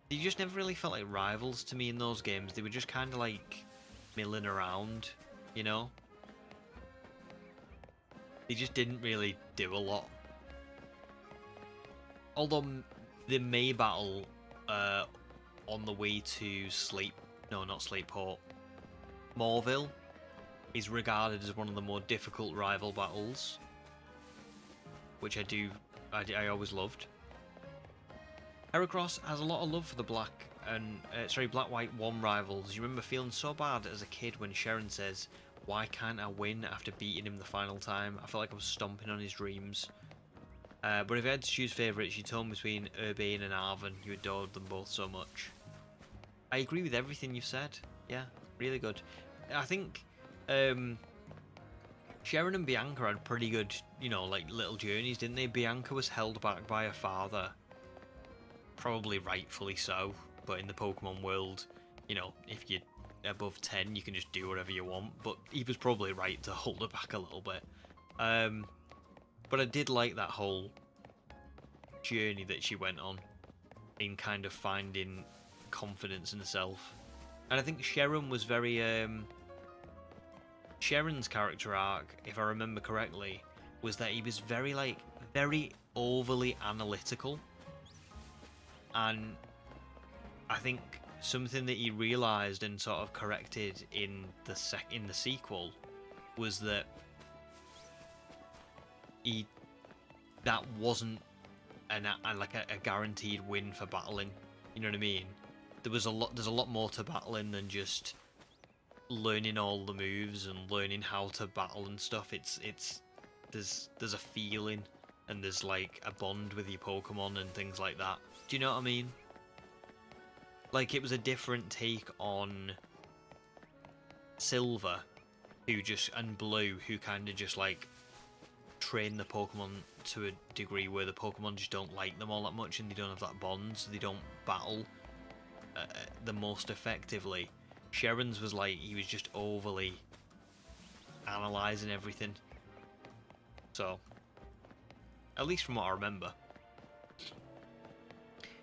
They just never really felt like rivals to me in those games. They were just kind of like milling around, you know? They just didn't really do a lot. Although the May battle on the way to Sleepport, Morville, is regarded as one of the more difficult rival battles, which I always loved. Heracross has a lot of love for the black white 1 rivals. You remember feeling so bad as a kid when Sharon says, "Why can't I win after beating him the final time?" I felt like I was stomping on his dreams. But if I had to choose favourites, you told me between Urbane and Arvin. You adored them both so much. I agree with everything you've said. Yeah, really good. I think Sharon and Bianca had pretty good, you know, like little journeys, didn't they? Bianca was held back by her father. Probably rightfully so, but in the Pokemon world, you know, if you're above 10, you can just do whatever you want, but he was probably right to hold her back a little bit. But I did like that whole journey that she went on in kind of finding confidence in herself. And I think Sharon was very... Sharon's character arc, if I remember correctly, was that he was very overly analytical. And I think something that he realised and sort of corrected in the sequel was that that wasn't a guaranteed win for battling. You know what I mean? There's a lot more to battling than just learning all the moves and learning how to battle and stuff. There's a feeling, and there's like a bond with your Pokemon and things like that. Do you know what I mean? Like, it was a different take on Silver, and Blue, who kind of just like train the Pokemon to a degree where the Pokemon just don't like them all that much, and they don't have that bond, so they don't battle the most effectively. Sharon's was like, he was just overly analysing everything. So, at least from what I remember.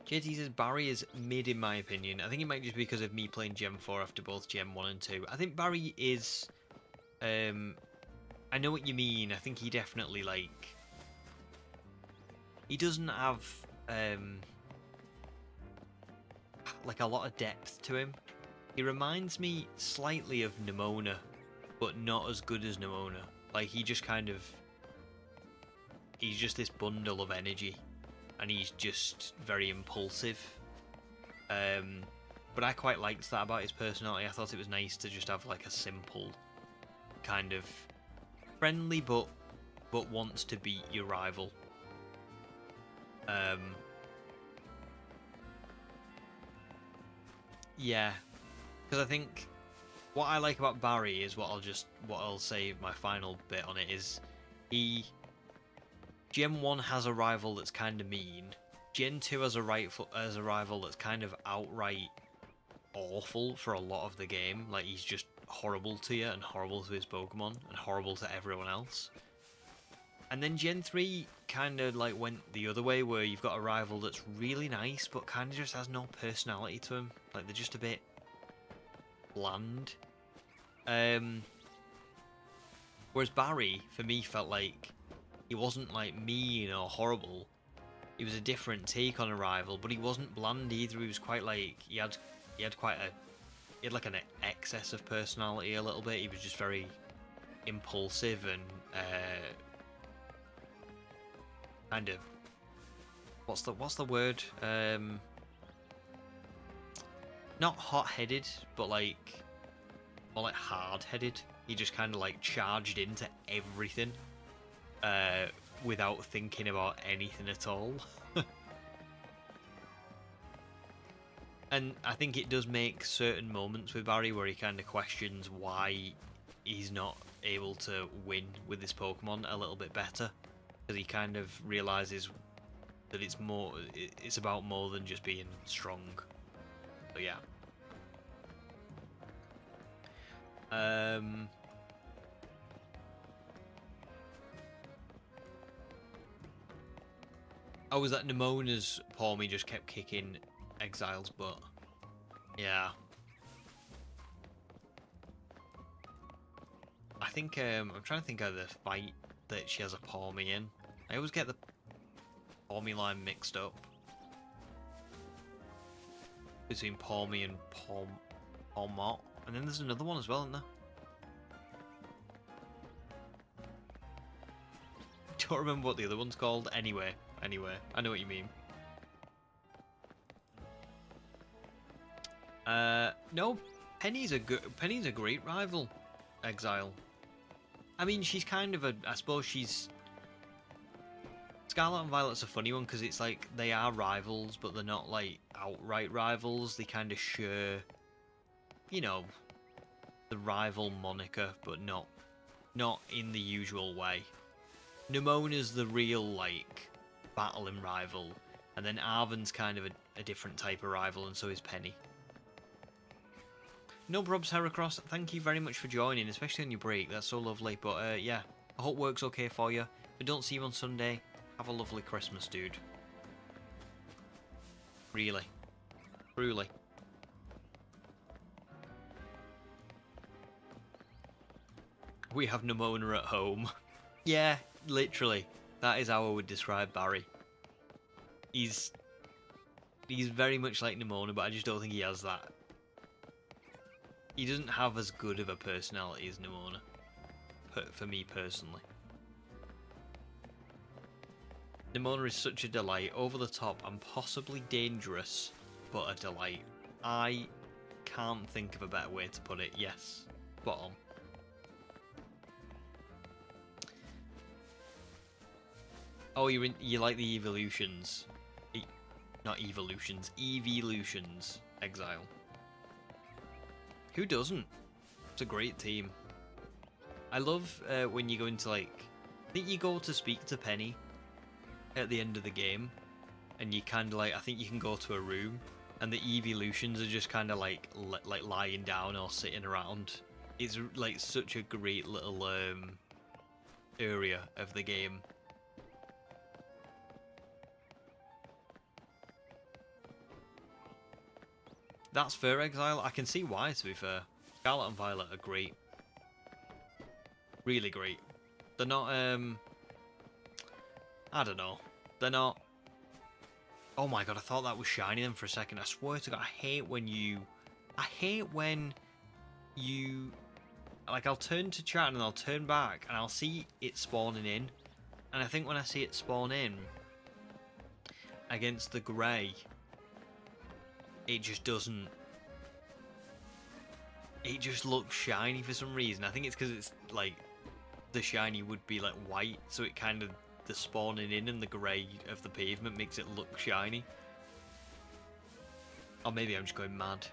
JT says Barry is mid in my opinion. I think it might just be because of me playing Gen 4 after both Gen 1 and 2. I think Barry is... I know what you mean. I think he definitely, like... He doesn't have... like a lot of depth to him. He reminds me slightly of Nimona, but not as good as Nimona. Like, he just kind of... He's just this bundle of energy. And he's just very impulsive. But I quite liked that about his personality. I thought it was nice to just have like a simple, kind of friendly but wants to beat your rival. Yeah, because I think what I like about Barry is what I'll say my final bit on it is Gen 1 has a rival that's kind of mean. Gen 2 has a rival that's kind of outright awful for a lot of the game. Like, he's just horrible to you and horrible to his Pokemon and horrible to everyone else. And then Gen 3 kind of like went the other way, where you've got a rival that's really nice but kind of just has no personality to him. Like, they're just a bit bland. Whereas Barry, for me, felt like he wasn't like mean or horrible. He was a different take on a rival, but he wasn't bland either. He was quite like he had like an excess of personality a little bit. He was just very impulsive and kind of what's the word? Not hot-headed, but like more like hard-headed. He just kind of like charged into everything. Without thinking about anything at all. And I think it does make certain moments with Barry where he kind of questions why he's not able to win with this Pokemon a little bit better, because he kind of realizes that it's about more than just being strong. So yeah. Oh, was that Nimona's Palmy just kept kicking Exile's butt? Yeah. I think, I'm trying to think of the fight that she has a Palmy in. I always get the Palmy line mixed up between Palmy and Palmot. And then there's another one as well, isn't there? Don't remember what the other one's called. Anyway, I know what you mean. No, Penny's a great rival, Exile. I mean, she's kind of I suppose she's... Scarlet and Violet's a funny one, because it's like, they are rivals, but they're not like outright rivals. They kind of share, you know, the rival moniker, but not in the usual way. Nimona's the real, like, battling rival, and then Arven's kind of a different type of rival, and so is Penny. No probs, Heracross, thank you very much for joining, especially on your break. That's so lovely. But yeah, I hope work's okay for you. If I don't see you on Sunday, have a lovely Christmas, dude. Really. Truly. We have Nimona at home. Yeah, literally. That is how I would describe Barry. He's He's very much like Nimona, but I just don't think he has that. He doesn't have as good of a personality as Nimona, for me personally. Nimona is such a delight, over the top and possibly dangerous, but a delight. I can't think of a better way to put it. Yes, spot on. Oh, you like the evolutions. Not evolutions, evolutions, Exile. Who doesn't? It's a great team. I love when you go into, like, I think you go to speak to Penny at the end of the game, and you kind of, like, I think you can go to a room, and the evolutions are just kind of like lying down or sitting around. It's like such a great little area of the game. That's fair, Exile. I can see why, to be fair. Scarlet and Violet are great. Really great. They're not, I don't know. They're not... Oh my god, I thought that was shiny then for a second. I swear to god, I hate when you... Like, I'll turn to chat and I'll turn back and I'll see it spawning in. And I think when I see it spawn in against the grey, it just doesn't... It just looks shiny for some reason. I think it's because it's, like, the shiny would be, like, white, so it kind of... The spawning in and the grey of the pavement makes it look shiny. Or maybe I'm just going mad.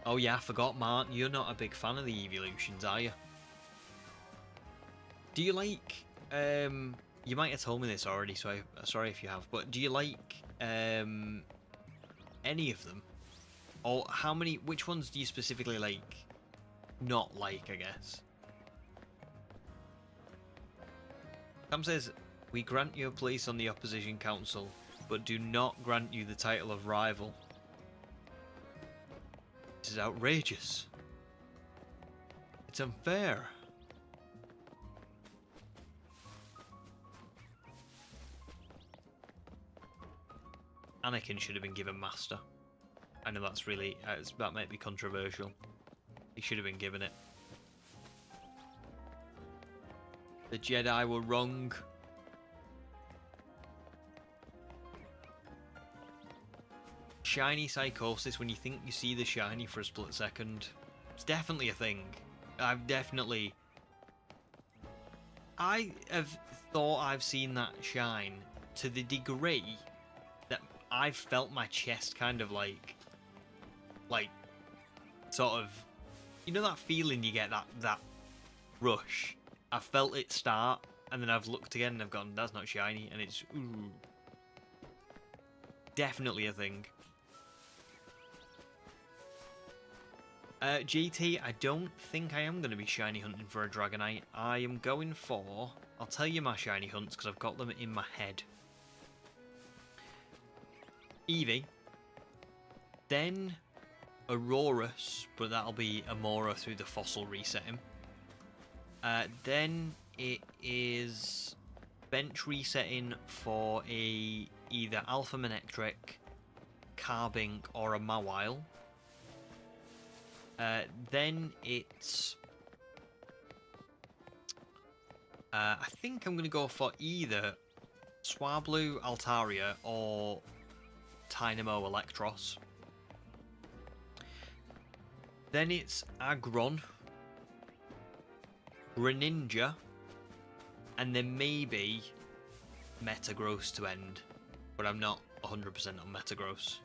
Oh yeah, I forgot, Martin. You're not a big fan of the evolutions, are you? Do you like... You might have told me this already, so sorry if you have, but do you like any of them? Or how many... Which ones do you specifically like? Not like, I guess. Sam says, we grant you a place on the opposition council, but do not grant you the title of rival. This is outrageous. It's unfair. Anakin should have been given Master. I know that's really... that might be controversial. He should have been given it. The Jedi were wrong. Shiny psychosis, when you think you see the shiny for a split second. It's definitely a thing. I have thought I've seen that shine to the degree that I've felt my chest kind of like sort of, you know that feeling you get, that rush? I felt it start, and then I've looked again and I've gone, that's not shiny, and it's, ooh. Definitely a thing. GT, I don't think I am going to be shiny hunting for a Dragonite. I am going for... I'll tell you my shiny hunts, because I've got them in my head. Eevee. Then Aurorus, but that'll be Amora through the fossil resetting. Then it is bench resetting for a either Alpha Manectric, Carbink, or a Mawile. Then it's... I think I'm going to go for either Swablu, Altaria, or Tynamo Electros. Then it's Aggron, Greninja, and then maybe Metagross to end. But I'm not 100% on Metagross.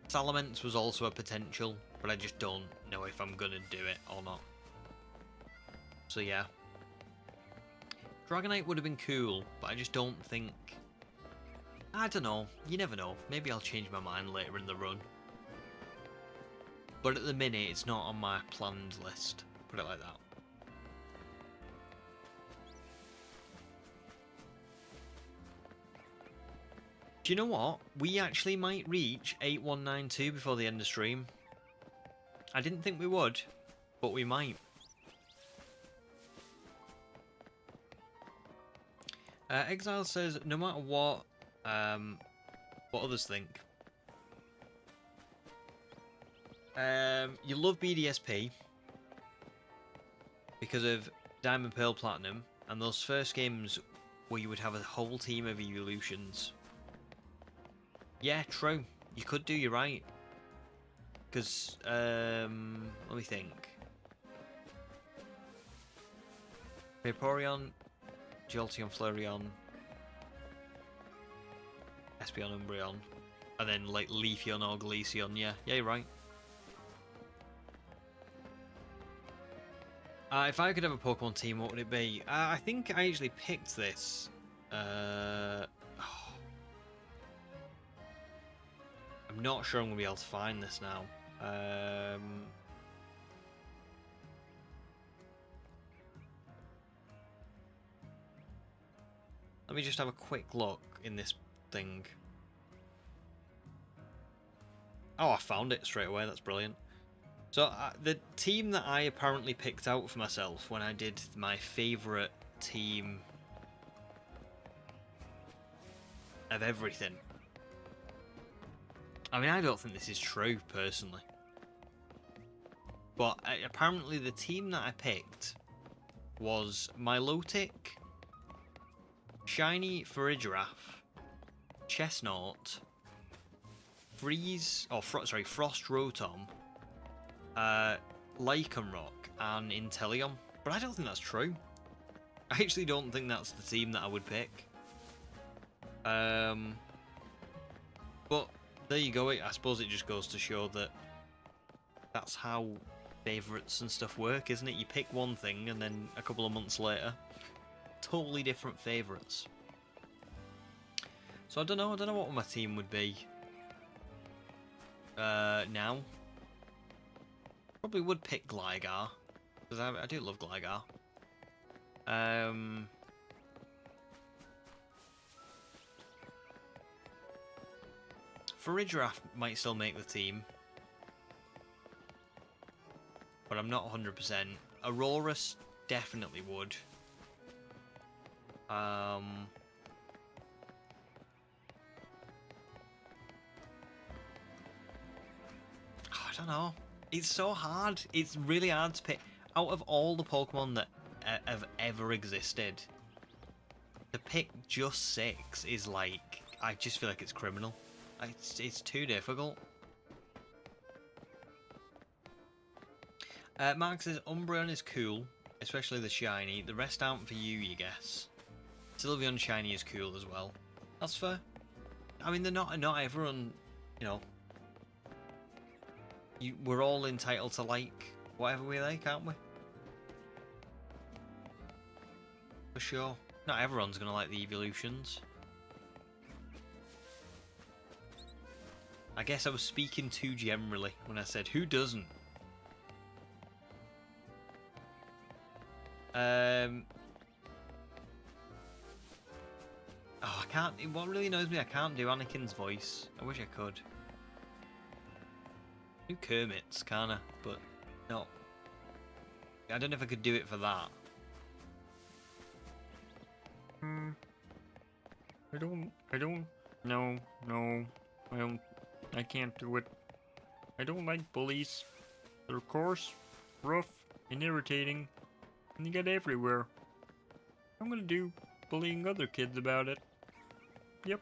Salamence was also a potential, but I just don't know if I'm going to do it or not. So yeah. Dragonite would have been cool, but I just don't think... I don't know. You never know. Maybe I'll change my mind later in the run. But at the minute, it's not on my planned list. Put it like that. Do you know what? We actually might reach 8192 before the end of stream. I didn't think we would, but we might. Exile says, no matter what others think, you love BDSP because of Diamond, Pearl, Platinum, and those first games where you would have a whole team of evolutions. Yeah, true. You could do, you're right. Because, let me think. Vaporeon, Jolteon, Flareon, Espeon, Umbreon, and then like Leafeon or Glaceon. Yeah, you're right. If I could have a Pokemon team, what would it be? I think I actually picked this. I'm not sure I'm going to be able to find this now. Let me just have a quick look in this thing. Oh, I found it straight away. That's brilliant. So the team that I apparently picked out for myself when I did my favourite team of everything. I mean, I don't think this is true, personally. But apparently the team that I picked was Milotic, Shiny Farigiraf, Chestnut, Frost Rotom, Lycanroc, and Inteleon. But I don't think that's true. I actually don't think that's the team that I would pick. But there you go. I suppose it just goes to show that that's how favourites and stuff work, isn't it? You pick one thing and then a couple of months later, totally different favourites. So I don't know what my team would be now. Probably would pick Gligar, because I do love Gligar. Farigiraf might still make the team, but I'm not 100%. Aurorus definitely would. I don't know. It's so hard. It's really hard to pick. Out of all the Pokemon that have ever existed, to pick just 6 is like, I just feel like it's criminal. It's too difficult. Mark says Umbreon is cool, especially the shiny. The rest aren't for you, you guess. Sylveon shiny is cool as well. That's fair. I mean, they're not everyone, you know. We're all entitled to like whatever we like, aren't we? For sure. Not everyone's gonna like the evolutions. I guess I was speaking too generally when I said who doesn't. Oh, I can't. What really annoys me, I can't do Anakin's voice. I wish I could. Do Kermit's, kinda, but no. I don't know if I could do it for that. I can't do it. I don't like bullies. They're coarse, rough, and irritating, and they get everywhere. I'm gonna do bullying other kids about it. Yep.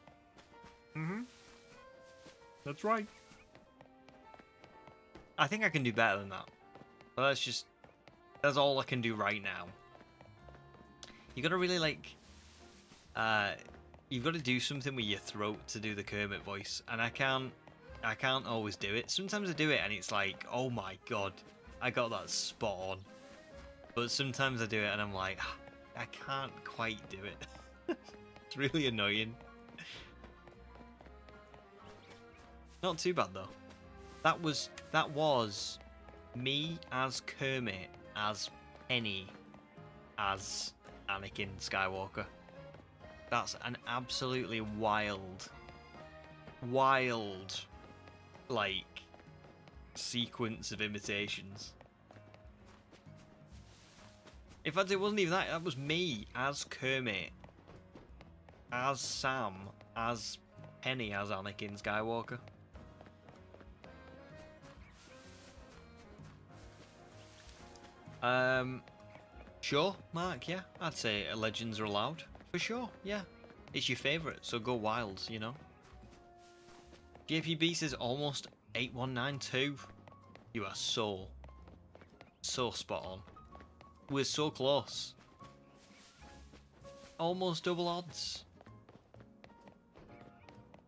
That's right. I think I can do better than that. But that's all I can do right now. You gotta really like, you've got to do something with your throat to do the Kermit voice, and I can't always do it. Sometimes I do it and it's like, oh my god, I got that spot on. But sometimes I do it and I'm like, I can't quite do it. It's really annoying. Not too bad though. That was me as Kermit, as Penny, as Anakin Skywalker. That's an absolutely wild, like, sequence of imitations. In fact, it wasn't even that. That was me as Kermit as Sam, as Penny, as Anakin Skywalker. Sure, Mark, yeah. I'd say Legends are allowed. For sure, yeah. It's your favourite, so go wild, you know. JPB says almost 8192. You are so spot on. We're so close. Almost double odds.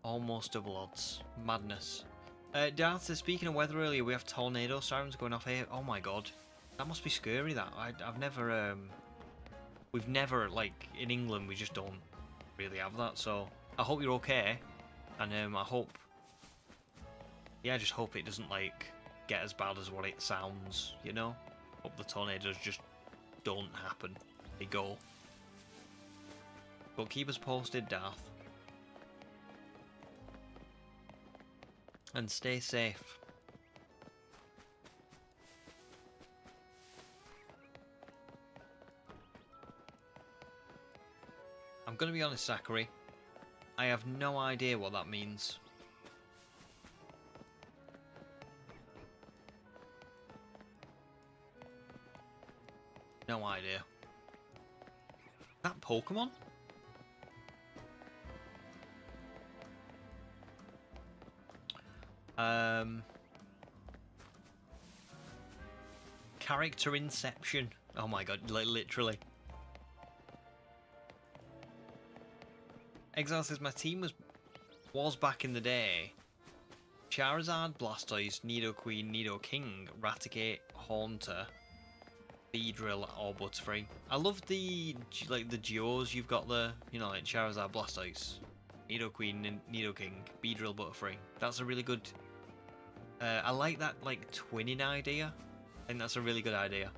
Almost double odds. Madness. Darth says, speaking of weather earlier, we have tornado sirens going off here. Oh my god. That must be scary, that. I've never, we've never, like, in England, we just don't really have that, so I hope you're okay, and, I hope, yeah, I just hope it doesn't, like, get as bad as what it sounds, you know? Hope the tornadoes just don't happen. They go. But keep us posted, Darth. And stay safe. I'm gonna be honest, Zachary. I have no idea what that means. No idea. That Pokemon? Character Inception. Oh my god, literally. Exile says, my team was back in the day. Charizard, Blastoise, Nidoqueen, Nidoking, Raticate, Haunter, Beedrill, or Butterfree. I love the duos you've got there. You know, like Charizard, Blastoise, Nidoqueen, Nidoking, Beedrill, Butterfree. That's a really good... I like that, like, twinning idea. I think that's a really good idea.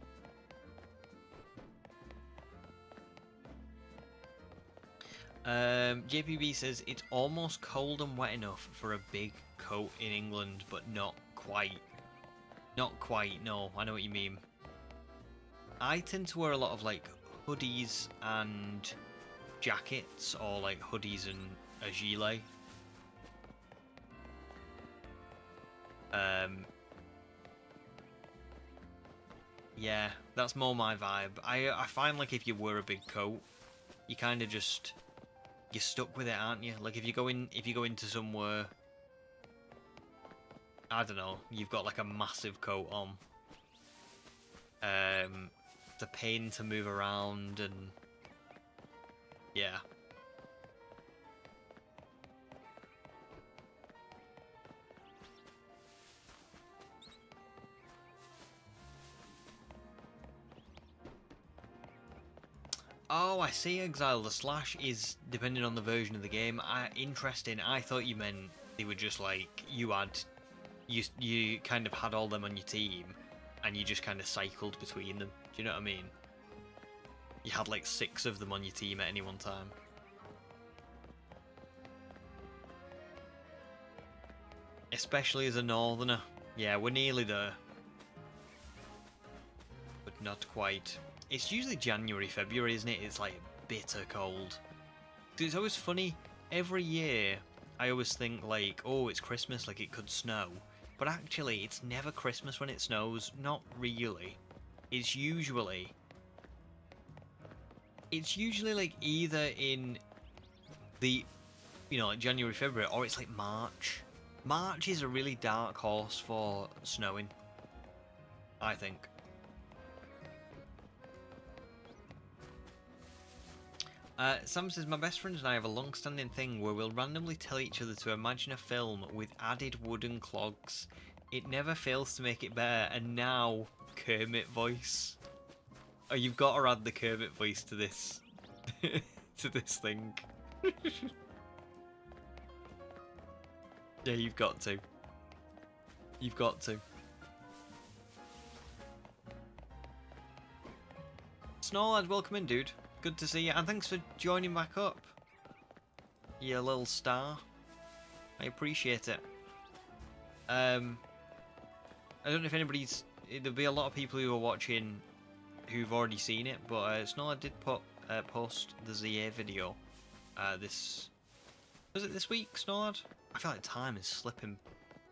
JPB says, it's almost cold and wet enough for a big coat in England, but not quite. Not quite, no, I know what you mean. I tend to wear a lot of, like, hoodies and jackets, or, like, hoodies and a gilet. Yeah, that's more my vibe. I find, like, if you wear a big coat, you kind of just... You're stuck with it, aren't you? Like, if you go into somewhere... I don't know, you've got, like, a massive coat on. It's a pain to move around, and... Yeah. Oh, I see, Exile. The slash is depending on the version of the game. Interesting. I thought you meant they were just like you kind of had all them on your team, and you just kind of cycled between them. Do you know what I mean? You had like 6 of them on your team at any one time. Especially as a northerner. Yeah, we're nearly there, but not quite. It's usually January, February, isn't it? It's like bitter cold. It's always funny. Every year, I always think like, oh, it's Christmas, like it could snow. But actually, it's never Christmas when it snows. Not really. It's usually like either in the, you know, like January, February, or it's like March. March is a really dark horse for snowing, I think. Sam says, my best friend and I have a long-standing thing where we'll randomly tell each other to imagine a film with added wooden clogs. It never fails to make it better, and now, Kermit voice. Oh, you've got to add the Kermit voice to this, to this thing. Yeah, you've got to. You've got to. Snorlad, welcome in, dude. Good to see you, and thanks for joining back up. You little star. I appreciate it. I don't know if anybody's... There'll be a lot of people who are watching who've already seen it, but Snorlad did post the ZA video this... Was it this week, Snowlad? I feel like time is slipping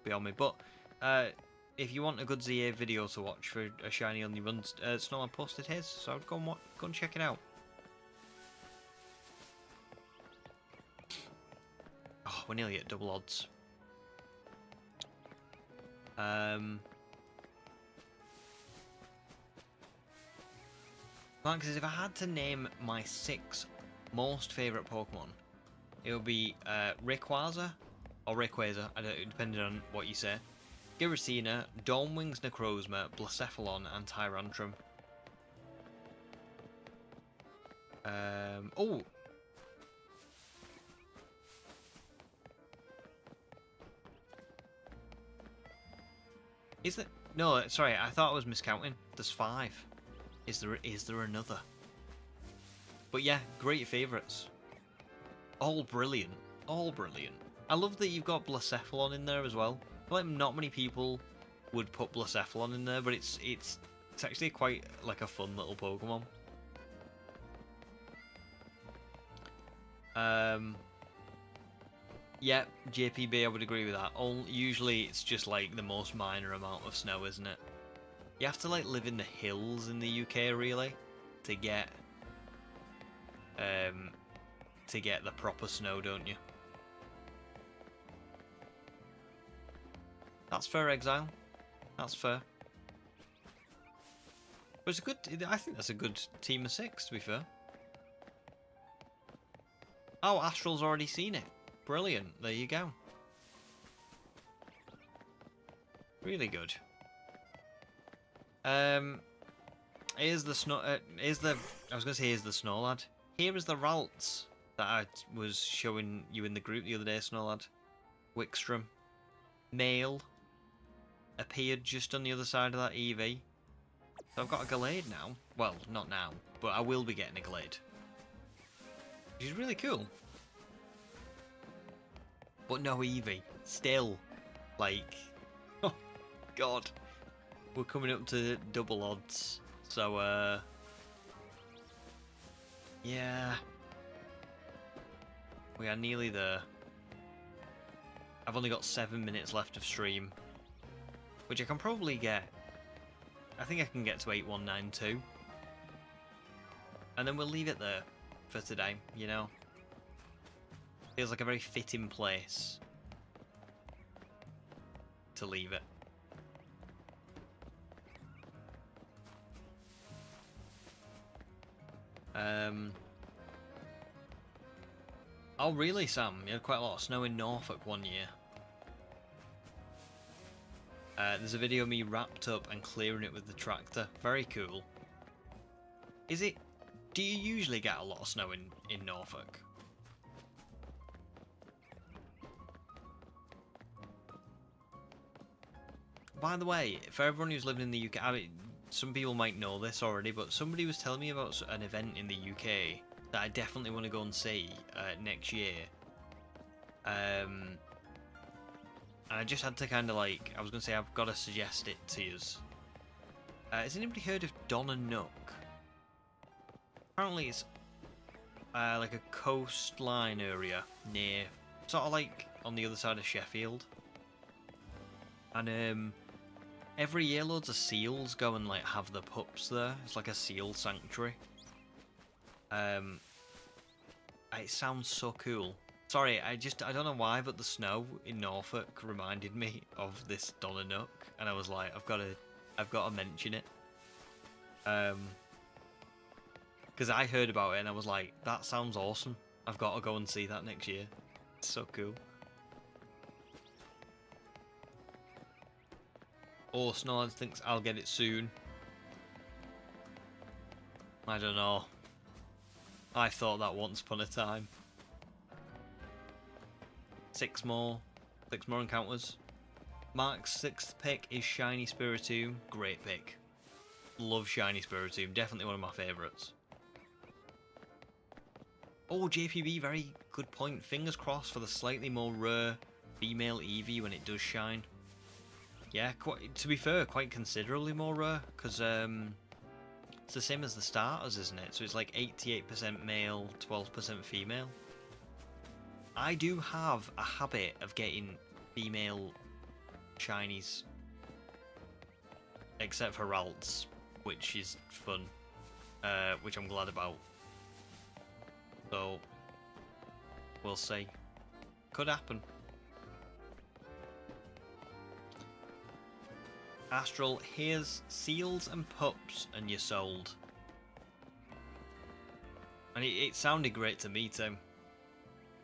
beyond me, but if you want a good ZA video to watch for a shiny only run, Snowlad posted his, so go and check it out. Oh, we're nearly at double odds. Mark says, if I had to name my 6 most favourite Pokemon, it would be Rayquaza, or Rayquaza, depending on what you say, Giratina, Dawnwings, Necrozma, Blacephalon, and Tyrantrum. Oh! Is there... No, sorry, I thought I was miscounting. There's 5. Is there another? But yeah, great favourites. All brilliant. All brilliant. I love that you've got Blacephalon in there as well. I feel like not many people would put Blacephalon in there, but it's actually quite like a fun little Pokemon. Yeah, JPB, I would agree with that. Usually it's just like the most minor amount of snow, isn't it? You have to like live in the hills in the UK really to get the proper snow, don't you? That's fair, Exile. That's fair. But it's a good. I think that's a good team of 6, to be fair. Oh, Astral's already seen it. Brilliant. There you go. Really good. Here's the snow. I was gonna say here's the Snowlad. Here is the Ralts that I was showing you in the group the other day, Snowlad. Wickstrom. Male. Appeared just on the other side of that Eevee. So I've got a Gallade now. Well, not now, but I will be getting a Gallade. Which is really cool. But no Eevee. Still. Like... Oh, God. We're coming up to double odds. So, yeah. We are nearly there. I've only got 7 minutes left of stream. Which I can probably get. I think I can get to 8192. And then we'll leave it there for today, you know. Feels like a very fitting place to leave it. Oh really, Sam? You had quite a lot of snow in Norfolk one year. There's a video of me wrapped up and clearing it with the tractor. Very cool. Is it... Do you usually get a lot of snow in Norfolk? By the way, for everyone who's living in the UK, I mean, some people might know this already, but somebody was telling me about an event in the UK that I definitely want to go and see next year. And I just had to kind of like, I was going to say I've got to suggest it to you. Has anybody heard of Donna Nook? Apparently it's like a coastline area near, sort of like on the other side of Sheffield. And every year loads of seals go and like have the pups there. It's like a seal sanctuary. It sounds so cool. Sorry, I don't know why, but the snow in Norfolk reminded me of this Donna Nook, and I was like, I've got to mention it. Because I heard about it and I was like, that sounds awesome. I've got to go and see that next year. It's so cool. Oh, Snowland thinks I'll get it soon. I don't know. I thought that once upon a time. 6 more encounters. Mark's 6th pick is Shiny Spiritomb. Great pick. Love Shiny Spiritomb. Definitely one of my favourites. Oh, JPB, very good point. Fingers crossed for the slightly more rare female Eevee when it does shine. Yeah, to be fair, quite considerably more rare, because it's the same as the starters, isn't it? So it's like 88% male, 12% female. I do have a habit of getting female shinies. Except for Ralts, which is fun. Which I'm glad about. So, we'll see. Could happen. Astral, here's seals and pups and you're sold. And it sounded great to me too.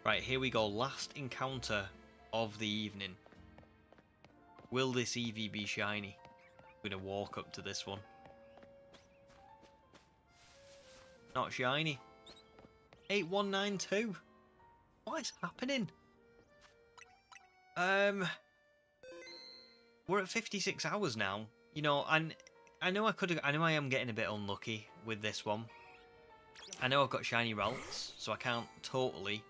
Right, here we go. Last encounter of the evening. Will this Eevee be shiny? I'm gonna walk up to this one. Not shiny. 8192. What is happening? We're at 56 hours now. You know, and I know I am getting a bit unlucky with this one. I know I've got shiny Ralts, so I can't totally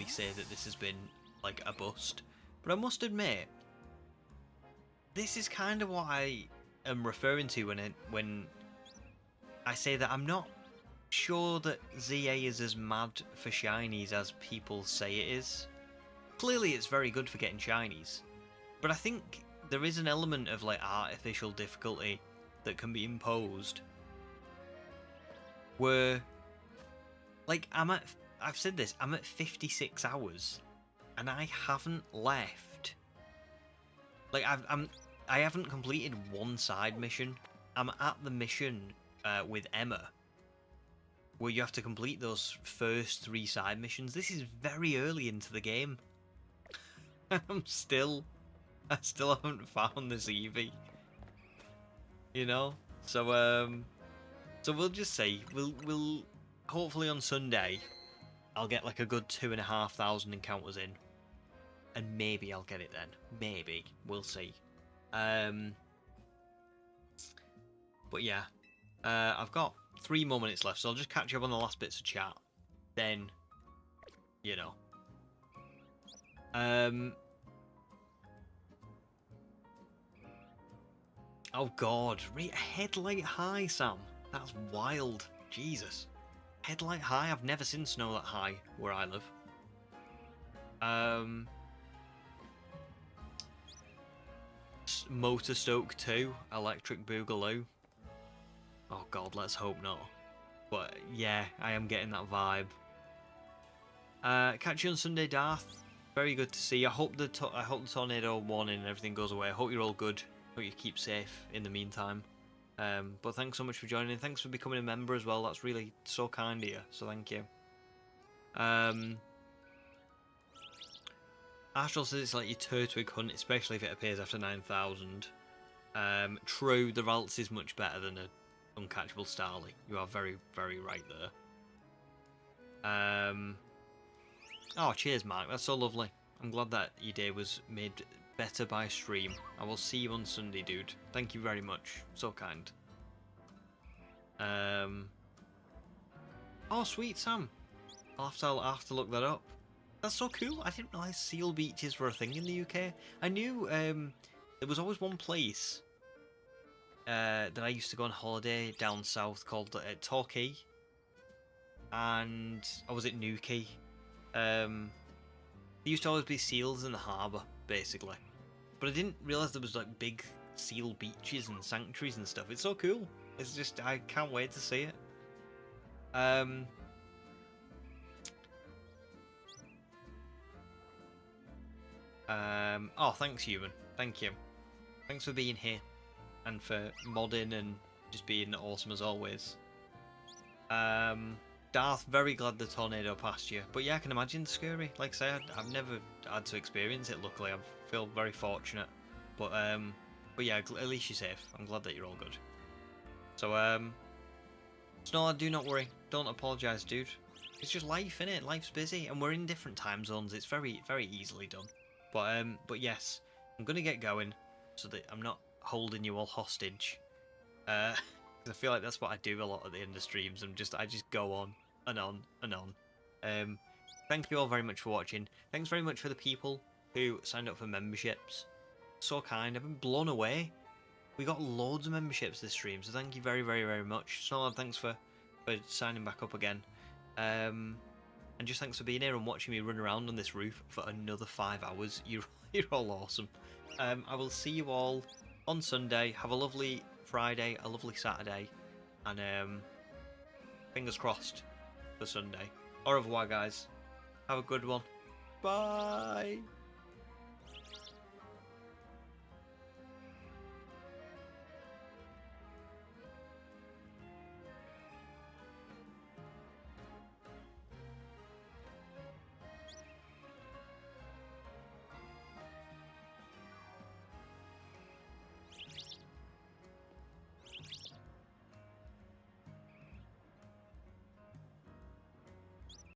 say that this has been like a bust. But I must admit, this is kind of what I am referring to when I say that I'm not sure that ZA is as mad for shinies as people say it is. Clearly it's very good for getting shinies, but I think there is an element of like artificial difficulty that can be imposed where like I've said this, I'm at 56 hours and I haven't left. Like I haven't completed one side mission. I'm at the mission with Emma, where you have to complete those first 3 side missions. This is very early into the game. I still haven't found this Eevee. You know? So we'll just see. We'll hopefully on Sunday I'll get like a good 2,500 encounters in. And maybe I'll get it then. Maybe. We'll see. But yeah. I've got 3 more minutes left, so I'll just catch up on the last bits of chat. Then, you know. Oh god, headlight high, Sam. That's wild. Jesus. Headlight high? I've never seen snow that high where I live. Motor Stoke 2, Electric Boogaloo. Oh god, let's hope not. But yeah, I am getting that vibe. Catch you on Sunday, Darth. Very good to see you. I hope the tornado warning and everything goes away. I hope you're all good. Hope you keep safe in the meantime. But thanks so much for joining. Thanks for becoming a member as well. That's really so kind of you. So thank you. Astral says it's like your Turtwig hunt, especially if it appears after 9,000. True, the Ralts is much better than a uncatchable Starly. You are very, very right there. Oh, cheers, Mark. That's so lovely. I'm glad that your day was made better by stream. I will see you on Sunday, dude. Thank you very much. So kind. Oh, sweet, Sam. I'll have to look that up. That's so cool. I didn't realise seal beaches were a thing in the UK. I knew there was always one place that I used to go on holiday down south called Torquay. And, or was it Newquay? There used to always be seals in the harbour, basically. But I didn't realise there was like big seal beaches and sanctuaries and stuff. It's so cool. It's just, I can't wait to see it. Oh, thanks, Human. Thank you. Thanks for being here. And for modding and just being awesome as always. Darth, very glad the tornado passed you. But yeah, I can imagine it's scary. Like I said, I've never had to experience it, luckily. I feel very fortunate. But yeah, at least you're safe. I'm glad that you're all good. So, Snarl, do not worry. Don't apologise, dude. It's just life, innit? Life's busy, and we're in different time zones. It's very, very easily done. But yes, I'm gonna get going so that I'm not holding you all hostage. Because I feel like that's what I do a lot at the end of streams. I just go on and on and on. Thank you all very much for watching. Thanks very much for the people who signed up for memberships. So kind. I've been blown away. We got loads of memberships this stream, so thank you very, very, very much. So thanks for signing back up again. And just thanks for being here and watching me run around on this roof for another 5 hours. You're all awesome. I will see you all on Sunday. Have a lovely Friday, a lovely Saturday, and fingers crossed for Sunday. Au revoir, guys. Have a good one. Bye.